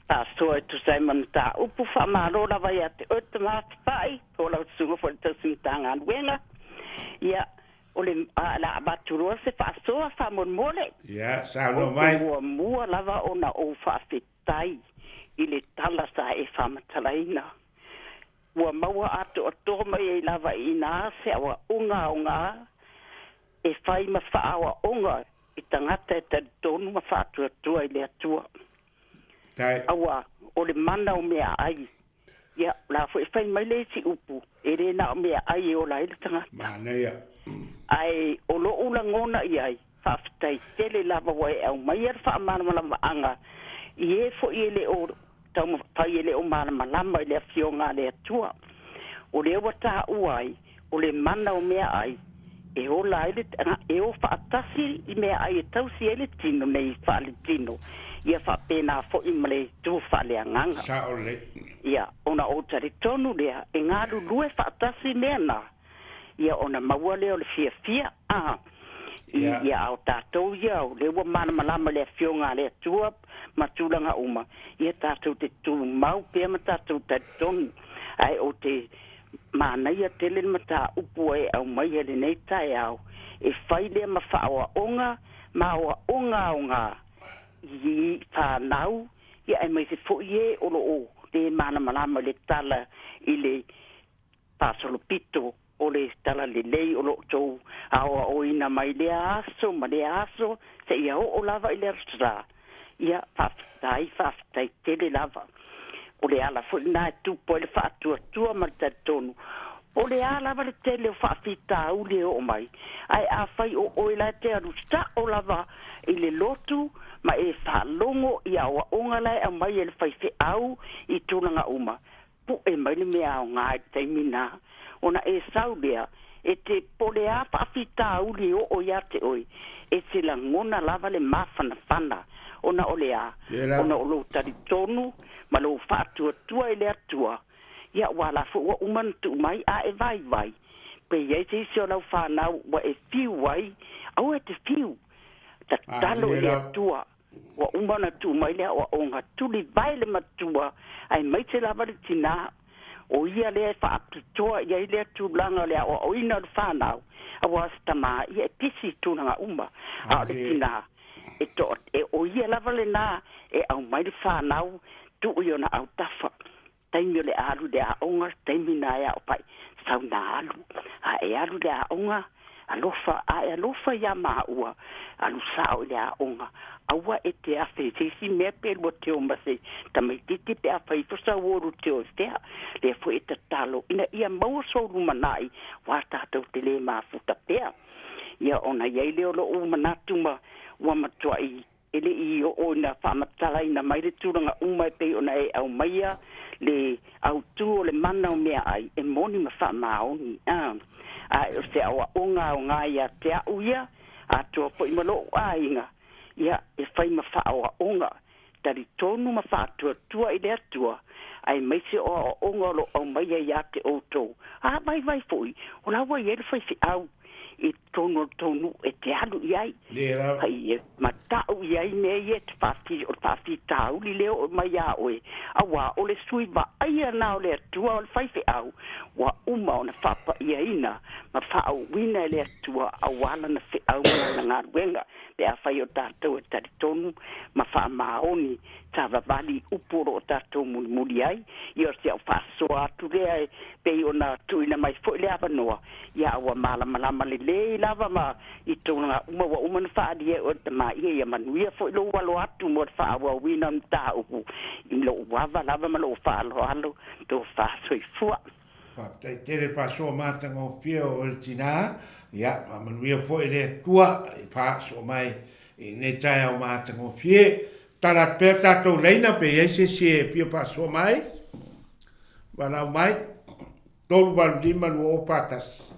pastoa tu Simon ta upu whamaro lava ia te o te māwhai o lau sunga fwoi tau simtanga anuenga. Ia, o le la abaturua se pastoa whamon mole. Ia, sa no mai? Mua lava ona o whawhetai i le tala sa e whamatalaina. Ua maua atu o tō mai e lava i nā se awa unga e whai ma whaawa unga i tangata e tari tonu ma whaatua tua i le atua. Awa, o le mana o mea ai. Ia, la fo e whai mai le si upu. E re na o mea ai e o la ile tangata. Mana ia. Ai, o lo ula ngona i ai. Whaafitai tele lava wai au mai ar wha amana malama anga. I e fo i ele o tau pai ele o mana malama i le fionga le atua. O le wata uai, o le mana o mea ai, e o la ele, e o whaatasi i mea ai e tausi ele tino nei whaale tino. Ia whapena fo i male tu whaale anganga. Sa o le. Ia, ona o tari tonu lea, e ngāru lue whaatasi mea na. Ia, ona maua leo le fia, ia au tātou iau, le ua mana malama le fionga le atua, matulanga uma. Ia tātou te tū mau pia ma tātou te tonu. Ai o te mana ia tele mata upu e au mai ele nei tai au. E whai lea ma whaawa onga, ma awa onga. I whanau, ia ai mai se fo ie olo o. Te mana malama le tala i le Pasolopito o le tala le lei o lo tau awa o ina mai le aso ma le aso se ia o lava i le rasra ia whaftai tele lava o le ala fo ina tupo le whaatua ma le tonu o le ala ma le tele o whaafita u le o mai ai a whai o oila te arusta o lava i le lotu ma e whaalongo i awa ongalai a mai e le whaife au i tūnanga uma pu e mai le mea o ngā e teimina ona e saulea e te pole a whaafita u le o ia te oi e te la ngona lava le mawhana whana ona o le a ona o lo tari tonu ma lo whaatua i le atua ia wala fu wa uman tu mai a e vai pe ye te se o lau whanau wa e fiu wai au e te fiu ta talo i le atua wa umana tu mai lea wa onga tuli vai le matua ai mai te lava le tina o ia lea whaapitoa ia i lea tūlanga lea o ina le whanau a wa stama ia e pisi tūnanga uma a le tina e to e o ia lava le nā e au mai le whanau tu i ona au tafa taimi le alu le a onga taimi na ea o pai sau na alu a e alu le a onga alofa ia maua alu sao le a onga aua e te afe si mea pe lo te o mase tamai titi pe a fai fosa woru te o stea le fo e tatalo ina ia maua souru manai wa tātou te le mafuta pea ia ona iei leo lo o manatu ma ua matua i ele i o na whamatala ina mai le tūranga umai pe ona e au maia le au tū o le mana o mea ai e moni ma whamaoni a o se awa onga o ngā ia te au ia a tua po i malo a inga ia e whai ma wha awa onga tari tonu ma wha tua i le atua ai mai se o onga lo au maia ia te outou a vai foi o lawa i ele whai si au i tonu e te alu iai hai e matau iai me i e te whawhi tau li leo o mai a oe a wā o le sui wa aia nao le atua o le whaiwhi au wa uma o na whapa iaina ma whao wina le atua a wala na whi au na ngā ruenga le a whai o tātou e tari tonu ma wha maoni tā wawali uporo o tātou muli ai i o se au whasoa atu rea e pei o na tuina mai fo le awanoa ia awa malama le lava ma i tōnga uma wa umana whaadi e o te maa ia manuia fo ilo walo atu mo te wha awa wina mta upu i lo wawa lava ma lo wha alo tō wha soi fua Te tere paso matanga o pia o el tina ia manuia fo ele tua i paso mai i ne tai o matanga o pia tara pe tato leina pe ese se pia paso mai wala mai tolu wal lima o patas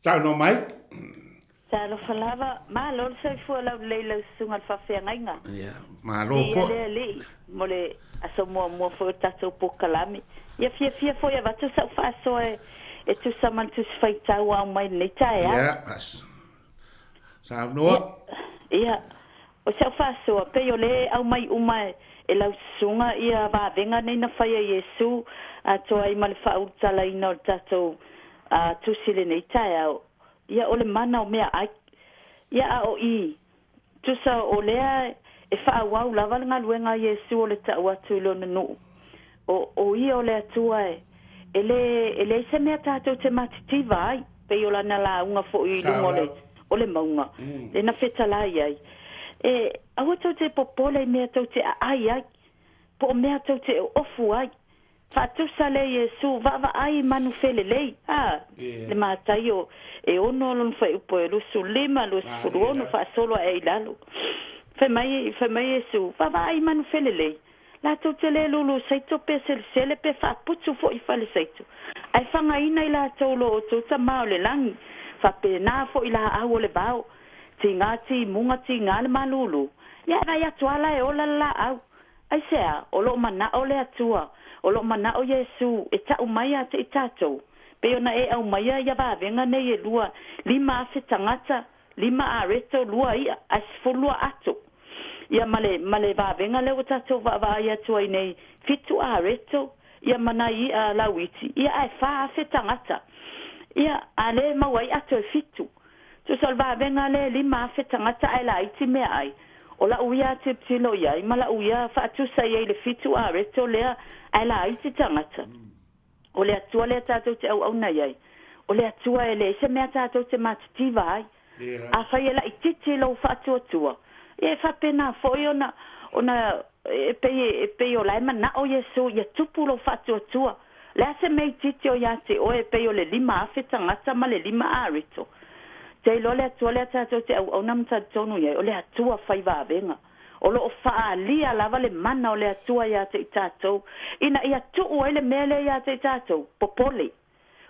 Tau no mai? Talo falava, ma lo se fu la leila sunga fa fenga. Ia, ma lo po. Ia mole aso mo fo tato po kalami. Ia fia fo ia vatu sa fa so e tu sa man tu fai tau au mai nei tai a. Ia, as. Sa no. Ia. O sa fa so pe yo le au mai uma e lau sunga ia va venga nei na fai Yesu a to ai mal fa u tala ino tato a tu sile nei tai au ia ole mana o mea ai ia o I tusa o lea e whaawau lava ngā luenga Iesu o le tau atu lo nanu. O I o le atua ele se mea tātou te matitiva ai, pe o lana la unga fo I lungo o le maunga. Le na whetalai ai. Aua tau te popole mea tau te ai ai, po mea tau te ofu ai. Whatusa le Iesu, vava ai manu fele lei. Le mātai o ono lon whai upo e lusu lima, lusu furu ono whaasolo e ilalo. Whamai Iesu, vava ai manu fele lei. La tau te le lulu saito pe sele pe whaaputu fo I whale saito. Ai whanga ina I la tau lo o tau ta mao le langi. Whape nā fo I la au o le bao. Ti ngāti munga ti ngāle malulu. Ia rai atu ala e ola la au. Ai sea, o lo mana o le atua. O lo mana o Iesu, e ta umaya te I tātou. Pe ona e au maya ia wawenga nei e lua. 5 ase tangata, 5 areto lua ia, asfulua atu. Ia male wawenga leo tātou wa ia tua I nei. 7 areto, ia mana I a lawiti. Ia ai wha ase tangata. Ia ale mawai atu e 7. Tu sol wawenga le 5 ase tangata ai la iti mea ai. O la uia te ptilo iai, ma la uia whaatusa iai le 7 areto lea ai la iti tangata. O le atua le tātou te au na iai. O le atua e le se mea tātou te matitiva ai. A whai e la I titi lau whaatua tua. E whapena foi ona e pei o lai mana o Iesu ia tupu lau whaatua tua. Le ase mei titi o ia te o e pei o le 5 afe tangata ma le 5 arito. Te lo le atua le tātou te au na mta tonu iai. O le atua whai wawenga. O lo faa lia lava le mana o le atua ia te tātou. Ina ia tuu ele mele ia te tātou. Popole.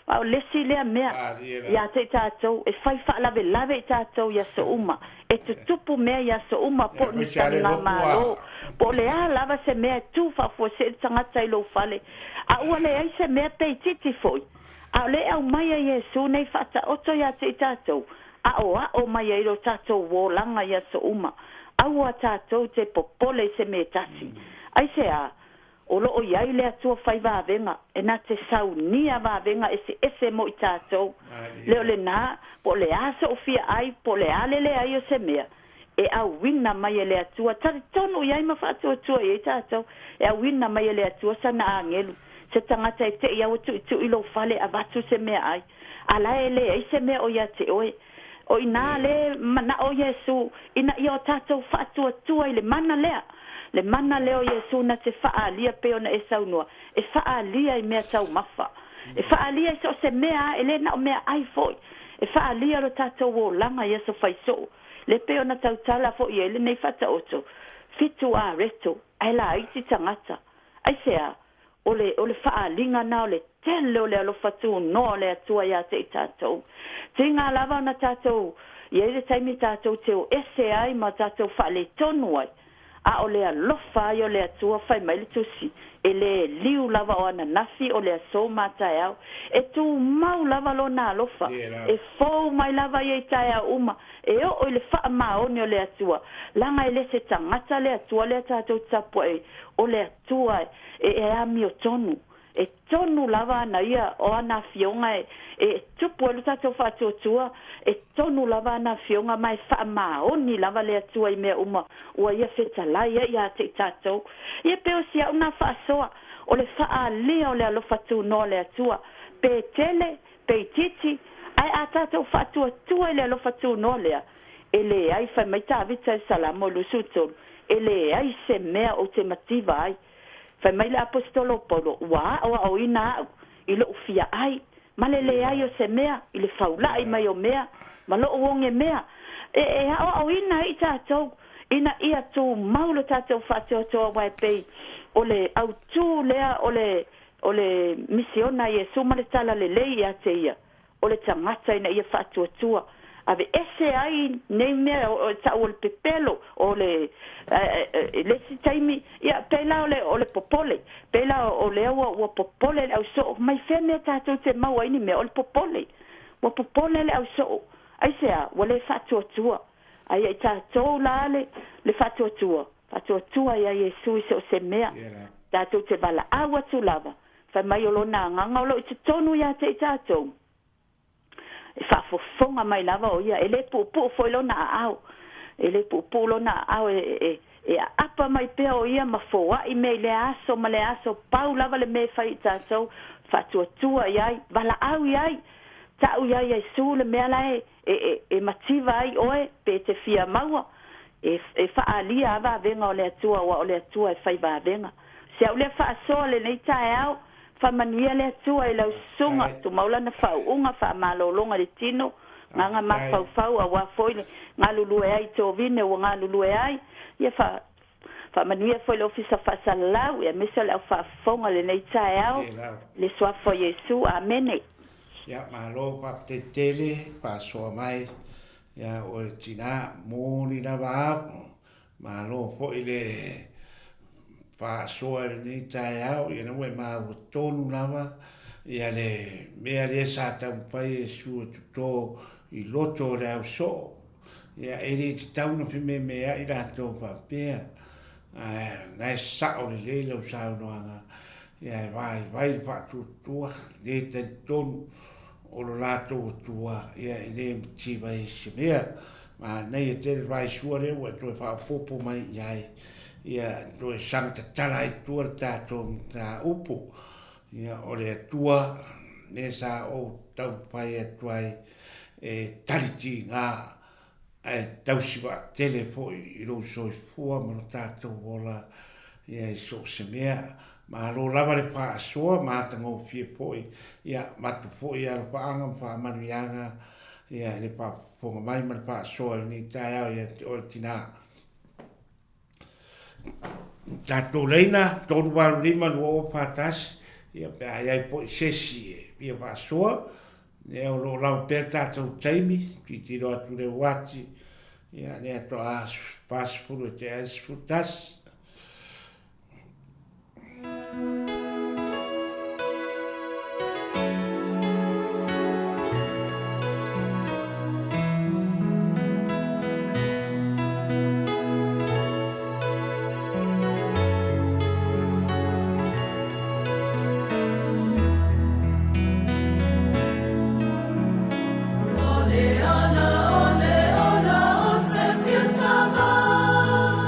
O lesi lea mea ia te tātou. E whai wha lave tātou ia so uma. E te tupu mea ia so uma po ni tani ngā mālo. Po lea lava se mea tu whafua se tangata I lo fale. A ua le ai se mea pei titi foi. A le au mai a Iesu nei whata oto ia te tātou. A o mai a ilo tātou wō langa ia so uma. Aua tātou te popole se me tasi. Ai se a, o loo iai lea tua whai wawenga, e nā te sau nia wawenga ese mo I tātou. Leo le nā, po le asa o fia ai, po le alele ai o se mea. E au wina mai e lea tua, tari tono iai ma whaatua tua I tātou. E au wina mai e lea tua sana angelu. Se tangata e te iau tu ilo fale a watu se mea ai. Ala e lea I se mea o ia te oe. O ina le mana o Iesu, ina I o tātou whaatua tua I le mana lea. Le mana leo Iesu na te whaalia peona e saunua. E whaalia I mea tau mafa. E whaalia I so se mea, e le na o mea ai foi. E whaalia lo tātou o langa Iesu whaiso. Le peona tau tala fo I ele nei whata oto. 7 areto, ai la iti tangata. Ai sea, o le whaalinga na o le tele o le alofatu no le atua ia te tātou. Te ngā lava na tātou, ia le taimi tātou te o ese ai ma tātou whaale tonu ai. A o le alofa ai o le atua whai mai le tusi. E le liu lava o ana nafi o le aso mātai au. E tu mau lava lo na alofa. E fōu mai lava i tai au uma. E o le wha maoni o le atua. Langa e le se tangata le atua le tātou tapu e o le atua e ami o tonu. E tonu lava ana ia o ana fionga e tupu e luta tau whātua tua e tonu lava ana fionga mai wha maoni lava le atua I mea uma ua ia whetalai ia te tātou. Ia peo sia una whaasoa o le wha lea o le alofatu no le atua. Pe tele, pe titi, ai a tātou whaatua tua le alofatu no lea. E le ai whai mai tāwita e salamo lusutolu. E le ai se mea o te mativa ai. Fai mai le apostolo Paulo, wa o ina au, I lo ufia ai, ma le ai o se mea, I le faulai mai o mea, ma lo uonge mea. E o ina I tātou, ina ia tū maulo tātou whātua toa wai pei, o le au tū lea o le misiona Iesu ma le tala le lei ia te ia, o le tangata ina ia whātua tua. Ave ese ai nei mea o tau o le pepelo, o le si taimi, ia pela o le popole, pela o le au popole le au so, mai whea mea tātou te mau aini mea o le popole, o popole le au so, ai sea, o le whatua tua, ai tātou la le whatua tua ia Iesu I se o se mea, tātou te wala awa tu lava, whai mai o lo nā nganga o lo I te tonu ia te tātou. whaafofonga mai lava o ia, e le pupu foi lo na au, e le pupu lo na au, e apa mai pea o ia ma foa I me le aso, ma le aso pau lava le me whai tātou, whatuatua iai, wala au iai, tau iai ai su le mea lai, e mativa ai oe, pe te fia maua, e whaalia ava venga o le atua, wa o le atua e whai va venga. Se au le whaasoa le nei tae au, whamanuia le atua I lau sunga, tu maula na whau unga, whaamalolonga le tino, nganga mawhau a wafoile, ngā lulue ai tō vine o ngā lulue ai, ia whamanuia foi le ofisa whaasalau, ia mesa le au whaafonga le nei tae au, le soafo Yesu, amene. Ia malo pa te tele, pa soa mai, ia o tina mōni na wāu, malo po I le pa soa ni tae au, ia na ue māu tonu nawa, ia le mea le sa tau pai e sua tuto I loto le au so, ia e le ti tau na pime mea I rato pa pia, nai sao le le lau sao noanga, ia vai pa tutua, le te tonu, o lo lato tua, ia e le mtiva e se mea, ma nei e te vai sua le ua toe wha popo mai iai, ia toe sangta tala I tua tato ta upo, ia o le atua, ne sa o tau pai atuai, e taliti ngā, e tausiwa telefo I lo soi fua, mano tato wola, ia e so se mea, ma lo lava le pa asoa, ma tango fie poi, ia matu poi ia paanga, pa manuianga, ia le pa ponga mai ma le pa asoa, ni tae au ia te ora tina. Tato leina, tonu waru lima nuo o patas, ia pe ai poi sesi, ia pa asoa, ia o lo lau per tato taimi, ki tiro atu le wati, ia ne ato as pasfuru te as futas, Ole, ona, on se fiel savania.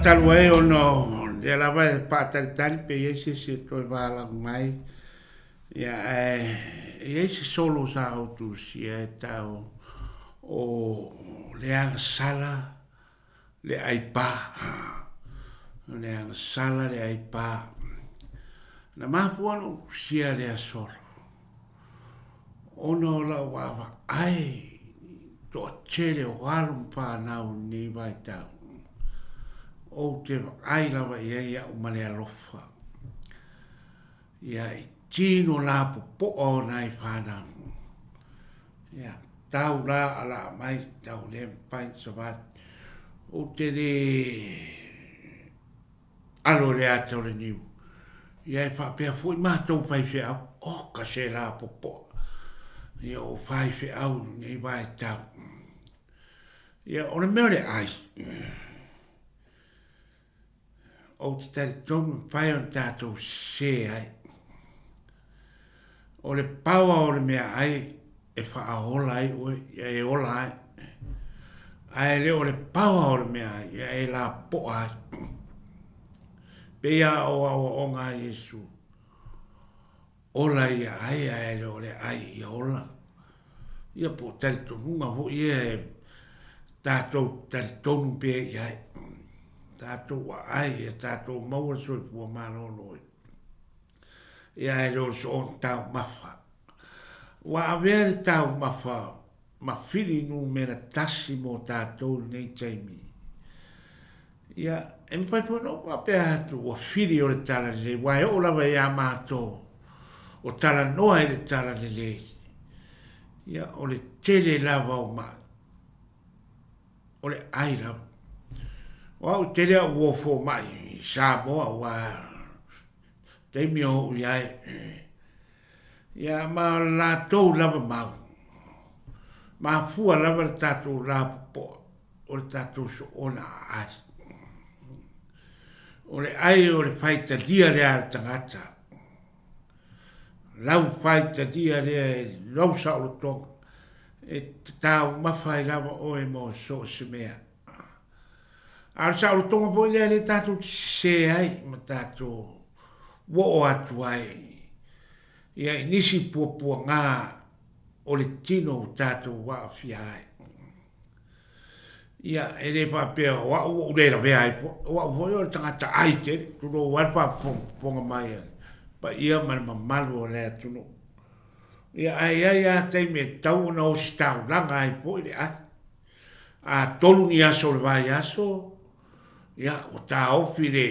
talu e ono e la vai patalitali pe ese se toi vala mai ia ese solo sa o tu si e tau o le anga sala le aipa le anga sala le aipa na mafuano sia le asolo ono la wava ai to chere o alum pa nau ni vai tau o te ai lava ia o male alofa ia i tino la po o nai whanau ia tau la ala mai tau le pain sabat o te re alo le atau le niu ia e whapea fui mātou whai whiau o ka se la po ia o whai whiau nei vai tau ia o le meo le ai o te tari tonu whai on tātou se ai o le paua o le mea ai e whaahola ai oe ia e ola ai ai le o le paua o le mea ai ia e la po ai Pea o o ngā Yesu. Ola ia ai ai le o le ai ia ola. Ia po tari tonunga ho ia e tātou tari tonu pia ia ai. Tātou wa ai e tātou maua soi pua mālolo. Ia e leo so on tau mafa. Wa avere tau mafa ma fili nu mera tasi mo tātou nei taimi. Ia, e mi pai pono pa pe atu o fili o le tala le wai o lawa ia mātō o tala noa e le tala le. Ia, o le tele lava o ma. O le ai lava. O au tele a uofo mai, sa moa wa teimi o iai. Ia, ma la tau lava mau. Ma fua lava le tātou lava po. O le tātou so ona asi. O le ai o le whaita dia rea le tangata. Lau whaita dia rea e lau sa o le tonga. E tau mawhai lava o e mo so se mea. A sa o le tonga po lea le tātou se ai, ma tātou wo o atu ai. Ia nisi pua ngā o le tino tātou wa fia ai. Ia, e le pa pea, wa u le la vea ai po, wa u voio tangata ai te, tuno walpa ponga mai ai, pa ia ma malu o lea tuno. Ia, ai te me tau na o si tau langa ai po, ile ai. A tolu ni aso le vai aso, ia, o ta ofi le,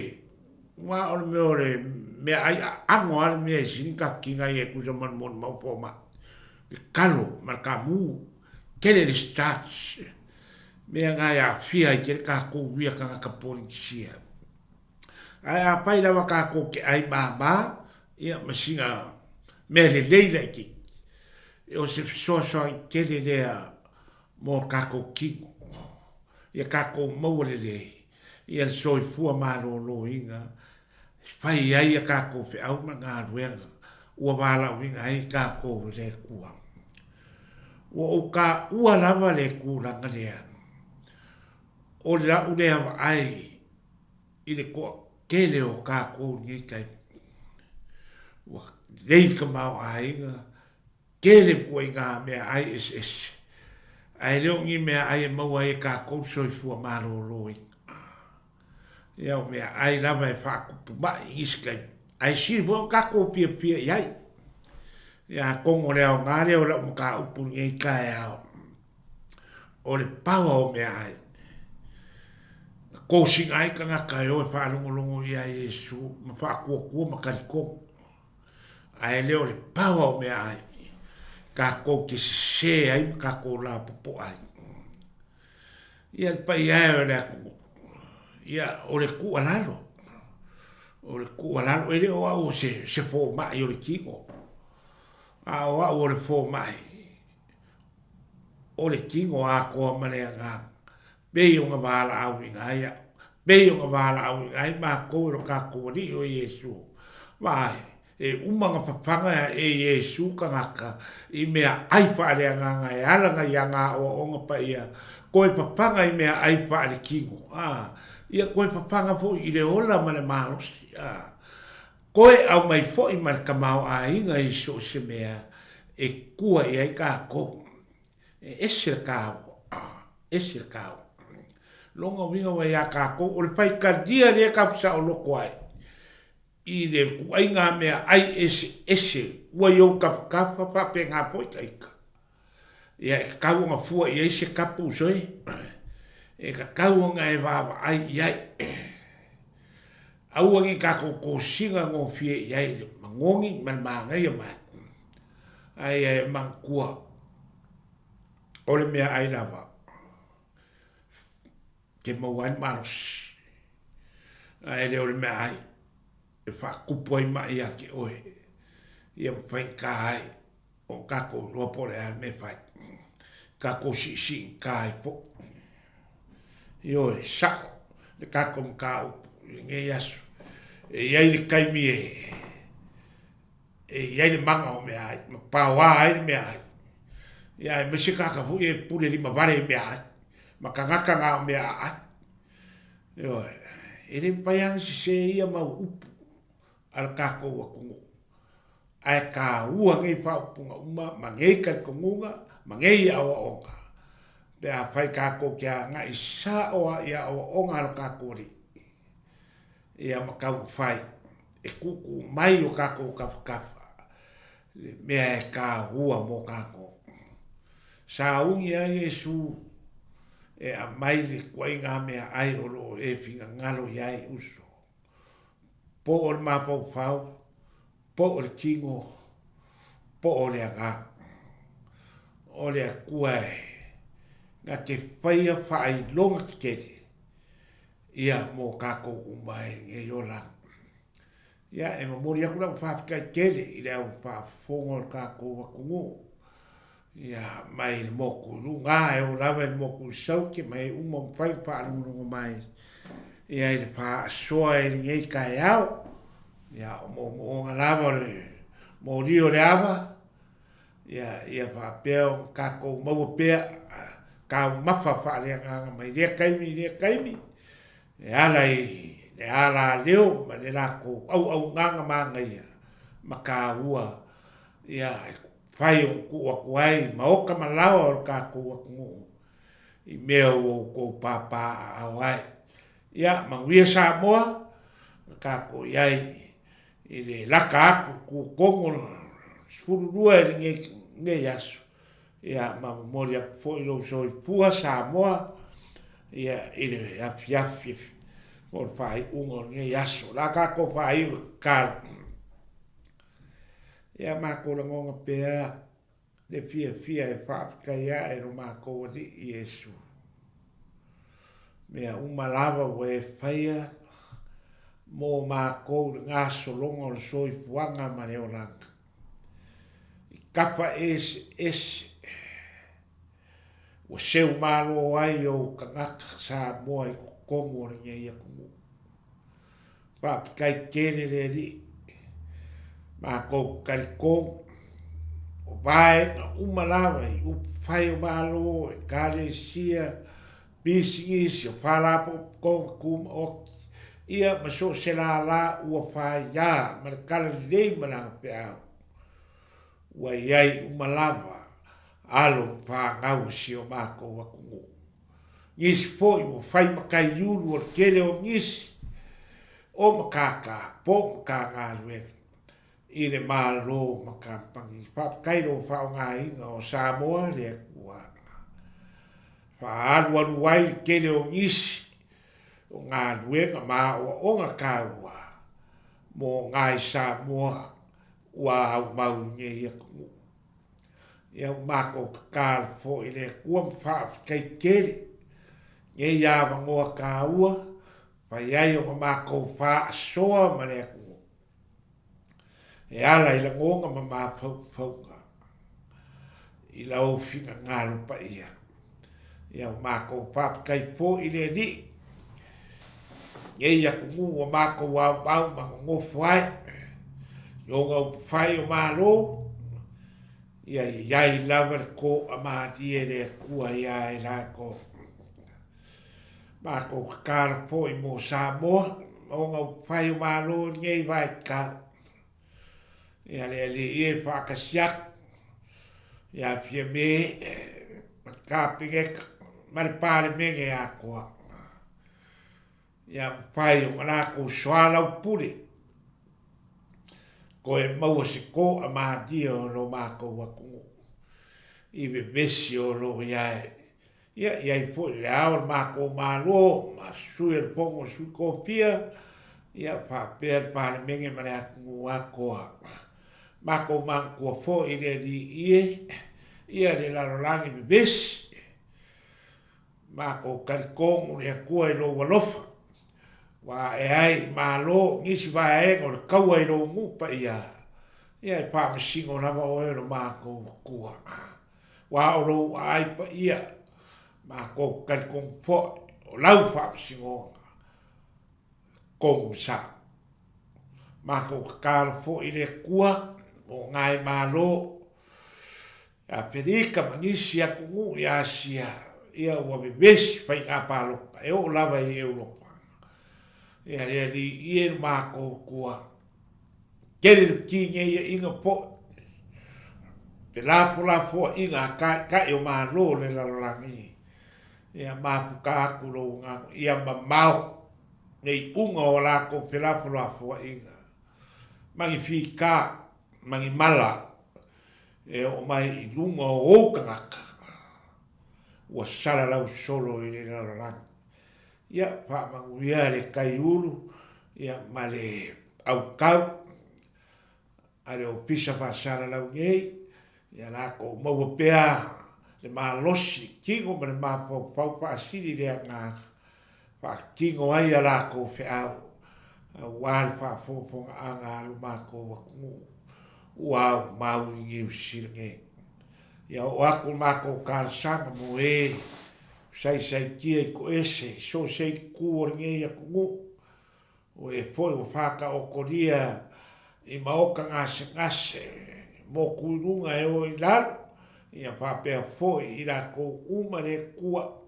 wa o le meo le, mea ai ango ale mea sinika kinga i e kusa man mon mau po ma. Kalo, marka mu, kele le stats, mea ngai a fia i kere kako wia kanga ka polisia. Ai a pai lawa kako ke ai mama, ia masinga mea le leila ki. E o se fisoa i kere lea mo kako kingo. Ia kako maua le le. Ia le soi fua maro lo inga. Pai ai a kako fe au ma ngā ruenga. Ua wala winga ai kako le kua. Ua o ka ua lava le kuranga lea. O le lau lea wa ai i le koa kele o kako ni kai. Ua leika mau ainga. Kele kua i ngā mea ai es. Ai leo ngi mea ai maua e kako soi fua maro loi. Ia o mea ai lava e whakupu mai iskai. Ai si fua kako pia iai. Ia kongo leo ngā leo lau mga upu ngai kai au. O le pawa o mea ai. Ko sing ai ka ngaka e o e whaalongolongo ia Yesu, ma whaakua ma karikong. Ai leo le pawa o mea ai. Ka kou ke se ai, ma ka kou la popo ai. Ia le pai ai o le aku. Ia o le kua lalo. O le kua lalo, e leo au se fo mai o le kingo. A o au o le fo mai. O le kingo a koa manea ngā. Bei o ngā wāla au i ngā ia. Bei o ngā wāla au i ngā ia. Mā kou ero kā kou ni o Yesu. Vai, e umanga papanga e Yesu ka ngaka. I mea ai whaarea ngā ngā e alanga i a ngā o ngā pa ia. Ko e papanga i mea ai whaare kingo. ia koe whapanga po i le ola ma le malosi. Koe au mai fo i ma le kamau a inga i so se mea e kua i ai ka ko. E ese le kao. Ese le kao. Longa winga wa ia ka ko. O le pai ka dia le ka pisa o loko ai. I le kuai ngā mea ai ese. Ua iau ka pape ngā po i taika. Ia e kau ngā fua i eise kapu soe. E ka kau ngā e wawa ai iai. Au angi ka ko singa ngō fie iai. Mangongi man māngai a mai. Ai e mangkua. O le mea ai lawa. Ke mawai maros. Ai le o le mea ai. E whakupo i mai a ke oe. Ia pai ka ai. O kako lopore a me fai. Kako si kai po. Io e sao. Le kako mka upu. Nge yasu. E iai le kaimi e. E iai le manga o mea ai. Ma pawa ai le mea ai. Ia e mese kaka pu e pule lima vare e mea ai. Ma kangaka ngā o mea ai. Io e. E le mpaiang si se ia mau upu. Al kako ua kungu. Ai ka ua ngei whaupunga uma. Ma ngei kai kongunga. Ma ngei awa onga. Pea whai kako kia ngā i sa oa ia awa onga alo kako ri. Ia makau whai. E kuku mai o kako kafa. Mea e ka ua mo kako. Sa ungi a Yesu. E a mai le kuai ngā mea ai olo e finga ngalo iai uso. Po o le mapau whau. Po o le tingo. Po o le aga. O le kuai. Nga te whaia whai longa ki kere. Ia mō kako umai nge yolang. Ia e mamori aku lau whaapikai kere. I leo whaafongo le kako wakungu. Ia mai le moku runga e o lawa le moku sauke mai umam whai whaarunga mai. Ia i le wha soa e ngei kai au. Ia o ngā lawa le mō rio le awa. Ia whaapeo kako maua pea. Kau mapa whaarea nganga mai rea kaimi. E ala leo ma le lako au nganga māngai. Ma ka ua. Ia whai o kua kuai. Ma oka malawa o kako wakungu. I mea o kou pāpā au ai. Ia manguia sa moa. Kako iai. I le laka aku ku kongo. Spururua e nge yasu. Ia mamori aku po i lo soi pua sa moa. Ia i le afi. Mor whai ungo nge yasu. La kako whai u karu. Ia mako la ngonga pea. Le fia e whaapikai e ro mako wadi i Yesu. Mea umalawa we whaia. Mō mako ngā solonga o soi puanga ma leo langa. I kapa ese. O seu malo ai o kangaka sa moa i kukongo ringa ia kumu. Whaapikai kere le ri. Mako karikong. O vae na umalawa i upwhai o malo e kare sia. Bisingisi o whalapo konga kuma oki. Ia maso se la ua whai ia. Marakala lei mananga pe au. Ua iai umalawa. Alo whangau si o mako wakungu. Ngisi po i mo whai makai yuru o kele o ngisi. O makaka. Po makanga aluen. I le malo makampangi. Whapakairo whao ngā inga o Samoa le kua. Whaaru aru wai kele o ngisi. O ngā luenga mā o ngā kāua. Mō ngā i Samoa. Ua au mau nge ia kungu. Ia mako kakāra fo i le kua mwhaapikai kere. Nge ia wangoa kāua. Pai ai o mako wha soa ma le kungu. E ala i la ngonga ma mā pauga. I la o whina ngā rupa ia. Ia mako whaapikai fo i le ni. Nge ia kungu o mako wau ma ngofu ai. Yonga upwhai o mālo. Ia iai lawa ko a māti e le kua ia e la ko. Mākou kakara po I mō Samoa, o ngau whai o mālo ngei vai kau. Ia le e whakasiak, ia pia me, kāpingeka, mare pāre menge a koa. Ia whai o manako soalau pure. Ko e maua se ko a mātia o lo mākou wakungu. Iwe besi o lo iae. Ia I po le ao mākou mālo, ma sui el pongo sui kōpia, ia whapea pāre menge mare akungu a koa. Mākou mākua fo I le di ia le larolangi me besi. Mākou karikongu le akua I lo walofa. Wa e ai mālo ngisi vai e o le kaua I lo ngupa ia. Ia I pāmasingo lava o e lo mākou kua. Wa o lo ai pa ia. Mākou karikongu fo o lau pāmasingo. Kongu sa. Mākou kakaro fo I le kua. O ngai mālo. A perika manisi a kungu I Asia. Ia ua bebesi whai ngā pāloka. E o lava I Europa. Ia rea di ie mākou kua. Kere le kinge ia inga po. Pe lafo inga ka o mālo le larolangi. Ia māpuka aku lo ngango. Ia mamau. Nei unga o lako pe lafo inga. Mangi whika. Mangi mala. E o mai I lunga o okangaka. Ua sala lau solo I le larolangi. Ia whamanguia le kai uru, ia ma le au kau, a le o pisa whasara lau ngei, ia lako maua pea le maa losi, kingo ma le maa pau whaasiri lea ngā, whaakingo ai a lako whiau, wāle whaafoponga a ngā alu māko wakungu, uau mau I ngiu sira ngei. Ia o aku māko kārsanga mo sai kia I ko ese, so sei kua ngei a kungu. O e poi o whaka o koria I maoka ngase, mo kuirunga e o I lalo. Ia whapea poi I la ko umare kua.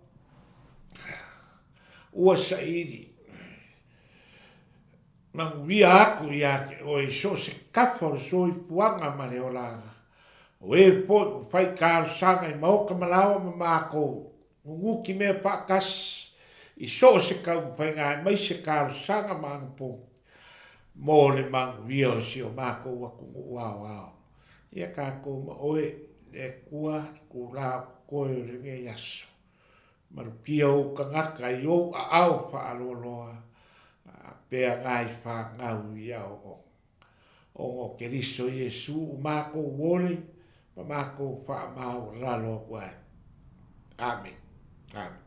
Ua sairi. Manguia aku ia o e so se kafa o so I puanga mare o langa. O e poi o whai kāro sanga I maoka malawa ma mākou. Nguki mea pākas I so se kau whainga mai se kāro sanga māngpo. Mō le manguia o si o mākou wakungu wāwāo. Ia kākou ma oe e kua ku rā koe o ringe yaso. Marukia o kangaka I o a au whaaloloa. Pea ngai whangau ia o. O ngō keriso Iesu o mākou wole. Ma mākou whaamau ralo koe. Amen. Amen.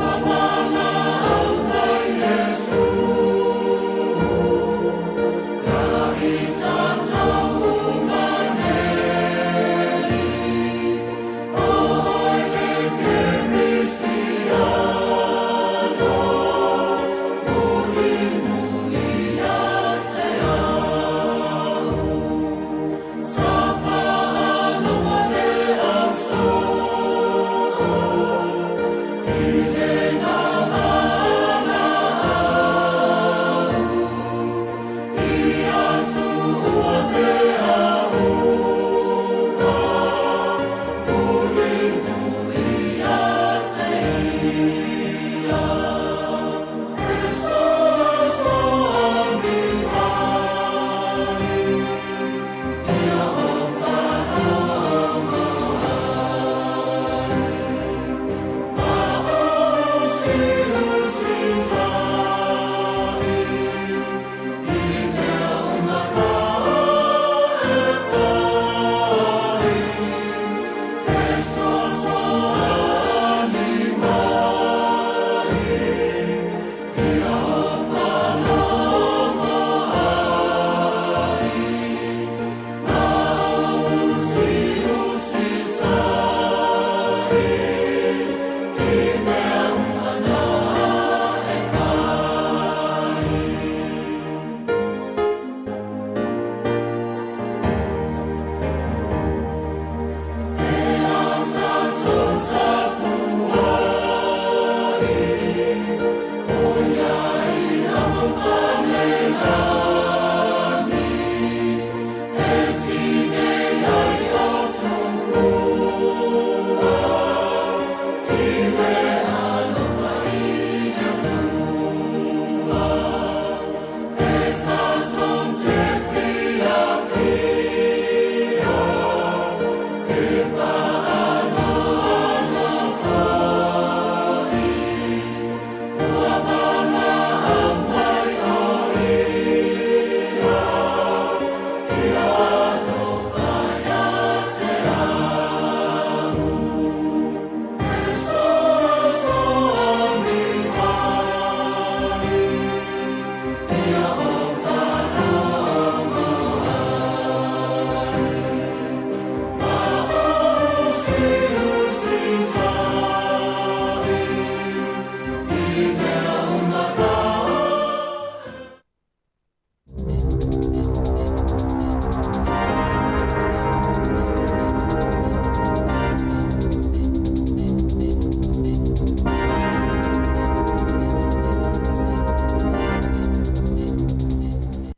Mama,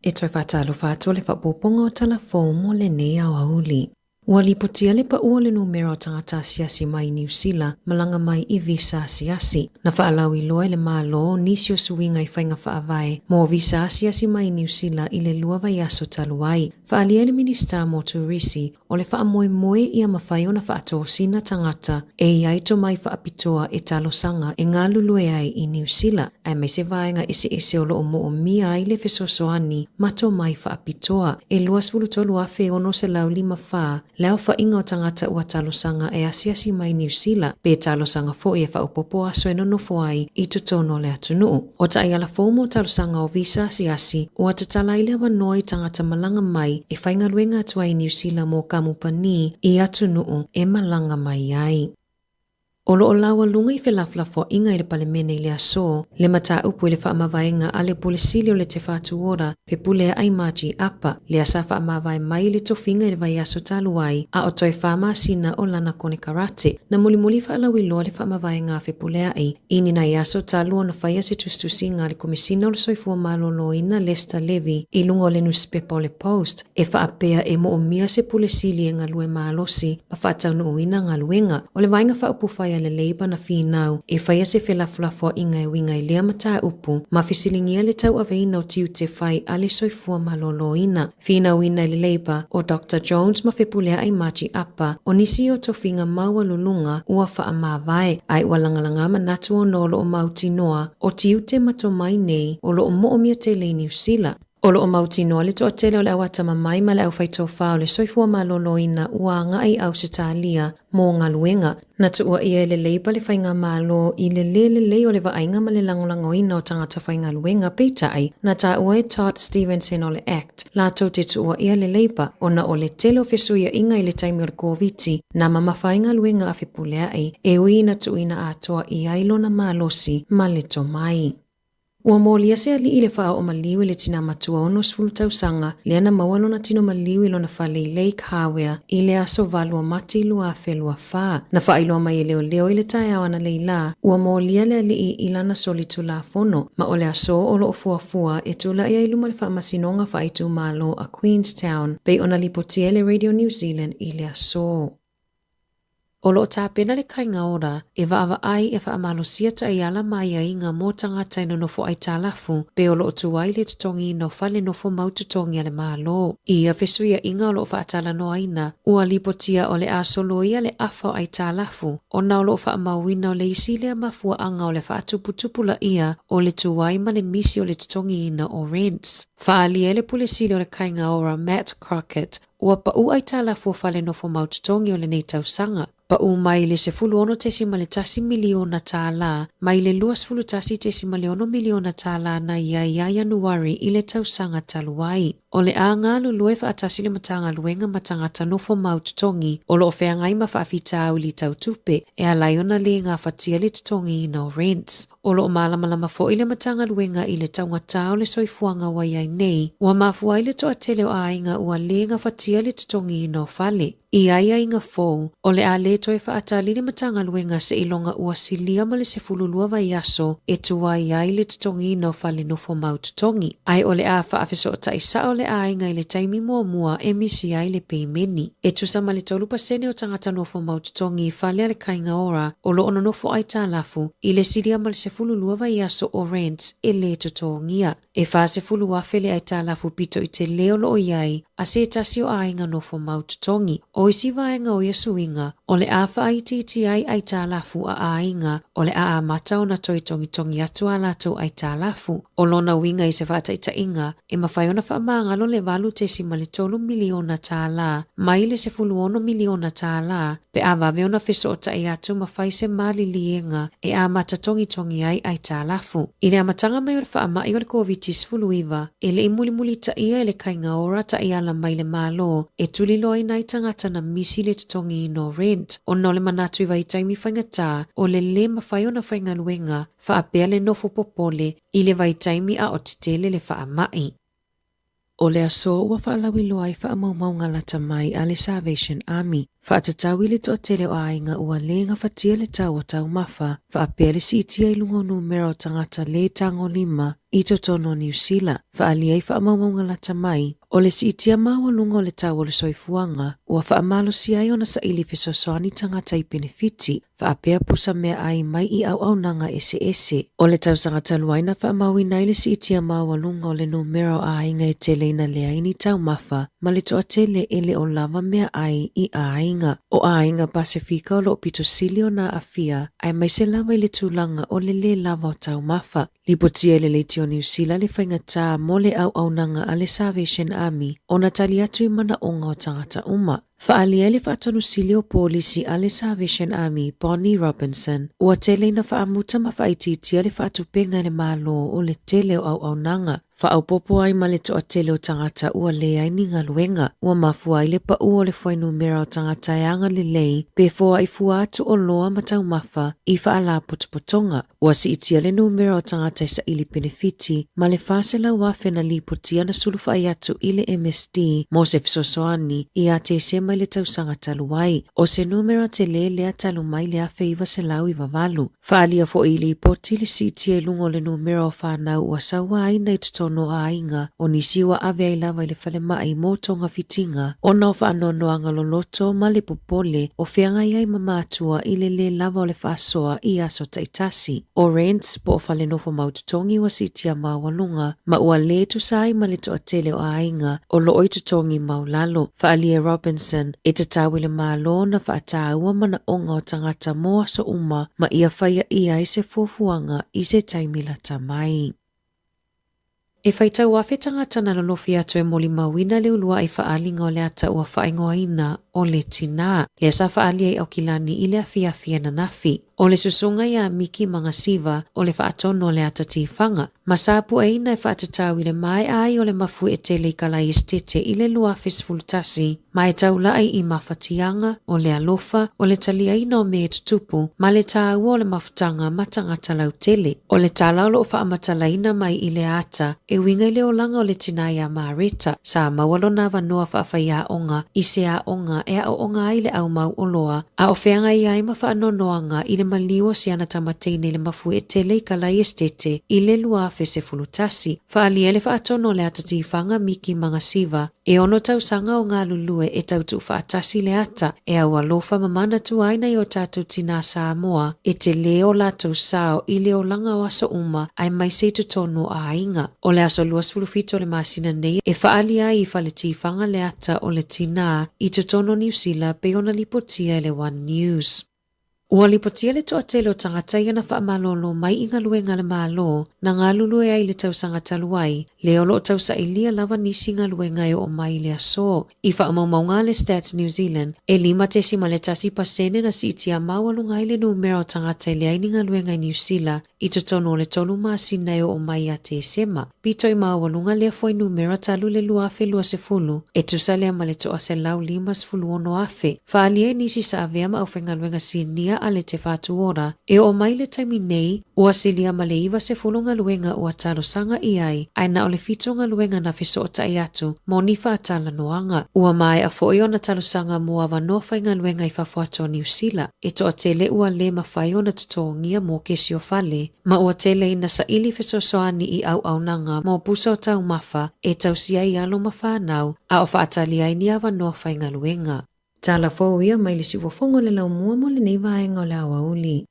E toi whātalo whātua le whapoponga o talafo mo le nei au auli. Ua lipotia le pa ua le numero o tangata siasi mai New Zealand malanga mai I visa siasi. Na whaalau I loa le malo nisi o suinga I whainga whaavae mo visa siasi mai New Zealand I le lua vai aso taluai. Whaalia le minista mo turisi o le whaamoe moe ia mawhai o na whaatosina tangata e iai to mai whaapitoa e talosanga e ngā lulue ai I New Zealand. Ai mai se vaenga ese o lo o mia ai le fesosoani mato mai whaapitoa e luas vulutolu afe ono se lau lima wha leo whainga o tangata ua talosanga e asiasi mai New Zealand pe talosanga fo e whaupopo aso e nono fo ai I tutono le atunuu. O ta iala fo mo talosanga o visa asiasi ua tatala ile wanoi tangata malanga mai e whainga luenga atua I New Zealand mo kamupani I atunuu e malanga mai ai. Olo o lawa lunga I whelaflafo inga I le palemene I le aso, le mata upu I le whaamavaenga a le polisili o le te whātuora, whepule ai maji apa, le asa whaamavae mai le tofinga I le vai aso taluai, a o toi whaamasina o lana kone karate, na mulimuli whaalawi loa le whaamavaenga a whepule ai, ini na I aso talua na whaia se tustusinga le komisina o le soifua malolo ina Lester Levy, I lunga o le newspaper o le Post, e whaapea e mo o mia se polisili e ngalue maalosi, ma whaatau ina ngaluenga, o le vainga whaupu whaia le leiba na whinau e whaia se whelaflafo inga e winga I lea mata upu ma fisilingia le tau aveina o tiu te whai a le soifua malolo ina. Whinau ina le leiba o Dr. Jones ma whepulea ai maji apa o nisi o tofinga maua lulunga ua wha amavae ai walangalanga manatu o nolo o mauti noa o tiu te mato mai nei o lo o mo o mia te le New Zealand. Olo o mauti noa le toa tele o le awatama mai ma le au whaito whao le soifua malolo ina ua ngai au se tālia mō ngā luenga. Na tua ia le leipa le whainga malo I le o le waainga ma le langolango ina o tangata whainga luenga peitai. Na ta ua e Todd Stevenson o le Act. La tau te tua ia le leipa o na o le tele o fesuia inga I le taimi o le COVID na mama whainga luenga a whipulea ai e ui na tuina a toa I ailo na malosi ma le tomai. Ua molia se ali I le wha o maliwi le tina matua ono sfulu tausanga le ana mawalo na tino maliwi lo na whale I Lake Hawea I le aso valua mati lua whelua wha. Na wha ilo mai leo I le tai awana leila ua molia le ali I lana soli tula fono ma o le aso o lo fua e tula ia iluma le wha masinonga wha itu malo a Queenstown bei ona lipotia le Radio New Zealand I le aso. O lo ta pena le kainga ora, e vaava ai e whaamalo siata I ala mai a inga mō tangata ino nofo ai tālafu, pe o lo tuai le tutongi no whale nofo mau tutongi ale mālo. Ia whesuia inga o lo whaatala no aina, ua lipotia o le asolo ia le afa ai tālafu, o na o lo whaamawina o le isi le mafua anga o le whaatuputupula ia o le tuai ma le misi o le tutongi ina o rents. Whaalia le pulesili o le kainga ora Matt Crockett, ua pa u ai tālafu o whale nofo mau tutongi o le nei tausanga. Pa u mai le se fulu ono tesi ma le tasi miliona tāla, mai le luas fulu tasi tesi ma le ono miliona tāla na ia Januari I le tausanga taluai. O le a ngā lulue wha atasi le matanga luenga matangata nofo mau tutongi, o lo whea ngai ma whaafita au li tau tupe, e a laiona le ngā whatia le tutongi no rents. O lo malamalama fo I le matanga luenga I le taunga tau le soifuanga wai ai nei, ua mafua I le toa tele o a inga ua le ngā whatia le tutongi no fale. I aia inga fōu, o le a le toi whaatali le matanga luenga se ilonga ua silia ma le se fululua vai aso, e tua I ai le tutongi no fale nofo mau tutongi. Ai o le a whaafeso o taisa o le a inga I le taimi mua e misi ai le peimeni. E tusa ma le tolupa sene o tangata nofo mau tutongi I fale le kainga ora, o lo ono nofo ai tālafu, I le silia ma le se fululua vai aso o rents e le tutongia. E wha se fulua fele ai tālafu pito I te leo lo o iai, a se tasi o a inga nofo mau tutongi. O isi vaenga o Yesuinga, o le a wha titi ai tālafu a inga, o le a mata o na toi tongi atu a lato ai tālafu. O lona winga I se whata ita inga, e mawhaiona wha maangalo le valu tesi ma le tolu miliona tāla, mai le se fuluono miliona tāla, pe a waweona fiso o tai atu mawhai se mali lienga, e a mata tongi ai tālafu. I le amatanga mai o le wha mai o le COVID-19 fuluiva, e le imuli ta ia e le kainga ora ta ia la mai le malo, e tulilo ai nai tangata na misi le tutongi no rent. O na le manatu I vai taimi whaingata o le mawhai o na whainga luenga wha apea le nofo popole I le vai taimi a o titele le wha mai. O le aso ua whaalawi loa I whaamaumaunga lata mai a le Salvation Army. Whaatatawi le toa tele o ainga ua le ngā whatia le tau o tau mawha, whaapea le si itia I lungo numero tangata le tango lima, i totono New Zealand. Whaalia i whaamaunga lata mai, o le si itia maua lunga o le tau o le soifuanga, ua whaamalo si ai ona sa ili fesosoani tangata i benefiti, whaapea pusa mea ai mai i au nanga ese. O le tau sangata luaina whaamaui nai le si itia maua lunga o le numero a inga e tele ina lea ini tau mafa, ma le toa tele ele o lava mea ai i a inga. O a inga Pasifika o lo pito silio na afia, ai mai se lava i le tūlanga o le lava o tau mafa. Lipotia le leiti o New Zealand le whaingata mo le au nanga a le Salvation Army, o na tali atu i mana onga o tangata uma. Whaalia le whaatonu silio polisi a le Salvation Army, Bonnie Robinson, ua tele na whaamuta ma whaititia le whaatupenga le malo o le tele o au nanga. Whaaupopo ai ma le toa tele o tangata ua le ai ni ngaluenga, ua mafua ai le pa ua le whainu mera o tangata e anga le lei, pe foa i fua atu o loa matau mafa i whaala potopotonga. Ua si itia le numera o tangata sa ili benefiti, ma le whasela wafe na lipotia na sulufa ai atu i le MSD, mo se fisosoani, i a te se mai le tausanga taluai, o se numera te le talu mai le afe iwa se lau i wavalu. Whaalia fo i li poti le si itia i lungo le numera o whanau ua sawa ai nei tono a inga, o nisiwa ave ai lava i le whale mai mo tonga fitinga, o na o whaanonoanga loloto ma le popole, o whianga iai mamatua i le lava o le whaasoa i aso taitasi. O Rents, po o whale nofo maututongi wa sitia mawalunga, ma ua le tusai ma le toa tele o a inga, o lo oi tutongi maulalo. Whaalia Robinson, e te tawi le malo na whaataua mana onga o tangata mo aso uma, ma ia whaia ia i se fuafuanga i se taimila tamai. E whaitau afe tangata na lolofi atu e moli mawina le ulua i whaalinga o le ata ua whaingoa ina o le tina. Lea sa whaalia i au kilani i le afia na nafi. O le susunga ia Miki Mangasiva o le whaatono le ata tifanga. Masapu e ina e whaatatau i le mai ai o le mafu e tele i kalai estete i le lua fesfultasi. Ma e taula ai i mawhatianga o le alofa o le talia ina o me tutupu ma le tāua o le mafutanga matangata lau tele. O le tala o lo whaamatala ina mai i le ata e winga i le olanga o le tinai a Marita. Sa mawalo na wanoa whaafai a onga i se a onga e a onga ai le au mau oloa. A o whianga i ai ma whaanonoanga i le maliwa si ana tamateine le mafu e tele i kalai estete i le lua fese fulutasi. Whaalia le whaatono le atatifanga Miki Mangasiva e ono tausanga o ngā lulue e tautu whaatasi le ata e au alofa mamana tu aina i o tātou tina Samoa e te leo lātou sao i le olanga o aso uma ai mai se tutono a inga. O le aso luas fulufito le masina nei e whaalia i whale tifanga le ata o le tina i tutono New Zealand pe ona lipotia le One News. Ua lipotia le toa tele o tangata ia na whaamalolo mai inga luenga le malo na ngā lulue ai le tausanga taluai le olo o tausa ilia lava nisi ngā luenga e o mai le aso. I whaamaumaunga le Stats New Zealand e 5% na si itia mawalunga i le numera o tangata i le aini ngā luenga i New Zealand i totono le tolu maasina e o mai a te sema. Pito i mawalunga le foi numera talu le lua afe lua se fulu e tusa lea ma le toa se lau 5 ono afe. Whaalia nisi sa avea ma au whenga luenga sinia a le te whātu ora, e o mai le taimi nei, ua silia ma le iwa se fulunga luenga ua talo sanga i ai, ai na o le fitonga luenga na fiso o tai atu, mo ni whātala noanga. Ua mai a fo o na talo sanga mua wanoa whainga luenga i whawhato New Zealand, e toa tele ua le mawhai o na tutongia mo kesi o whale, ma ua tele ina sa ili fiso soani i au nanga mo pusa o tau mafa, e tau sia i alo mawhanau, a o whaatali ai ni a wanoa whainga luenga. Tala fo ia mai le siwafongo le lau mua mo le nei vaenga o le awa uli.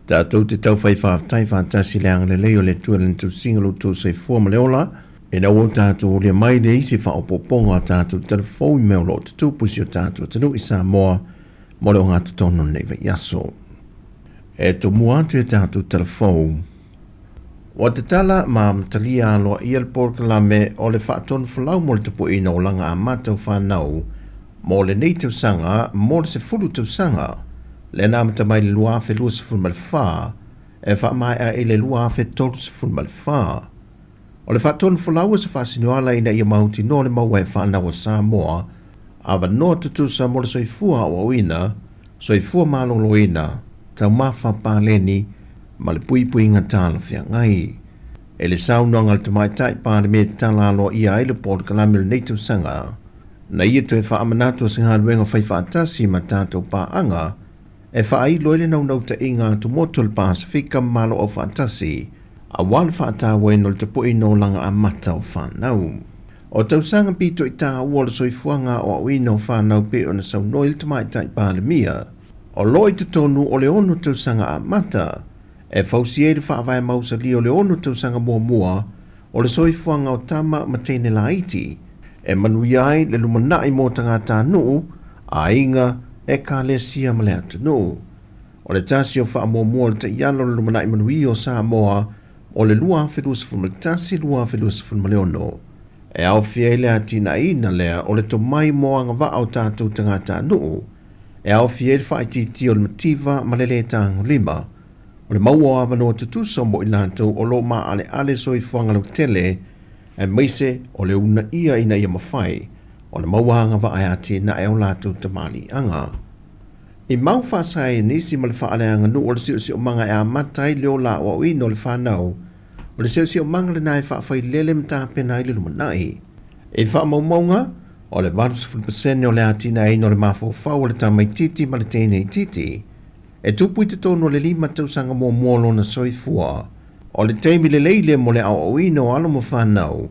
Tātou te tau whai whaatai whaatasi leanga le leo le tualan tu singalo tu se fuama leola, e na o tātou le mai le isi whaopoponga tātou telefoni meo te tūpusi o tātou tanu i Samoa, mo leo ngā tutono nei vai aso. E to mua atu e tātou telefoni. O te tala ma mtalia aloa i al porkalame o le whaatonu whalau mo le tapu ina o langa a mātou whanau, mo le nei tau sanga, mo le se fulu tau sanga, le nā mata mai le lua afe lua sifun ma le wha, e wha mai a e le lua afe tolu sifun ma le wha. O le whaatonu whalaua sa whaasino ala ina ia mahuti no le maua e whaanawa Samoa, a wanoa tutu sa mo le soifua o awina, soifua maloloina tau mawhapaleni ma le pui ngā tāla whia ngai. E le saunoanga le tamaitai pāre me talalo ia ai le Port Kalamil nei tau sanga. Na ia tu e whaamanatua sing haruenga whai whaatasi ma tātou pāanga, e whaai loile nau ta inga tu motu le Pasifika malo o whaatasi, a wale whaatawe no le tapui no langa a mata o whanau. O tau sanga pito i tā ua le soifuanga o awino whanau pe o na saunoil tamaitai pāre mia, o loi tu tonu o le ono tau sanga a mata, e fausie le whaawai mausa li o le ono tau sanga mua o le soifuanga o tama matene laiti, e manui ai le lumanai mo tangata nuu, a inga e ka le sia male atu nuu. O le tasi o wha mua le ta ialo le lumanai manui o Samoa, o le lua whelusa le tasi lua whelusa maleono. E au fia le atina ina lea o le to mai mo anga wa au tātou tangata nuu, e au fia le whaititi o le mativa malele tāngu lima, o le maua avano tutusa mo i lantou o lo ma ale soifuanga lo tele, e meise o le una ia ina ia mawhai, o le mauanga wa ayati na e o lātou tamani anga. I mau whasai nisi ma le whaaleanga nu o le sio sio manga e a matai leo la o ino le whanau, o le sio sio manga le nai whaafai lele mta pena i le lumanai. E wha maumaunga, o le 1% o le atina e no le mawhau o le tamai titi ma le tēnei titi, e tupu i te tono le 5 tausanga mo molo na soifua, o le teimi le leile mo le au ino alo mo whanau,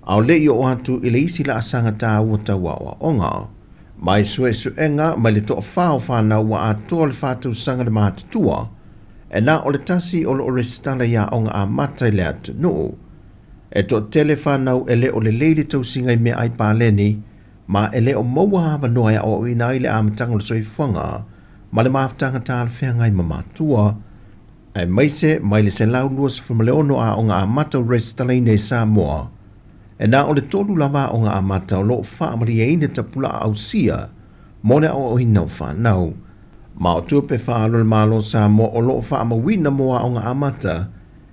au le i o atu i le isi la asanga tā ua taua o onga. Mai sue suenga mai le toa whao whanau wa atua le whātou sanga le mātutua, e nā o le tasi o le orestala ia onga a matai le atu nuu. E to tele whanau e le o le leile tau singai mea ai pāleni, ma e le o maua hawa noa e o ina i le amatanga le soifuanga, ma le maafutanga tā le whengai ma mātua, ai maise mai le se lau lua sa whamaleono a onga a matau orestala i nei Samoa, e nā o le tolu lava o ngā amata o loo whaamari e ina ta pula au sia, mo le o hinau whanau. Ma o tuape whaalo le malo sa mo o loo whaamawina moa o ngā amata,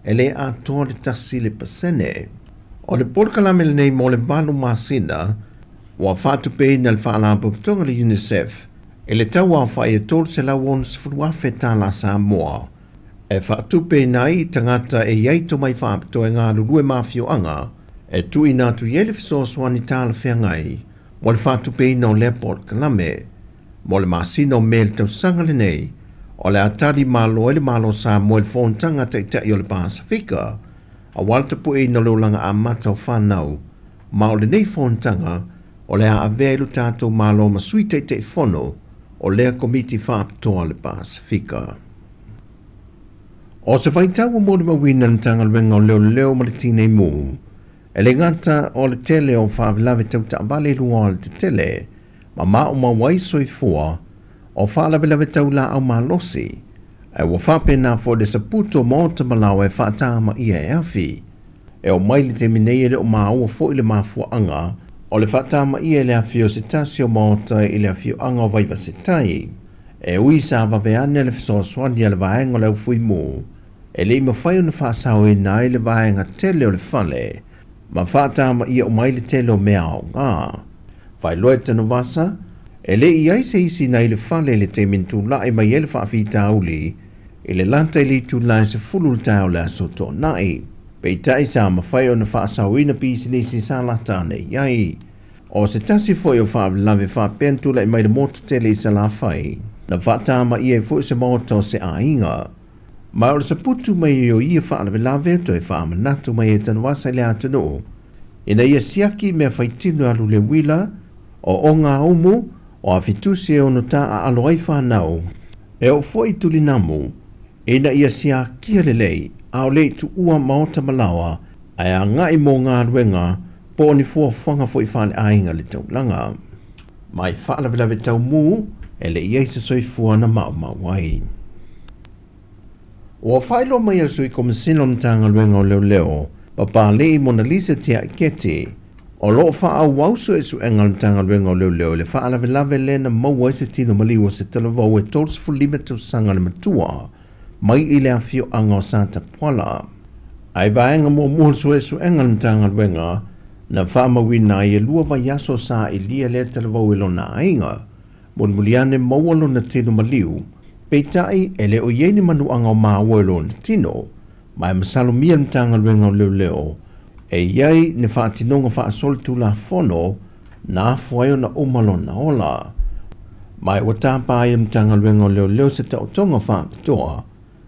e le a toa le tasi le pasene. O le porkalamele nei mo le balu masina, wa whatupe na le whaalapu putonga le UNICEF, e le tau a whae e tolu se lawon sifruafe tala sa moa. E whatupe nai tangata e yaito mai whaaputo e ngā lulue mafio anga, e tui nātu iele fisoswani tāla whiangai, mo le whātupe no le Port Kalame, mo le masino mele tau sangale nei, o le atari malo e le malo sa mo le whontanga taitai o le Pasifika, a waltapu e no leulanga a matau whanau, ma o le nei whontanga, o le a avelu tātou malo masui taitai whono, o lea komiti whaaptoa le Pasifika. O se whaitau o mōre mawina ntanga luenga o leo ma le tine mū, e le ngata o le tele o whaawelawe tau ta vale lua o le tele, ma o mawai soifua, o whaawelawe tau la au malosi, e wa whapena fo de saputo mōta malawa e whaatama ia e awhi, e o maili te minei o maua fo ile mafua anga, o le whaatama ia le awhi o se tasi o mōta i le awhi o anga o vaiva se tai, e ui sa waweane le fisoswani a le vaenga le ufui mū, e le ima whai o na whaasau i nai le vaenga tele o le whale, ma whaatama ia o maile telo mea o ngā. Whai loe tano vasa, e le i aise isi na i le whale le te mintu lai mai ele whaafi tauli, i le lanta i li tu lai se fulu le tau le aso tō nai. Pei tai sa ma whai o na whaasau ina pisi nisi sa lata ne iai. O se tasi foi o whaavelawe whaapentu lai mai le moto tele i sa la whai, na whaatama ia i foi se moto se a inga. Ma o se putu mai o ia whaalawe to e whaamanatu mai e tanu wasa le atano. Ina ia siaki mea whaitinu alu le wila, o ngā umu, o a fitusi e ono ta a aloai whanau. E o foi tuli namu, ina ia siaki le lei, a o lei tu ua maota malawa, ai a ngai mo ngā ruenga, po ni fua whanga foi whale ainga le tau langa. Mai whaalawe tau mu, e le iei soi fua na mau wai. O whailo mai asu i komisino mtanga luenga o leo, papa lei Mona Lisa tia kete, o loo wha au wausu e su enga mtanga luenga o leo, le wha alawe le na maua se tino maliwa se talavau e tols fulime tau sanga le matua, mai i le awhio anga o Santa Pola. Ai vaenga mo muhulsu e su enga mtanga luenga, na wha mawina i e lua vai aso sa i lia le talavau e lona ainga, Muliane maualo na tino maliu, peitai ele o yeni manu anga o maawelo na tino, mai masalumia mtanga luenga leo, e iai ne whaatinonga whaasol tula fono, na fuayo na umalo na ola. Mai watapa ai mtanga luenga leo se tautonga whaapitoa,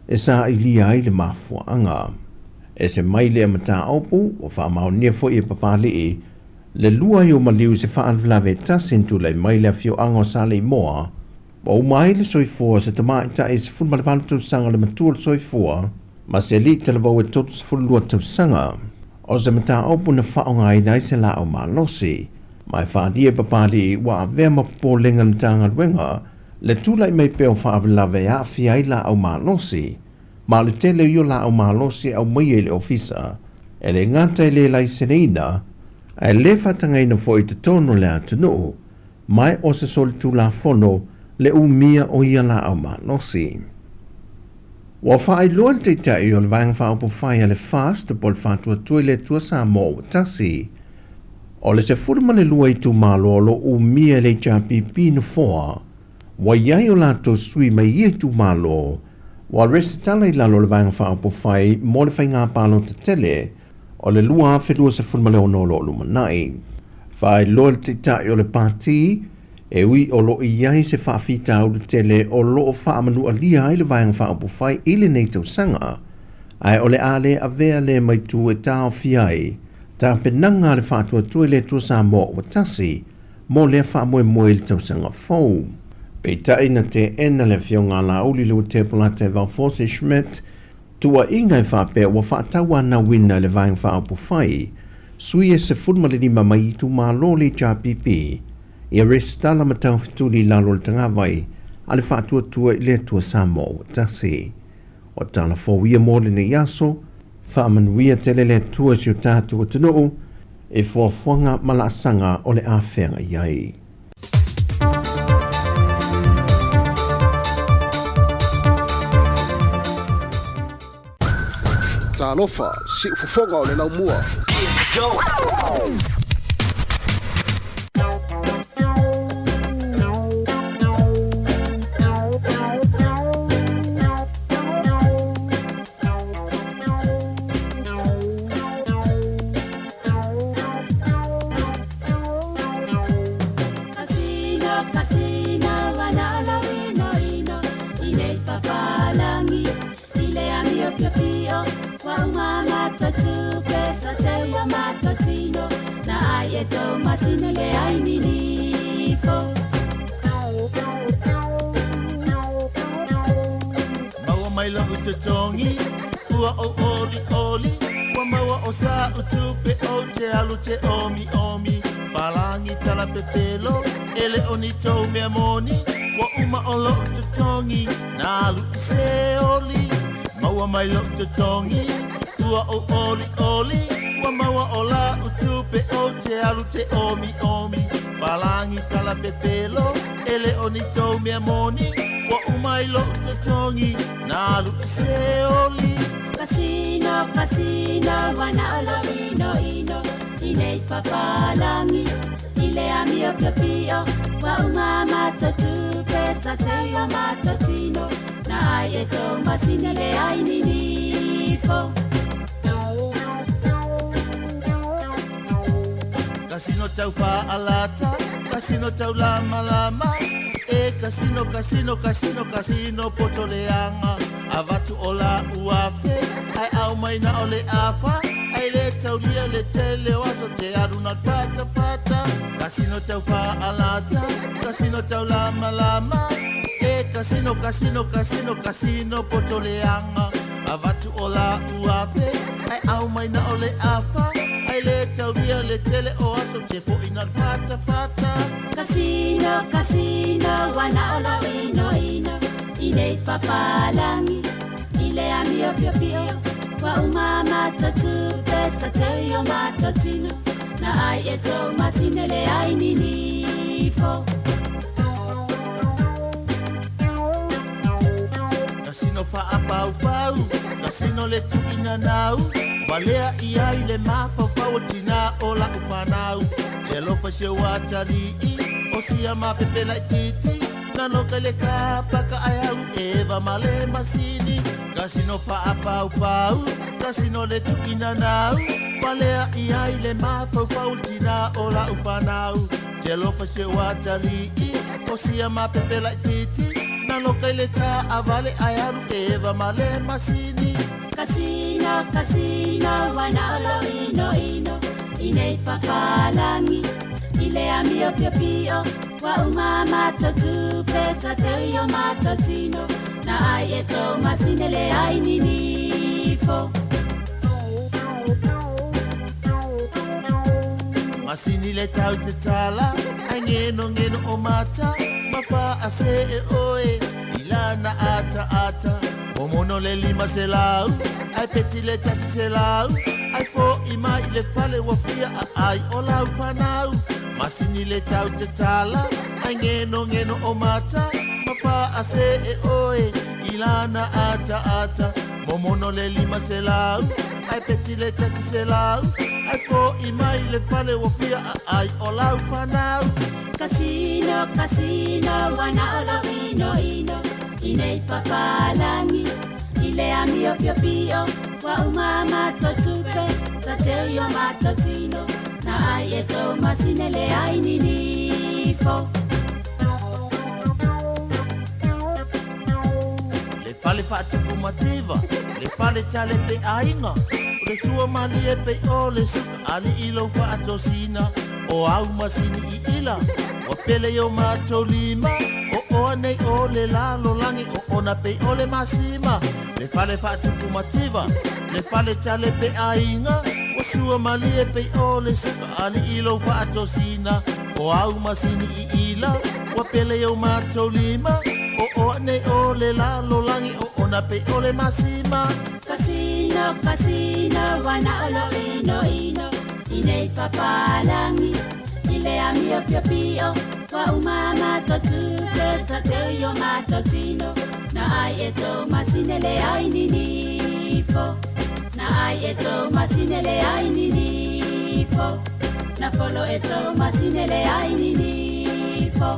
e sa ilia ai le mafua anga. E se maile mata opu, o whaamao nia fo i papali le lua yo maliu se whaalvlave tasintu le maile a fio anga o sale moa, wa umai le soifua se tamai ta e se fulma le palutu sanga le matua le soifua, ma se li te le vau e totu se fulua tau sanga. O se mata opu na whaonga i nai se la o malosi, mai whaadia papali wa a vea mapo lenga mtanga luenga, le tula i mei peo whaalvlave a fia i la o malosi, ma le tele yo la o malosi au mai le ofisa, e le ngata i le lai seneina, e le whatangaina fo i te tono le atunu, mai o se sol tu la fono le umia o ia la au malosi. Wa whaai loa te tai o le vang wha upo whai ale fast po le whatua tue le tua sa mo o tasi. O le se furma le lua i tu malo lo umia le chapipi no foa, wa iai o la to sui mai i tu malo, wa resitala i lalo le vang wha upo whai mo le whai ngā palo te tele, o le lua awhirua se fulma le ono lo lumanai. Whaai loa te tai o le pāti, e ui o lo iai se whaafita au le tele o lo o whaamanu a lia ai le vaiang whaapu whai ili nei tau sanga, ai o le ale a vea le mai tu e tau fiai, ta penanga le whaatua tue le tua sa mo o tasi, mo le whaamoe moe le tau sanga fau. Pei tai na te ena le fionga la uli le te pola te Valforce Schmidt, tua ingai whaapea wa whaatawa na wina le vaiang whaapu whai, sui e se fulma le lima mai i tu maa lo le cha pipi, ia restala matau fituli lalo le tangawai, ale whaatua tua i le tua samo o tasi. O tala fōwia mōle ne yaso, whaamanuia tele le tua si o tātua tunu, e fōwhanga malaasanga o le awhenga iai. Talofa, si ufufonga o le lau mua. Tongi, ua o oli oli, wa maua o sa utupe o te alu te omi omi, palangi tala pepelo, ele oni tau mea moni, wa uma o lo te tongi, na alu se oli, maua mai lo te tongi, ua o oli oli, wa maua o la utupe o te alu te omi omi, palangi tala pepelo, ele oni tau mea moni, wa umai lo te tongi, na lu se oli. Casino, casino, wana ola ino ino, inei papalangi, ile amio pio wa umama totu pesa te yo matotino, na ai e to masini le ai ninifo. Casino tau fa alata, casino tau lama lama, e casino, casino, casino, casino potoleanga, avatu ola uafe, ai au mai na ole afa, ai le tau lia le tele waso te aruna fata fata, casino tau fa alata, casino tau lama lama, e casino, casino, casino, casino potoleanga, avatu ola uafe, ai au mai na ole afa, ai le tau lia le tele o aso te po ina fata fata. Casino, casino, wana ola ino ino, inei papalangi, ile amio pio pio, wa umama totu pesa te yo matotino, na ai e to masine le ai ninifo. Casino fa apau pau, casino le tu ina nau, valea ia ile mafa fautina ola ufanau, te lo fa se watari, o sia ma pepe la titi, na no ke le ka paka ai au eva male masini kasino pa apau pau kasino le tukina nau palea i ai le mafau faultina ola upanau te lofa se watali i o sia ma pepela titi na no ke le ta avale ai au eva male masini kasino kasino wana olo ino ino inei pakalangi ile amio pio pio wa uma matotu pesa te yo matotino na ai eto masine le ai ninifo masini le tau te tala ai ngeno o mata mapa ase e oe ilana ata ata o mono le lima se lau ai peti le tasi se lau ai fo i mai le fale wa fia ai o lau fanau masini le tau te tala ai ngeno o mata mapa ase e oe ilana ata ata momono le lima se lau ai peti le tasi se lau ai fo i mai le fale wa fia ai o lau fanau kasino kasino wana olo ino ino inei pakalangi ile amio pio pio wa uma matotupe sa te yo matotino na ai eto masine le ai ninifo le fale fatuku mativa le fale tale pe ainga le tua mani e pe o le suka ali ilo fa atosina o au masini i ila o pele yo matolima o nei o le lalo langi o ona pe o le masima le fale fatuku mativa le fale tale pe ainga o sua mani e pe o le suka ali ilo fa atosina o au masini i ila o pele yo matolima o nei o le lalo langi o ona pe o le masima kasino kasino wana olo ino ino inei papalangi ile amio pio pio wa uma matotupe sa te yo matotino na ai eto masine le ai ninifo na ai eto masine le ai ninifo na folo eto masine le ai ninifo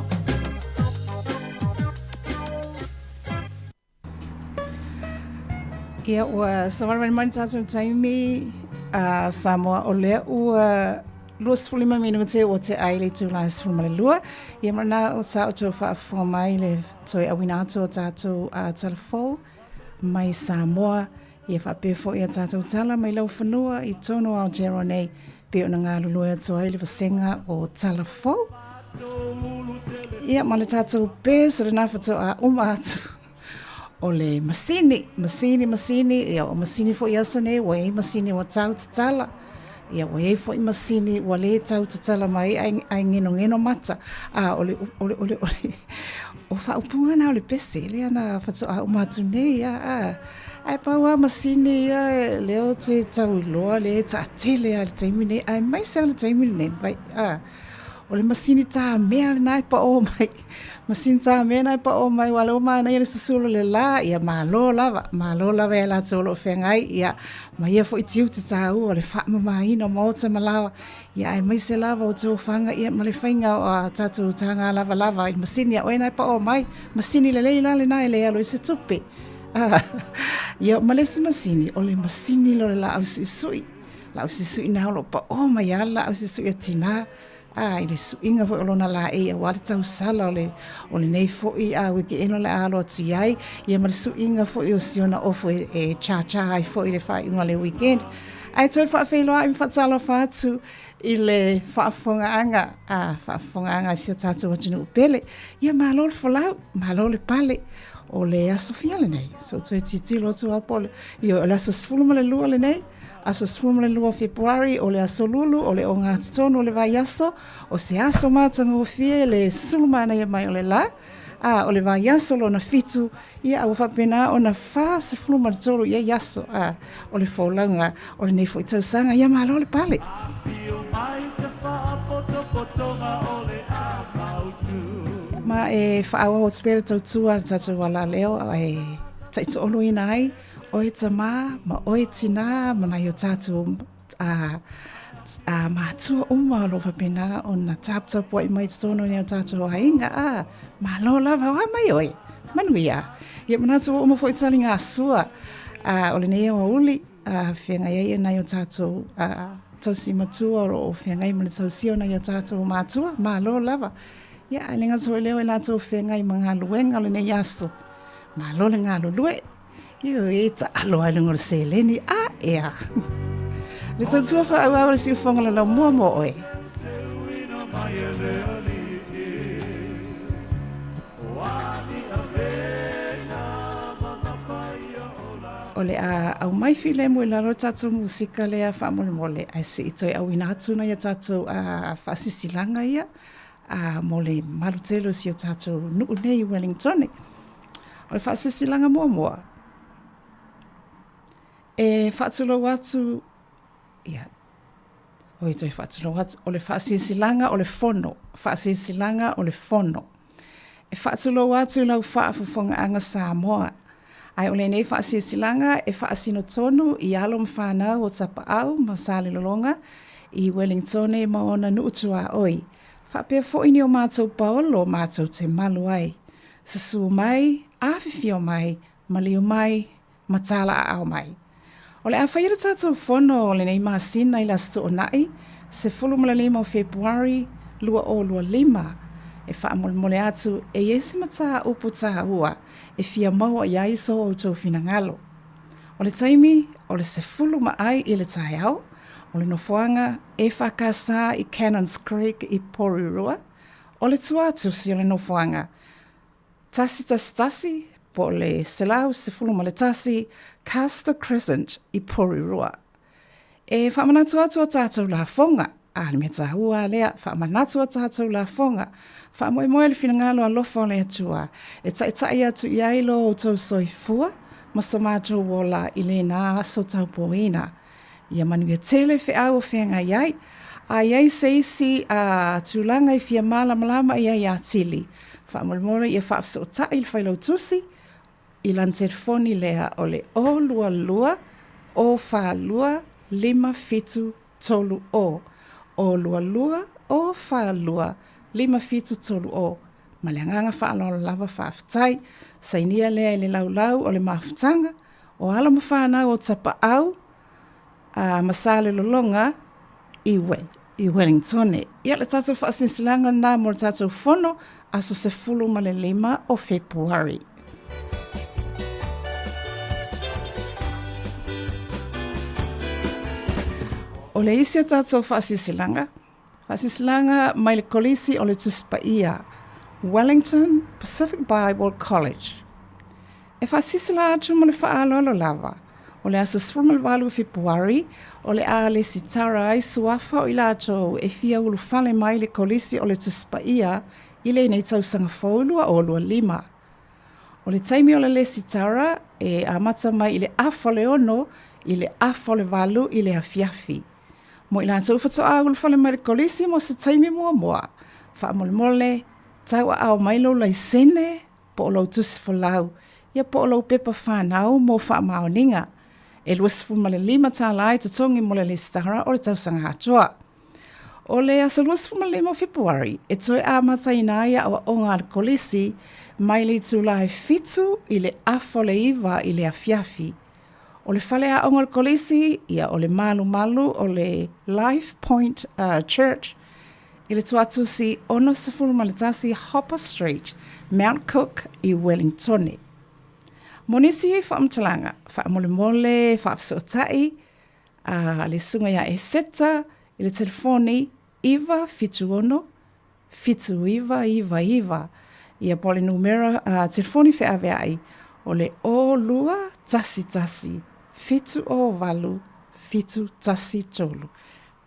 Ia ua sawaran mani tātou taimi Samoa o lea ua lua sifulima minima te o te ai le tūlai sifulima le lua. Ia marana o sa o tō whaafonga mai le toi awina ato o tātou telefou mai Samoa. Ia whaapefo ia tātou tala mai lau whanua i tono au jero nei pe o na ngā lulua ato ai le wasenga o telefou. Ia male tātou pē so le nāwhato a atu. O le masini, ia o masini fo i aso nei, wa e masini wa tau tatala. Ia wa e fo i masini wa le tau tatala mai ai ngeno mata. Ole, o wha upunga na o le pese, le ana whato a umatu nei, ai paua masini, leo te tau iloa, le ta atele a le taimi nei, ai mai se le taimi nei, vai, o le masini ta mea le nai pa o mai, masini ta mea nai pa o mai, wale o mai nai le susulu le la, ia malo lava e la tolo whengai, ia mai ia fo i tiu te ta ua, le whaama maina o maota malawa, ia ai mai se lava o tō whanga, ia ma le whainga o tātou tanga lava, i masini a oe nai pa o mai, masini le leila le nai le alo i se tupe. Ia ma le se masini, o le masini lo le la au sui, na holo pa o mai ala au sui a tina, i le suinga fo olona la e a wale tau sala o le nei fo i a wiki eno le alo atu iai ia ma le suinga fo i o siona ofo e cha ai fo i le whai unga le weekend ai toi wha whailoa i whaatalo whaatu i le whaafonga anga si o tātou atinu upele ia malo le whalau, malo le pale o le aso fiale nei so toi titilo atu apole i o le aso sfuluma le lua le nei aso sfulma le lua Februari o le aso lulu o le o ngā tutono o le vai aso o se aso mātanga o fie le sulumana ia mai o le la o le vai aso lo na fitu ia au whapena o na wha se fuluma le toro ia yaso o le whaulanga o le nefo i tausanga ia malo le pale ma e whaawa o spere tautua le tatu wala leo e taito olo inai o e tama, ma o e tina, ma nai o tātou Mātua uma lo whapena o na tap wai mai tono ni o tātou ainga. Malo lava wa mai oi. Manuia. Ia manatu o mafo itali ngā sua. O le nei o uli. Whianga iei nai o tātou tausi matua o whianga i mani tausio nai o tātou mātua. Malo lava. Ia alinga tō leo e lātou whianga i mga luenga o le nei aso. Malo le ngā lulue. Ia e ta alo alungo le seleni. Ea. Le tautua wha au awara si ufonga la mua mo oe. O le au mai file mo la ro tātou musika lea wha mole mole. Ai se itoi au inatuna ia tātou whasisilanga ia. Mole marutelo si o tātou nuu nei Wellington. O le whasisilanga mua mua. E whaatulo watu ia. Oi toi whaatulo watu. O le whasisilanga o le fono. Whasisilanga o le fono. E whaatulo watu lau whaafufonga anga Samoa. Ai o le nei whasisilanga e whaasino tonu i alo mwhanau o tapa au ma sale lolonga i Wellington ma ona nuutua oi. Whapea fo ini o mātou paolo mātou te malu ai. Sasu mai, awhiwhio mai, maliu mai, matala a au mai. O le awhaira tātou whono o le nei māsina i lasto o nai, se 15 o Februari, lua o lua 5, e whaamole atu e yesi mata upu tā ua, e fia maua i aiso o tō finangalo. O le taimi, o le se ma ai i le tai au, o le nofoanga e whakasa i Cannons Creek i Porirua, o le tuatu si o le nofoanga. Tasi, po le selau se ma le tasi, Castor Crescent i Porirua. E whamanatu atu o tātou la fonga, a le mea hua lea, whamanatu o tātou la fonga, whamoe le finangalo a lofa o le atua, e tai atu i ailo o tau soifua, ma so mātou wola i le nā so tau poina. Ia manu e tele whi au o whenga iai, a iai se isi a tūlanga i fia malama iai a tili. Whaamole ia whaafsa o tai il whailau tusi, i lan telefoni lea o le o lua lua, o wha lua, 5 fitu tolu o. O lua lua, o wha lua, 5 fitu tolu o. Ma le anganga wha alo lava whaaftai, sainia lea i le laulau o le maafutanga, o ala mawhanau o tapa au, masale lolonga, i Wellington. Ia le tātou whaasinsilanga nā mo le tātou whono, aso se 15 o Februari. O le isi a tātou whaasisilanga mai le kolisi o le tuspaia, Wellington Pacific Bible College. E whaasisila atu mo le whaalolo lava, o le aso 18 Februari, o le a le sitara ai suafa o ila atou e fia ulu fale mai le kolisi o le tuspaia, i le nei tausanga whaulua o lua 5. O le taimi o le sitara e amata mai i le afo le ono, i le afo le valu, i le afiafi. Mo i lantou whato a ulu fale mai le kolisi mo se taimi mua. Wha mole, tau a au mailo lai sene, po o lau tusi folau, ia po o lau pepa whanau mo wha maoninga. E luasifu ma le 5 tāla ai tutongi mo le sitara o le tausanga atua. O le asa luasifu ma le 5 Februari, e toi a mataina ia o onga le kolisi, mai le tūlai fitu i le afo le iwa i le afiafi. O le whale a onga le kolisi, ia o le malu o le Life Point Church, i le tuatusi ono sefulu maletasi Hopper Street, Mount Cook i Wellington. Monisi whaamtalanga, whaamole, whaafsotai, le sunga ia e seta, i le telefoni, iwa fitu ono, fitu iwa, ia pole numera telefoni whea veai, o le o lua tasi, fitu o valu, fitu tasi tolu.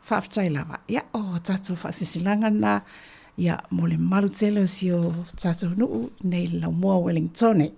Whaaftai lava, ia o tātou whaasisilanga na, ia mole malu tele si o tātou nuu nei lau mua Wellington.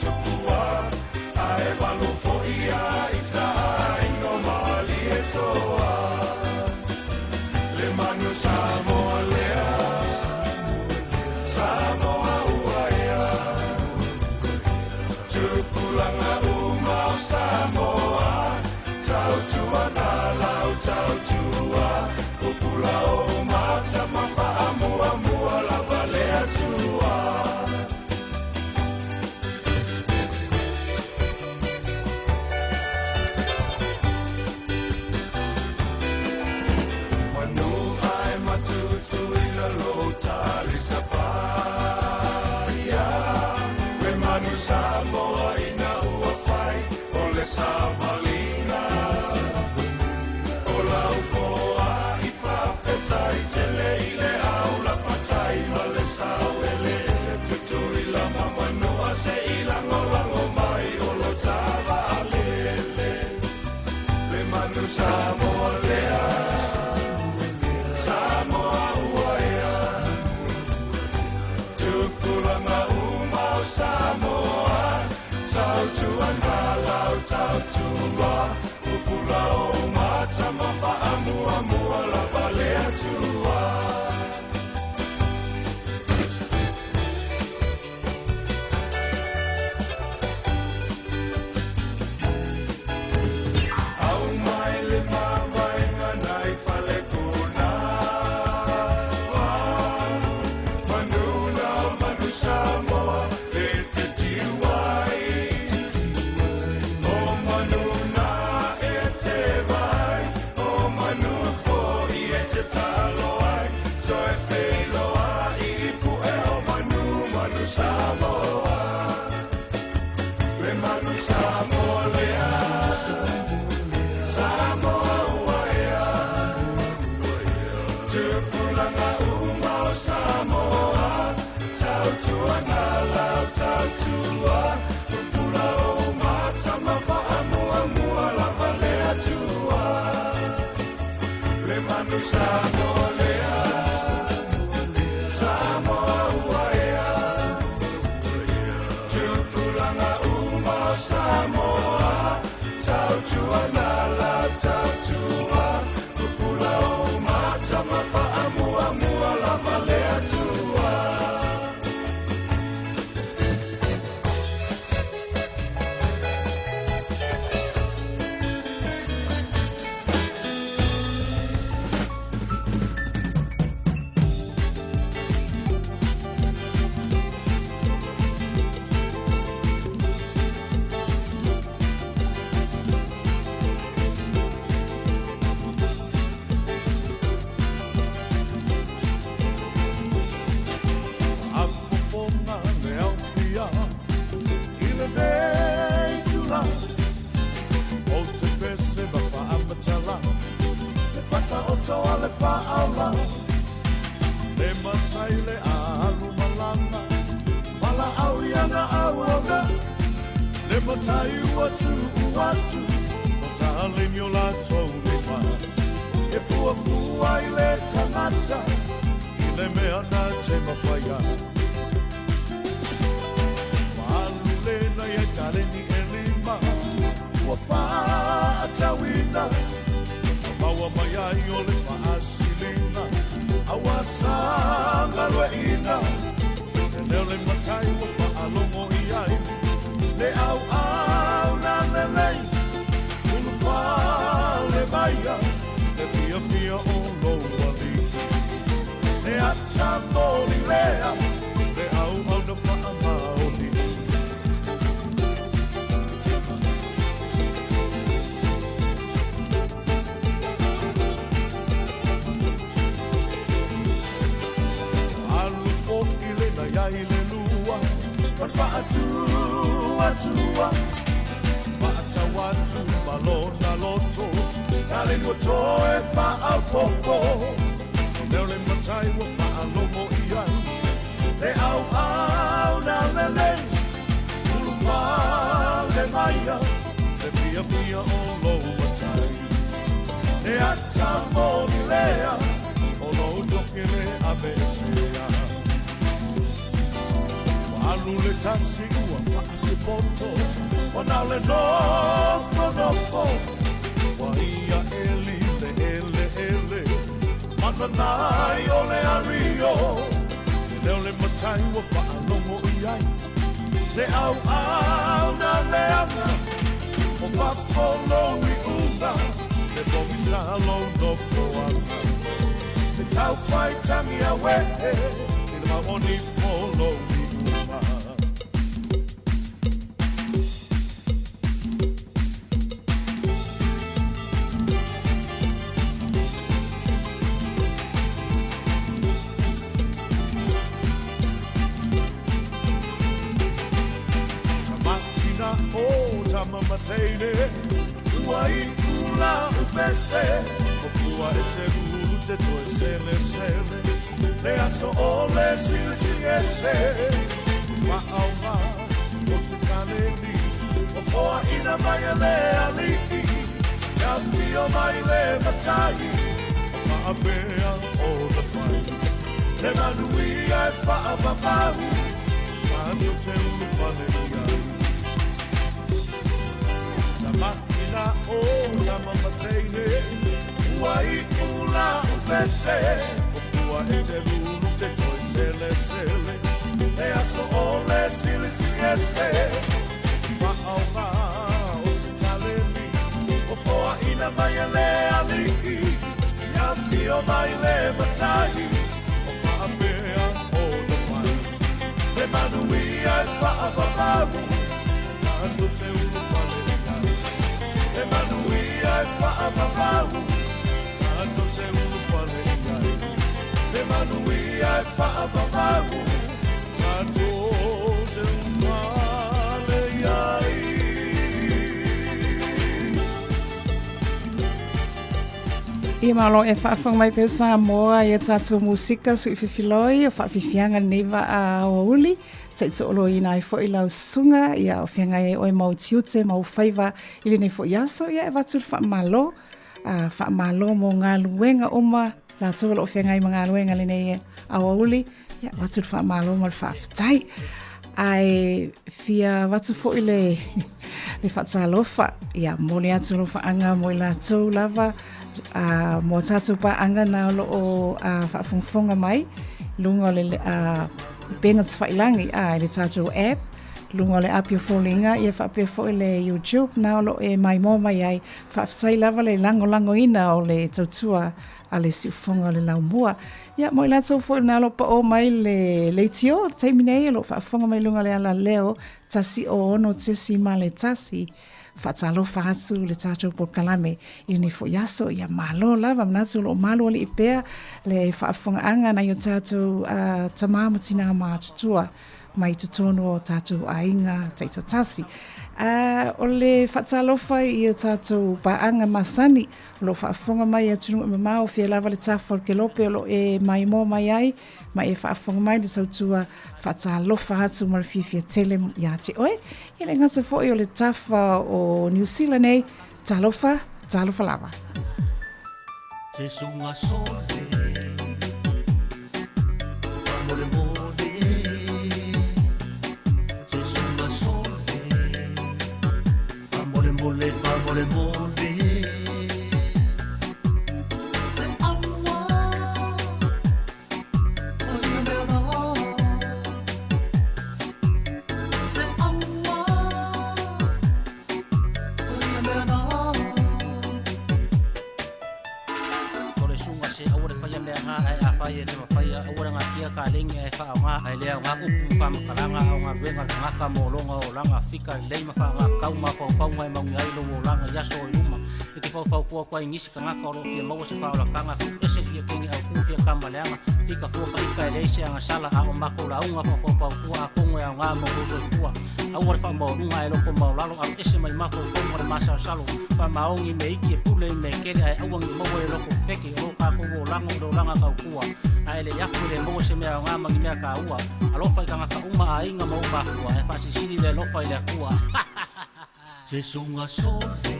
tupua Ae walu fo ia I tae no mali e toa Le manu Samoa lea Samoa uaea Tupulanga umau Samoa Tau tua na lau tau tua Upula o mata mawha mua mua lava lea tua Manu ai matutu ila lo tali sapaya Me manu Samoa ina ua fai Ole Savalinga O lau foa I whawhetai Tele ile au la patai Ma le sau ele Tutu ila mamanua Se ilango lango mai O lo tawa alele Le manu Samoa lea Samoa uaea Tupulanga umau Samoa Tau tua na lau tau tua Upula o mata mawha amua mua lava lea tua Au mai le mawainga nai whale kunawa Manuna o manu Samoa e te tiwai O manuna e te vai O manu fōi e te talo ai So e wheloa I ipu e o manu manu Samoa Le manu Samoa lea Samoa uaea Tupulanga umau Samoa Tau tua na lau tau tua Upula o mata mawha amua mua lava lea tua Le manu Samoa lea Samoa uaea Tupulanga umau Samoa Tau tua na lau tau tua Upula o mata mawha amua mua lava lea tua Afufonga le aufia I le nei tula O te pese ma wha amatala Le whata o toa le wha aula Le matai le alu malama Mala au iana au ona Le matai uatu uatu O tahalini o latou le ma E fua fua I le tangata I le mea na te mawhaia Lena ya taleni elima Ua faa tawina Mawa maya yole faa silina Awa sanga lweina Eneo le matai ua faa longo iai Le au au na lelei Ulu faa le maya Le fia fia o loa li Le ata moli lea Le au au na faa maoli Iai le lua Pan whaatua tua Whaata watu malona loto Tale lua toe whaa popo Leo le matai wa whaa lomo iai Le au au na lele Ulu whaa le maia Le fia fia o lo matai Le ata moni lea O lo toke le abesea Alu le taxi ua whaake poto ona le nofo waia ele mananai o le ario leo le matai wa whaalongo iai le au na leanga o whapolo i una le bomi salo no poanga le tau whai tangi a wehe le maoni polo i una Mateine, uai ula upese, opua e te ulu te toe sele sele, le aso ole sili sili ese, ma'aunga o se tane ni, o foa ina mai e le aliki, ia fio mai le matai, o ma'apea o le pai, le manui ai fa'a papau, ma'anu te ulu fale iai. Makina o tama mateine uai ula upese opua e te lulu te toi sele sele e aso ole sili sili ese ma'aunga o se talemi o foa ina mai e le aliki ia fio mai le matai o ma'apea o le mai le manui ai wha'apapamu tanto te ulu wale e manui ai wha'amamau tanto te ulu wale iai e manui ai wha'amamau tanto te ulu wale iai I malo e whaafang mai pe Samoa i a tātou musika sui whiwhiloi o whaafifianga newa a Oauli tai to olo ina i fo i lau sunga ia o whianga e oi mau tiute mau whaiva ili nei fo iaso ia e watu wha malo mo ngā luenga oma la tōla o whianga i mga luenga li nei a Oauli ia watu wha malo mo le whaafitai ai fia watu fo i le whaatalofa ia mo le atu lo whaanga mo i la tau lava mo tātou pa anga na olo o whaafungfonga mai lunga le Bena Tswailangi le tātou app lunga le apio fōlinga ia whaapea fo le YouTube na olo e mai mō mai ai whaafsai lava le lango ina o le tautua a le siufonga o le laumua ia mo i latou fo na olo pa o mai le tio taiminei olo whaafonga mai lunga le ala leo tasi o ono tesi ma le tasi whaatalo whaatu le tātou por kalame i ni fo yaso ia malo lava manatu lo malo li ipea le whaafonga anga na i o tātou tamamatina mātutua mai tutono o tātou ainga taito tasi. O le whaatalofa i o tātou paanga masani lo whaafonga mai a tunu mamao fia lava le tāwhal ke lope lo e mai mō mai ai mai e whaafonga mai le sautua whaatalofa hatu marififia tele ia te oe. I le ngasa fo i o le tafa o New Zealand ei talofa lava. Se sunga sole amore mole famole mole se awa oye beba se awa oye beba tole sunga se awore faya le nga ai afaya te faya awore nga kia ka lengi ai fa nga ai le nga upu fam kalanga nga benga nga ka molonga o langa fika le ma fa nga kau ma fa ngai ma ngai lo langa ya so yuma e ke fa ko ko ingisi ka nga ko fia mo se fa la kanga ese fia kengi au ku fia kama le nga fika fo pa ika le se nga sala a o ma ko la nga fa ko a ko nga nga mo so ku awore fa mo ngai lo ko ma la lo ese mai ma ko mo ma sa salo fa ma ongi me iki pule me ke ai awangi mo lo ko feki o ka ko langa do langa ka ku ai le ya ku le mo se me nga ma me ka ua alo fa ka nga uma ai nga mo ba ku e fa si sili le lo fa le ku se sunga sole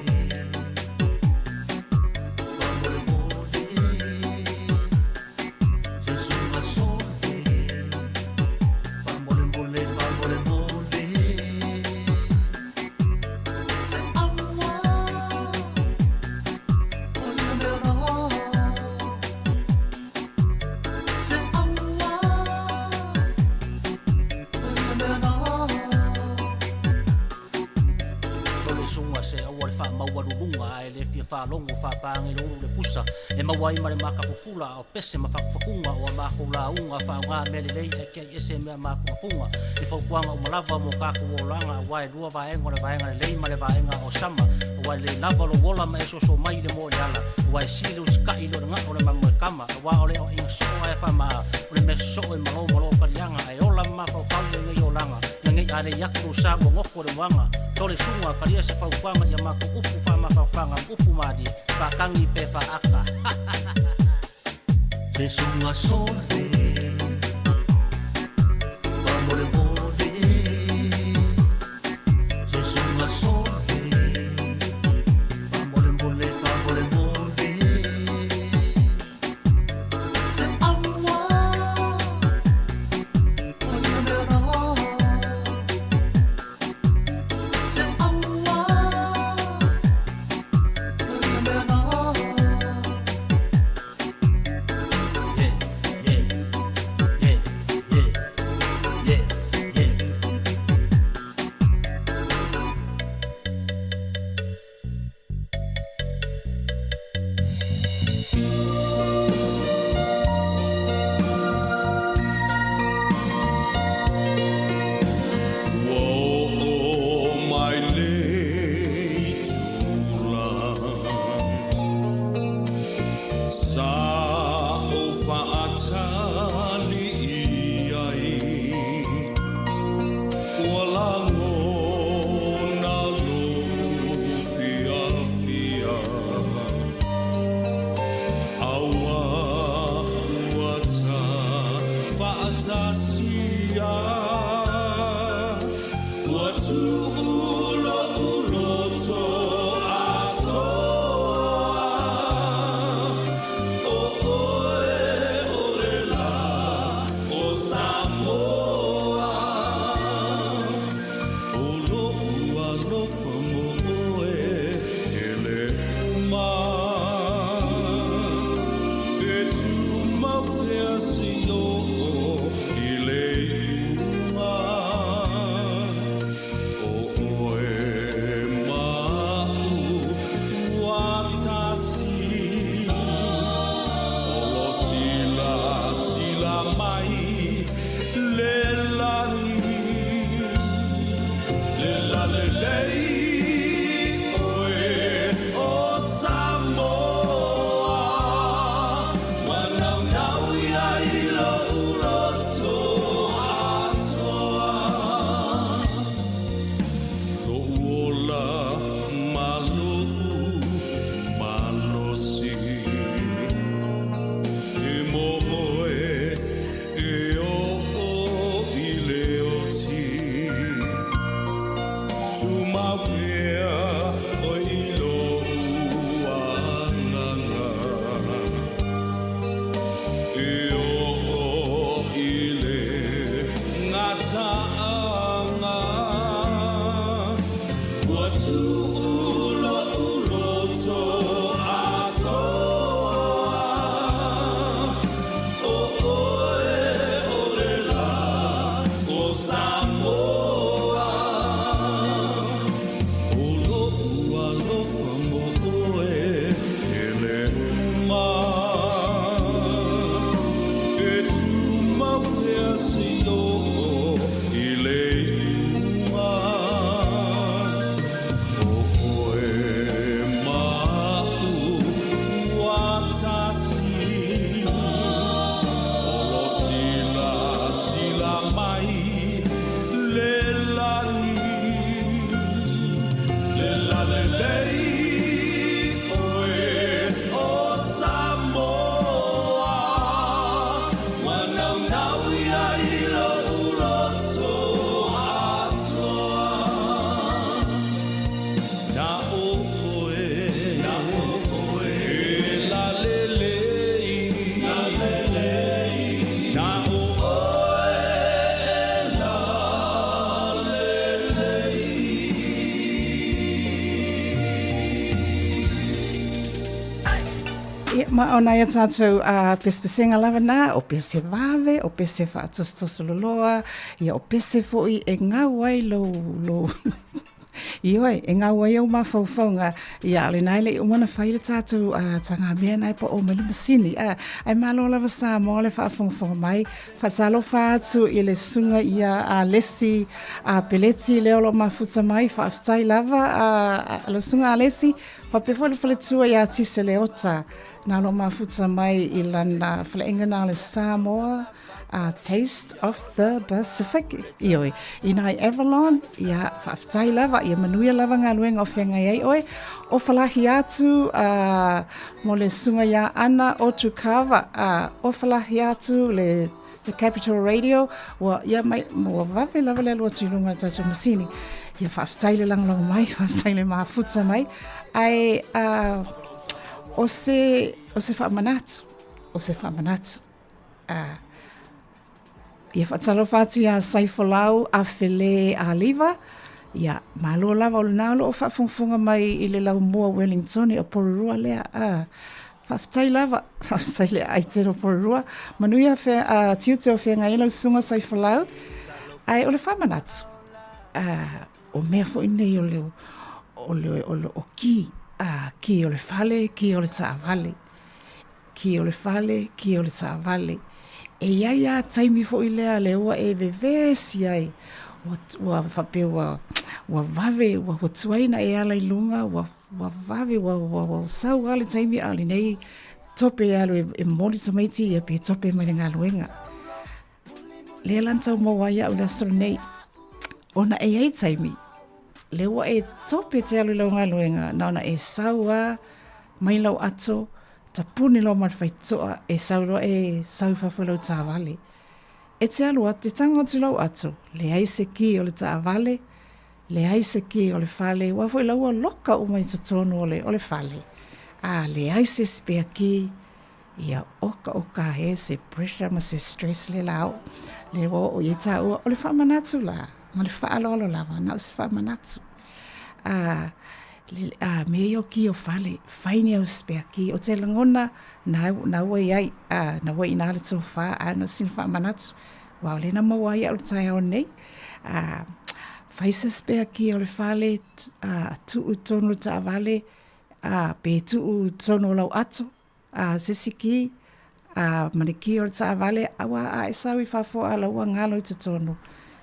se sunga sole sunga se o le fa maua lunga e le fia fa longo fa pange lo le pusa e mawai mare maka fufula o pese ma fakunga o ma ko la unga fa nga mele le e ke ese me ma funga e fo kwanga o malava mo ka ko langa wai lua va engo le va enga le mare va enga o sama wai le lava lo wola ma eso so mai le mo le ala wai silu ska ilo nga o le ma kama wa o le o in so ai fa ma o le me so e malo ka lianga e ola ma ko ka le yo langa ngai ale yaku sa mo ngoko le wanga tole sunga kalia se fa kwanga ya ma ko upu fa ma fa fanga upu madi ka kangi pe fa aka se sunga sole vamos le bode se sunga sole vamos le bode se awa oye me no se awa oye me no Ma ona ia tātou a pespesenga lava nā, o pese vave, o pese whaatostosoloa, ia o pese foi e ngau ai lo Ioi, e ngā wai au mawhauwhaunga, ia ale nai le umana whaile tātou tanga mea nai po o mali masini. Ai malo lava sā mo le whaafonga mai, whaatalo whaatu i le sunga ia a lesi a peleti leo lo mafuta mai, whaafutai lava a lo sunga a lesi, whapefo le whaletua ia tise le ota, nā lo mafuta mai i lana whaleinga nā le Samoa, Taste of the Pacific. Ioi, inai Avalon, ia whaafutai lava, ia manuia lava ngā luenga o whenga iei oi, o whalahi atu mo le sunga ia ana o Tukava, o whalahi atu le Capital Radio, wa ia mai, mo wawe lava le alua tulunga tātou masini, ia whaafutai le langalonga mai, whaafutai le mafuta mai, ai o se whaamanatu, ia whaatalo whātu ia Saifolau a Whele a Liva, ia malo lava o le nalo o whaafungfunga mai i le lau mua Wellington o Porurua lea, whaafutai lava, whaafutai lea aitero Porurua, manuia tiute o whenga ila sunga Saifolau, ai o le whamanatu, o mea fo inei o leo, o ki o le whale, ki o le taavale, ki o le whale, ki o le taavale, e ia taimi fo i lea le ua e vevesi ai, wa whapea wa vave, wa tuaina e ala i lunga, wa vave, wa sau ale taimi ali nei, tope le alu e moli tamaiti e pe tope mai ngā luenga. Le lantau mawai au la soro nei, ona e ai taimi, le ua e tope te alu lau ngā luenga, na ona e saua, mai lau ato, ta puni lo marwhaitoa e sauro e sau whawhalau tāwale. E te alua, te tango tu lau ato, le aise ki o le tāwale, le aise ki o le whale, wafo i laua loka o mai tatonu o le whale. Le aise spea ki, ia oka he se pressure ma se stress le lau, le o i tā ua o le whamanatu la, ma le whaalolo lava, na o se whamanatu. Me o ki o whale, whaini au spea ki, o te langona, na ua iai, na ua ina le tō wha, na sin wha manatu, wao le na maua ia o le tai au nei, whaisa spea ki o le whale, tuu tonu ta avale, pe tuu tonu lau ato, sisi ki, mani ki o le ta avale, awa e sawi whafo a laua ngalo i te tonu,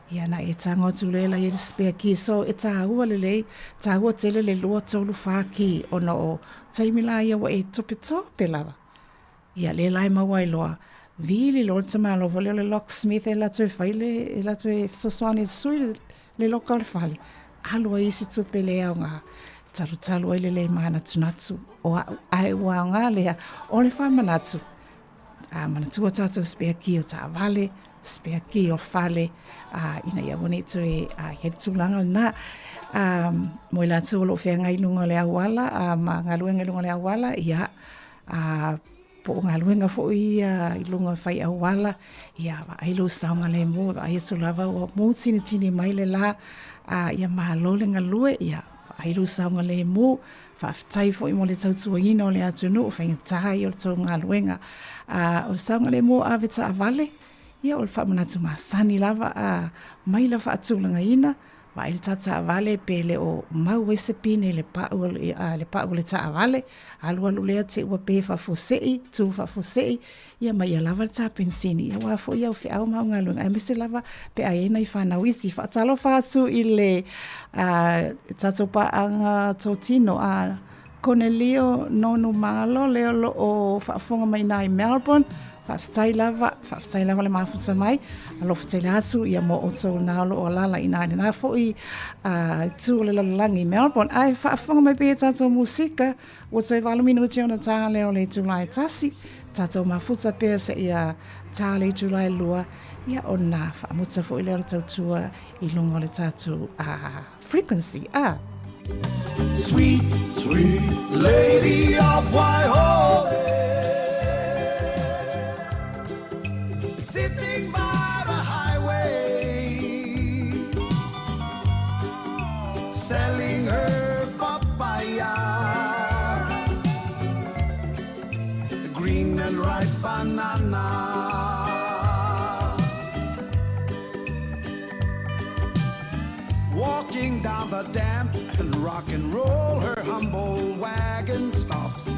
ia na e tanga o tulela i le spea ki, so e tāhua lelei, tāhua tele le lua tolu wha ki, ono o taimila ia wa e tope lava. Ia le lai maua i loa, vili lo te malo, vole o le locksmith e lato e whaile, e lato e sosoane sui le loka o le whale. Alua isi tupe le au ngā, taru ai le maana tunatu, o ai ua ngā lea, o le whamanatu. Mana tua tātou spea ki o tā vale, spea ki o whale, ina ia wane to e heri tūlanga na mo i la tū lo whea ngai lunga le awala, ma ngā luenga lunga le awala, ia po ngā luenga fo i lunga whai awala, ia ai lo saunga le mo, ai atu lava o mo tini mai le la, ia mahalo le ngā lue, ia ai lo saunga le mo, whaafitai fo i mo le tautua ina o le atunu, o whainga tahi o le tau ngā luenga, o saunga le mo aveta avale, ia o le whaamanatu masani lava mai la whaatulanga ina, wa ele tata avale pe le o mau ese pine le pa'u le ta avale, alua lulea te ua pe whafosei, tu whafosei, ia mai a lava le ta pensini, ia wafo ia o whiau mau ngā lunga, e mese lava pe a ena i whanawisi, whaatalo whaatu i le tato paanga totino a Cornelio Nonu Malo, leo lo o whaafonga mai nai Melbourne, whaafitai lava le mafuta mai, alo whatai le atu, ia mo o tau nalo o lala i nāne nā fo i tū le lalangi Melbourne. Ai, whaafonga mai pēr tātou musika, o tau valumina uti ona tā leo le tūlai tasi, tātou mafuta pēr se ia tā le tūlai lua, ia o nā whaamuta fo i leo le tau tua i lungo le tātou frequency. Sweet, sweet lady of Waiho, sitting by the highway, selling her papaya, green and ripe banana. Walking down the the damp and rock and roll, her humble wagon stops.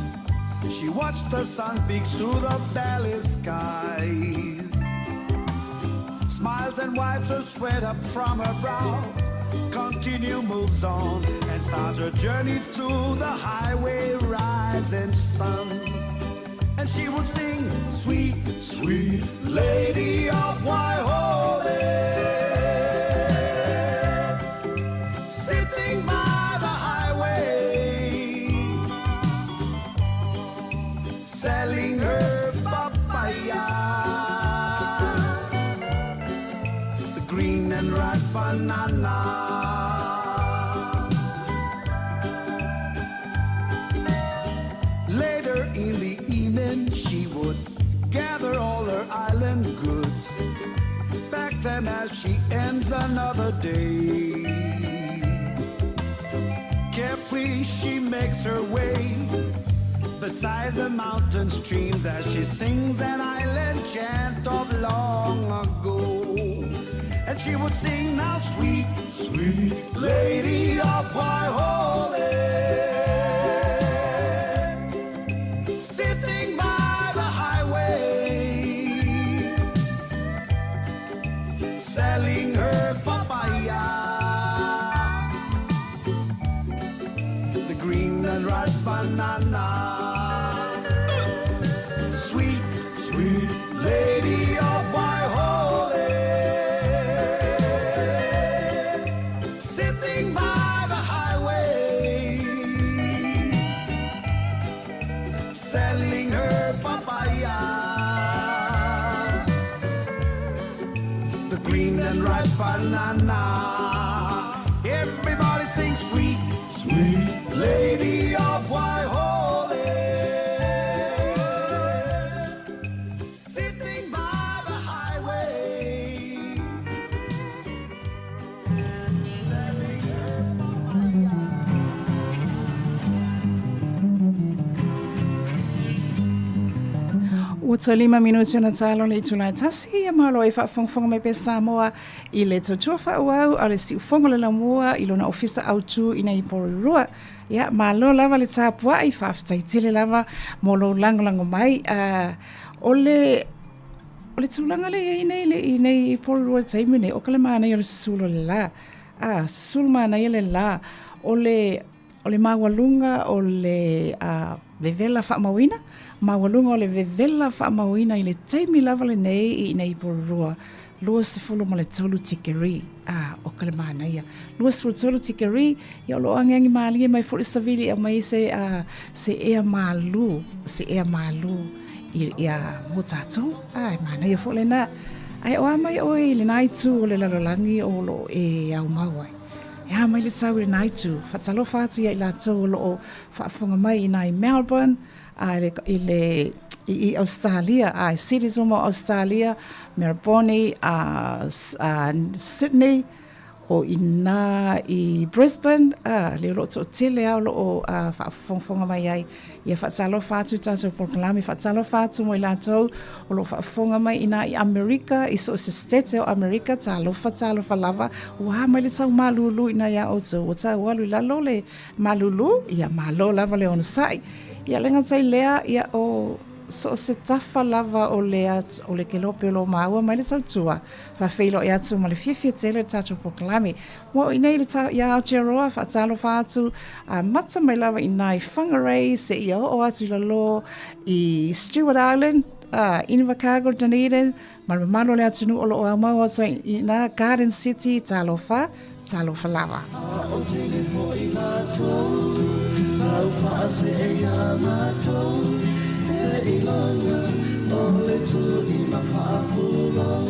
She watched the sun peeks through the valley skies, smiles and wipes her sweat up from her brow, continue moves on and starts her journey through the highway rising sun. And she would sing, sweet, sweet lady of Waiole, sitting by the highway, selling her papaya, the green and ripe banana. Later in the evening, she would gather all her island goods, pack them as she ends another day. Carefree, she makes her way beside the mountain streams as she sings an island chant of long ago. And she would sing, now sweet, sweet lady of Waiole, sitting by the highway, selling her papaya, the green and ripe banana. Sweet, sweet lady of Waiole, sitting by the highway, selling her papaya, the green and ripe banana. Everybody sing sweet, sweet lady of Waiole, sitting by the highway, selling her papaya. Ua tau 5 minuti ona talo le itulai tasi ia mahalo e whaafongafonga mai pe Samoa i le tautua whaauau a le siufonga le lamua i lona ofisa autu ina i Porirua. Ia mahalo lava le tāpua i whaaftaitele lava mo lo langolango mai. Ole tūlanga le i nei Porirua taimine o kale maana i ole susulo le la. Susulo maana i le la. Ole mawalunga o le vevela whaamawina. Mawalunga o le vevela whaamawina i le taimi lava le nei i nei Porirua. Lua sefulu ma le tolu tikeri. O kale maana ia. Lua sefulu tolu tikeri. Ia lo angiangi maalia mai furi savili au mai se ea malu. Se ea malu. Ia mo tātou. Maana ia fule na. Ai o amai oi le naitu o le lalolangi o lo e au mawai. Ia mai le tau le naitu. Whatalo whātu ia i la tau o lo whaafunga mai i nai Melbourne. I Australia, cities o Australia, Melbourne, Sydney, o ina i Brisbane, le lo to tele au lo whaafonga mai ai. Ia whaatalo whātu tātou Porkalami, whaatalo whātu mo i lātou, o lo whaafonga mai ina i Amerika, i so se stete o Amerika, tālo whalava, ua mai le tau malulu ina ia o tau, o tau alu i lalo le malulu, ia malo lava le ona sai. Ia lenga tai lea, ia o so se tafa lava o lea, o le kelope o lo maua, mai le tau tua, whawhilo i atu ma le whiawhia tele tātou Porkalami. Wa i nei le ia Aotearoa, whaatalo whaatu, mata mai lava i nai Whangarei, se ia o atu la lo i Stewart Island, Invercargill, Dunedin, malo le atu nu o lo o maua, so i na Garden City, talo wha lava. O telefo i lātou, tau whaase e a mātou, se ilanga, o le tu i ma whaakulong.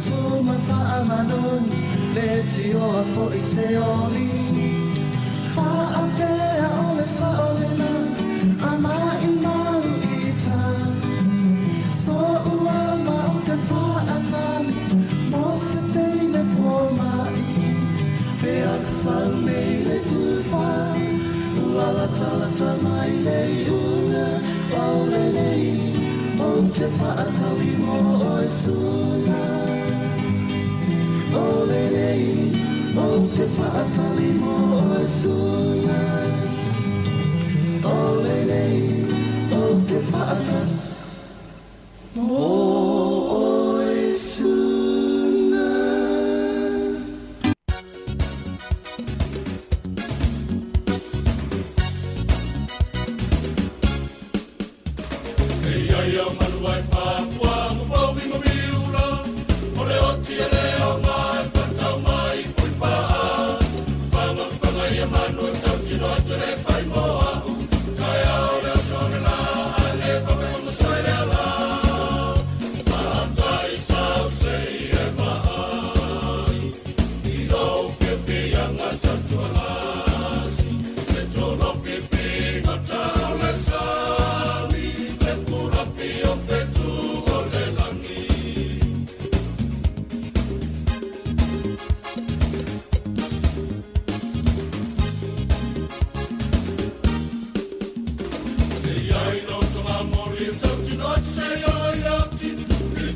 tu ma fa manon le ti o a fo I se oli fa a pe a ole sa ole na a ma I mau I ta so ua ma o te fa a tali mo se te ne fo mai pe a sa nei le tu fa ua la ta mai le una pa ole nei o te fa a tali mo o e suna ole nei o te fa a tali mo o e suna ole nei o te fa a tali mo o e suna. Ia manu ai Papua, mo fomi mo miula, o le oti e le o mai, whatau mai, pui paa. Whanga ia manu e tau tino atu le whai moa u, kai ao le o sone la, ai le whame o masai le ala. Matai sau se e mahai, I lo ke pianga sa tualasi, le tolo ke pinga tau le sami, le kurapi o petu o le langi. Se iai no tonga mori e tau tino atu se iai ati,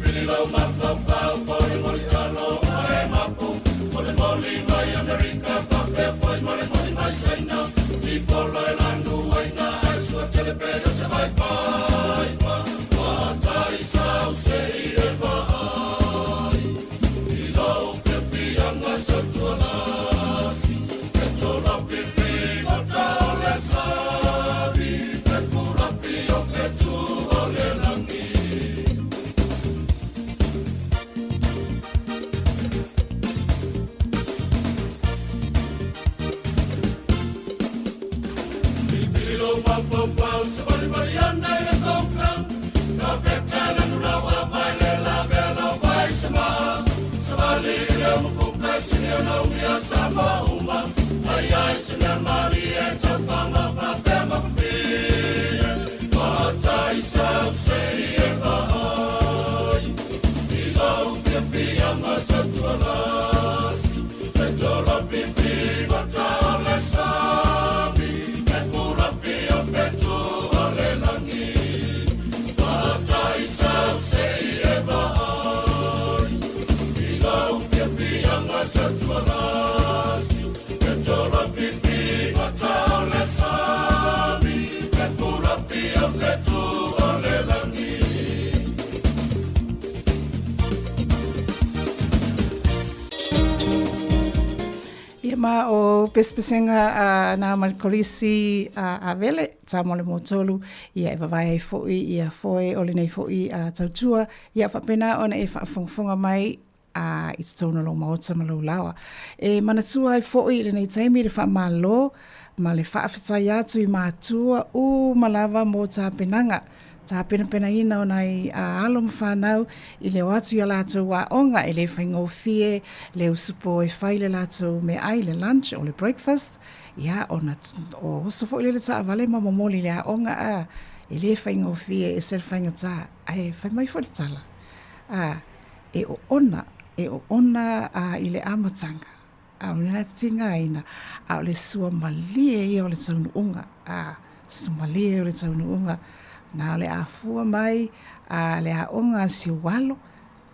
pili lau mapa whau pori mori talo o e mapo, o le moli mai Amerika whape whai mole moli mai saina, ti polo e lanu aina, ai sua telepere se vai pai pa, matai sau se e vai, I lau ke pianga sa tualasi, e tola pipi o tau le sabi, e kurapi o ke tu o le langi. Pilo mampo pau se bali bali ana e taukan, na petala no lawa mai le la vela vai sama, se bali le mo kuka se na uia sama uma, ai ai se na mari e tapanga pa pe ma fi, matai sau se e vai, I lau ke pianga sa tualasi, e tola pipi wa tau le sabi, e kurapi o petu o le langi. Matai sau se e vai, I lau ke pianga sa tualasi, e tola pipi wa tau le sabi, e kurapi o petu o le langi. Ia ma o pespesenga na malkolisi a vele ta mole motolu ia e vai foi ia foi ole nei foi a tautua ia fa pena ona e fa fonga mai a it's tona lo maota malo lawa e manatua ai foi le nei taimi le fa malo ma le fa afta ya tu I matua u malava mo ta penanga ta pena ina ona I alo mfanau I le watu ya lato wa onga e le whaingo fie le usupo e whaile lato me ai le lunch o le breakfast ia ona o sofo le ta vale ma momoli le onga a e le whaingo fie e ser whainga ta ai whai mai fo le tala e o ona I le amatanga a ona tinga ina a le sua malie I o le taunu unga sumalie o le taunu unga na le a fua mai a le a onga si walo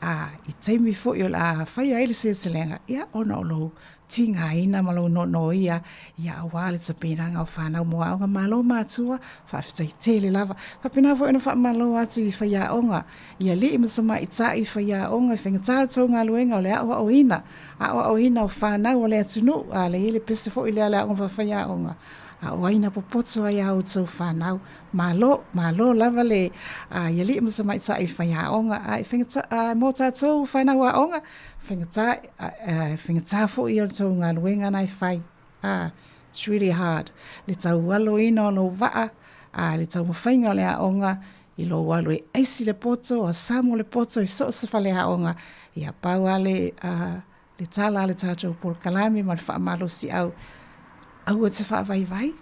I taimi fo I la fai ai le selenga ia ona o lo tinga ina malo no ia ia wale ta penanga o fana mo a malo matua fa ftai tele lava fa pena fo ina fa malo atu I fai a onga ia li ima sama ita I fai a onga fenga tala tonga luenga o le o ina o ina o fana o le atunu a le ile pese fo ile ala onga fai a onga a waina popoto ai au tau whanau malo lava le ia li ima sama ita I fai a onga a fenga mo tātou whanau a onga whengata fo I o tau ngā luenga nai whai. It's really hard. Le tau walo ina o lo waa, le tau mawhainga o le aonga, I lo walo e eisi le poto, o samo le poto, I so se whale aonga, Ia pau ale le tala le tātou por kalami ma le whaamalosi au te whaavai.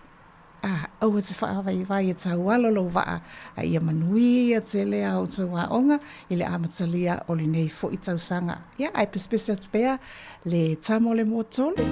Au te whaavai e tau alo lo waa a ia manui a te lea o tau waonga i le amatalia o le nei fo i tau sanga. Ia, ai pespesa tupea le tamo le motole.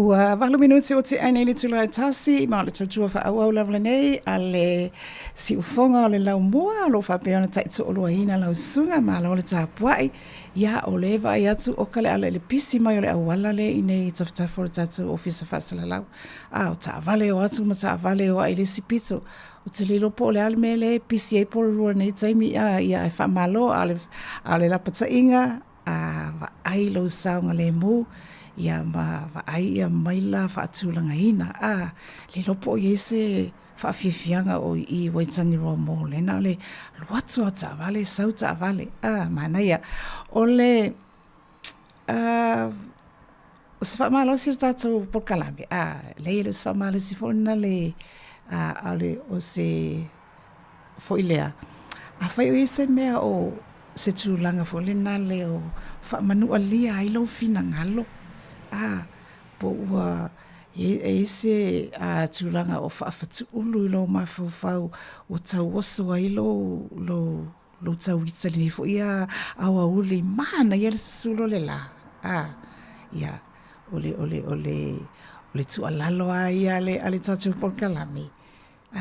Ua 8 minuti o te aina ili tula tasi, ma le tautua wha au lawla nei, a le si ufonga o le lau mua, lo wha peona taitu o lua hina lau sunga, ma lo le tāpuai, ia o le eva i atu o kale ala le pisi mai o le awala le i nei tafutafo le tatu ofisa whasala lau. A o ta avale o atu ma ta avale o a ili sipito, o te lilo po le ale me le pisi e polo rua nei taimi a ia e wha malo a le lapata inga, a wa ai lo saunga le mu, ia ma ai ia maila fa atulanga ina le lopo yese fa fifianga o I waitangi roa mo le na le watu ata vale sauta vale mana ia ole o se fa malo sir tato por kalame le se fa malo si fona le ale o se foilea fa yese mea o se tulanga fo le na le o fa manu alia ai lo fina ngalo po ua se turanga o whaafatu ulu lo mawhau o tau oso ai lo tau itali fo ia awa uli mana ia le sulo le la ia ole tu alalo ai ale tatu por kalami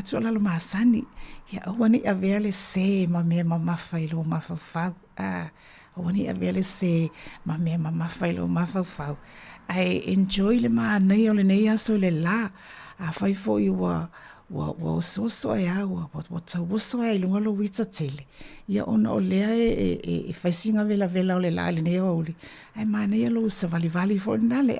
tu alalo masani ia awani avele se ma me mama failo mafau awani avele se ma me mama failo mafau I enjoy le ma nei o le nei aso le la a fai fo I wa so ya wa tau so ai lunga lo wita tele ia ona o lea e fai singa vela o le la le nei o uli ai ma nei lo sa vali fo nale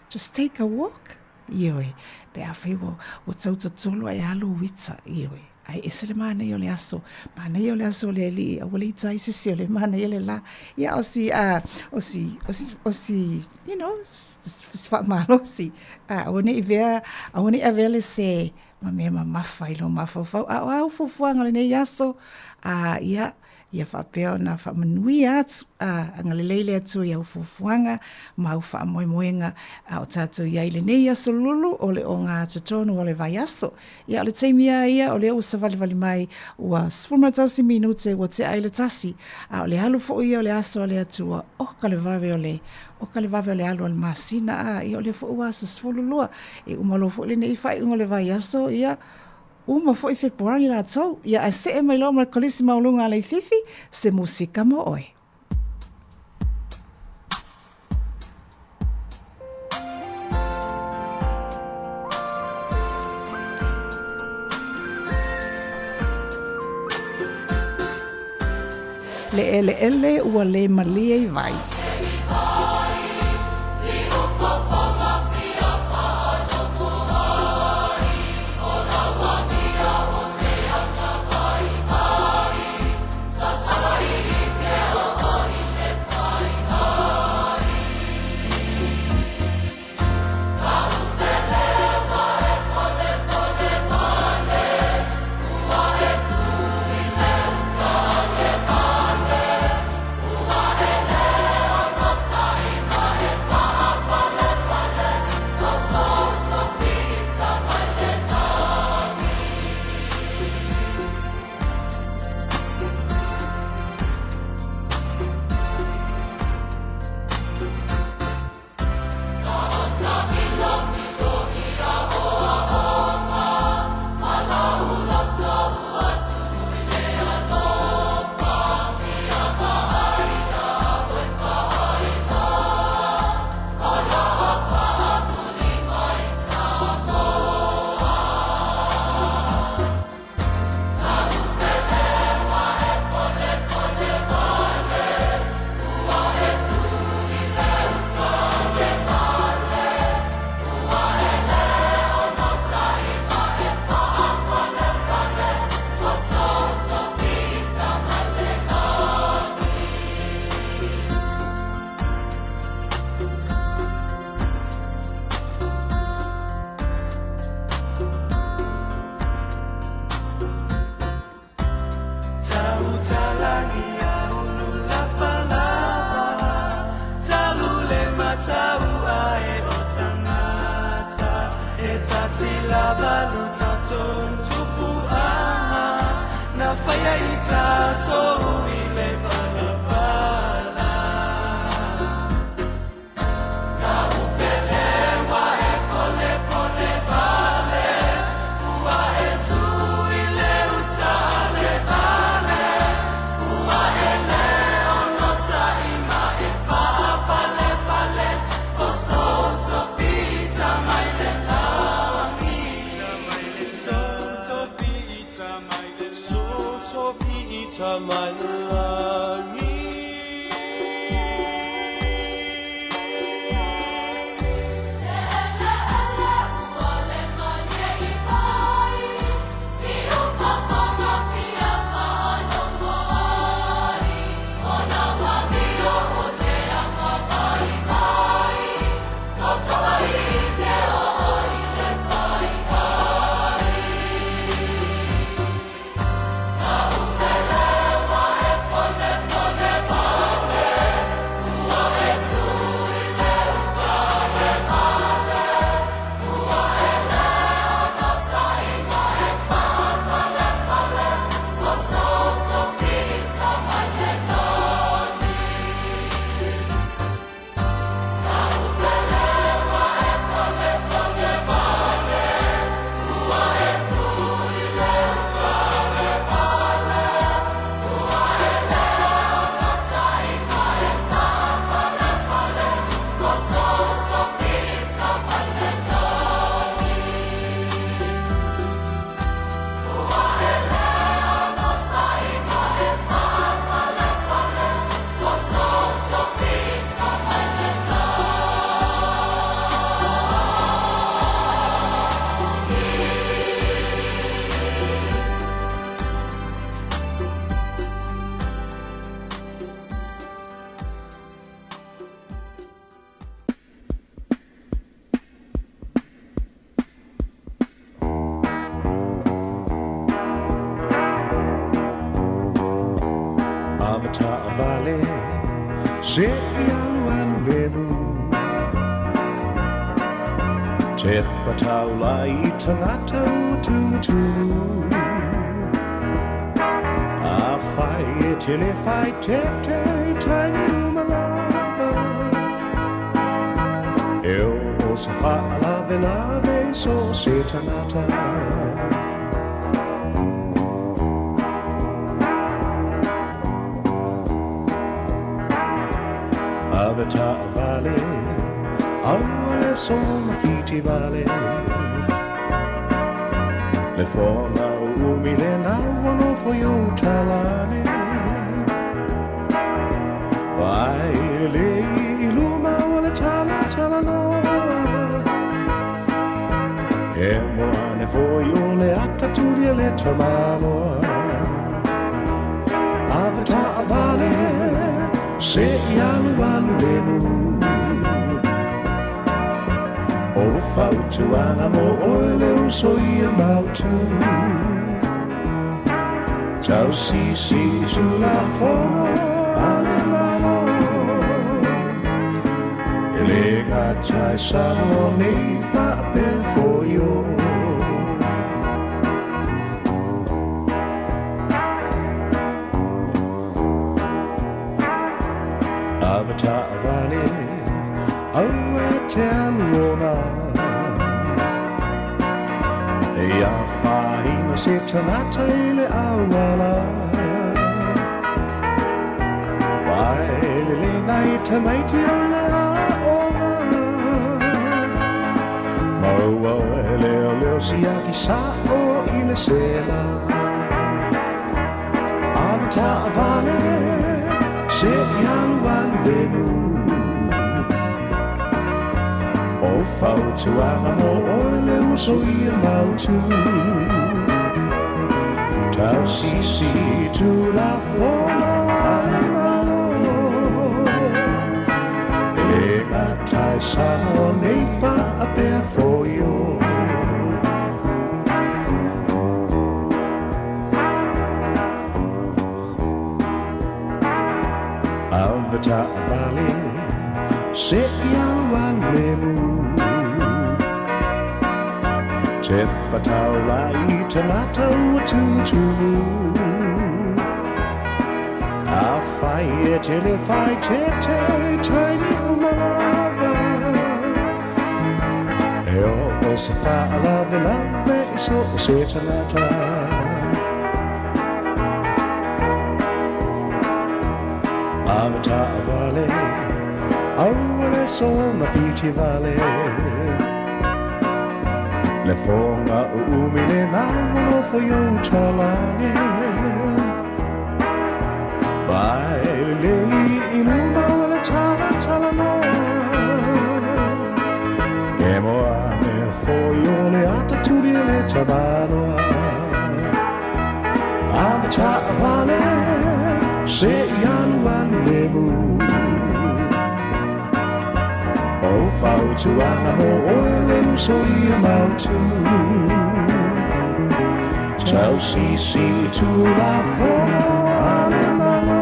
just take a walk ioi pe a fai wo tau tolo ai alo wita ioi ai esele mana yo le aso le li o le tai se le mana yo le la ia o si you know fa malo si oni avele se ma failo ma fa au fo nga le yaso ia fa peona fa manui atu angalele atu ia ufufuanga ma ufa moenga o tato ia ile nei aso lulu o le onga tatonu o le vai aso ia le teimia ia o le usa vali mai ua 10 minute o te aile tasi o le halu fo ia o le aso o le atua o kalevave o le alu al masina ia o le fo ua aso sfolulua e umalo fo le nei fai ungo le vai aso ia uma foi Februari la tau ia a se e mai lo ma kolisi maulunga le fifi se musika mo oi le ele ua le malia I vai Silaba lutatun tupu anga na whaia I tātou I le palapala. Ka upele wa e pole pole vale, ua e sui le utale vale, ua e leo no saima e wha pale pale, o soto fita mai le my love. Se aluan lemu Te pataula I tangata utu A whai te le whai te tainu malaba Eo o se whaalave lave so se tangata Avata vale, awale sono fiti vale. Le forma umile nawano foyo talane. Vai le iluma wale talano. E moane foyo le attatulie le tamano. Avata vale. Se alu lemu O fautu ana mo oile uso ia mautu Tau si sulla fono ale mano Ele gatai sano nei fa per foio Avata vale, aua te aluona E a whaina se tanata ele awala Waele le nai tamaiti o le aona Maua e leo leo siaki sa o ile sela Avata vale Se aluan lemu O fautu ana mo oile uso ia mautu Tau sisi tu la forma alemano E gatai sano nei fa a per foio Avata vale, se aluan lemu Te pataula I te lata ua tutu te le whai te taimi o malava. E o se whaala de lawe iso o se tanata. Amata vale, aure so na fiti vale. Le fonga o umile na no fo yo talane. Bai le iluma le tala no. Emo ame fo yo le ata tu le tabano. Amata vale, se yan wan lebu. O fau tu ana mo ole so ia mau tu. Tau si tu la fono ale malo.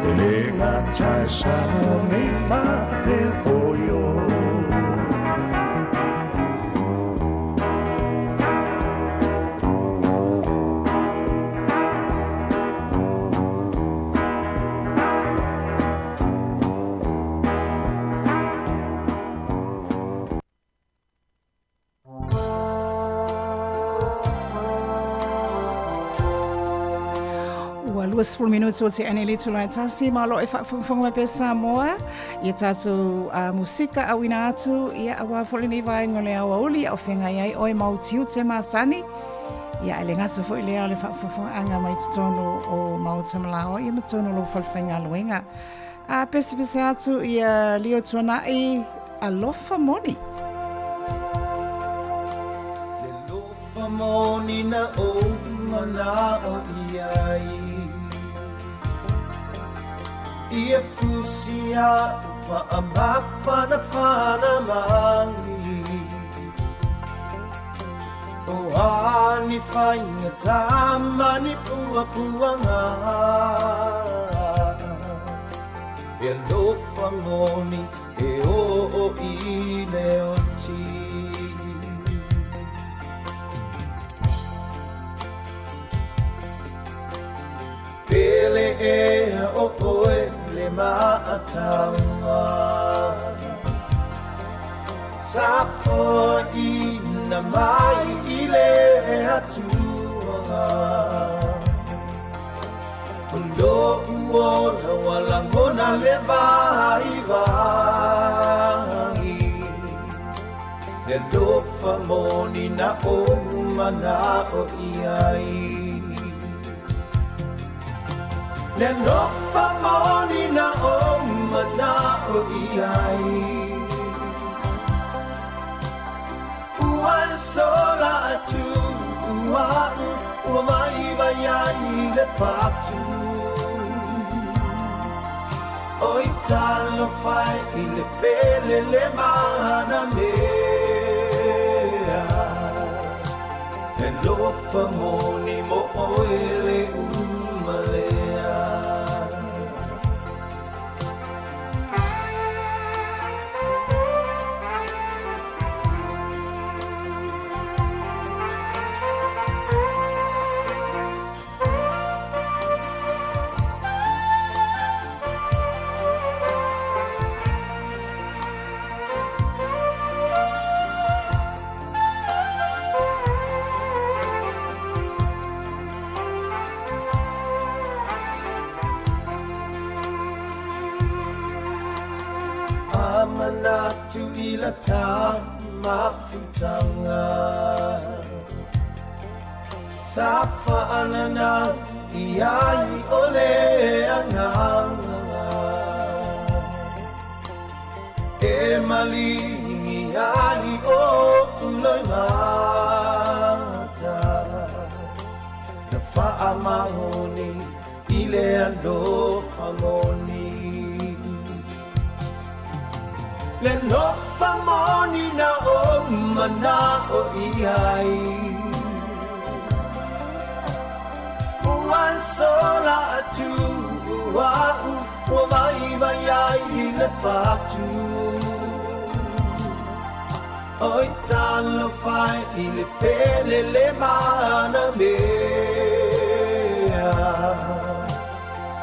Ele ngatai sa mo me fa te for yo. Was 4 minutes o te anele tula tasi malo e whakawhanga pe Samoa i tātou musika awina atu ia awa wholini vai ngole awa uli au whenga iai oi mau tiu te māsani ia ele ngasa fo i lea le whakawhanga anga mai tutono o mau tamalao ia matono lo whalwhenga luenga pese atu ia lio tuana i alofa moni Le lofa moni na o mana o iai Ia fusia whaamawhana mangi O ani whainga tamani puanga Ia lofa moni e o i leo ti Pele e o oe le maataunga Safo i na mai i le atua Undo uona walangona le vai vangi Le lofa moni na o mana o iai Le lofa moni na o mana o iai Ua sola atu Ua mai vai le fatu Oi talo fai i le pele le mana mea Le lofa moni mo oe le umalea Amanatu ila mafutanga Safa anana iai ole anganga E malingi ai o uloi mata Na faa mahoni ile ando famoni Le lofa moni na o mana o iai Uan sola atu Ua vai ai le fatu Oi talo fai i le pele le mana mea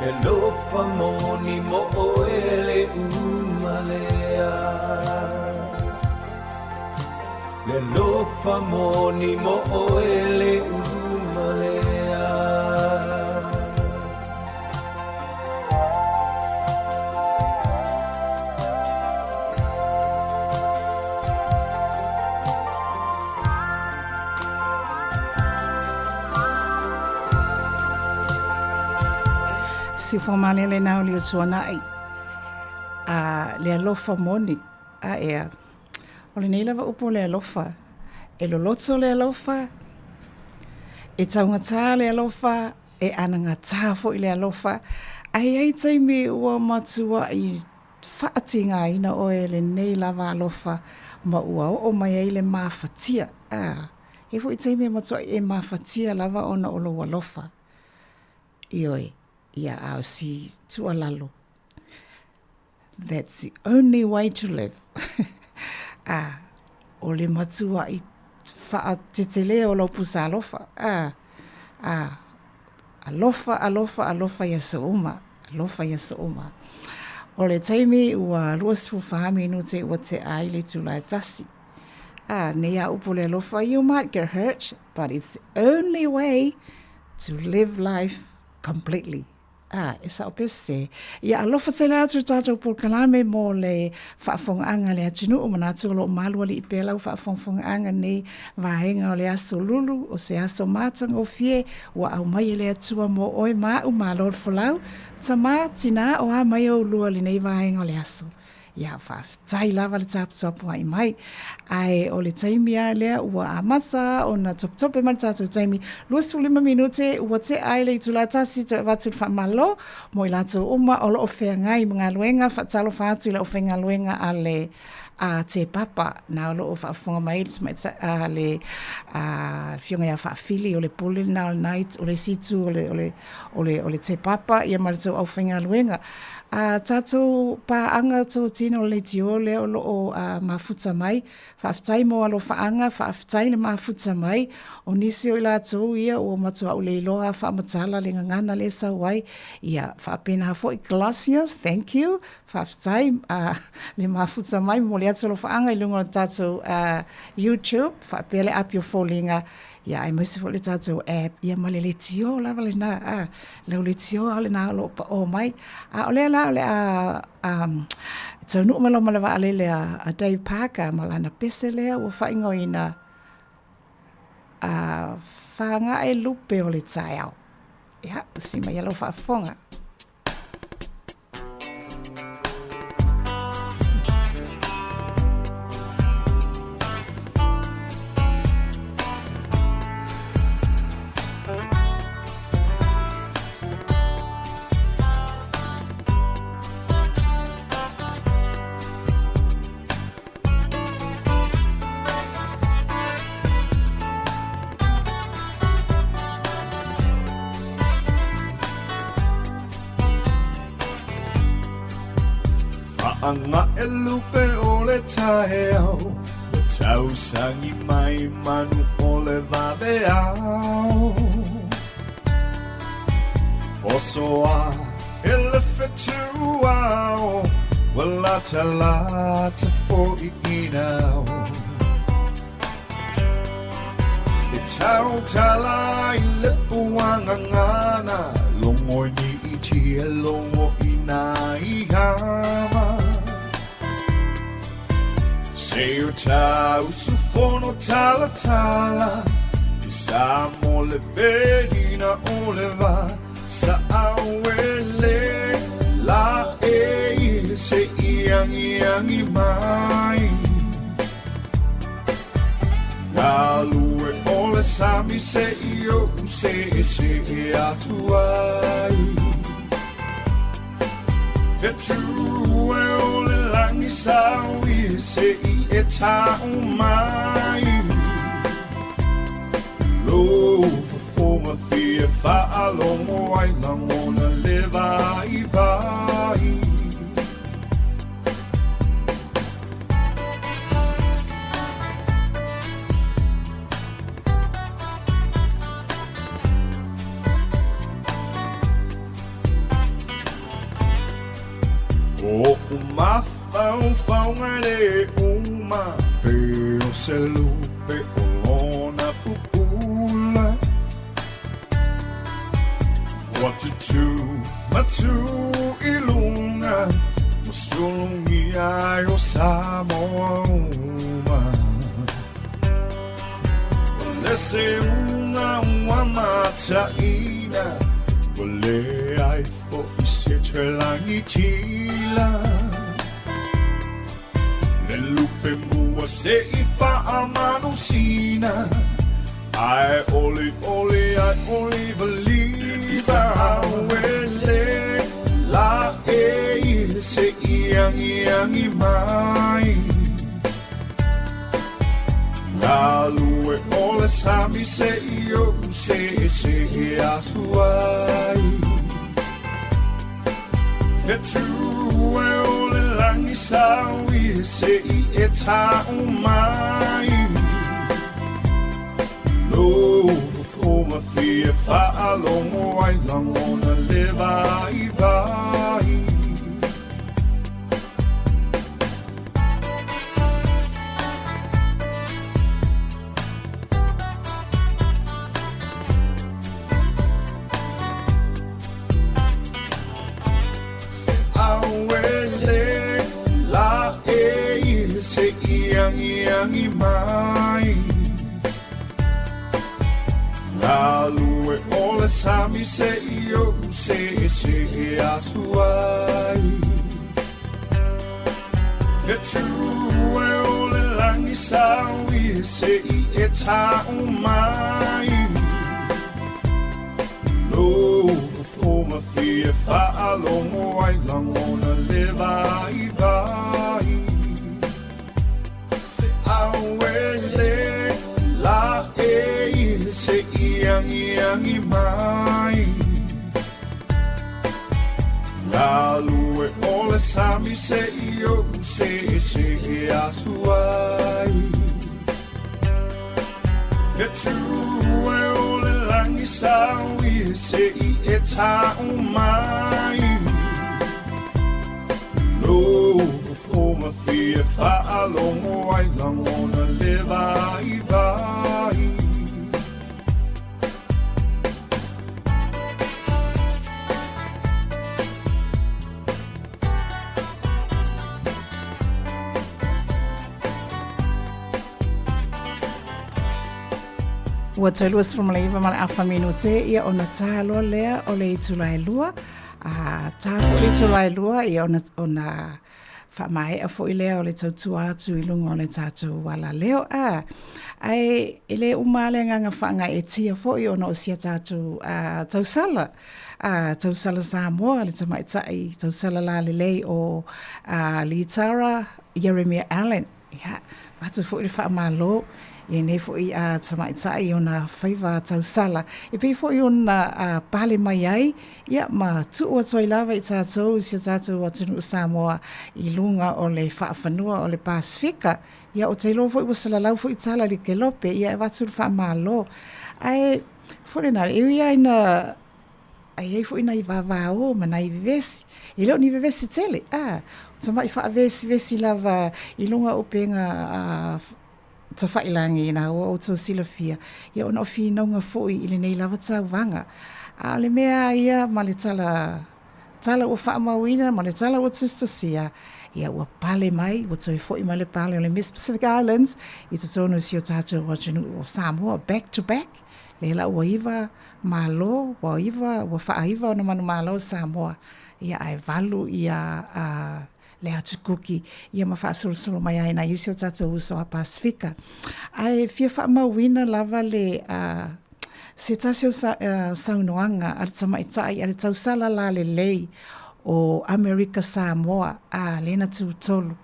Le lofa moni mo oele umalea Le lofa moni mo oele umalea Si fomalele nao li o tuanai. Le alofa moni. Ea. O le nei lava upo le alofa. E lo loto le alofa. E taungata le alofa. E anangata fo i le alofa. Ai taimi ua matua i whaatinga ina o e le nei lava alofa. Ma ua o mai ai le mawhatia. E fo i taimi matua e mawhatia lava ona o lo alofa. Ioi. Yeah, I'll see tualalo. That's the only way to live. O le matua i whaatetele o lo pusa alofa. Alofa yasa uma. Alofa yasa uma. O le taimi ua luasfu whahami no te ua te aile tu lai tasi. Nea upo le alofa, you might get hurt, but it's the only way to live life completely. E sa o pese. Ia alofa te lea tu tātou por kalame mo le whaafongaanga le atinu o manatu lo malua li i pēla u whaafongaanga ni vahenga o le aso lulu o se aso matang o fie wa au mai le atua mo oi ma u malor folau tama tina o a mai o lua li nei vahenga o le aso. Ia whaafitai lava le tapu ai mai. Ai o le taimi a lea ua amata o na top e mani tātou taimi. 25 minute ua te ai le i tula tasi te watu whamalo mo i lato uma o lo o whea ngai mga luenga whatalo whatu i la o whenga luenga a le te papa na o lo o whaafonga mai le whionga ia whaafili o le pole na o night o le situ o le te papa ia marito au whenga luenga. Tātou pāanga tō tino le tio le o lo o mafuta mai, whaafitai mo alo whaanga, whaafitai le mafuta mai, o nisi o i lātou ia o matua o le iloa whaamatala le ngangana le sawai, ia whaapena hafo i Glaciers, thank you, whaafitai le mafuta mai, mo le atu lo whaanga i lunga o tātou YouTube, whaapele apio fōlinga, ia ai mai se fo le tātou app, ia male le tio lava le na, leo le tio ale na lo pa o mai, o le la le tau nu malo malawa ale le a Dave Parker, malana pese lea, ua whaingo ina whanga e lupe o le tai au. Ia, usi mai alo whaafonga. Anga e lupe o le taheo O tau sangi mai manu o le vave au Osoa e le fetu au Wala talata fo I inau E tau tala I le puanga ngana Longo ni I tia longo ina I hama Se o tau sufono tala tala I sa mo le perina o le va Sa awele la e se iangi mai Galue o le sami se io se atuai Fetu e o le langi sawi se e tau mai Lo fonga fia fa longo ai mangona le vai vai matu ilunga masulungi ayo Samoa uma lese una mata ina wale ai fo ise chelangi tila ne lupe mua se ifa amano sina I only believe awele la se yang mai Galue ole sami se io se asuai Fetu ole langi sawi se eta umai No for my fear follow I long wanna live I Yang mai Galue ole sami se io se asuai Fetu ole langi sawi se eta umai No for my fear follow I long wanna live I Awele la se yang mai Galue ole sami se io se asuai Fetu ole langi sawi se eta umai No for my fear follow I long wanna live I Ua tauruas whamalaiwa mala awha minute ia ona tāloa lea o le itulai lua. Tāpo le itulai lua ia ona whamae a fo i lea o le tautua atu I lunga o le tātou wala leo. Ai ele umale nganga whanga e tia fo I ona o sia tātou tausala. Tausala Samoa, le tamaitai, tausala la lelei o Litara Jeremiah Allen. Ia, watu fo I le whamalo. E nei fo I tamaitai ona whaiva tausala. E pei fo I ona pale mai ai, ia ma tuua toi lava I tātou, si o tātou atunu Samoa I lunga o le whaafanua o le Pasifika. Ia o te lo fo I wasalalau fo I tala li ke lope, ia e watu whaamalo. Ai, fo le nare, iwi ai na, ai fo I na I vavao, ma na I vivesi. I leo ni vivesi tele, tamai whaavesi lava I lunga o penga ta whailangi na o tō silafia. Ia ona o whinaunga fōi I le nei lava tauwanga. A le mea ia ma le tala o whaamawina, ma le tala o tustosia. Ia ua pale mai, ua tōi fōi ma le pale o le Miss Pacific Islands. I te tōnu si o tātou o Samoa, back to back. Le la ua iwa malo, ua whaaiwa o na manu malo Samoa. Ia ai valu ia le atu kuki ia ma whaasurusuru mai aina isi o tātou uso a Pasifika. Ai fia whaamawina lava le se tasi o saunoanga ale tamaitai ale tausala la le lei o Amerika Samoa lena tūtolu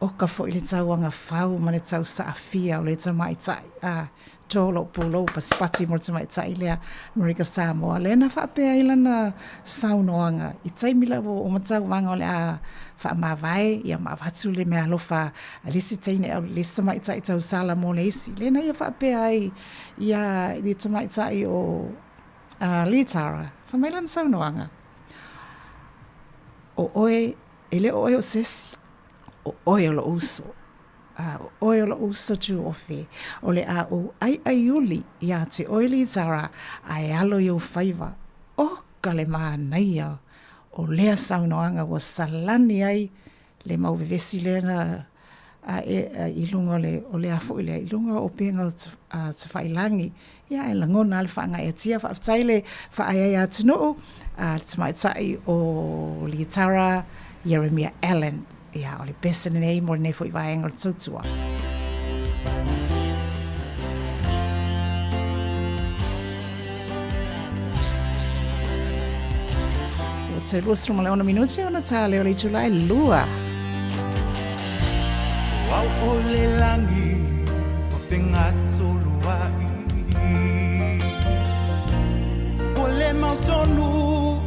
o ka fo I le tauanga whau ma le tausa a fia o le tamaitai tolo pulo pasipati mo le tamaitai lea Amerika Samoa. Lena whaapea ilana saunoanga I taimila o matauanga o le whaamawai, ia mawhatu le mea alofa alisi teine au lisa maitai tau sala mo leisi. Lena ia whaapea ai ia li tamaitai o Litara. Whamailan saunoanga. O oe, ele oe o sesi, o oe o lo uso. O oe o lo uso tu ofe. O le a o ai uli ia te oe Litara ai alo I o whaiva. O puka le mānai o lea saunoanga wa salani ai le mauvevesi le na ilunga o le afo le ilunga o penga te whailangi. Ia e langona le whaanga e tia whaaftaile whaai ai atunu le tamaitai o Liatara Jeremiah Allen. Ia o le besa nei mo le nei fo i vaenga le tautua. Te luas ruma leona minuti ona tā leo le July lua. Wau o le langi o te ngaso luai. O le mautonu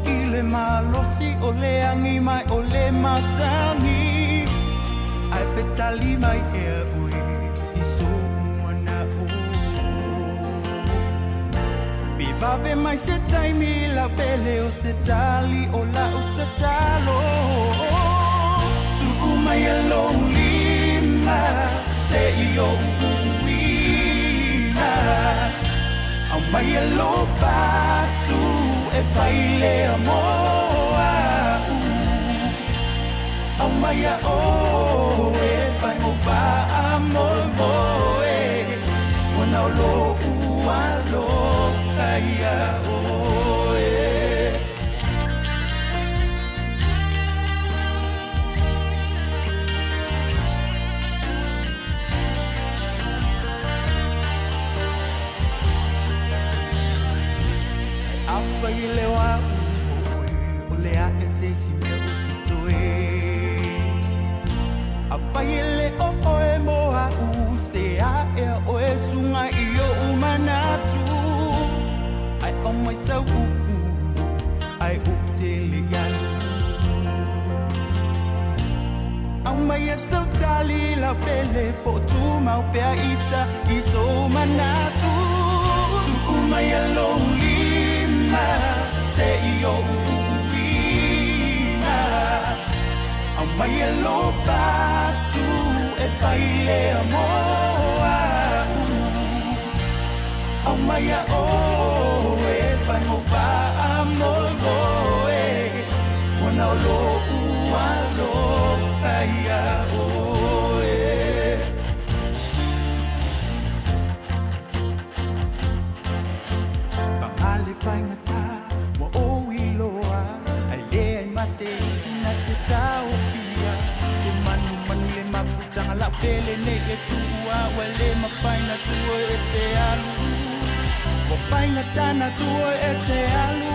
i le malosi o le angi mai o le matangi. Ai petali mai e ui i so mana o. Vave mai se taimi la pele o se tali o la utatalo. Tu mai alone ma se io uina. Au mai alo tu e baile amoa. Au mai a o e pai o va amor moe. Wana lo ualo. Ia oe Apa i le wa o le a e se si me o tutoe Apa i le o e moa u se a e o e sunga i o umanatu on myself, I utili yalu. On myself, tali la pele po tu mau pea ita iso manatu. Tu umaya lima se io uina. On maya loba tu e baile amoa. On maya Pai mo pa amor moe Wana lo ualo Kaya oe Pangale pai ngata Wa o iloa Ai le ai mase Sina te tau pia Te manu le maputanga la pele ne e tua Wa le mapai na tua e te alu Paina tana tua e te alu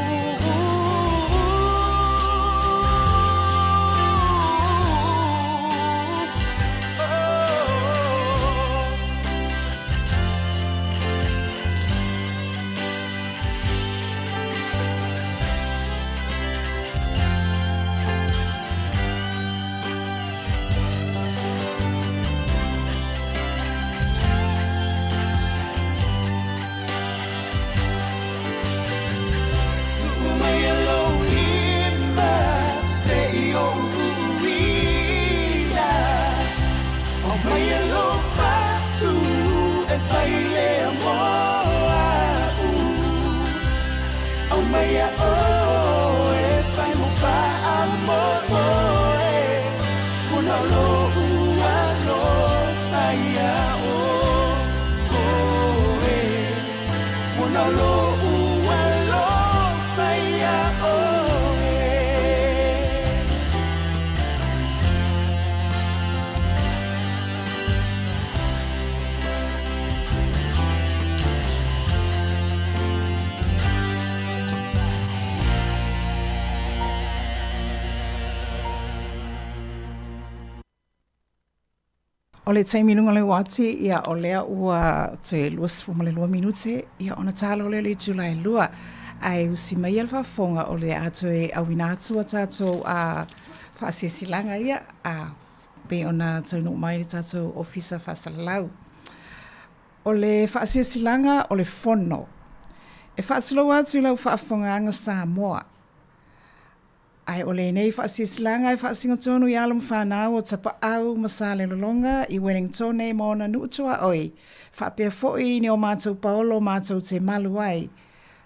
O le taiminunga le wati, ia o lea ua te luas fuma le 2 minute, ia ona tala o le July lua. Ai usi mai alfa fonga o le ato e awina atua tato a whaasisilanga ia, a pe ona taunu mai le tato ofisa whasalau. O le whaasisilanga o le fono. E whaasilo atu lau whaafonga anga Samoa. Ai o le nei whaasisilanga e whaasinga tonu i alam whanau o tapa au masale lolonga i Wellington e mona nuutua oi. Whaapea foi ni o mātou paolo mātou te malu ai.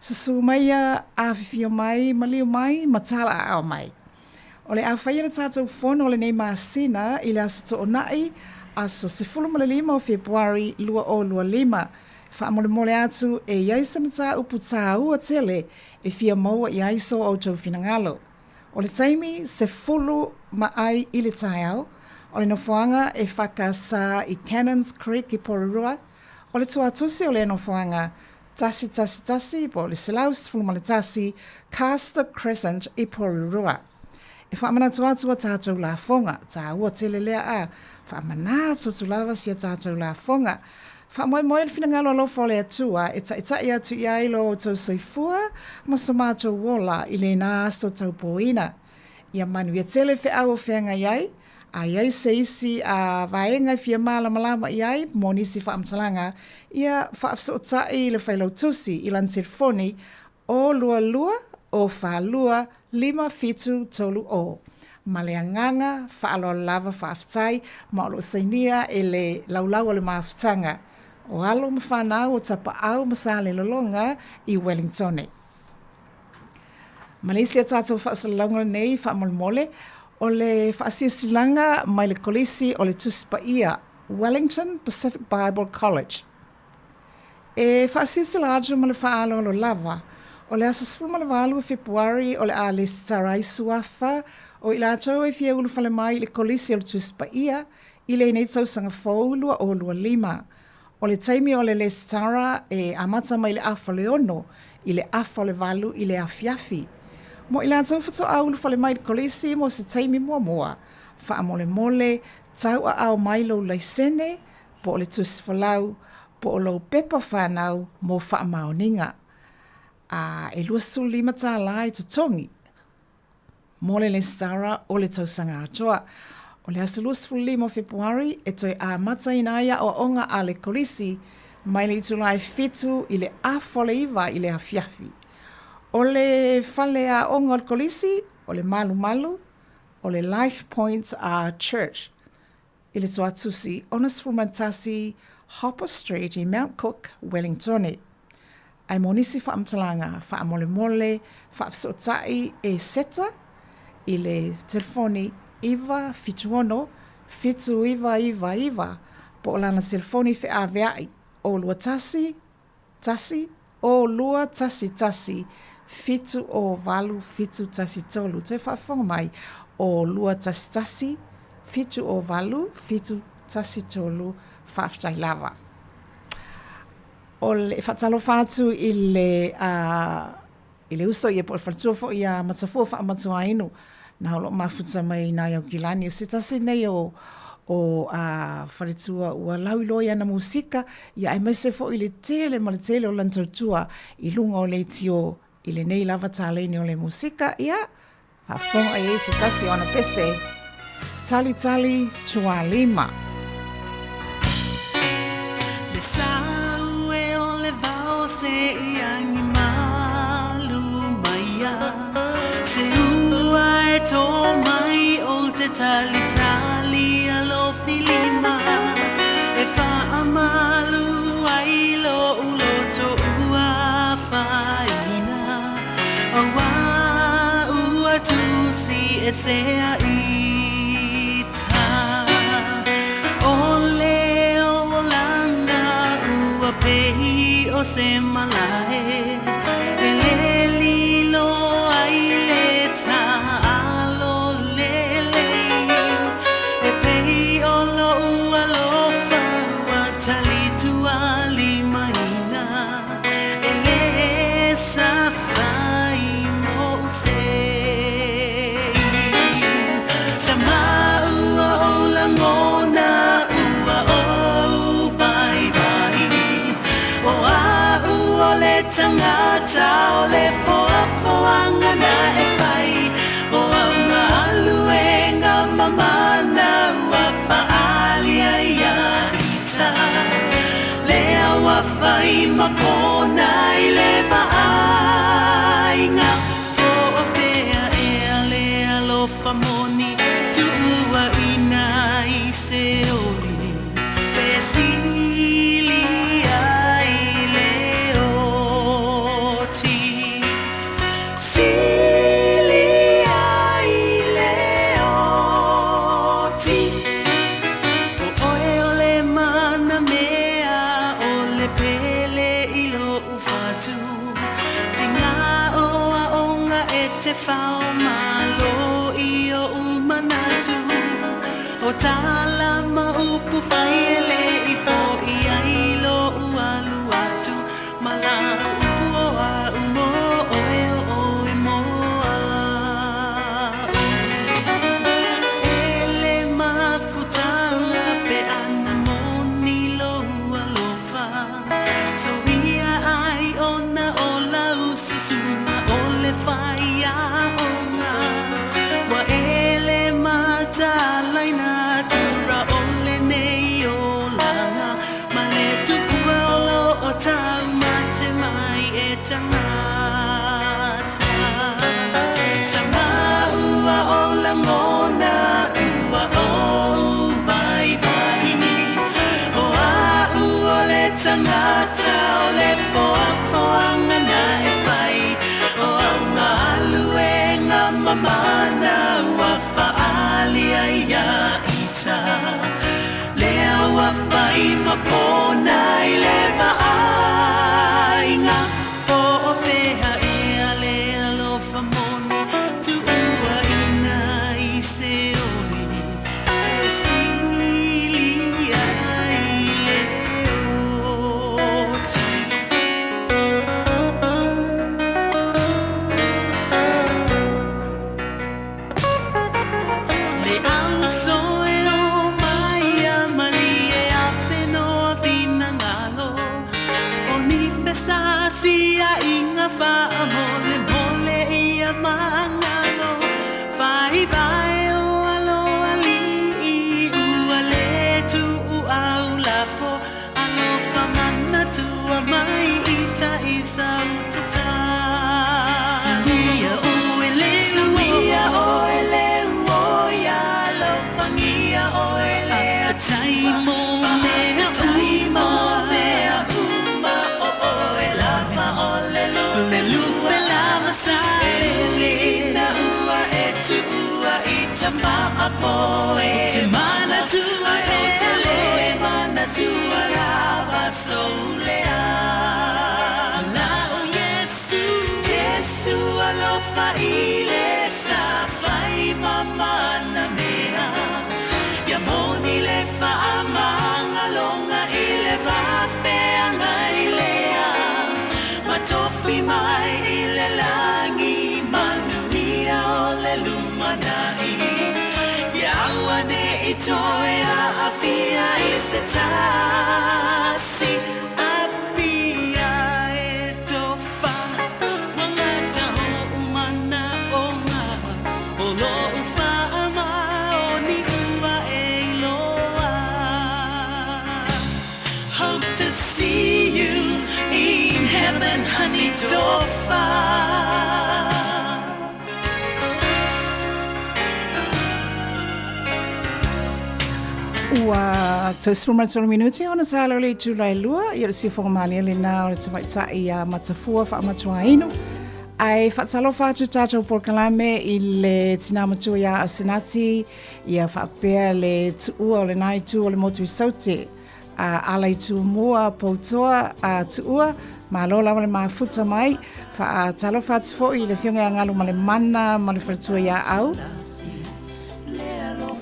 Sasu mai a whiwhia mai, malio mai, matala a ao mai. O le a whaia na tātou whono o le nei māsina i le asa to o nai, aso se 15 o Februari 2025. Whaamole mole atu e iaisa mata upu tā ua tele e whia maua i aiso o tau whinangalo. O le taimi se fulu ma ai i le tai au, o le nofoanga e whakasa i Cannons Creek i Porurua, o le tuatusi o le nofoanga tasi, po le Silaus fulu ma le tasi, Caster Crescent i Porurua. E whaamana tuatua tātou la fonga, tā ua tele lea a, whaamana tutulawa sia tātou la fonga. Whaamoe le whinangalo alofa o le atua, e tai atu i ailo o tau soifua, ma sa mātou wola i le nā aso tau poina. Ia manu ia tele whi au o whianga iai, a iai se isi a vaenga i whia malama iai, mo nisi whaamtalanga, ia whaafso o tai i le whailau tusi i lan telefoni o lua o whalua 5 o. Ma le anganga, whaalo lava whaaftai, ma o lo sainia e le laulau o le maaftanga. O alo ma whanau o tapa au masale lolonga i Wellingtone. Malaysia tātou whaasalalonga nei whaamolmole o le whaasiasilanga mai le kolisi o le Tuspaia, Wellington Pacific Bible College. E whaasiasilanga ma le whaalo lo lava, o le asa 15 Februari o le a le starai suafa o i la tau e fia ulu whale mai le kolisi o le Tuspaia i le nei tau sanga fōulua o lua 5. O le taimi o le stara e amata mai le afa le ono i le afa le valu i le afiafi. Mo i la tau whato a ulu whale mai le kolisi mo se taimi mua wha mole tau a au mai lo laisene po o le tusfalau po o lo pepa whanau mo wha maoninga. A e lua suli mata lai tutongi. Mole le stara o le tausanga atoa. O le asa 25 Februari e toi a mata inaia o onga a le kolisi mai le itulai fitu i le afole iwa i le afiafi. O le fale a onga o kolisi, o le malu, o le Life Point a Church. I le tuatusi Honest Fumantasi Hopper Street i Mount Cook, Wellingtone. Ai monisi whaamtalanga, whaamole, whaafsotai e seta i le telefoni iwa fituono, fitu iwa, po o lana telefoni fe aveai, o lua tasi, o lua tasi, fitu o valu, fitu tasi tolu. Te whaafonga mai, o lua tasi, fitu o valu, fitu tasi tolu, whaaftai lava. O le whaatalo whaatu i le uso i e po le whaatuofo i a matafua whaamatua inu. Na holo mafuta mai nai au kilani o sitasi nei o wharetua ua lauiloi ana musika ia ai mese fo i le tele ma le tele o lantautua i lunga o le tio i le nei lava tāleini o le musika ia whafonga e sitasi o ana pese tali tua 5. Le sau e o le vao se i angi malu maia se ua to mai o te tali alo filima e fa amalu ai lo ulo to ua faina o wa ua tu si e se a ita o leo langa ua pehi o se malae e le lilo ai le ta Tanga te whao malo I o umanatu O tala maupu whaiele I fo I ailo ualu atu Mala upu o a umo o e o e moa Ele mafutala pe ana moni lo alofa So ia ai ona o lau susuma o le whaia o ngā Wa ele matalaina tura o le nei o langa Ma le tupu olo o tau mate mai e tangata Sama ua o langona ua o vai vai ni O a ua le tangata o le foa foanga na e whai O au ngā alue ngā mamana ua whaalia ia ita Lea ua whai mapona I le maainga O o whea ea lea lofa moni Tu ua ina I se oli E sili ai le oti Le au soe o mai a mali e a whenoa vina ngalo O ni whesasi a inga wha mole mole ia mangalo Whai vai o alo ali I ua le tu u au lafo Alo whamana tua mai I ta isa utata Suia o ele Suia o ele uoia Lo whangia o ele a taimo mea taimo mea uma o o e lava o le lupe lava sale na ua e tu ua I te whaapo e te mana tua e te le mana tua lava solea La o Yesu, Yesu alofa I le sa whai mamana mea Ia moni le whaamanga longa I le whawheanga I lea Matofi mai I le langi Manuia o le lumanai Ia aua ne I toe a awhia I se tasi Apia e tofa Wangata ho umana o ngā O lo uwhaama o ni ua e loa Hope to see you in heaven, honey, tofa Ua tausifuma tolu minuti ona salo le tulai lua I le sifo malia le na o le tawaitai I matafua wha amatua inu ai whaatalo whaatu tātou porkalame I le tinamatua ia asenati ia whaapea le tuua o le nai tu o le motu I saute alai tu mua poutoa tuua ma lola ma le mafuta mai whaatalo whaatu fo I le whiunga angalu ma le mana ma le whatua ia au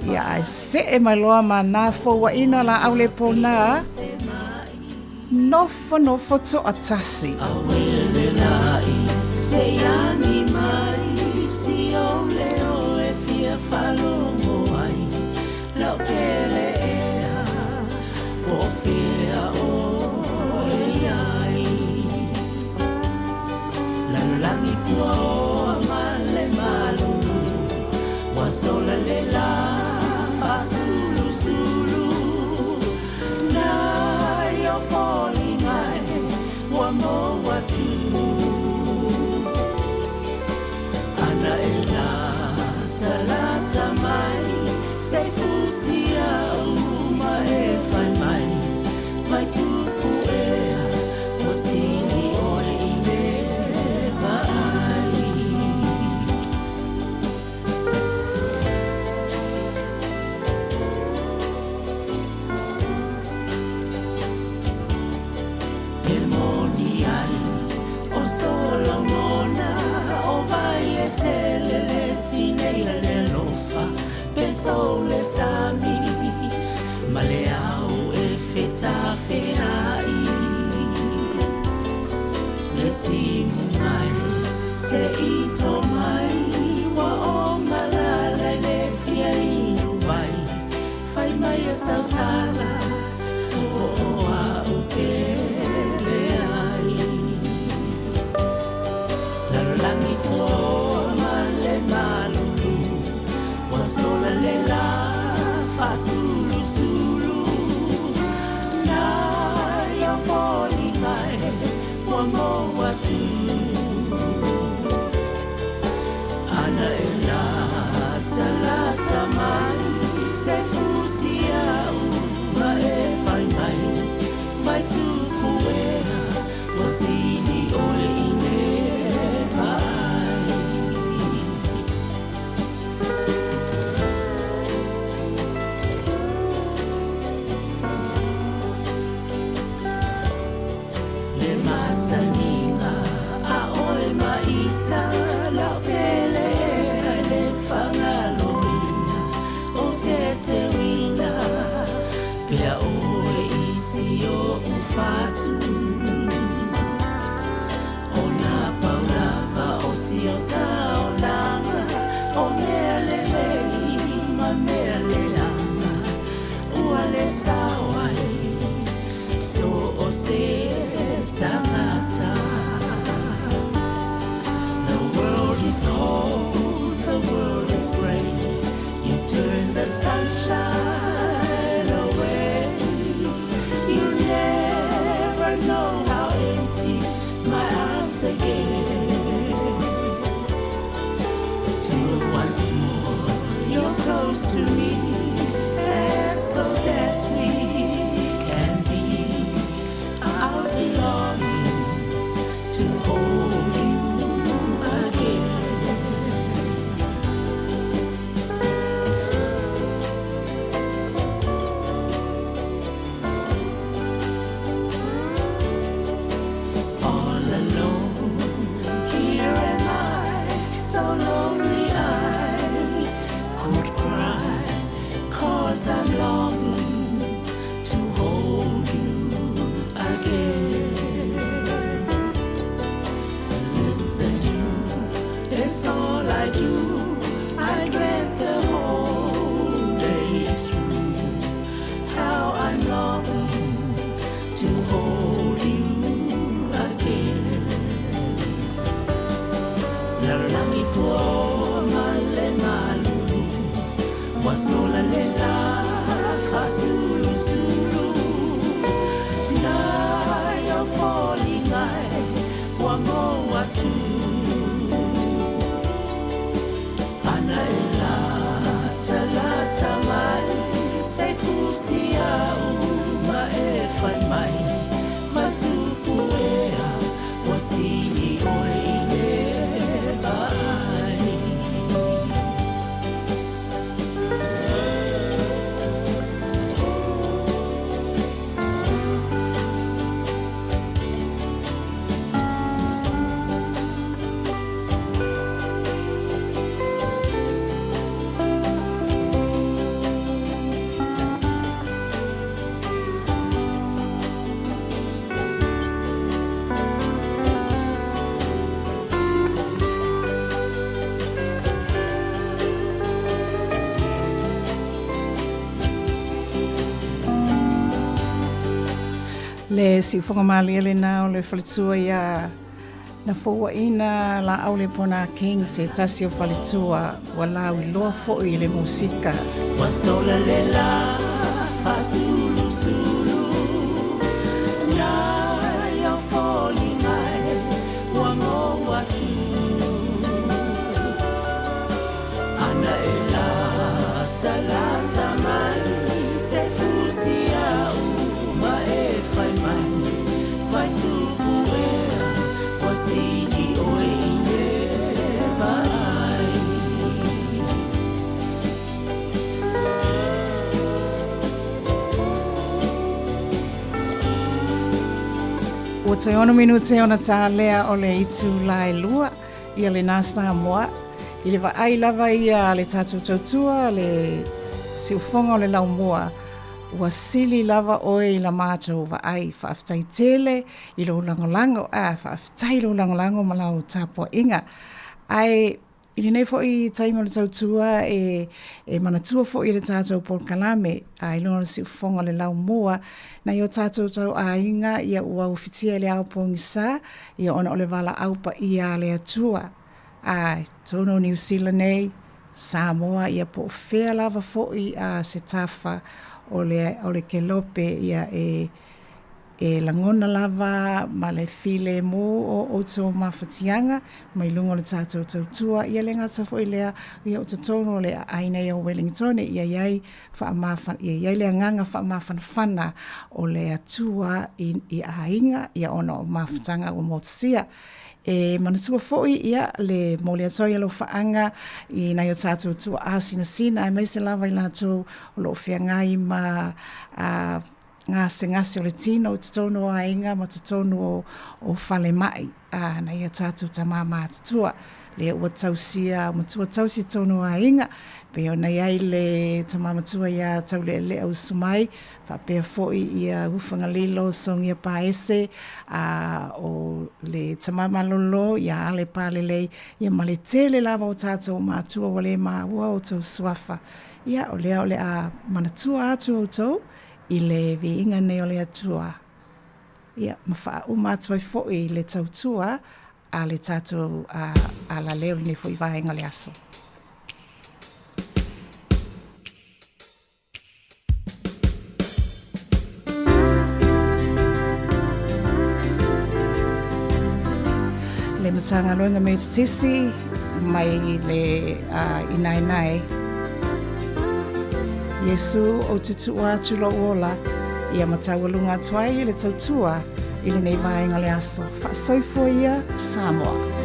Ia ai se e mai loa ma nā fōua ina la au le pōna nofo to atasi. Awele lai, se yani mai, si o leo e fia whalongo ai, lau pele ea, po fia o e ai. Lalangi pua o amale malulu, wasola le la, fasulu sulu, na yo falling ngai, wa mo watu. Ana ela, talata mai, sei fusia uma e fai mai, mai tupu ea, mosini oi ine vai. E moni ai, o solo mona, o vai e te se ito mai wa o malala le fia inu mai fai mai a sautala o a upele ai lalangi po male malulu wa sola le la fasulu sulu na yo foli mai wa mo wa tu ana ela talata mai se fusia ma e fai mai vai tu kuea wasini ole ine mai le masaninga a oe maita la pele le whangaloina o te te wina pea oe isi o ufatu o na paulava o si o tao langa o mea le lei ma mea le anga ua le sawai so o se tangata the world is cold, the world is gray. You turn the sunshine away. You never know how empty my arms again. Till once more you're close to me, as close as we can be. I'll be longing to hold you again. All alone, here am I, so lonely I could cry, 'cause I'm longing to hold you again. Listen, you, it's all I do. I drank the whole day through. How I'm longing to hold you again. Lalangi po male malu, wasola le la fasulu sulu. Na yo falling ai, wa mo watu. Ana ela talata mai, se fusia uma e fai mai. Matupu ea, wasini oe ine bai. Le si whakamali ele nā o le whalitua ia na whaua la au le pona king se tasi o whalitua wa lau I loa fo I le musika. Wasola le la fasulu sulu. Na yo falling ai, wa mo watu. Ana ela talata mai, se fusia uma e fai mai. Vai tu buea, wasini oe ine mai. O te ono minute ona tā lea o le itu lai lua ia le nā Samoa. I le waai lava ia le tātou tautua, le siufonga o le lau mua ua sili lava oe i la mātou wa ai whaafitai tele i lo langolango whaafitai lo langolango malau tāpua inga ai ili nei fo i taimo le tautua e manatua fo i le tātou Paul Kalame ai lona si ufonga le lau mua na i o tātou tau a inga ia ua ufitia le au pongisa ia ona o le wala aupa i a le atua ai tono New Zealand nei Samoa ia po fea lava fo i a se tafa o le kelope ia e langona lava ma le file mo o tō mawhatianga mai lungo le tātou tautua ia le ngata fo i lea ia o tatono le aina ia o Wellington ia iai le anganga whaamawhanawhana o le atua i ainga ia ona o mawhatanga o Motosia e manatua foi ia le mole atoia lo faanga i na yo tātou tua asina e mai se lava i lātou o lo whiangai ma ngase o le tino o tutono a inga ma tutono o whale mai na ia tātou tamama tutua le ua tausia matua tausi tono a inga pe ona iai le tamamatua ia tau le au sumai whapea foi ia ufanga lilo songia paese o le tamama lolo ia ale palelei ia male tele lava o tātou mātua wale ua o tau suafa ia o lea o le a manatua atu o tau i le viinga nei o le atua. Ia, mawha umatua i foi le tautua a le tātou a la leo nei foi vaenga le aso. Le matanga loinga me tutisi mai le inainai Yesu o tutu atu lo ola ia matawalunga tuai le tautua i le nei vaenga le aso. Whaasoifo ia Samoa.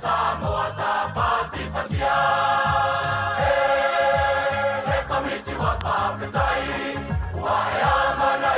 Samoa